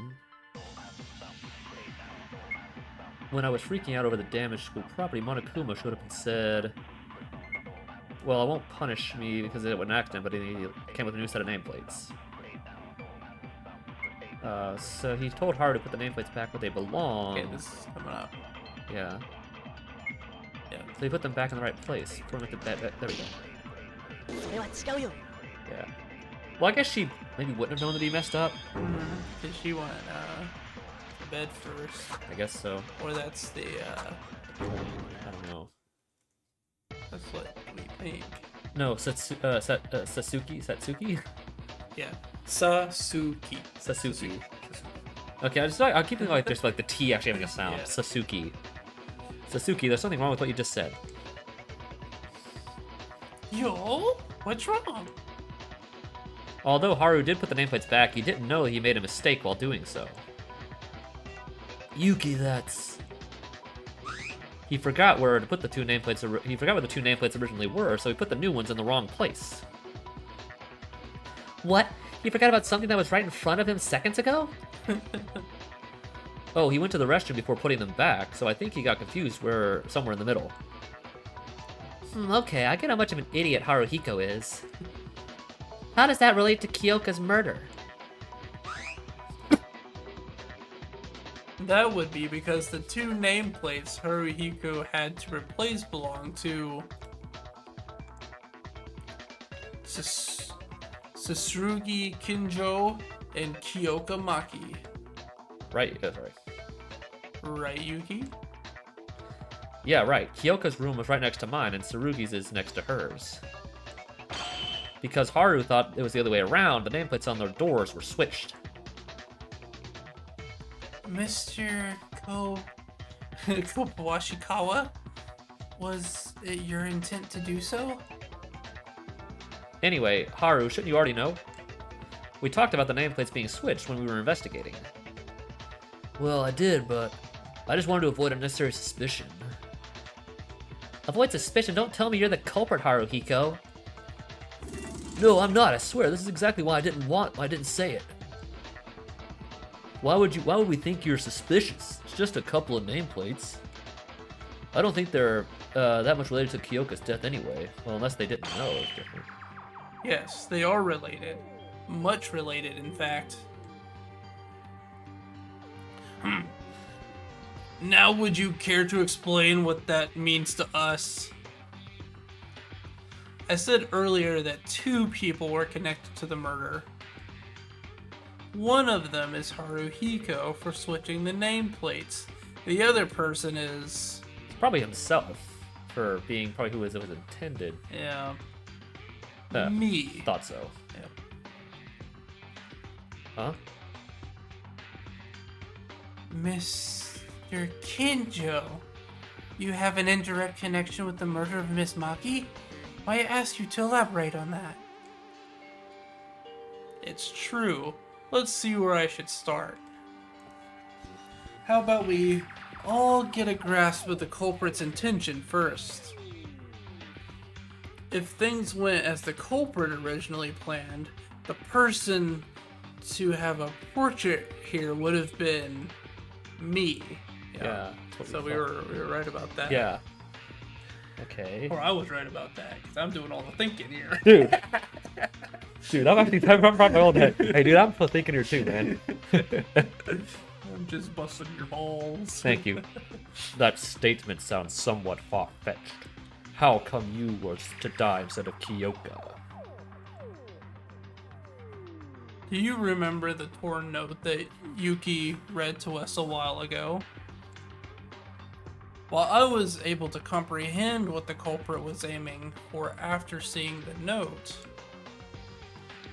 When I was freaking out over the damaged school property, Monokuma showed up and said, "Well, I won't punish me because it was an accident, but he came with a new set of nameplates." So he told Haru to put the nameplates back where they belong. Okay, this is coming up. Yeah. Yeah. So he put them back in the right place. There we go. Yeah. Well, I guess she maybe wouldn't have known that he messed up. Did she want to bed first? I guess so. Or that's the, I don't know. that's what we think. No, Satsuki? Yeah. Sasuke. Sasuke. Okay, I keep thinking like there's like the T actually having a sound. Yeah. Sasuke. Sasuke, there's something wrong with what you just said. Yo, what's wrong? Although Haru did put the nameplates back, he didn't know he made a mistake while doing so. Yuki, that's... He forgot where to put the two nameplates. He forgot where the two nameplates originally were, so he put the new ones in the wrong place. What? He forgot about something that was right in front of him seconds ago? Oh, he went to the restroom before putting them back, so I think he got confused somewhere in the middle. Okay, I get how much of an idiot Haruhiko is. How does that relate to Kyoka's murder? That would be because the two nameplates Haruhiko had to replace belong to Tsurugi Kinjo and Kyoka Maki. Right, that's right. Right, Yuki? Yeah, right. Kyoka's room was right next to mine, and Tsurugi's is next to hers. Because Haru thought it was the other way around, the nameplates on their doors were switched. Mr. Kobawashikawa? Was it your intent to do so? Anyway, Haru, shouldn't you already know? We talked about the nameplates being switched when we were investigating. Well, I did, but I just wanted to avoid unnecessary suspicion. Avoid suspicion? Don't tell me you're the culprit, Haruhiko. No, I'm not, I swear. This is exactly why I didn't say it. Why would we think you're suspicious? It's just a couple of nameplates. I don't think they're that much related to Kyoka's death anyway. Well, unless they didn't know it was different. Yes, they are related. Much related, in fact. Now would you care to explain what that means to us? I said earlier that two people were connected to the murder. One of them is Haruhiko for switching the nameplates. The other person is... It's probably himself for being probably who was intended. Yeah. Uh, Me. Thought so. Yeah. Huh? Mr. Kinjo, you have an indirect connection with the murder of Miss Maki? Why I asked you to elaborate on that? It's true. Let's see where I should start. How about we all get a grasp of the culprit's intention first? If things went as the culprit originally planned, the person to have a portrait here would have been me. Yeah. So we were right about that. Yeah. Okay. Or I was right about that, because I'm doing all the thinking here. Dude. Dude, I'm actually I'm my old head. Hey, dude, I'm thinking here too, man. I'm just busting your balls. Thank you. That statement sounds somewhat far-fetched. How come you were to die instead of Kyoka? Do you remember the torn note that Yuki read to us a while ago? While I was able to comprehend what the culprit was aiming for after seeing the note,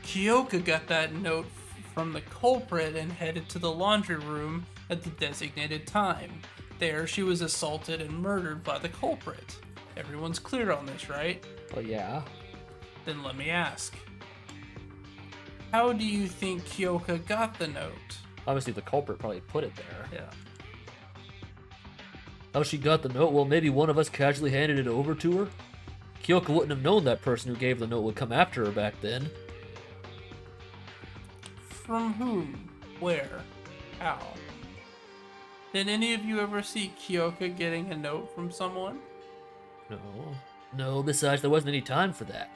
Kyoka got that note from the culprit and headed to the laundry room at the designated time. There, she was assaulted and murdered by the culprit. Everyone's clear on this, right? Well, yeah. Then let me ask. How do you think Kyoka got the note? Obviously, the culprit probably put it there. Yeah. How she got the note? Well, maybe one of us casually handed it over to her. Kyoka wouldn't have known that person who gave the note would come after her back then. From whom? Where? How? Did any of you ever see Kyoka getting a note from someone? No, besides, there wasn't any time for that.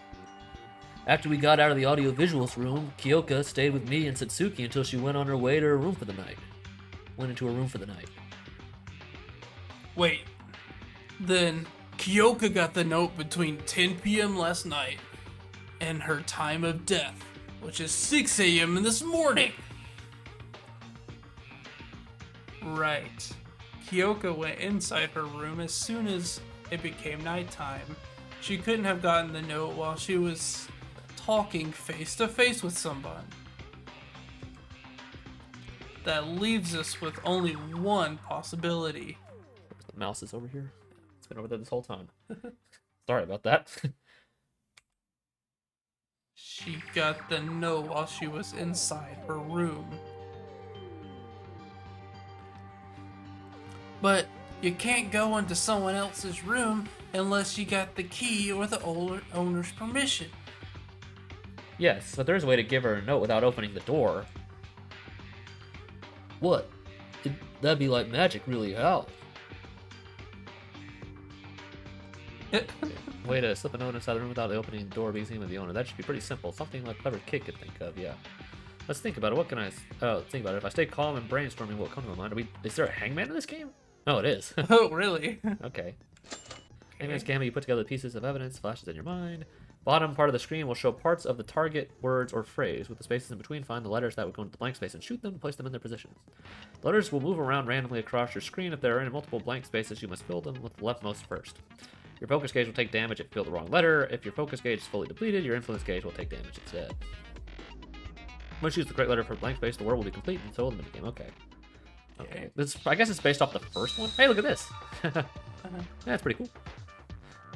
After we got out of the audiovisuals room, Kyoka stayed with me and Satsuki until she went on her way to her room for the night. Went into her room for the night. Wait. Then Kyoka got the note between 10 p.m. last night and her time of death, which is 6 a.m. in this morning. Right. Kyoka went inside her room as soon as it became nighttime. She couldn't have gotten the note while she was talking face to face with someone. That leaves us with only one possibility. The mouse is over here. It's been over there this whole time. Sorry about that. she got the note while she was inside her room. But you can't go into someone else's room unless you got the key or the owner's permission. Yes, but there's a way to give her a note without opening the door. What? That'd be like magic, really. How? Way to slip a note inside the room without opening the door being seen by the owner. That should be pretty simple. Something like clever kid could think of, yeah. Let's think about it. What can I... Oh, think about it. If I stay calm and brainstorming, what will come to my mind? Is there a hangman in this game? Oh, it is. Oh, really? Okay. Hangman's game, you put together the pieces of evidence, flashes in your mind. Bottom part of the screen will show parts of the target words or phrase. With the spaces in between, find the letters that would go into the blank space and shoot them and place them in their positions. The letters will move around randomly across your screen. If there are any multiple blank spaces, you must fill them with the leftmost first. Your focus gauge will take damage if you fill the wrong letter. If your focus gauge is fully depleted, your influence gauge will take damage instead. Once you use the correct letter for blank space, the word will be complete and so will the minigame. Okay. Okay. This, I guess it's based off the first one. Hey, look at this. That's pretty cool.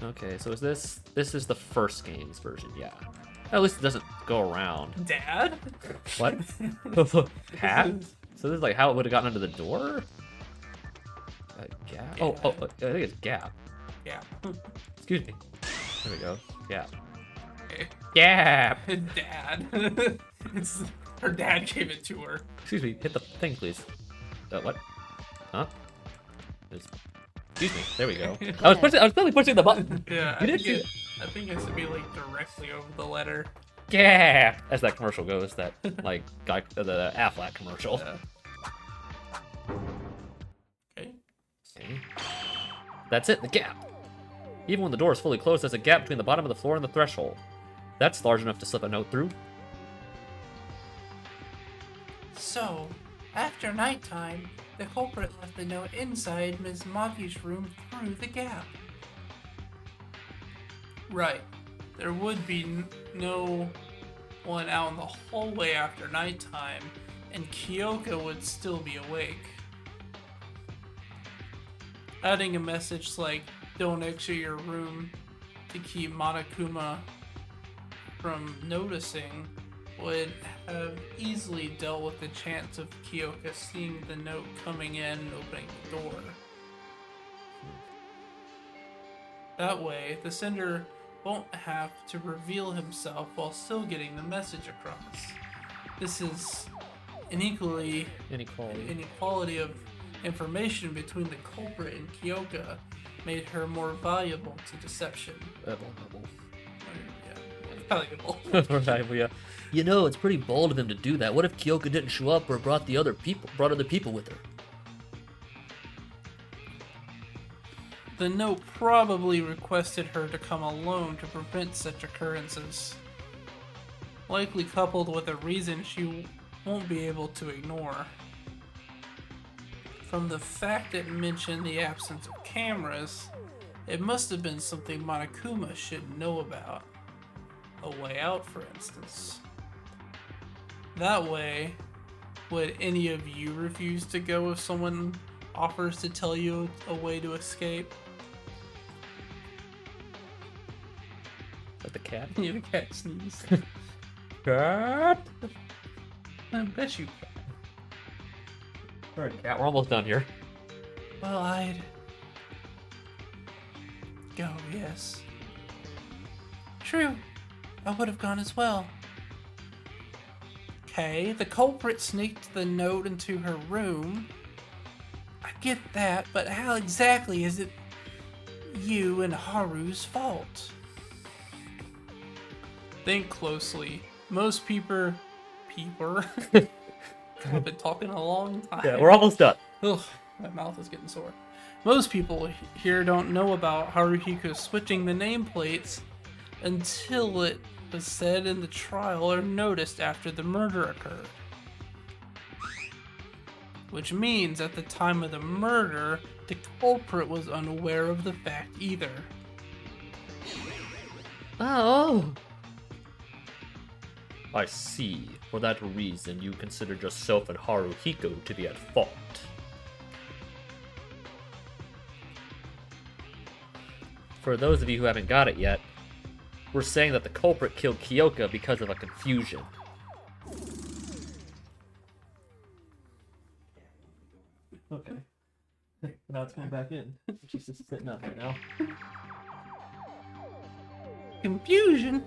Okay, so is this... This is the first game's version, yeah. At least it doesn't go around. Dad? What? Hat? So this is like how it would have gotten under the door? Gap? Oh, I think it's Gap. Yeah. Excuse me. There we go. Gap. Okay. Gap! Dad. Her dad gave it to her. Excuse me, hit the thing, please. What? Huh? Excuse me. There we go. I was clearly pushing the button. Yeah, You did see I think it should be like directly over the letter. Gap! As that commercial goes, that like guy, the Affleck commercial. Yeah. Okay. Okay. That's it. The gap. Even when the door is fully closed, there's a gap between the bottom of the floor and the threshold. That's large enough to slip a note through. So, after nighttime, the culprit left the note inside Ms. Maki's room through the gap. Right. There would be no one out in the hallway after nighttime, and Kyoka would still be awake. Adding a message like, don't exit your room to keep Monokuma from noticing would have easily dealt with the chance of Kyoka seeing the note coming in and opening the door. That way, the sender won't have to reveal himself while still getting the message across. This is inequality of information between the culprit and Kyoka made her more valuable to deception. Valuable. Yeah. You know, it's pretty bold of him to do that. What if Kyoka didn't show up or brought other people with her? The note probably requested her to come alone to prevent such occurrences. Likely coupled with a reason she won't be able to ignore. From the fact it mentioned the absence of cameras, it must have been something Monokuma should know about. A way out, for instance. That way, would any of you refuse to go if someone offers to tell you a way to escape? Like the cat? Yeah, the cat sneezed. Cat? I bet you can. Alright, cat, we're almost done here. Well, I'd go, yes. True. I would have gone as well. Okay, the culprit sneaked the note into her room. I get that, but how exactly is it you and Haru's fault? Think closely. Most people... I've been talking a long time. Yeah, we're almost done. Ugh, my mouth is getting sore. Most people here don't know about Haruhiko switching the nameplates until it was said in the trial or noticed after the murder occurred. Which means at the time of the murder, the culprit was unaware of the fact either. Oh, I see. For that reason, you considered yourself and Haruhiko to be at fault. For those of you who haven't got it yet, We're saying that the culprit killed Kyoka because of a confusion. Okay. Now it's going back in. She's just sitting up right now. Confusion?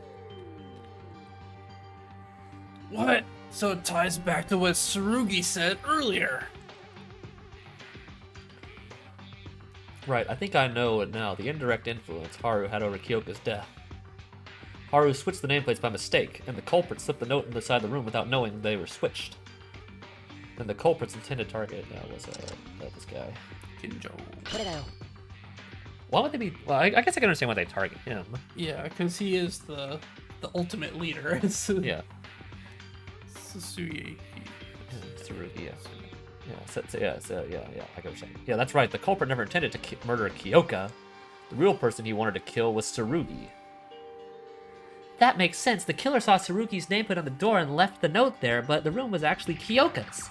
What? So it ties back to what Tsurugi said earlier. Right, I think I know it now. The indirect influence Haru had over Kyoka's death. Haru switched the nameplates by mistake, and the culprit slipped the note inside the room without knowing they were switched. And the culprit's intended target was this guy. Kinjo. Why would they be... Well, I guess I can understand why they target him. Yeah, because he is the ultimate leader. Yeah. Susuye. Tsurugi, yeah. Yeah, I get what you're saying. Yeah, that's right. The culprit never intended to murder Kyoka. The real person he wanted to kill was Tsurugi. That makes sense. The killer saw Tsurugi's name put on the door and left the note there, but the room was actually Kyoka's.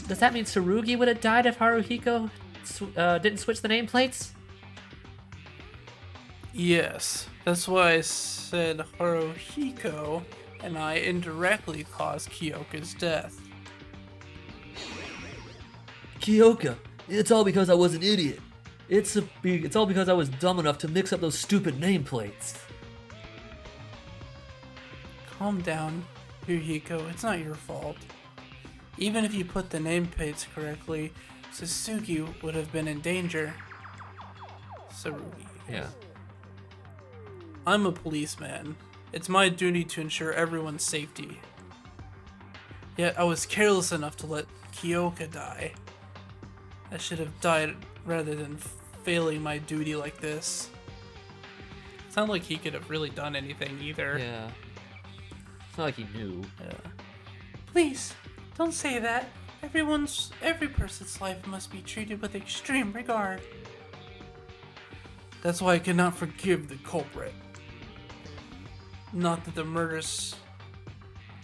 Does that mean Tsurugi would have died if Haruhiko didn't switch the nameplates? Yes, that's why I said Haruhiko and I indirectly caused Kyoka's death. Kyoka, it's all because I was an idiot. It's all because I was dumb enough to mix up those stupid nameplates. Calm down, Haruhiko. It's not your fault. Even if you put the nameplates correctly, Sasuke would have been in danger. Tsurugi. Yeah. I'm a policeman. It's my duty to ensure everyone's safety. Yet I was careless enough to let Kyoka die. I should have died rather than failing my duty like this. It's not like he could have really done anything either. Yeah. It's not like he knew. Yeah. Please, don't say that. Every person's life must be treated with extreme regard. That's why I cannot forgive the culprit. Not that the murders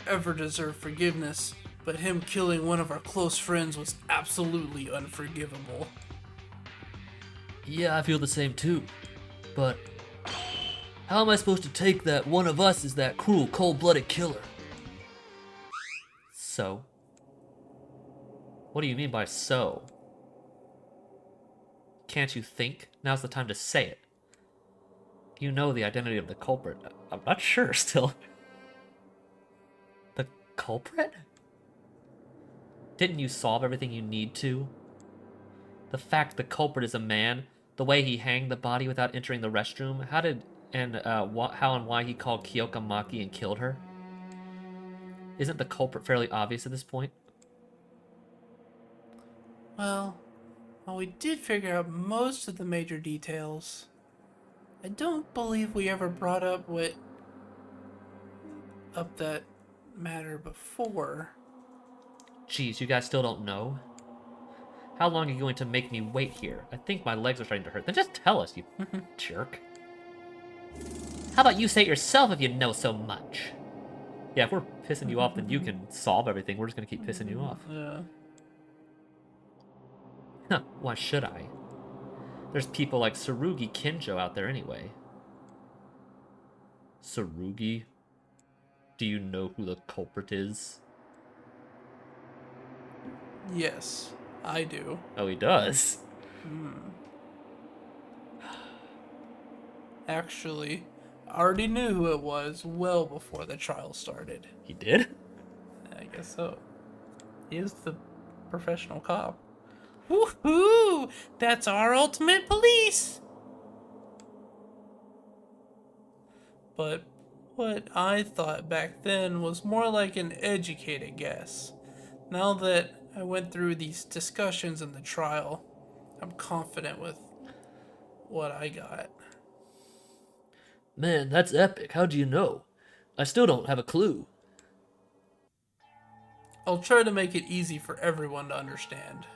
ever deserve forgiveness, but him killing one of our close friends was absolutely unforgivable. Yeah, I feel the same too. But how am I supposed to take that one of us is that cruel, cold-blooded killer? So? What do you mean by so? Can't you think? Now's the time to say it. You know the identity of the culprit. I'm not sure still. The culprit? Didn't you solve everything you need to? The fact the culprit is a man, the way he hanged the body without entering the restroom, how and why he called Kyoka Maki and killed her? Isn't the culprit fairly obvious at this point? Well, while we did figure out most of the major details, I don't believe we ever brought up that matter before. Geez, you guys still don't know? How long are you going to make me wait here? I think my legs are starting to hurt. Then just tell us, you jerk. How about you say it yourself if you know so much? Yeah, if we're pissing you off, then you can solve everything. We're just gonna keep pissing you off. Yeah. Huh, why should I? There's people like Tsurugi Kinjo out there anyway. Tsurugi? Do you know who the culprit is? Yes, I do. Oh, he does? Actually, I already knew who it was well before the trial started. He did? I guess so. He is the professional cop. Woohoo! That's our ultimate police! But what I thought back then was more like an educated guess. Now that I went through these discussions in the trial, I'm confident with what I got. Man, that's epic. How do you know? I still don't have a clue. I'll try to make it easy for everyone to understand.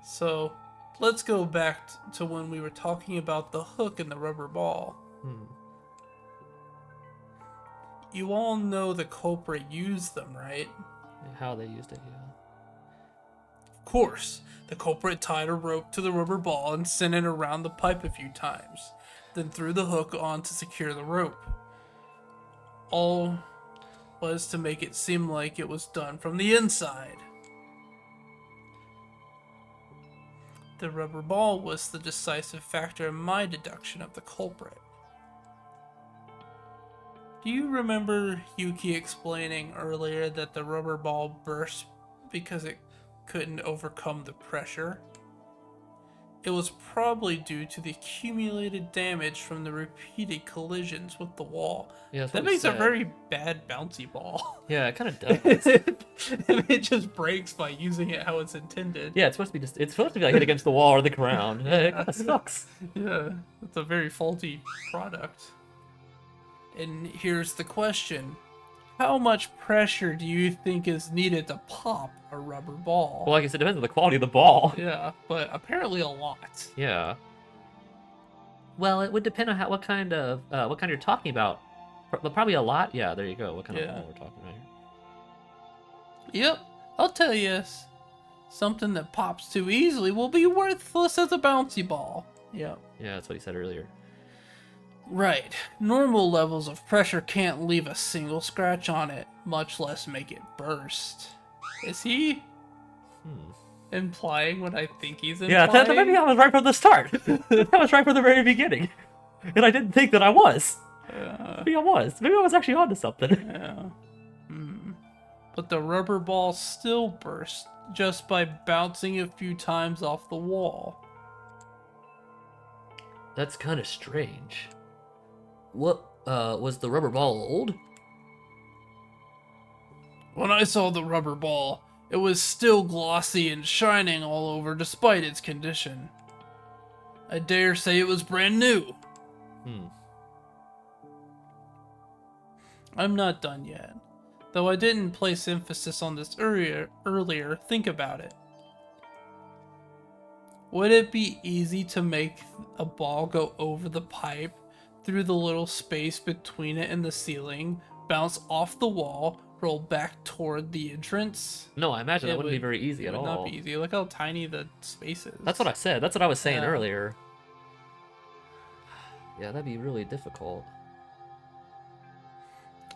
So, let's go back to when we were talking about the hook and the rubber ball. You all know the culprit used them, right? How they used it, yeah. Of course, the culprit tied a rope to the rubber ball and sent it around the pipe a few times. then threw the hook on to secure the rope. All was to make it seem like it was done from the inside. The rubber ball was the decisive factor in my deduction of the culprit. Do you remember Yuki explaining earlier that the rubber ball burst because it couldn't overcome the pressure? It was probably due to the accumulated damage from the repeated collisions with the wall. Yeah, that's That what he makes a said. very bad bouncy ball. Yeah, it kind of does. It just breaks by using it how it's intended. Yeah, it's supposed to be it's supposed to be like hit against the wall or the ground. It kind of sucks. Yeah, it's a very faulty product. And here's the question. How much pressure do you think is needed to pop a rubber ball? Well, like I said, it depends on the quality of the ball. Yeah, but apparently a lot. Yeah. Well, it would depend on what kind you're talking about. Probably a lot. Yeah, there you go. What kind of Yeah. ball we're talking about here? Yep, I'll tell you. Something that pops too easily will be worthless as a bouncy ball. Yep. Yeah, that's what he said earlier. Right. Normal levels of pressure can't leave a single scratch on it, much less make it burst. Is he implying what I think he's implying? Yeah, that maybe I was right from the start. That was right from the very beginning. And I didn't think that I was. Maybe I was. Maybe I was actually onto something. Yeah. But the rubber ball still burst just by bouncing a few times off the wall. That's kind of strange. What, was the rubber ball old? When I saw the rubber ball, it was still glossy and shining all over despite its condition. I dare say it was brand new. I'm not done yet. Though I didn't place emphasis on this earlier, think about it. Would it be easy to make a ball go over the pipe, through the little space between it and the ceiling, bounce off the wall, roll back toward the entrance? No, I imagine It that wouldn't be very easy It at would all. not be easy. Look how tiny the space is. That's what I said. That's what I was saying Yeah. earlier. Yeah, that'd be really difficult.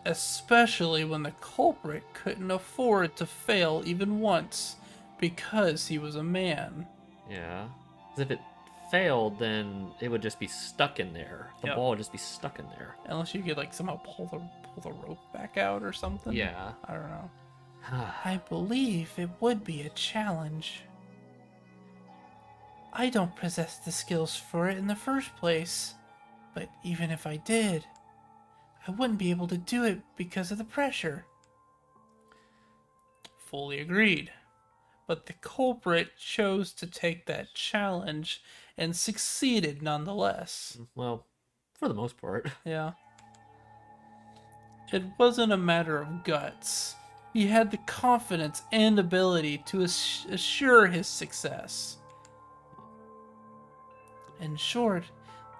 Especially when the culprit couldn't afford to fail even once, because he was a man. Yeah. 'Cause if it failed, then it would just be stuck in there. The Yep. ball would just be stuck in there. Unless you could like somehow pull the rope back out or something. Yeah. I don't know. I believe it would be a challenge. I don't possess the skills for it in the first place, but even if I did, I wouldn't be able to do it because of the pressure. Fully agreed. But the culprit chose to take that challenge and succeeded nonetheless. Well, for the most part. Yeah. It wasn't a matter of guts. He had the confidence and ability to assure his success. In short,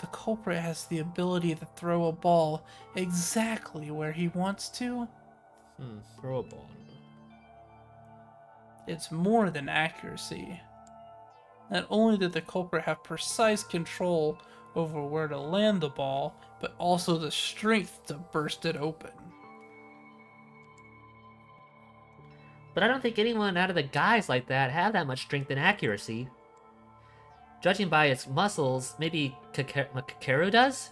the culprit has the ability to throw a ball exactly where he wants to. Throw a ball. It's more than accuracy. Not only did the culprit have precise control over where to land the ball, but also the strength to burst it open. But I don't think anyone out of the guys like that have that much strength and accuracy. Judging by its muscles, maybe Kakeru does?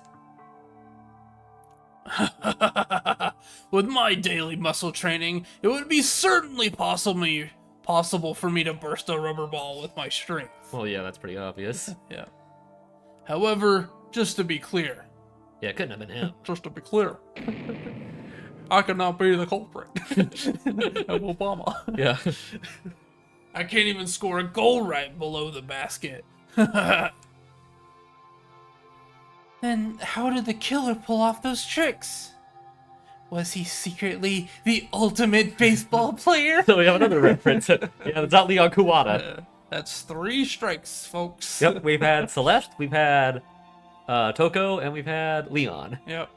With my daily muscle training, it would be certainly possible for me to burst a rubber ball with my strength. Well, yeah, that's pretty obvious. Yeah. However, just to be clear, Yeah, it couldn't have been him. I could not be the culprit of Obama. Yeah. I can't even score a goal right below the basket. Then how did the killer pull off those tricks? Was he secretly the ultimate baseball player? So we have another reference. Yeah, it's not Leon Kuwata. That's 3 strikes, folks. Yep, we've had Celeste, we've had Toko, and we've had Leon. Yep.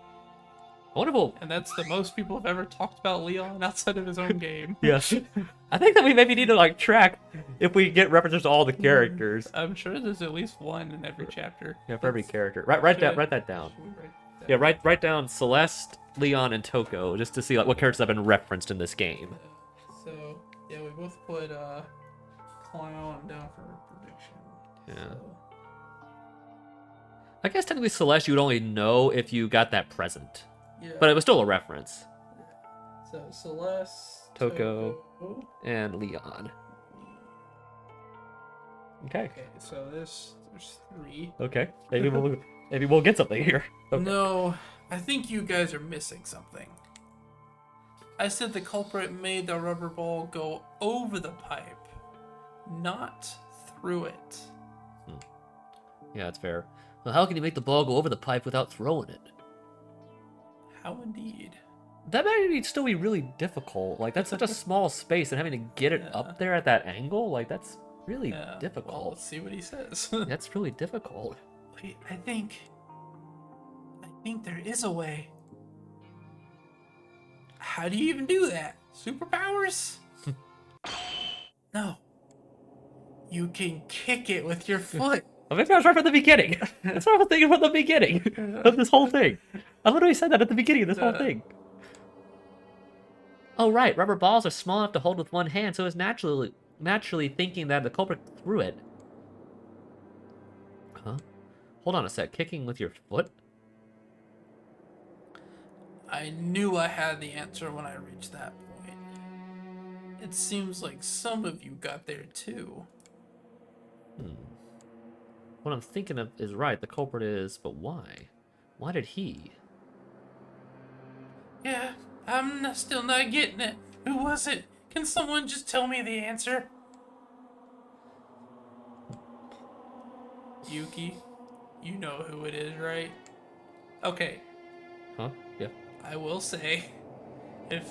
I wonder if we'll... And that's the most people have ever talked about Leon outside of his own game. Yes. I think that we maybe need to like track if we get references to all the characters. I'm sure there's at least one in every chapter. Yeah, for every character. Write that down. Should we write that Yeah, write down Celeste, Leon, and Toko just to see like what characters have been referenced in this game. So, yeah, we both put Clown down for prediction. Yeah. So, I guess technically Celeste you would only know if you got that present, yeah. but it was still a reference. So Celeste, Toko. And Leon. Okay. Okay, so there's 3. Okay. Maybe we'll get something here. Okay. No, I think you guys are missing something. I said the culprit made the rubber ball go over the pipe, not through it. Yeah, that's fair. Well, how can you make the ball go over the pipe without throwing it? How indeed? That might still be really difficult. Like that's such a small space, and having to get it up there at that angle, like that's really Well, difficult. let's see what he says. That's really difficult. Wait, I think there is a way. How do you even do that? Superpowers? No. You can kick it with your foot. Oh, maybe I was right from the beginning. That's what I was thinking from the beginning of this whole thing. I literally said that at the beginning of this whole thing. Oh right, rubber balls are small enough to hold with one hand, so I was naturally thinking that the culprit threw it. Huh? Hold on a sec. Kicking with your foot? I knew I had the answer when I reached that point. It seems like some of you got there too. What I'm thinking of is right. The culprit is, but why? Why did he? Yeah, still not getting it. Who was it? Can someone just tell me the answer? Yuki, you know who it is, right? Okay, Huh? Yeah. I will say, if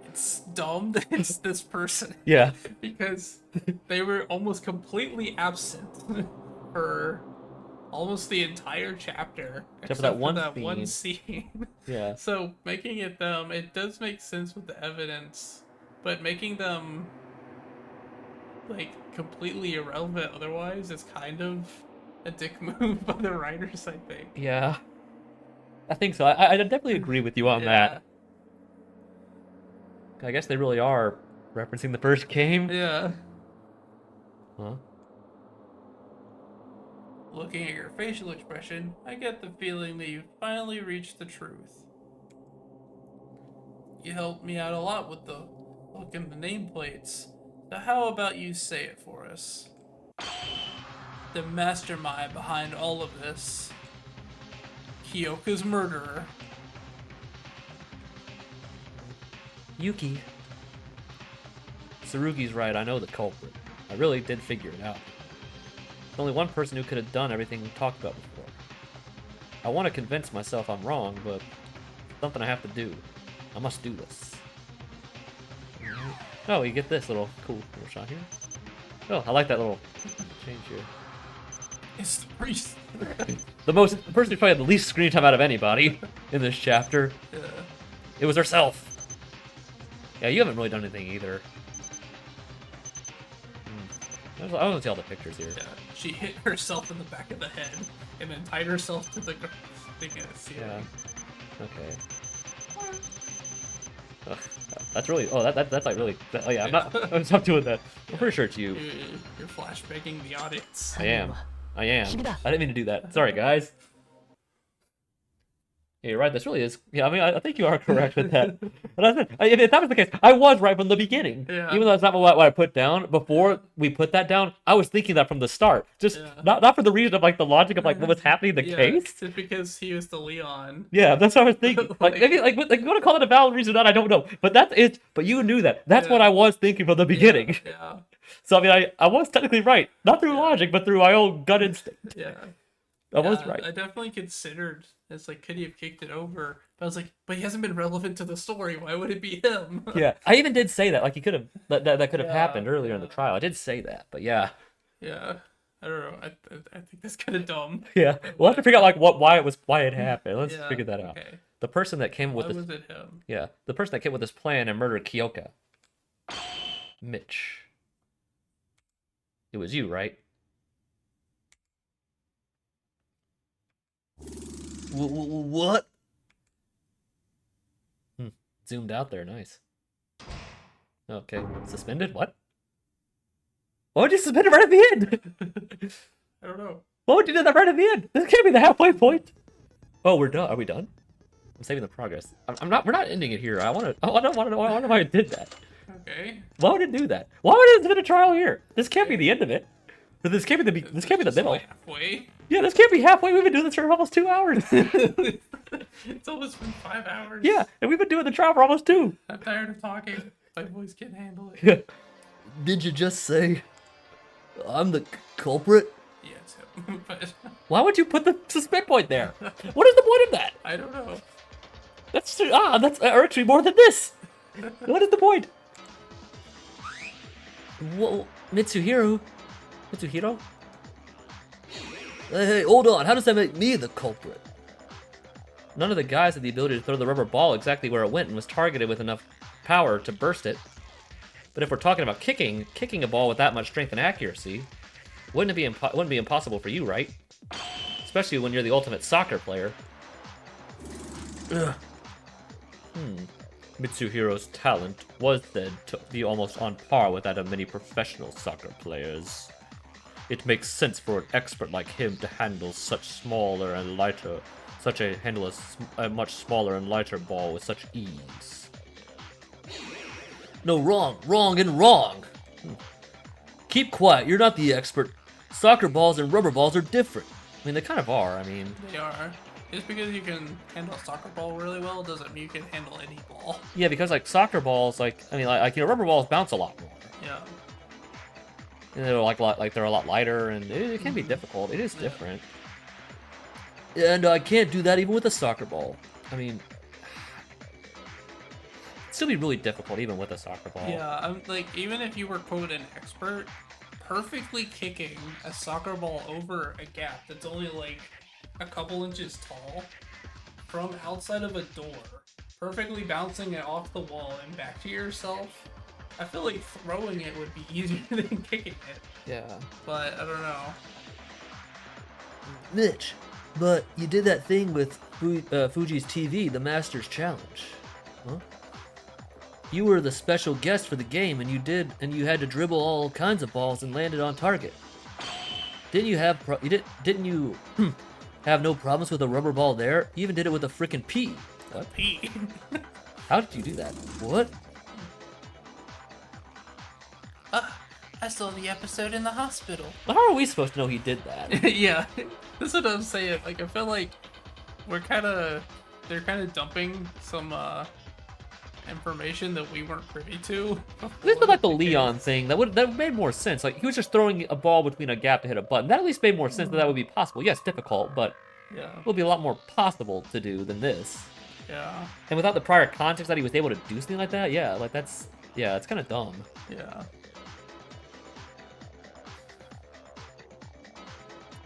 it's dumb that it's this person, Yeah. because they were almost completely absent for almost the entire chapter, Except for that one one scene. scene. Yeah. So making it them, it does make sense with the evidence, but making them like completely irrelevant otherwise is kind of a dick move by the writers, I think. Yeah. I think so. I definitely agree with you on that. I guess they really are referencing the first game. Yeah. Huh? Looking at your facial expression, I get the feeling that you finally reached the truth. You helped me out a lot with the look in the nameplates, so how about you say it for us? The mastermind behind all of this. Kyoka's murderer. Yuki. Tsurugi's right. I know the culprit. I really did figure it out. There's only one person who could have done everything we talked about before. I want to convince myself I'm wrong, but it's something I have to do. I must do this. Oh, you get this little cool little shot here. Oh, I like that little change here. It's the priest. The person who probably had the least screen time out of anybody in this chapter. Yeah. It was herself. Yeah, you haven't really done anything either. I want to see all the pictures here. Yeah. She hit herself in the back of the head and then tied herself to the thing in the ceiling. Yeah. Okay. Ugh, that's really. Oh, that's like really. Oh yeah, I'm not. Stop doing that. I'm pretty sure it's you. You're flashbanging the audience. I am. I didn't mean to do that. Sorry, guys. Yeah, you're right. This really is. Yeah, I mean, I think you are correct with that. But if that was the case, I was right from the beginning. Yeah. Even though that's not what I put down. Before we put that down, I was thinking that from the start. Just not for the reason of like the logic of like what was happening in the case. Just because he was the Leon. Yeah, that's what I was thinking. Like maybe like you want to call it a valid reason or not, I don't know. But that's it. But you knew that. That's what I was thinking from the beginning. Yeah. So I mean, I was technically right, not through logic, but through my own gut instinct. Yeah. I was right. I definitely considered it's like, could he have kicked it over? But I was like, but he hasn't been relevant to the story. Why would it be him? Yeah, I even did say that. Like he could have that could have happened earlier in the trial. I did say that, but yeah. Yeah. I don't know. I think that's kind of dumb. Yeah, we'll have to figure out like why it happened. Let's Yeah, figure that out. okay. The person that came Why with this, was it him? yeah, the person that came with this plan and murdered Kyoka. Mitch. It was you, right? What? Zoomed out there, nice. Okay, suspended? What? Why would you suspend it right at the end? I don't know. Why would you do that right at the end? This can't be the halfway point. Oh, we're done. Are we done? I'm saving the progress. I'm not. We're not ending it here. I want to know why it did that. Okay. Why would it do that? Why would it have been a trial here? This can't be the end of it. This can't be the. This can't be the middle. Halfway. Yeah, this can't be halfway. We've been doing this for almost 2 hours. It's almost been 5 hours. Yeah, and we've been doing the trial for almost 2. I'm tired of talking. My voice can't handle it. Did you just say I'm the culprit? Yeah, it's him. But Why would you put the suspend point there? What is the point of that? I don't know. That's irks me more than this. What is the point? Whoa, Mitsuhiro? Hey, hold on. How does that make me the culprit? None of the guys had the ability to throw the rubber ball exactly where it went and was targeted with enough power to burst it. But if we're talking about kicking a ball with that much strength and accuracy, wouldn't be impossible for you, right? Especially when you're the ultimate soccer player. Mitsuhiro's talent was said to be almost on par with that of many professional soccer players. It makes sense for an expert like him to handle a much smaller and lighter ball with such ease. No, wrong, and wrong. Keep quiet. You're not the expert. Soccer balls and rubber balls are different. I mean, they kind of are. I mean, They are. Just because you can handle a soccer ball really well doesn't mean you can handle any ball. yeah, because like soccer balls, rubber balls bounce a lot more. Yeah. And they're like they're a lot lighter, and it can be difficult. It is different. And I can't do that even with a soccer ball. I mean, it'd still be really difficult even with a soccer ball. Yeah, I'm like, even if you were quote an expert, perfectly kicking a soccer ball over a gap that's only like a couple inches tall from outside of a door, perfectly bouncing it off the wall and back to yourself, I feel like throwing it would be easier than kicking it. Yeah. But I don't know. Mitch, but you did that thing with Fuji's TV, the Masters Challenge. Huh? You were the special guest for the game, and you had to dribble all kinds of balls and land it on target. Didn't you have have no problems with a rubber ball there? You even did it with a frickin' pea. What? Pete. How did you do that? What? I saw the episode in the hospital. How are we supposed to know he did that? Yeah, that's what I'm saying. Like, I feel like they're kind of dumping some information that we weren't privy to. This was like the Leon thing. That made more sense. Like he was just throwing a ball between a gap to hit a button. That at least made more sense that would be possible. Yes, difficult, but Yeah. it would be a lot more possible to do than this. Yeah. And without the prior context that he was able to do something like that, it's kind of dumb. Yeah.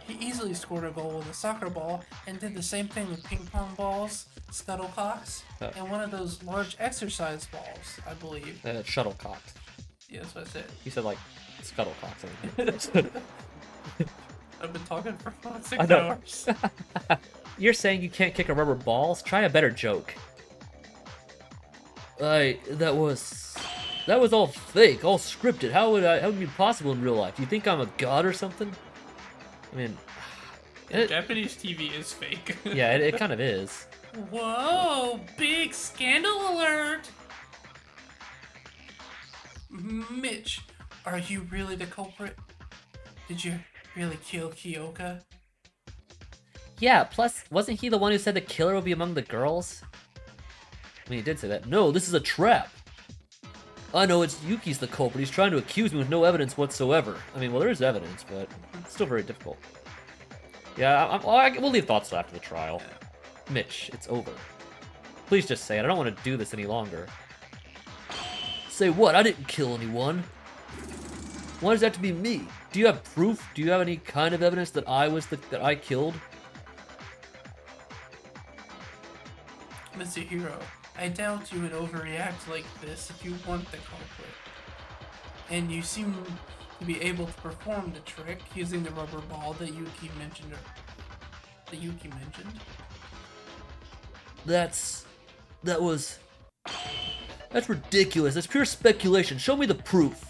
He easily scored a goal with a soccer ball and did the same thing with ping pong balls, scuttlecocks, and one of those large exercise balls, I believe. Shuttlecock. Yeah, that's what I said. He said like scuttlecock. I've been talking for about 6 I know. hours. You're saying you can't kick a rubber balls? Try a better joke. That was all fake, all scripted. How would it be possible in real life? Do you think I'm a god or something? I mean, Japanese TV is fake. yeah, it kind of is. Whoa, big scandal alert! Mitch, are you really the culprit? Did you really kill Kyoka? Yeah, plus, wasn't he the one who said the killer would be among the girls? I mean, he did say that. No, this is a trap. I know it's Yuki's the culprit. He's trying to accuse me with no evidence whatsoever. I mean, well, there is evidence, but it's still very difficult. Yeah, we'll leave thoughts till after the trial. Mitch, it's over. Please just say it. I don't want to do this any longer. Say what? I didn't kill anyone. Why does it have to be me? Do you have proof? Do you have any kind of evidence that that I killed? Mr. Hero, I doubt you would overreact like this if you weren't the culprit. And you seem to be able to perform the trick using the rubber ball that Yuki mentioned. That's ridiculous. That's pure speculation. Show me the proof.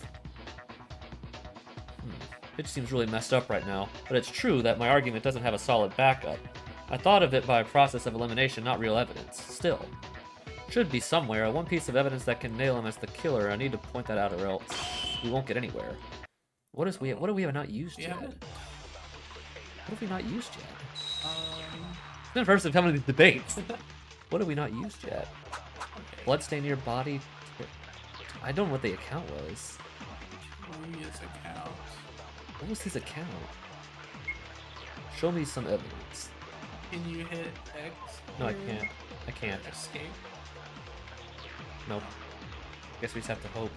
It seems really messed up right now, but it's true that my argument doesn't have a solid backup. I thought of it by a process of elimination, not real evidence. Still, should be somewhere, one piece of evidence that can nail him as the killer. I need to point that out or else we won't get anywhere. What do we have not used yet? What have we not used yet? It's been the first time having these debates. What have we not used yet? Bloodstain your body. I don't know what the account was. What was his account? Show me some evidence. Can you hit X? No, I can't. I can't. Escape. Nope. Guess we just have to hope.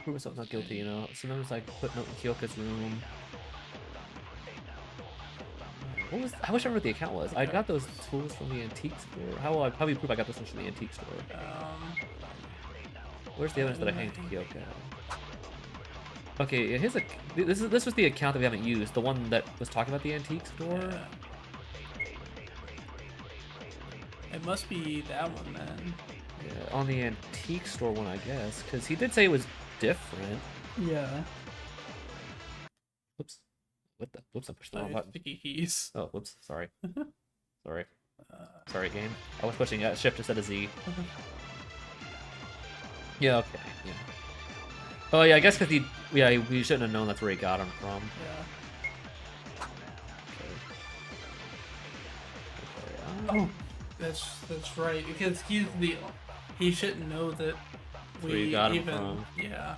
Prove myself not guilty, you know. Sometimes I put note in Kyoka's room. What was? I wish I remember what the account was. I got those tools from the antique store. How do you prove I got those things from the antique store? Where's the evidence that I hanged Kyoka? Okay, this was the account that we haven't used. The one that was talking about the antique store. Yeah. It must be that one then. Yeah, on the antique store one, I guess, because he did say it was different. Yeah. Whoops. What the? Whoops! I pushed the wrong button. Sticky keys. Oh, whoops. Sorry. Sorry. Sorry, game. I was pushing shift instead of Z. Yeah. Okay. Yeah. Oh yeah, I guess because we shouldn't have known that's where he got him from. Yeah. Okay. Oh, that's right. Because he shouldn't know that Where you got him from. Yeah.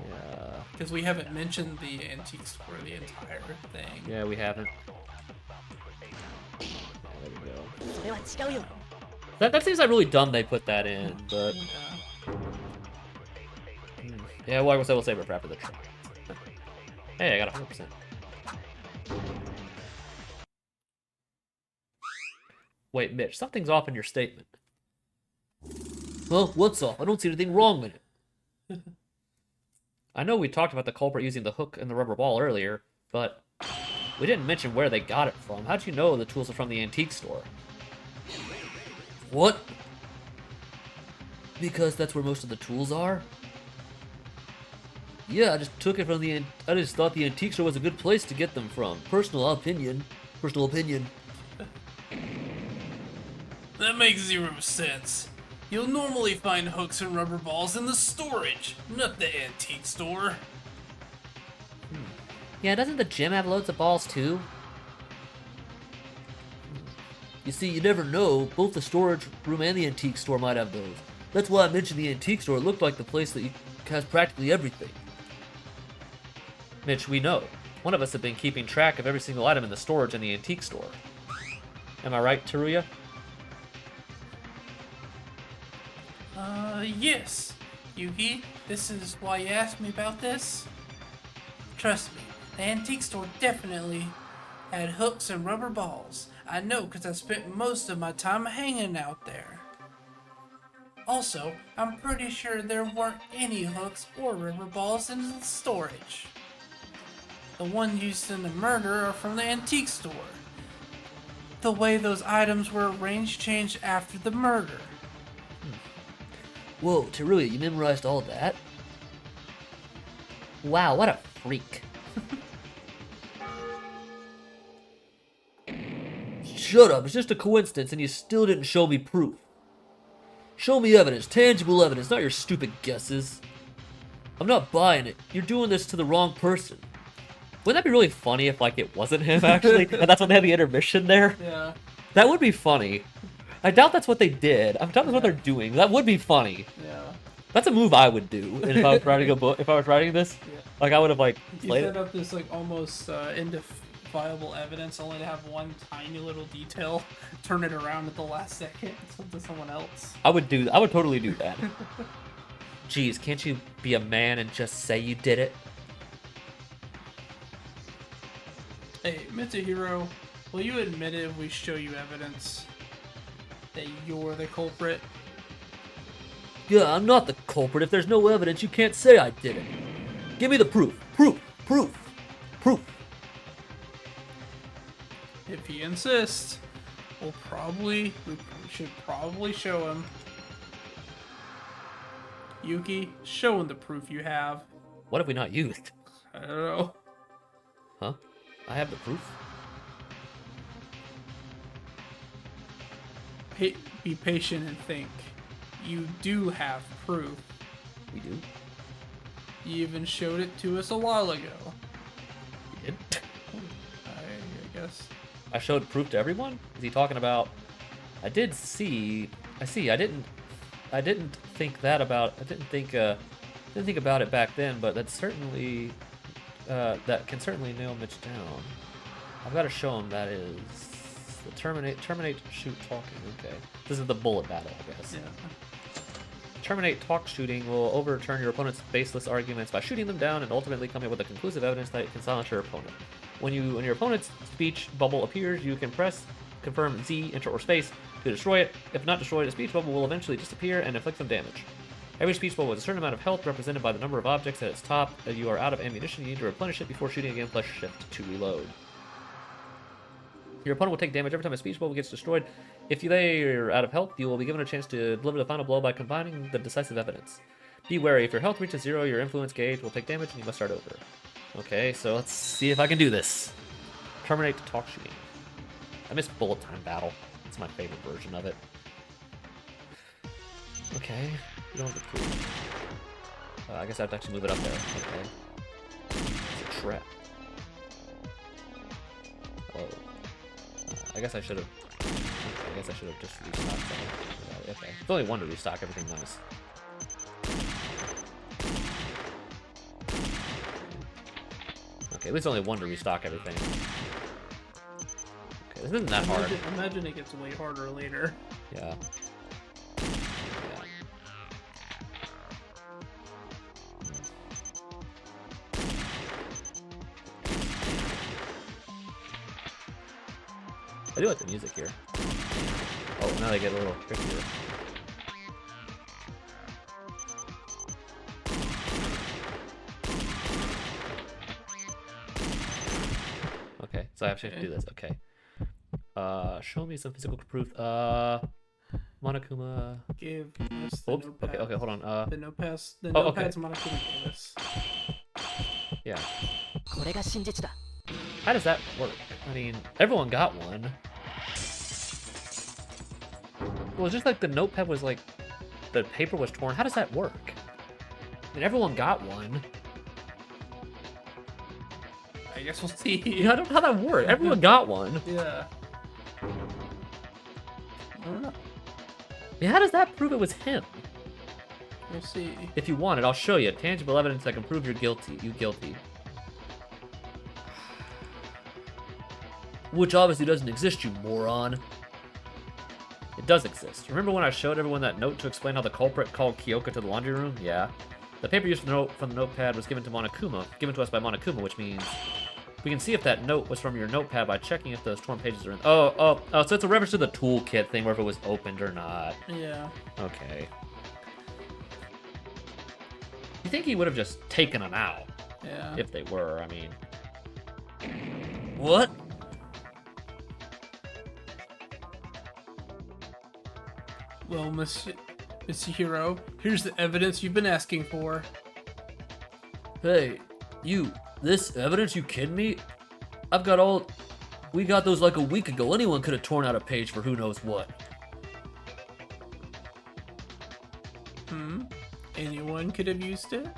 Yeah. Because we haven't mentioned the antique store the entire thing. Yeah, we haven't. There we go. That seems like really dumb they put that in, but yeah, well, I will save it for after the trial. Hey, I got 100%. Wait, Mitch, something's off in your statement. Well, what's off? I don't see anything wrong with it. I know we talked about the culprit using the hook and the rubber ball earlier, but we didn't mention where they got it from. How'd you know the tools are from the antique store? What? Because that's where most of the tools are? Yeah, I just took it from I just thought the antique store was a good place to get them from. Personal opinion. That makes zero sense. You'll normally find hooks and rubber balls in the storage, not the antique store. Yeah, doesn't the gym have loads of balls too? You see, you never know. Both the storage room and the antique store might have those. That's why I mentioned the antique store. It looked like the place that has practically everything. Mitch, we know. One of us have been keeping track of every single item in the storage in the antique store. Am I right, Teruya? Yes. Yuki, this is why you asked me about this? Trust me, the antique store definitely had hooks and rubber balls. I know because I spent most of my time hanging out there. Also, I'm pretty sure there weren't any hooks or rubber balls in the storage. The ones used in the murder are from the antique store. The way those items were arranged changed after the murder. Whoa, Teruya, you memorized all that? Wow, what a freak. Shut up, it's just a coincidence and you still didn't show me proof. Show me evidence, tangible evidence, not your stupid guesses. I'm not buying it. You're doing this to the wrong person. Wouldn't that be really funny if, like, it wasn't him, actually? And that's when they had the intermission there? Yeah. That would be funny. I doubt that's what they did. I doubt that's what they're doing. That would be funny. Yeah. That's a move I would do if I was writing a book. If I was writing this, like I would have like You played set up this like almost indefinible evidence, only to have one tiny little detail turn it around at the last second to someone else. I would totally do that. Jeez, can't you be a man and just say you did it? Mitsuhiro, will you admit it if we show you evidence that you're the culprit? Yeah, I'm not the culprit. If there's no evidence, you can't say I did it. Give me the proof. Proof. Proof. Proof. If he insists, we should probably show him. Yuki, show him the proof you have. What have we not used? I don't know. Huh? I have the proof? Be patient and think. You do have proof. We do? You even showed it to us a while ago. We did? I guess. I showed proof to everyone? Is he talking about... I didn't think about it back then, but that's certainly... that can certainly nail Mitch down. I've got to show him that is... the terminate, shoot, talking, okay. This is the bullet battle, I guess. Yeah. Terminate talk shooting will overturn your opponent's baseless arguments by shooting them down and ultimately come up with a conclusive evidence that can silence your opponent. When your opponent's speech bubble appears, you can press confirm Z, enter, or space to destroy it. If not destroyed, a speech bubble will eventually disappear and inflict some damage. Every speech bubble has a certain amount of health represented by the number of objects at its top. If you are out of ammunition, you need to replenish it before shooting again, plus shift to reload. Your opponent will take damage every time a speech bubble gets destroyed. If they are out of health, you will be given a chance to deliver the final blow by combining the decisive evidence. Be wary, if your health reaches 0, your influence gauge will take damage and you must start over. Okay, so let's see if I can do this. Terminate talk shooting. I miss bullet time battle. It's my favorite version of it. Okay, we don't have the proof. I guess I have to actually move it up there. Okay. It's a trap. Oh. I guess I should have. I guess I should have just restocked that. Okay. It's only one to restock everything nice. Okay, at least only one to restock everything. Okay, this isn't that hard. Imagine it gets way harder later. Yeah. I do like the music here. Oh, now they get a little trickier. Okay, so I actually have to do this. Okay. Show me some physical proof. Monokuma. Give us the Oops. notepad. Okay, okay, hold on. The notepads. The Oh, okay. notepads Monokuma gave us. Yeah. How does that work? I mean, everyone got one. Well, it's just like the notepad was like, the paper was torn. How does that work? I mean, everyone got one. I guess we'll see. Yeah, I don't know how that works. Everyone got one. Yeah. I don't know. I mean, how does that prove it was him? We'll see. If you want it, I'll show you. Tangible evidence that can prove you're guilty. You guilty. Which obviously doesn't exist, you moron. It does exist. Remember when I showed everyone that note to explain how the culprit called Kyoka to the laundry room? Yeah. The paper used from the notepad was given to us by Monokuma, which means we can see if that note was from your notepad by checking if those torn pages are in. Oh, so it's a reference to the toolkit thing, where if it was opened or not. Yeah. Okay. You think he would have just taken them out? Yeah. If they were, I mean. What? Well, Mitsuhiro, here's the evidence you've been asking for. Hey, you. This evidence? You kidding me? We got those like a week ago. Anyone could have torn out a page for who knows what. Anyone could have used it?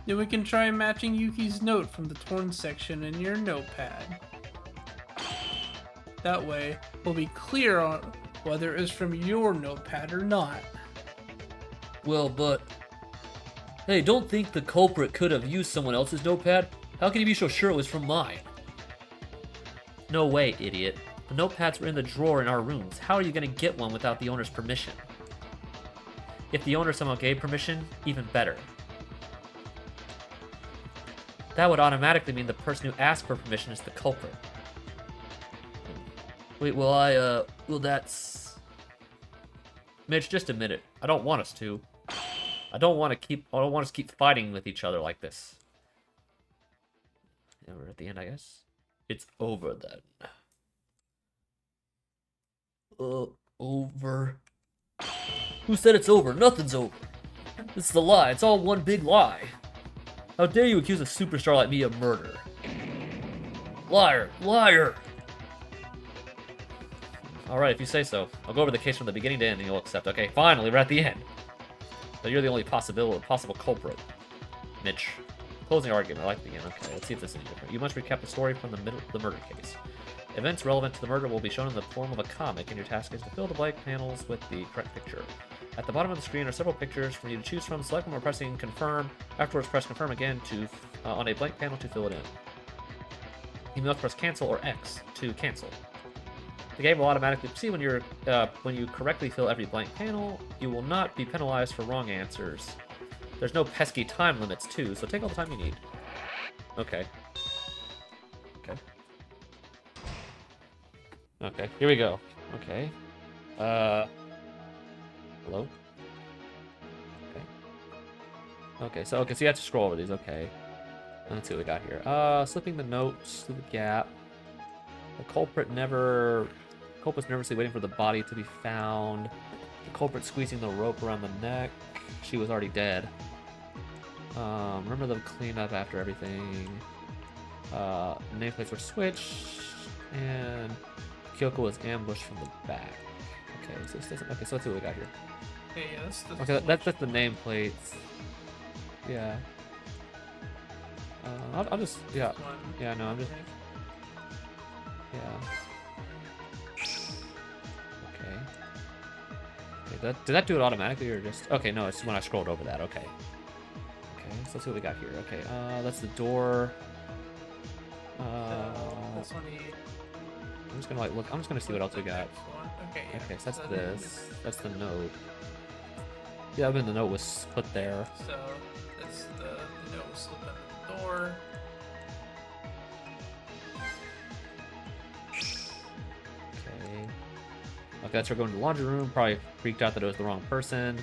Then we can try matching Yuki's note from the torn section in your notepad. That way, we'll be clear on whether it's from your notepad or not. Well, but... Hey, don't think the culprit could have used someone else's notepad. How can you be so sure it was from mine? No way, idiot. The notepads were in the drawer in our rooms. How are you going to get one without the owner's permission? If the owner somehow gave permission, even better. That would automatically mean the person who asked for permission is the culprit. Wait, will that's... Mitch, just admit it. I don't want us to. I don't want us to keep fighting with each other like this. Yeah, we're at the end, I guess. It's over then. Over. Who said it's over? Nothing's over. This is a lie. It's all one big lie. How dare you accuse a superstar like me of murder? Liar! Liar! Alright, if you say so. I'll go over the case from the beginning to end and you'll accept. Okay, finally, we're at the end. But you're the only possible culprit. Mitch. Closing argument. I like the end. Okay, let's see if this is any different. You must recap the story from the murder case. Events relevant to the murder will be shown in the form of a comic, and your task is to fill the blank panels with the correct picture. At the bottom of the screen are several pictures for you to choose from. Select them by pressing confirm. Afterwards, press confirm again to on a blank panel to fill it in. You must press cancel or X to cancel. The game will automatically see when you correctly fill every blank panel. You will not be penalized for wrong answers. There's no pesky time limits too, so take all the time you need. Okay. Okay. Okay, here we go. Okay. Hello? Okay. Okay, so you have to scroll over these, okay. Let's see what we got here. Slipping the notes through the gap. The culprit's nervously waiting for the body to be found. The culprit squeezing the rope around the neck. She was already dead. Remember the cleanup after everything. Nameplates were switched, and Kyoko was ambushed from the back. Okay, so this doesn't. Okay, so let's see what we got here. Okay, yeah, Okay, that's the nameplates. Yeah. I'll just yeah. Yeah, no, I'm just. Yeah. Okay. Okay, did that do it automatically or just? Okay, no, it's when I scrolled over that. Okay. Okay, so let's see what we got here. Okay, that's the door. This one I'm just gonna look. I'm just gonna see what else we got. Okay, yeah. Okay, so that's this. That's the note. Yeah, I mean the note was put there. So that's the note was slipped under the door. Okay. Okay, that's her going to the laundry room. Probably freaked out that it was the wrong person.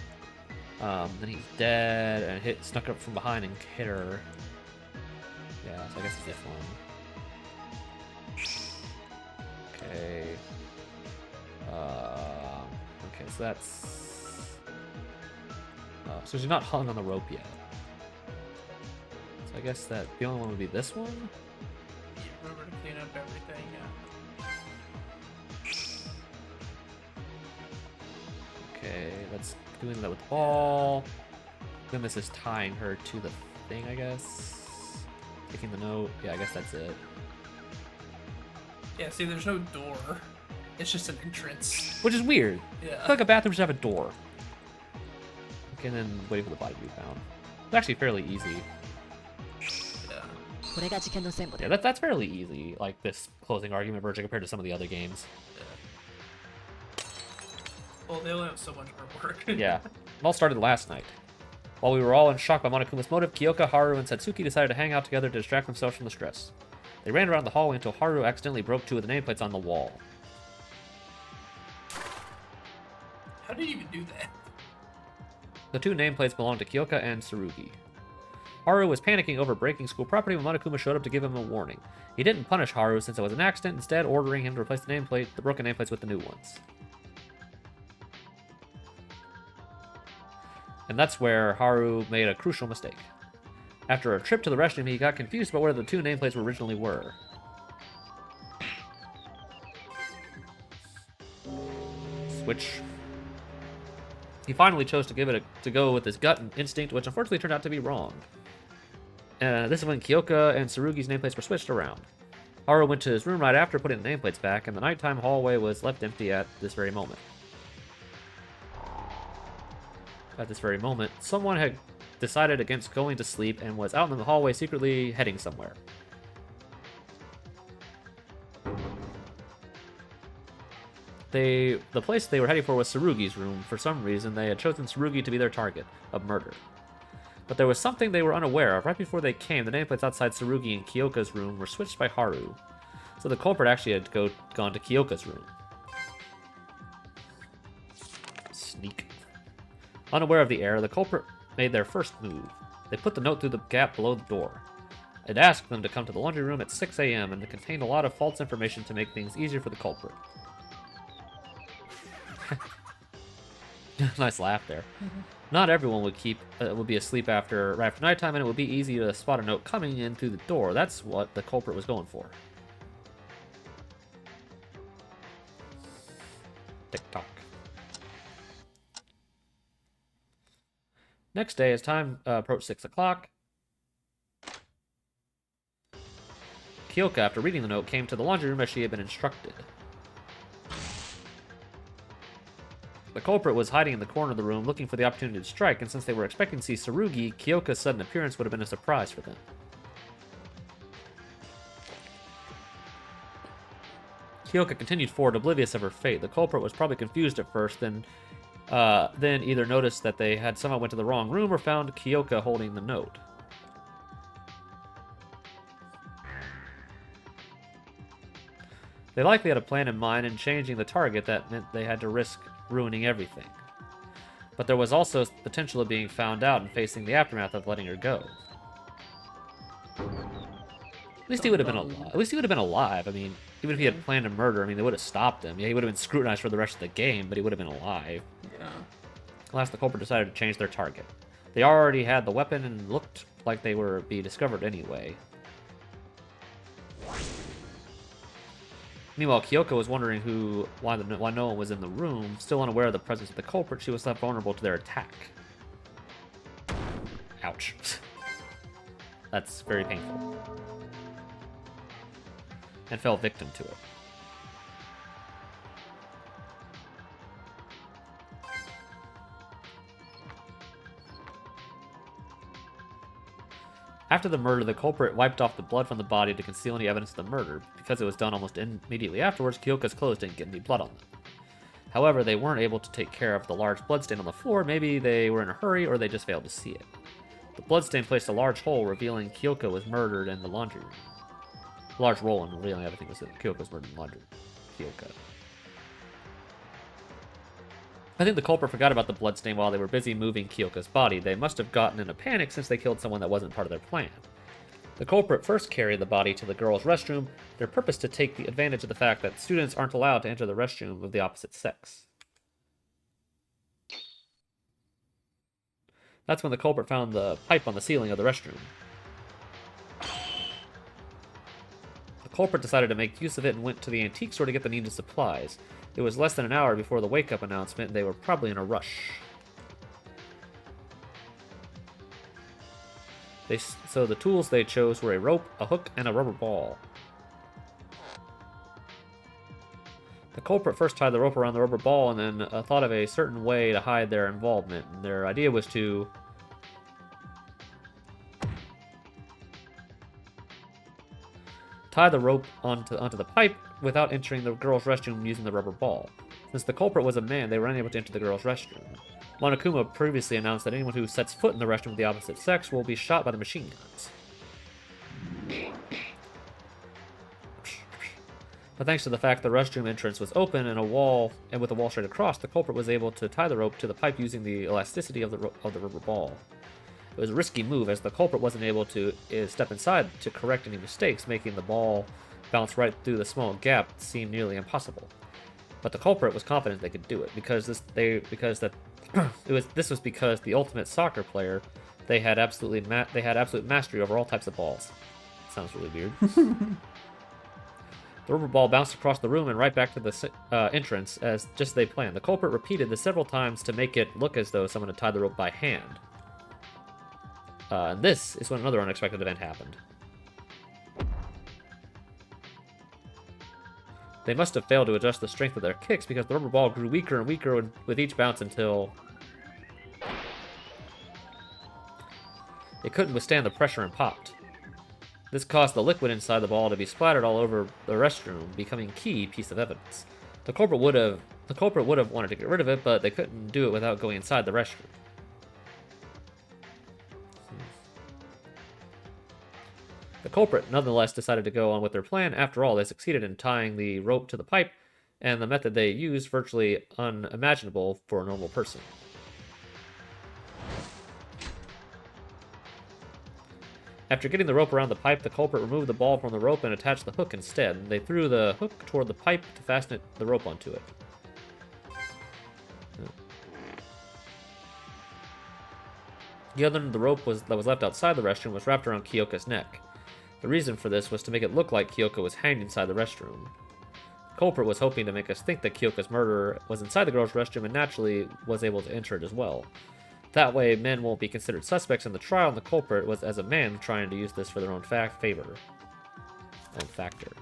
Then he's dead and snuck up from behind and hit her. Yeah, so I guess it's this one. Okay. Okay, so that's. So she's not hung on the rope yet. So I guess that the only one would be this one. Yeah, remember to clean up everything. Yeah. Okay, that's doing that with the ball. Then this is tying her to the thing, I guess. Taking the note. Yeah, I guess that's it. Yeah. See, there's no door. It's just an entrance. Which is weird. Yeah. I feel like a bathroom should have a door. Okay, and then waiting for the body to be found. It's actually fairly easy. Yeah. Yeah, that's fairly easy. Like this closing argument version compared to some of the other games. Well, they only have so much more work. Yeah. It all started last night. While we were all in shock by Monokuma's motive, Kyoka, Haru, and Satsuki decided to hang out together to distract themselves from the stress. They ran around the hallway until Haru accidentally broke two of the nameplates on the wall. How did you even do that? The two nameplates belonged to Kyoka and Tsurugi. Haru was panicking over breaking school property when Monokuma showed up to give him a warning. He didn't punish Haru since it was an accident, instead ordering him to replace the broken nameplates with the new ones. And that's where Haru made a crucial mistake. After a trip to the restroom, he got confused about where the two nameplates originally were. Switch. He finally chose to go with his gut instinct, which unfortunately turned out to be wrong. This is when Kyoka and Tsurugi's nameplates were switched around. Haru went to his room right after putting the nameplates back, and the nighttime hallway was left empty at this very moment. At this very moment, someone had decided against going to sleep and was out in the hallway secretly heading somewhere. The place they were heading for was Tsurugi's room. For some reason, they had chosen Tsurugi to be their target of murder. But there was something they were unaware of. Right before they came, the nameplates outside Tsurugi and Kyoka's room were switched by Haru. So the culprit actually had gone to Kyoka's room. Sneak. Unaware of the error, the culprit made their first move. They put the note through the gap below the door. It asked them to come to the laundry room at 6 a.m. and it contained a lot of false information to make things easier for the culprit. Nice laugh there. Not everyone would be asleep after nighttime, and it would be easy to spot a note coming in through the door. That's what the culprit was going for. Tick-tock. Next day, as time approached 6 o'clock, Kyoka, after reading the note, came to the laundry room as she had been instructed. The culprit was hiding in the corner of the room, looking for the opportunity to strike, and since they were expecting to see Tsurugi, Kyoka's sudden appearance would have been a surprise for them. Kyoka continued forward, oblivious of her fate. The culprit was probably confused at first, then either noticed that they had somehow went to the wrong room or found Kyoka holding the note. They likely had a plan in mind, and changing the target that meant they had to risk ruining everything. But there was also potential of being found out and facing the aftermath of letting her go. At least he would have been alive. At least he would have been alive. I mean, even if he had planned a murder, I mean, they would have stopped him. Yeah, he would have been scrutinized for the rest of the game, but he would have been alive. Yeah. Alas, the culprit decided to change their target. They already had the weapon and looked like they were be discovered anyway. Meanwhile, Kyoko was wondering why no one was in the room. Still unaware of the presence of the culprit, she was left vulnerable to their attack. Ouch. That's very painful. And fell victim to it. After the murder, the culprit wiped off the blood from the body to conceal any evidence of the murder. Because it was done almost immediately afterwards, Kyoka's clothes didn't get any blood on them. However, they weren't able to take care of the large bloodstain on the floor. Maybe they were in a hurry, or they just failed to see it. The bloodstain placed a large hole, revealing Kyoka was murdered in the laundry room. A large roll in revealing everything was that Kyoka was murdered in the laundry room. Kyoka. I think the culprit forgot about the bloodstain while they were busy moving Kyoka's body. They must have gotten in a panic since they killed someone that wasn't part of their plan. The culprit first carried the body to the girls' restroom, their purpose to take the advantage of the fact that students aren't allowed to enter the restroom of the opposite sex. That's when the culprit found the pipe on the ceiling of the restroom. The culprit decided to make use of it and went to the antique store to get the needed supplies. It was less than an hour before the wake-up announcement, and they were probably in a rush. So the tools they chose were a rope, a hook, and a rubber ball. The culprit first tied the rope around the rubber ball and then thought of a certain way to hide their involvement. And their idea was to tie the rope onto the pipe without entering the girls' restroom using the rubber ball. Since the culprit was a man, they were unable to enter the girls' restroom. Monokuma previously announced that anyone who sets foot in the restroom of the opposite sex will be shot by the machine guns. But thanks to the fact the restroom entrance was open and with a wall straight across, the culprit was able to tie the rope to the pipe using the elasticity of the rubber ball. It was a risky move as the culprit wasn't able to step inside to correct any mistakes, making the ball bounce right through the small gap seem nearly impossible. But the culprit was confident they could do it because this was because the ultimate soccer player, they had absolute mastery over all types of balls. Sounds really weird. The rubber ball bounced across the room and right back to the entrance as just they planned. The culprit repeated this several times to make it look as though someone had tied the rope by hand. And this is when another unexpected event happened. They must have failed to adjust the strength of their kicks because the rubber ball grew weaker and weaker with each bounce until it couldn't withstand the pressure and popped. This caused the liquid inside the ball to be splattered all over the restroom, becoming a key piece of evidence. The culprit would have wanted to get rid of it, but they couldn't do it without going inside the restroom. The culprit nonetheless decided to go on with their plan. After all, they succeeded in tying the rope to the pipe, and the method they used virtually unimaginable for a normal person. After getting the rope around the pipe, the culprit removed the ball from the rope and attached the hook instead. They threw the hook toward the pipe to fasten the rope onto it. The other end of the rope that was left outside the restroom was wrapped around Kyoka's neck. The reason for this was to make it look like Kyoka was hanged inside the restroom. The culprit was hoping to make us think that Kyoka's murderer was inside the girl's restroom and naturally was able to enter it as well. That way, men won't be considered suspects in the trial, and the culprit was as a man trying to use this for their own favor. Own factor.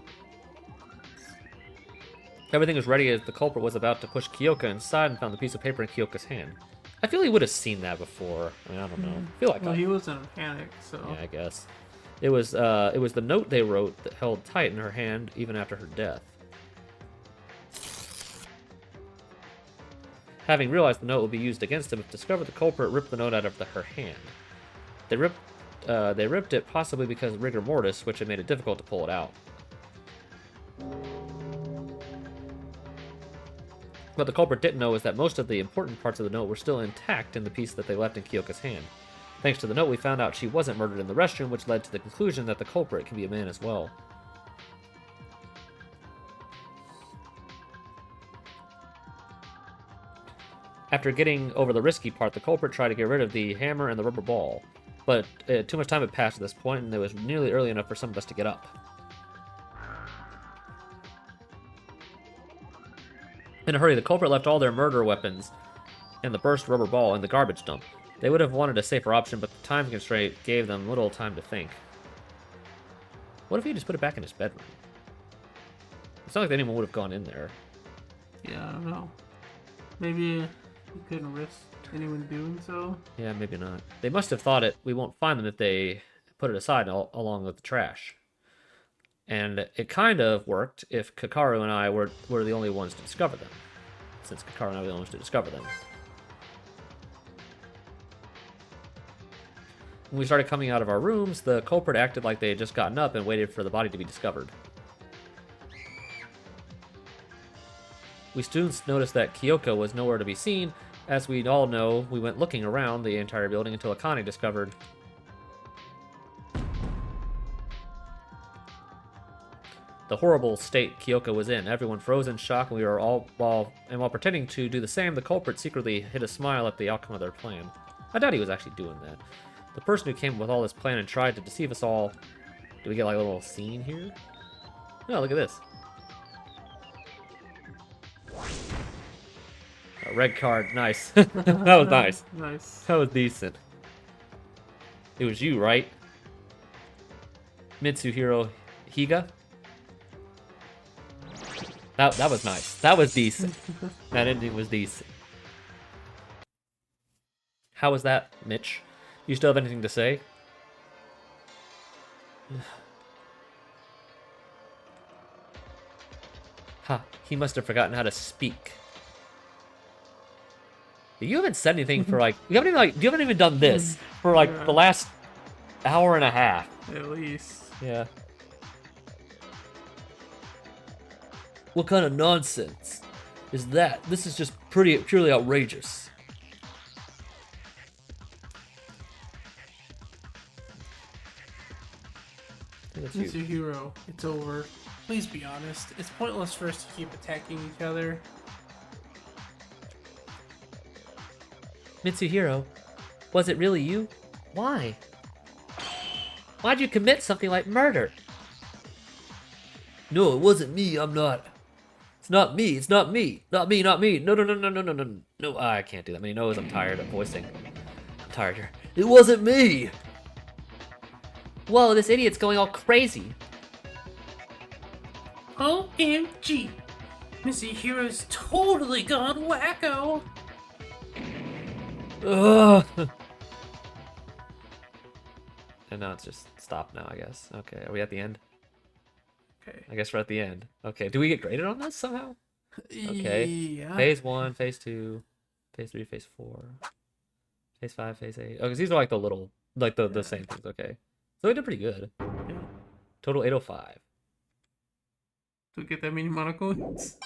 Everything was ready as the culprit was about to push Kyoka inside and found the piece of paper in Kyoka's hand. I feel he would have seen that before. I mean, I don't know. I feel like Well, he was in a panic, so. yeah, I guess. It was the note they wrote that held tight in her hand even after her death. Having realized the note would be used against him if discovered, the culprit ripped the note out of her hand. They ripped it possibly because of rigor mortis, which had made it difficult to pull it out. What the culprit didn't know is that most of the important parts of the note were still intact in the piece that they left in Kyoka's hand. Thanks to the note, we found out she wasn't murdered in the restroom, which led to the conclusion that the culprit can be a man as well. After getting over the risky part, the culprit tried to get rid of the hammer and the rubber ball. But too much time had passed at this point, and it was nearly early enough for some of us to get up. In a hurry, the culprit left all their murder weapons and the burst rubber ball in the garbage dump. They would have wanted a safer option, but the time constraint gave them little time to think. What if he just put it back in his bedroom? It's not like anyone would have gone in there. Yeah, I don't know. Maybe he couldn't risk anyone doing so. Yeah, maybe not. They must have thought we won't find them if they put it aside along with the trash. And it kind of worked if Kakaru and I were the only ones to discover them. Since Kakaru and I were the only ones to discover them. When we started coming out of our rooms, the culprit acted like they had just gotten up and waited for the body to be discovered. We students noticed that Kyoka was nowhere to be seen. As we all know, we went looking around the entire building until Akane discovered the horrible state Kyoka was in. Everyone froze in shock, and while pretending to do the same, the culprit secretly hid a smile at the outcome of their plan. I doubt he was actually doing that. The person who came up with all this plan and tried to deceive us all. Do we get like a little scene here? No, look at this. A red card, nice. That was nice. Nice. That was decent. It was you, right? Mitsuhiro Higa? That was nice. That was decent. That ending was decent. How was that, Mitch? You still have anything to say? Ha, he must have forgotten how to speak. You haven't said anything for like you haven't even done this for like the last hour and a half. At least. Yeah. What kind of nonsense is that? This is just purely outrageous. Mitsuhiro, it's over. Please be honest. It's pointless for us to keep attacking each other. Mitsuhiro, was it really you? Why? Why'd you commit something like murder? No, it wasn't me. I'm not. It's not me. It's not me. Not me. Not me. No, no, no, no, no, no, no. No, I can't do that many no's. I'm tired of voicing. I'm tired here. It wasn't me. Whoa, this idiot's going all crazy. OMG! Mitsuhiro's totally gone wacko! Ugh. And now it's just stop now, I guess. Okay, are we at the end? Okay. I guess we're at the end. Okay, do we get graded on this somehow? Okay. Yeah. Phase 1, Phase 2, Phase 3, Phase 4, Phase 5, Phase 8. Oh, because these are like the little, like the same things. Okay. So we did pretty good. Yeah. Total 805. Do we get that many mono coins?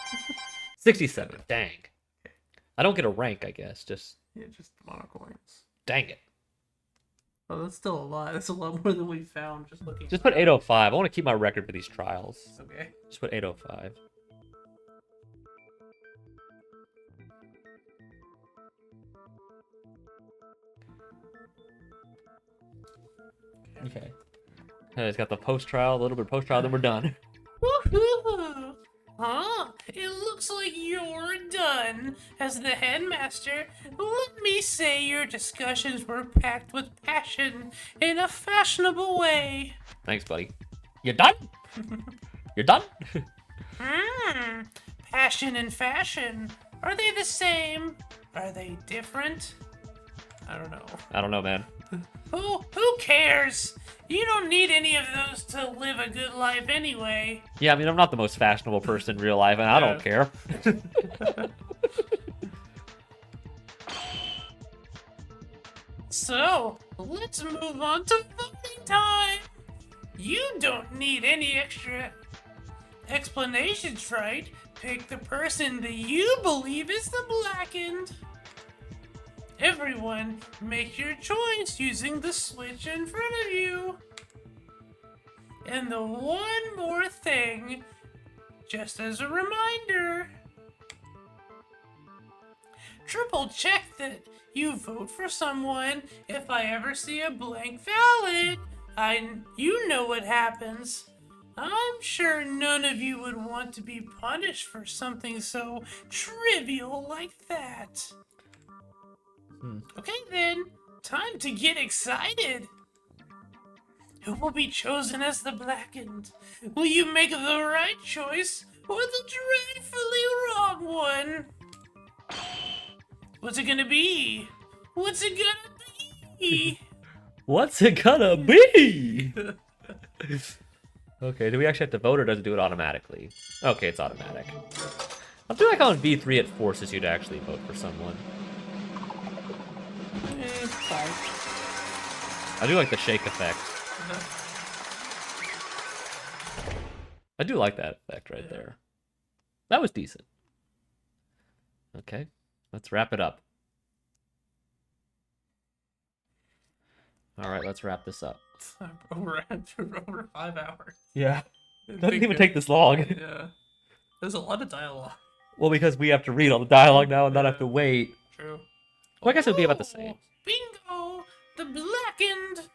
67. Dang. I don't get a rank, I guess. Just Yeah, just the mono coins. dang it. Oh, that's still a lot. That's a lot more than we found just looking. Just put 805. I want to keep my record for these trials. Okay. Just put 805. Okay. It's got the post trial, a little bit of post trial, then we're done. Woohoo! Huh? It looks like you're done. As the headmaster, let me say your discussions were packed with passion in a fashionable way. Thanks, buddy. You done? You're done? Passion and fashion. Are they the same? Are they different? I don't know. I don't know, man. Who cares? You don't need any of those to live a good life anyway. Yeah, I mean, I'm not the most fashionable person in real life, and I don't care. So, let's move on to voting time. You don't need any extra explanations, right? Pick the person that you believe is the blackened. Everyone, make your choice using the switch in front of you. And the one more thing, just as a reminder, triple check that you vote for someone. If I ever see a blank ballot, you know what happens. I'm sure none of you would want to be punished for something so trivial like that. Okay then, time to get excited. Who will be chosen as the blackened? Will you make the right choice or the dreadfully wrong one? What's it gonna be? What's it gonna be? What's it gonna be? Okay, do we actually have to vote, or does it do it automatically? Okay, it's automatic. I feel like on V3 it forces you to actually vote for someone. I do like the shake effect. I do like that effect right there. That was decent. Okay, let's wrap it up. All right, let's wrap this up. Over 5 hours. Yeah. Doesn't even take this long. Yeah. There's a lot of dialogue. Well, because we have to read all the dialogue now and not have to wait. True. Well, I guess it would be about the same. Bingo! The blackened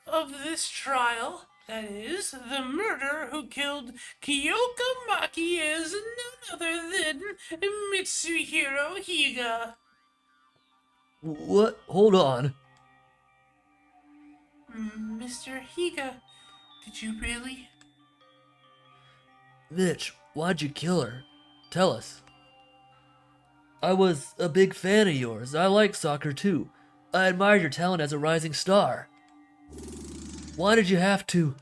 of this trial, that is, the murderer who killed Kyoka Maki, is none other than Mitsuhiro Higa. What? Hold on. Mr. Higa, did you really? Mitch, why'd you kill her? Tell us. I was a big fan of yours. I like soccer too. I admired your talent as a rising star. Why did you have to?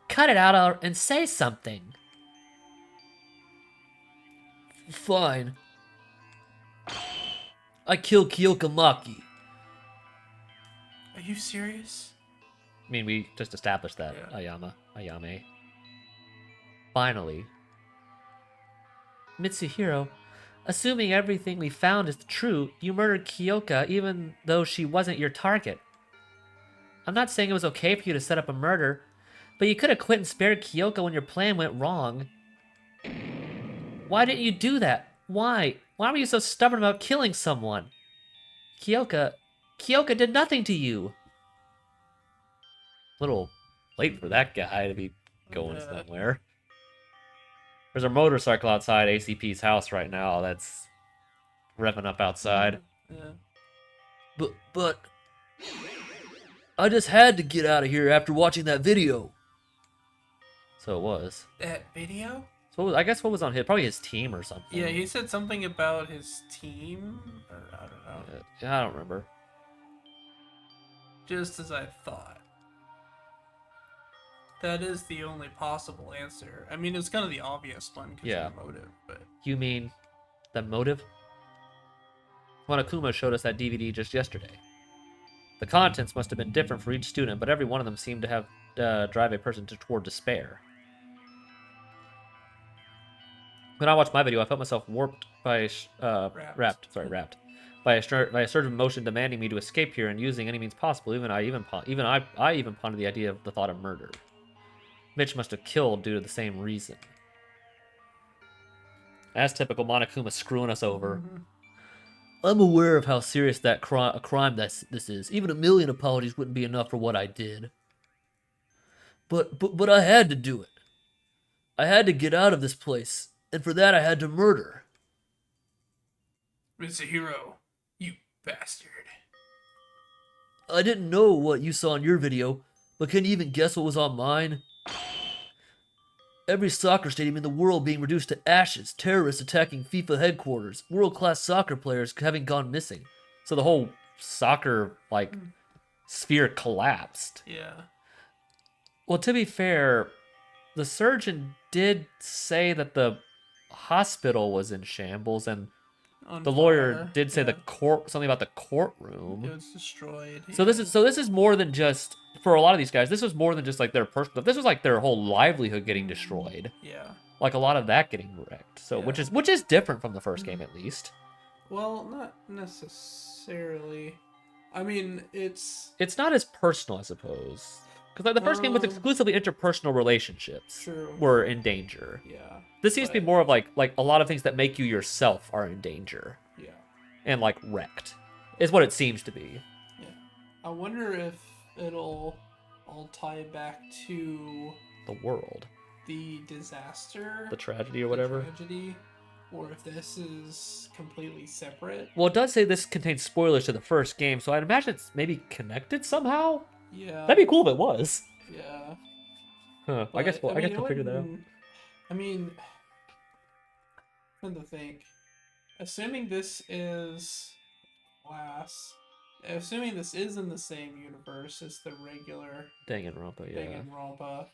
Cut it out and say something. Fine. I killed Kyoka Maki. Are you serious? I mean, we just established that. Yeah. Ayame. Finally. Mitsuhiro, assuming everything we found is true, you murdered Kyoka even though she wasn't your target. I'm not saying it was okay for you to set up a murder, but you could have quit and spared Kyoka when your plan went wrong. Why didn't you do that? Why? Why were you so stubborn about killing someone? Kyoka did nothing to you. A little late for that guy to be going somewhere. There's a motorcycle outside ACP's house right now that's revving up outside. Yeah. But I just had to get out of here after watching that video. So it was. That video? So I guess what was on his, probably his team or something. Yeah, he said something about his team, or I don't know. Yeah, I don't remember. Just as I thought. That is the only possible answer. I mean, it's kind of the obvious one because Yeah. of the motive, but You mean the motive? Monokuma showed us that DVD just yesterday. The contents must have been different for each student, but every one of them seemed to have drive a person toward despair. When I watched my video, I felt myself warped by wrapped by a surge of emotion demanding me to escape here and using any means possible. I even pondered the idea of the thought of murder. Mitch must have killed due to the same reason. As typical, Monokuma screwing us over. I'm aware of how serious that crime this is. Even a million apologies wouldn't be enough for what I did. But I had to do it. I had to get out of this place, and for that I had to murder. Mitsuhiro, you bastard. I didn't know what you saw in your video, but can you even guess what was on mine? Every soccer stadium in the world being reduced to ashes, terrorists attacking FIFA headquarters, world-class soccer players having gone missing. So the whole soccer, sphere collapsed. Yeah. Well, to be fair, the surgeon did say that the hospital was in shambles, and On the lawyer fire, did say yeah. something about the courtroom. It was destroyed. So this is more than just, for a lot of these guys, this was more than just like their personal. This was like their whole livelihood getting destroyed. Yeah. Like a lot of that getting wrecked. So Yeah. which is different from the first game at least. Well, not necessarily. I mean, it's It's not as personal, I suppose, because like the first game was exclusively interpersonal relationships True. were in danger. yeah. This seems to be But- more of like a lot of things that make you yourself are in danger Yeah. and like wrecked, is what it seems to be. Yeah. I wonder if it'll all tie back to The world, the disaster, the tragedy or the whatever. tragedy, or if this is completely separate. Well, it does say this contains spoilers to the first game, so I'd imagine it's maybe connected somehow. Yeah. That'd be cool if it was. Yeah. Huh. I But, guess we'll mean, it figure that out. wouldn't- I mean, I'm trying to think. Assuming this is assuming this is in the same universe as the regular Danganronpa, yeah. Danganronpa.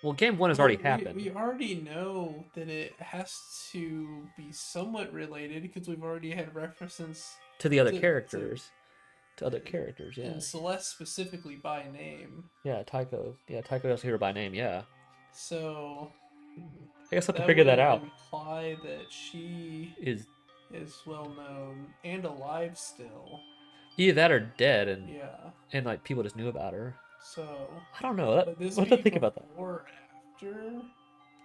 Well, game one has already happened. We already know that it has to be somewhat related because we've already had references To the other to- characters. To other characters, yeah. and Celeste specifically by name. Yeah, Taiko. Yeah, Taiko doesn't hear by name, yeah. So I guess I have to figure that would out. imply that she Is is well known and alive still. either that or dead, and Yeah. like people just knew about her. So I don't know. would this What to be think about that? before or after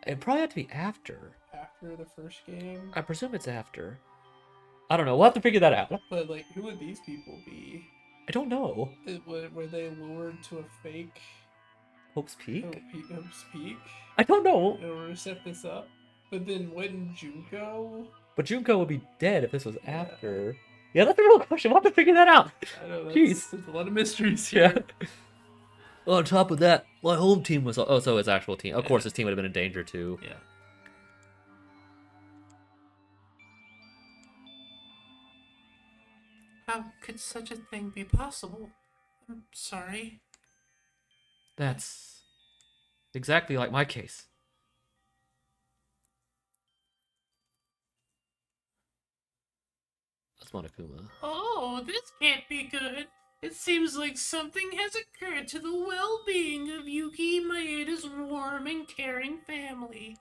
It probably had to be after. the first game? I presume it's after. I don't know. We'll have to figure that out. But like, who would these people be? I don't know. Were they lured to a fake Hope's Peak? Hope's Peak I don't know. in order to set this up? But then wouldn't Junko? But Junko would be dead if this was Yeah. after. Yeah, that's a real question. We'll have to figure that out. I know Jeez. there's a lot of mysteries Yeah. here. On top of that, my home team was... Oh, so his actual team. Of course, his team would have been in danger too. Yeah. How could such a thing be possible? I'm sorry. That's exactly like my case. That's Monokuma. Oh, this can't be good. It seems like something has occurred to the well-being of Yuki Maeda's warm and caring family.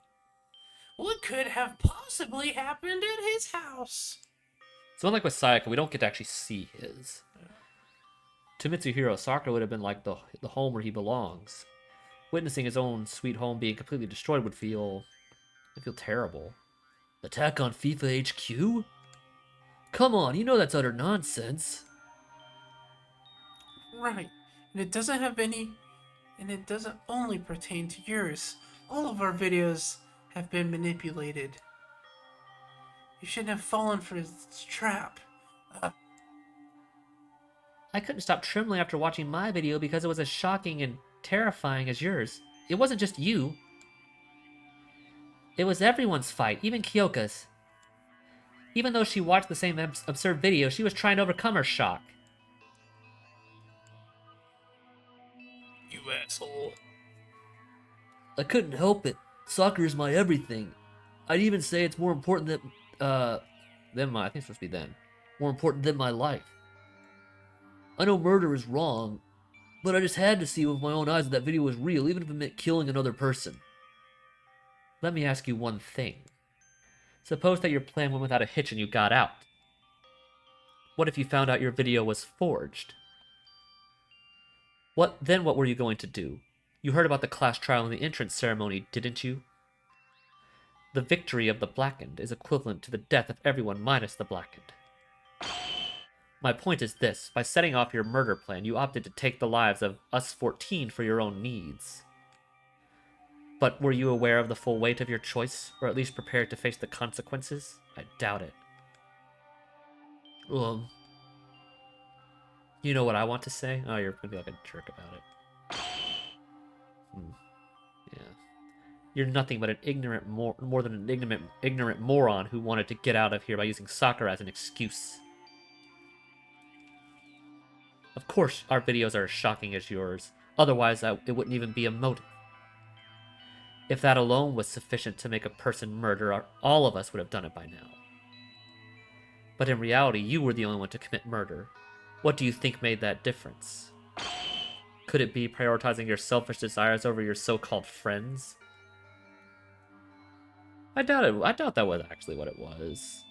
What could have possibly happened at his house? So unlike with Sayaka, we don't get to actually see his. To Mitsuhiro, Sakura would have been like the home where he belongs. Witnessing his own sweet home being completely destroyed would feel terrible. Attack on FIFA HQ? Come on, you know that's utter nonsense. Right. And it doesn't have any... And it doesn't only pertain to yours. All of our videos have been manipulated. You shouldn't have fallen for his trap. I couldn't stop trembling after watching my video because it was as shocking and terrifying as yours. It wasn't just you. It was everyone's fight, even Kyoka's. Even though she watched the same absurd video, she was trying to overcome her shock. You asshole. I couldn't help it. Soccer is my everything. I'd even say it's more important Then I think it's supposed to be then. more important than my life. I know murder is wrong, but I just had to see with my own eyes that that video was real, even if it meant killing another person. Let me ask you one thing. Suppose that your plan went without a hitch and you got out. What if you found out your video was forged? What were you going to do? You heard about the class trial and the entrance ceremony, didn't you? The victory of the Blackened is equivalent to the death of everyone minus the Blackened. My point is this, by setting off your murder plan, you opted to take the lives of us 14 for your own needs. But were you aware of the full weight of your choice, or at least prepared to face the consequences? I doubt it. You know what I want to say? Oh, you're gonna be like a jerk about it. Yeah. You're nothing but an ignorant, more than an ignorant moron who wanted to get out of here by using soccer as an excuse. Of course, our videos are as shocking as yours. Otherwise, it wouldn't even be a motive. If that alone was sufficient to make a person murder, all of us would have done it by now. But in reality, you were the only one to commit murder. What do you think made that difference? Could it be prioritizing your selfish desires over your so-called friends? I doubt it. I doubt that was actually what it was.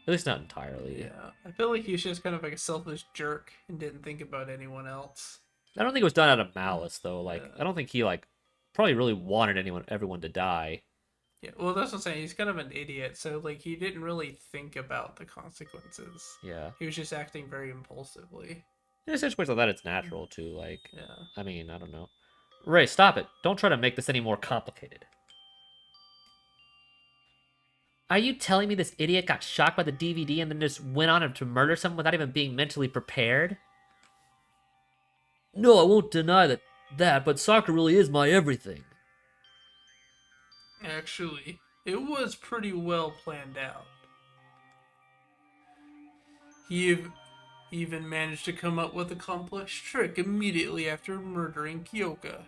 At least not entirely. Yeah, I feel like he's just kind of like a selfish jerk and didn't think about anyone else. I don't think it was done out of malice, though. Like, Yeah. I don't think he, like, probably really wanted everyone to die. Yeah, well, that's what I'm saying. He's kind of an idiot, so like he didn't really think about the consequences. Yeah. He was just acting very impulsively. In a situation like that, it's natural, too. Like, Yeah. I mean, I don't know. Ray, stop it. Don't try to make this any more complicated. Are you telling me this idiot got shocked by the DVD and then just went on to murder someone without even being mentally prepared? No, I won't deny that, but soccer really is my everything. Actually, it was pretty well planned out. He even managed to come up with a complex trick immediately after murdering Kyoka.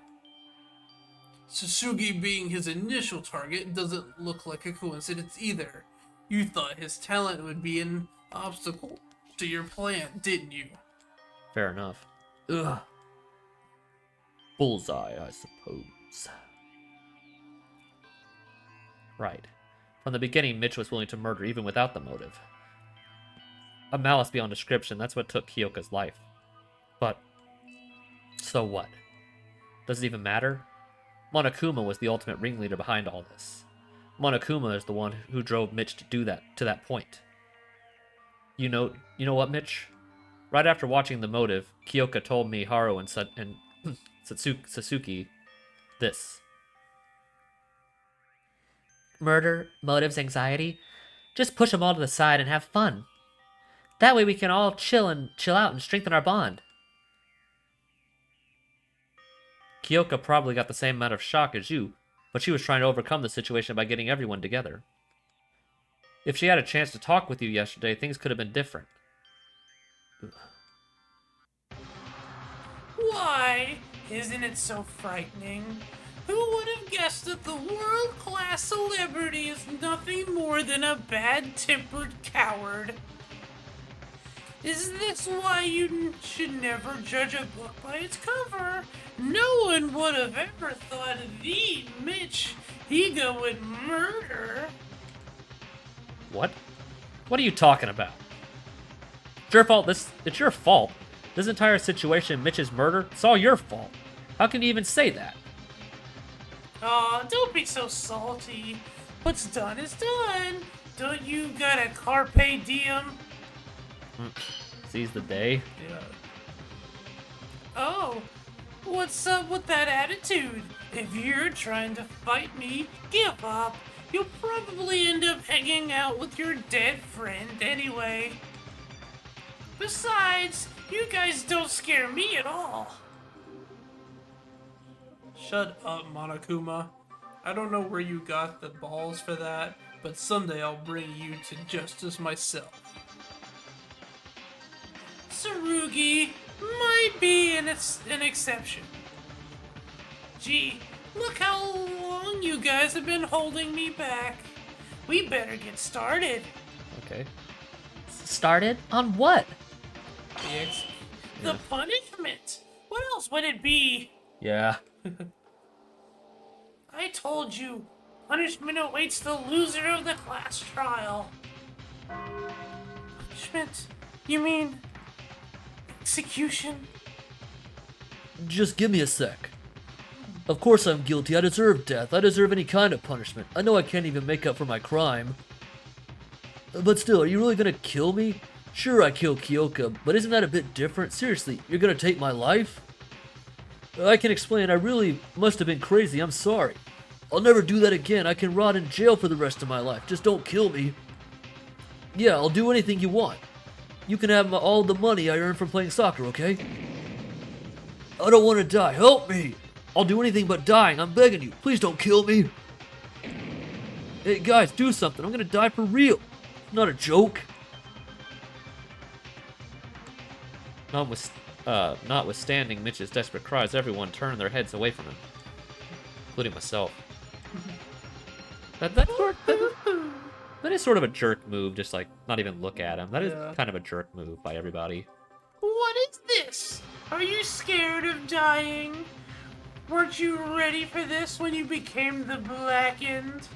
Sasuke being his initial target doesn't look like a coincidence either. You thought his talent would be an obstacle to your plan, didn't you? Fair enough. Ugh. Bullseye, I suppose. Right. From the beginning, Mitch was willing to murder even without the motive. A malice beyond description, that's what took Kyoka's life. But, so what? Does it even matter? Monokuma was the ultimate ringleader behind all this. Monokuma is the one who drove Mitch to do that, to that point. You know what, Mitch? Right after watching the motive, Kyoka told me, Haru, and Sasuke this. Murder, motives, anxiety. Just push them all to the side and have fun. That way we can all chill out and strengthen our bond. Kyoka probably got the same amount of shock as you, but she was trying to overcome the situation by getting everyone together. If she had a chance to talk with you yesterday, things could have been different. Why? Isn't it so frightening? Who would have guessed that the world-class celebrity is nothing more than a bad-tempered coward? Is this why you should never judge a book by its cover? No one would have ever thought the Mitch Higa would murder. What? What are you talking about? It's your fault. It's your fault. This entire situation, Mitch's murder, it's all your fault. How can you even say that? Aw, don't be so salty. What's done is done. Don't you got a carpe diem? Seize the day. Yeah. Oh, what's up with that attitude? If you're trying to fight me, give up. You'll probably end up hanging out with your dead friend anyway. Besides, you guys don't scare me at all. Shut up, Monokuma. I don't know where you got the balls for that, but someday I'll bring you to justice myself. Tsurugi might be an exception. Gee, look how long you guys have been holding me back. We better get started. Okay. Started? On what? The punishment? What else would it be? Yeah. I told you, punishment awaits the loser of the class trial. Punishment? You mean execution? Just give me a sec. Of course I'm guilty. I deserve death. I deserve any kind of punishment. I know I can't even make up for my crime. But still, are you really gonna kill me? Sure, I killed Kyoka, but isn't that a bit different? Seriously, you're gonna take my life? I can explain. I really must have been crazy. I'm sorry. I'll never do that again. I can rot in jail for the rest of my life. Just don't kill me. Yeah, I'll do anything you want. You can have all the money I earned from playing soccer, okay? I don't want to die. Help me! I'll do anything but dying. I'm begging you. Please don't kill me. Hey, guys, do something. I'm gonna die for real. Not a joke. Notwithstanding Mitch's desperate cries, everyone turned their heads away from him, including myself. That is sort of a jerk move, just like not even look at him. That is kind of a jerk move by everybody. What is this? Are you scared of dying? Weren't you ready for this when you became the Blackened?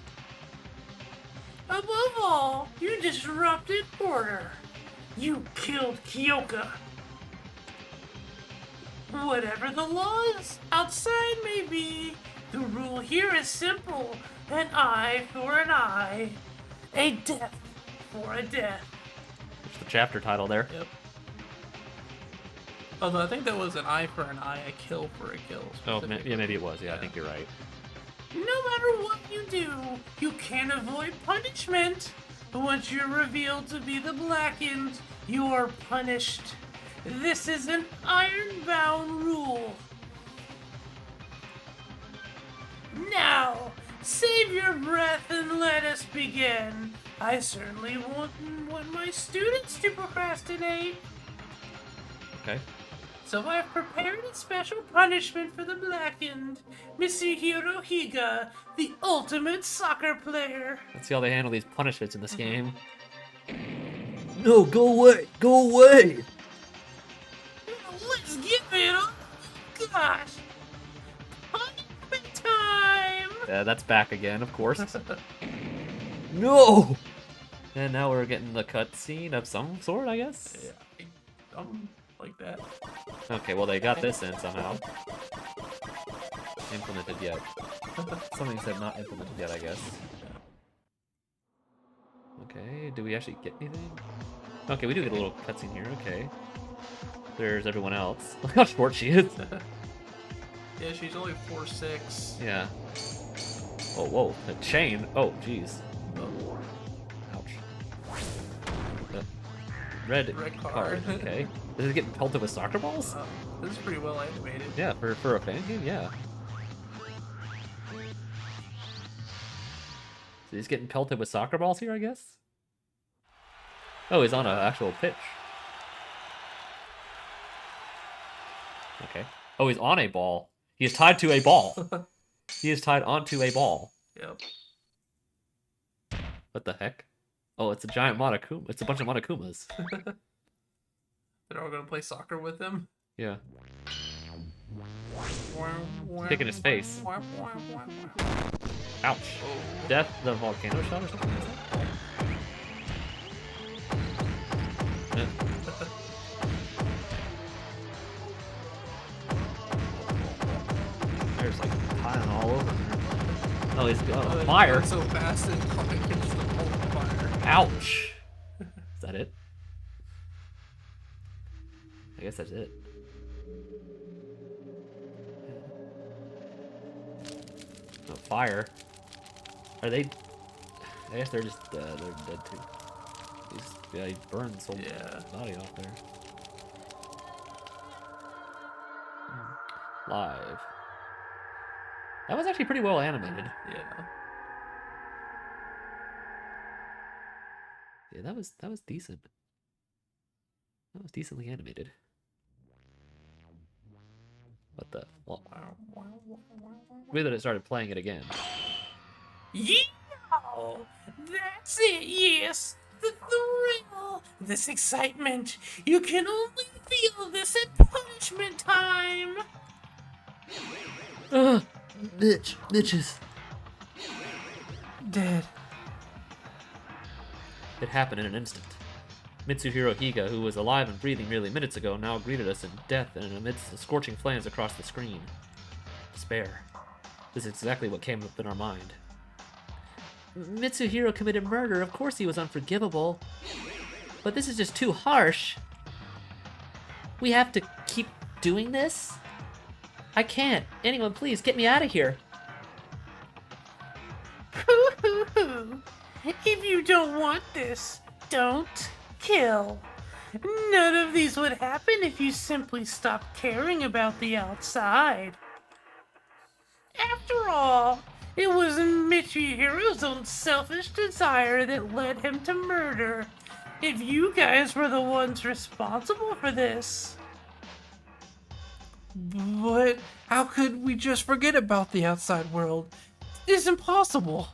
Above all, you disrupted order. You killed Kyoka. Whatever the laws outside may be, the rule here is simple. An eye for an eye. A death for a death. There's the chapter title there. Yep. Although I think that was an eye for an eye, a kill for a kill. Oh, yeah, maybe it was. Yeah, I think you're right. No matter what you do, you can't avoid punishment. Once you're revealed to be the Blackened, you're punished. This is an iron-bound rule. Now, save your breath and let us begin. I certainly wouldn't want my students to procrastinate. Okay. So I've prepared a special punishment for the Blackened, Mr. Hirohiga, the ultimate soccer player. Let's see how they handle these punishments in this game. No, go away. Go away. Let's give it up. Gosh. Punishment time. That's back again, of course. No. And now we're getting the cutscene of some sort, I guess. Yeah, like that. Okay, well they got this in somehow. Implemented yet. Something said not implemented yet, I guess. Okay, do we actually get anything? Okay, we do get a little cutscene here, okay. There's everyone else. Look how short she is. Yeah, she's only 4'6". Yeah. Oh, whoa. A chain. Oh, jeez. Oh, Ouch. Red card. Okay. Is it getting pelted with soccer balls? this is pretty well animated. Yeah, for a fan game, yeah. So he's getting pelted with soccer balls here, I guess? Oh, he's on an actual pitch. Okay. Oh, he's on a ball. He is tied to a ball. He is tied onto a ball. Yep. What the heck? Oh, it's a giant Monokuma. It's a bunch of Monokumas. They're all gonna play soccer with him. Yeah. Kicking his face. Ouch. Death the volcano shot or something like that? Yeah. There's like piling all over him. Oh, he's fire. So fast and calling it just a ball of fire. Ouch. Is that it? I guess that's it. Oh, fire. Are they? I guess they're just they're dead too. Yeah, he burned his whole body off there. Live. That was actually pretty well animated. Yeah. Yeah, that was decent. That was decently animated. What the? Well, weird that it started playing it again. Yeah, that's it. Yes, the thrill, this excitement. You can only feel this at punishment time. Mitch is Dead. It happened in an instant. Mitsuhiro Higa, who was alive and breathing merely minutes ago, now greeted us in death and amidst the scorching flames across the screen. Despair. This is exactly what came up in our mind. Mitsuhiro committed murder. Of course he was unforgivable. But this is just too harsh. We have to keep doing this? I can't. Anyone, please, get me out of here. If you don't want this, don't kill. None of these would happen if you simply stopped caring about the outside. After all, it was Michihiro's own selfish desire that led him to murder. If you guys were the ones responsible for this. But how could we just forget about the outside world? It's impossible.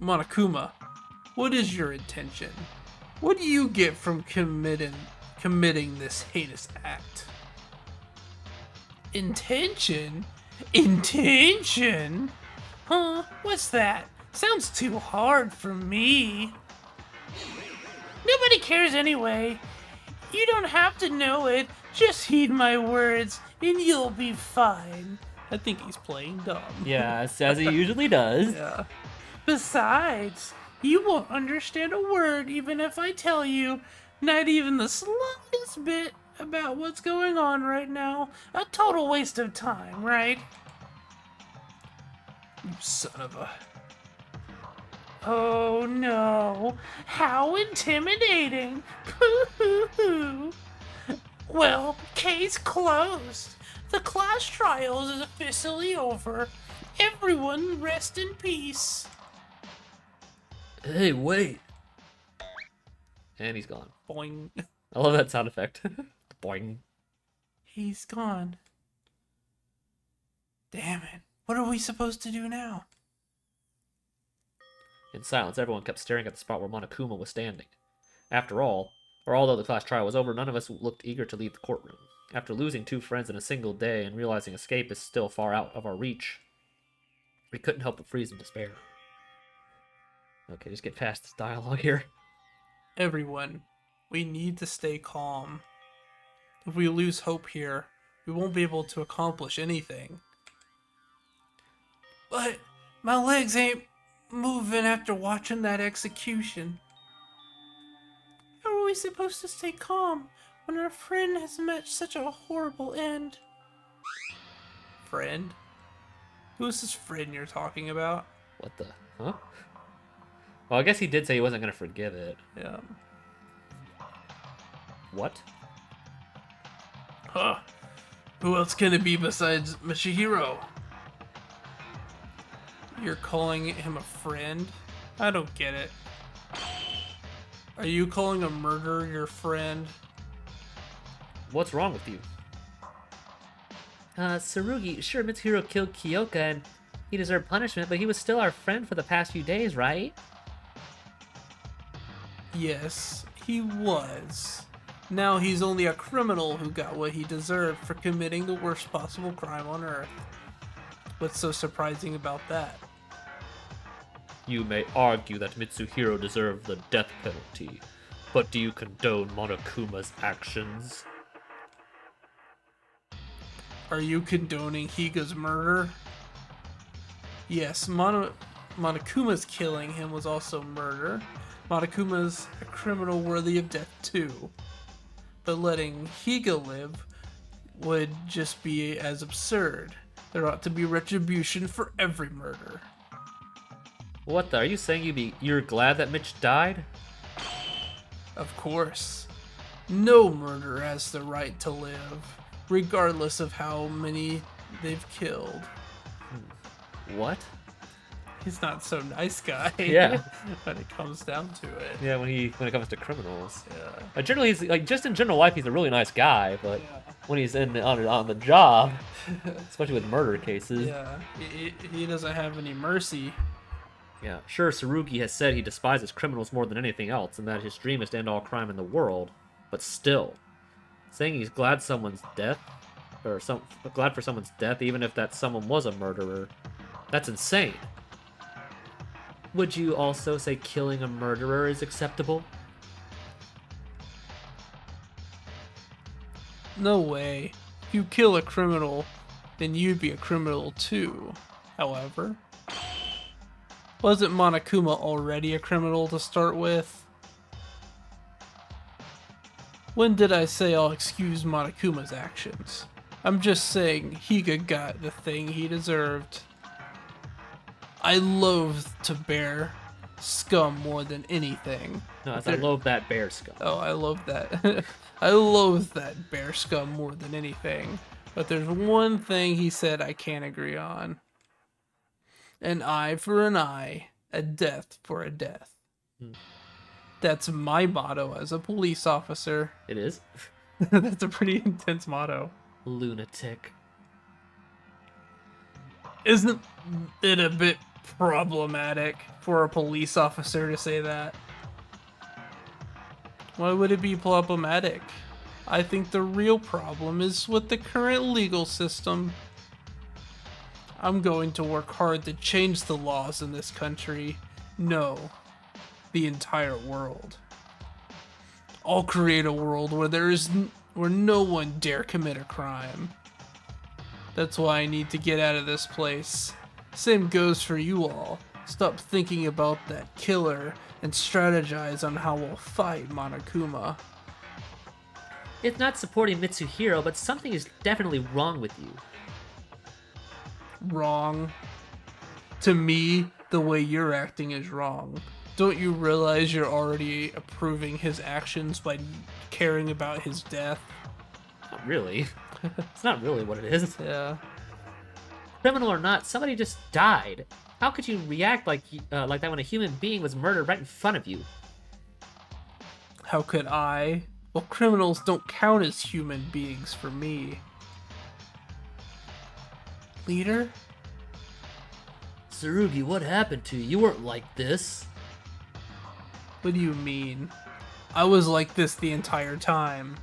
Monokuma, what is your intention? What do you get from committing this heinous act? Intention? Intention? Huh? What's that? Sounds too hard for me. Nobody cares anyway. You don't have to know it. Just heed my words, and you'll be fine. I think he's playing dumb. Yes, as he usually does. Yeah. Besides, you won't understand a word even if I tell you, not even the slightest bit about what's going on right now. A total waste of time, right? You son of a... Oh no, how intimidating. Poo-hoo-hoo. Well, case closed. The class trials is officially over. Everyone rest in peace. Hey, wait. And he's gone. Boing. I love that sound effect. Boing. He's gone. Damn it. What are we supposed to do now? In silence, everyone kept staring at the spot where Monokuma was standing. After all, or although the class trial was over, none of us looked eager to leave the courtroom. After losing 2 friends in a single day and realizing escape is still far out of our reach, we couldn't help but freeze in despair. Okay, just get past this dialogue here. Everyone, we need to stay calm. If we lose hope here, we won't be able to accomplish anything. But my legs ain't moving after watching that execution. How are we supposed to stay calm when our friend has met such a horrible end? Friend? Who's this friend you're talking about? What the? Huh? Well, I guess he did say he wasn't going to forgive it. Yeah. What? Huh. Who else can it be besides Michihiro? You're calling him a friend? I don't get it. Are you calling a murderer your friend? What's wrong with you? Tsurugi, sure, Mitsuhiro killed Kyoka and he deserved punishment, but he was still our friend for the past few days, right? Yes, he was. Now he's only a criminal who got what he deserved for committing the worst possible crime on Earth. What's so surprising about that? You may argue that Mitsuhiro deserved the death penalty, but do you condone Monokuma's actions? Are you condoning Higa's murder? Yes, Monokuma's killing him was also murder. Monokuma's a criminal worthy of death too. But letting Higa live would just be as absurd. There ought to be retribution for every murder. What the? Are you saying you're glad that Mitch died? Of course. No murderer has the right to live, regardless of how many they've killed. What? He's not so nice guy. Yeah. when it comes down to it. Yeah, when it comes to criminals. Yeah. Generally, he's like just in general life, he's a really nice guy, but Yeah. when he's on the job, especially with murder cases. Yeah. He doesn't have any mercy. Yeah, sure, Tsurugi has said he despises criminals more than anything else, and that his dream is to end all crime in the world, but still, saying he's glad someone's death, glad for someone's death, even if that someone was a murderer, that's insane. Would you also say killing a murderer is acceptable? No way. If you kill a criminal, then you'd be a criminal too. However, wasn't Monokuma already a criminal to start with? When did I say I'll excuse Monokuma's actions? I'm just saying Higa got the thing he deserved. I loathe to bear scum more than anything. No, I loathe that bear scum. Oh, I love that. I loathe that bear scum more than anything. But there's one thing he said I can't agree on. An eye for an eye, a death for a death. That's my motto as a police officer. It is? That's a pretty intense motto. Lunatic. Isn't it a bit problematic for a police officer to say that? Why would it be problematic? I think the real problem is with the current legal system. I'm going to work hard to change the laws in this country. No, the entire world. I'll create a world where no one dare commit a crime. That's why I need to get out of this place. Same goes for you all. Stop thinking about that killer and strategize on how we'll fight Monokuma. It's not supporting Mitsuhiro, but something is definitely wrong with you. Wrong. To me, the way you're acting is wrong. Don't you realize you're already approving his actions by caring about his death? Not really. It's not really what it is. Yeah. Criminal or not, somebody just died. How could you react like that when a human being was murdered right in front of you? How could I? Well, criminals don't count as human beings for me. Leader? Tsurugi, what happened to you? You weren't like this. What do you mean? I was like this the entire time.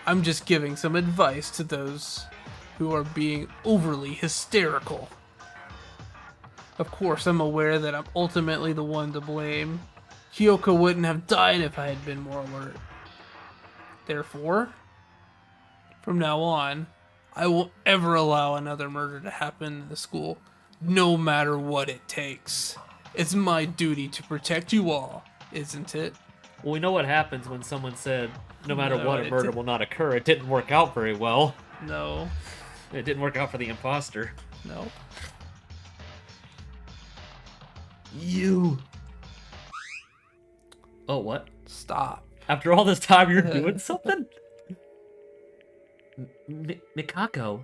I'm just giving some advice to those who are being overly hysterical. Of course, I'm aware that I'm ultimately the one to blame. Kyoko wouldn't have died if I had been more alert. Therefore, from now on, I won't ever allow another murder to happen in the school, no matter what it takes. It's my duty to protect you all, isn't it? Well, we know what happens when someone said, no matter No, what, a it murder did- will not occur. It didn't work out very well. No, It didn't work out for the imposter. no. You. Oh, what? Stop. After all this time, you're doing something? Mikako.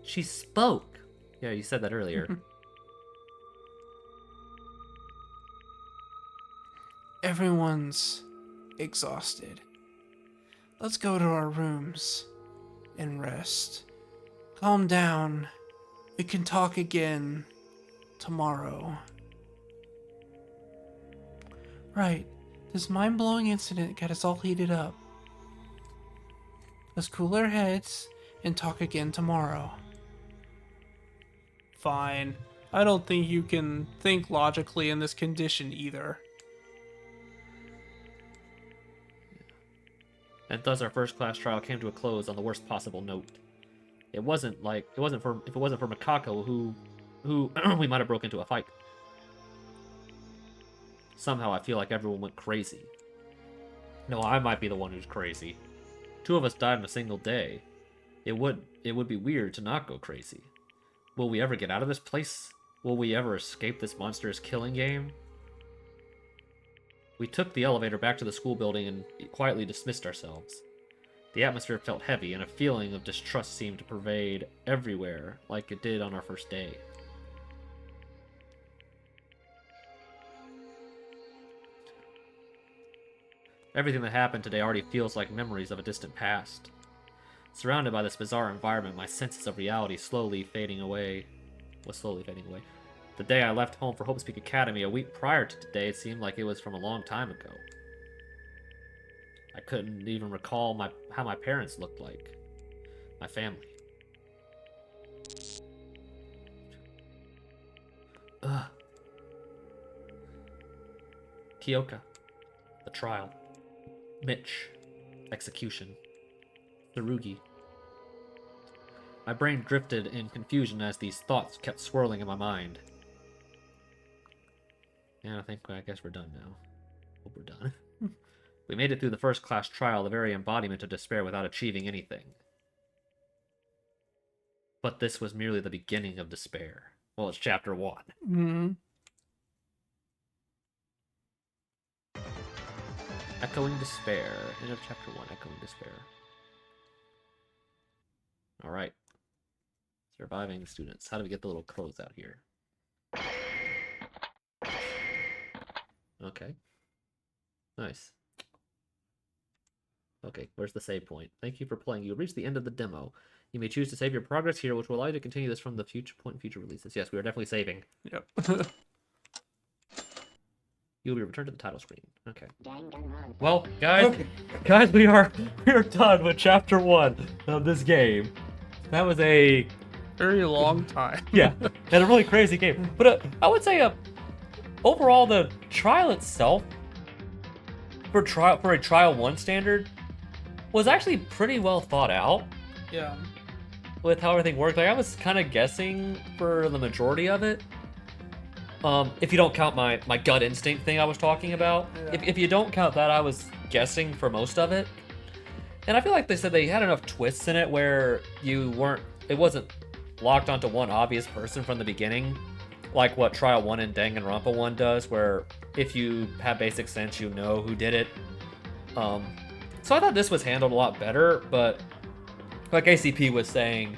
She spoke. Yeah, you said that earlier. Everyone's exhausted. Let's go to our rooms and rest. Calm down. We can talk again tomorrow. Right. This mind-blowing incident got us all heated up. Let's cool our heads and talk again tomorrow. Fine. I don't think you can think logically in this condition either. And thus our first class trial came to a close on the worst possible note. If it wasn't for Mikako, who we might have broke into a fight. Somehow I feel like everyone went crazy. No, I might be the one who's crazy. 2 of us died in a single day. It would be weird to not go crazy. Will we ever get out of this place? Will we ever escape this monstrous killing game? We took the elevator back to the school building and quietly dismissed ourselves. The atmosphere felt heavy, and a feeling of distrust seemed to pervade everywhere, like it did on our first day. Everything that happened today already feels like memories of a distant past. Surrounded by this bizarre environment, my senses of reality was slowly fading away. The day I left home for Hope Speak Academy a week prior to today seemed like it was from a long time ago. I couldn't even recall how my parents looked like. My family. Ugh. Kyoka. The trial. Mitch. Execution. Tsurugi. My brain drifted in confusion as these thoughts kept swirling in my mind. Yeah, I guess we're done now. Hope we're done. We made it through the first class trial, the very embodiment of despair without achieving anything. But this was merely the beginning of despair. Well, it's chapter 1. Mm-hmm. Echoing despair. End of chapter 1, echoing despair. Alright. Surviving students. How do we get the little crows out here? Okay. Nice. Okay, where's the save point? Thank you for playing. You have reached the end of the demo. You may choose to save your progress here, which will allow you to continue this from the future releases. Yes, we are definitely saving. Yep. You'll be returned to the title screen. Okay. Well, guys, we are done with chapter 1 of this game. That was a Very long time. yeah, and a really crazy game. But I would say overall the trial itself for a trial 1 standard was actually pretty well thought out. Yeah. With how everything worked. Like, I was kind of guessing for the majority of it. If you don't count my gut instinct thing I was talking about. Yeah. If you don't count that, I was guessing for most of it. And I feel like they said they had enough twists in it where it wasn't locked onto one obvious person from the beginning. Like what Trial 1 and Danganronpa 1 does, where if you have basic sense, you know who did it. So I thought this was handled a lot better, but like ACP was saying,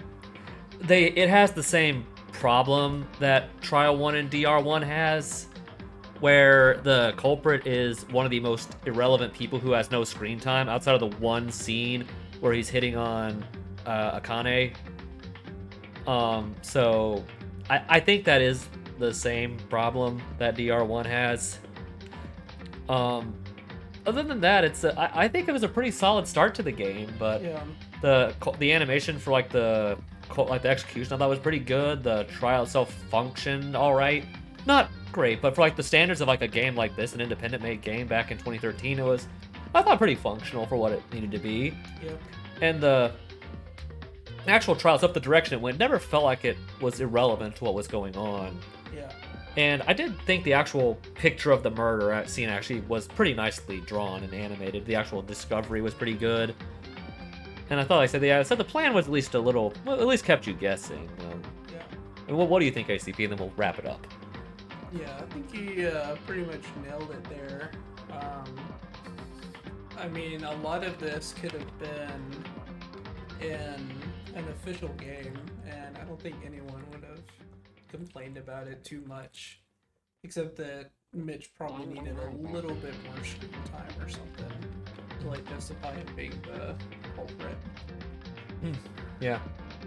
it has the same problem that Trial 1 and DR1 has, where the culprit is one of the most irrelevant people who has no screen time outside of the one scene where he's hitting on Akane. So I think that is the same problem that DR1 has. Other than that, I think it was a pretty solid start to the game, but Yeah. the animation for like the execution I thought was pretty good. The trial itself functioned all right, not great, but for like the standards of like a game like this, an independent made game back in 2013, it was, I thought, pretty functional for what it needed to be. Yep. And the actual trial itself, the direction it went, never felt like it was irrelevant to what was going on. Yeah. And I did think the actual picture of the murder scene actually was pretty nicely drawn and animated. The actual discovery was pretty good. And I thought, like I said, the plan was at least at least kept you guessing. Yeah. And what do you think, ACP? And then we'll wrap it up. Yeah, I think you pretty much nailed it there. I mean, a lot of this could have been in an official game, and I don't think anyone would have complained about it too much, except that Mitch probably needed a little bit more screen time or something to like justify him being the culprit. Yeah.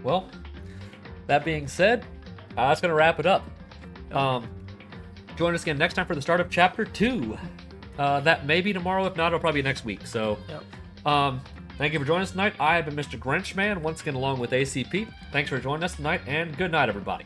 Well, that being said, that's going to wrap it up. Join us again next time for the start of Chapter 2. That may be tomorrow. If not, it'll probably be next week. So, Yep. thank you for joining us tonight. I have been Mr. Grinchman, once again along with ACP. Thanks for joining us tonight, and good night, everybody.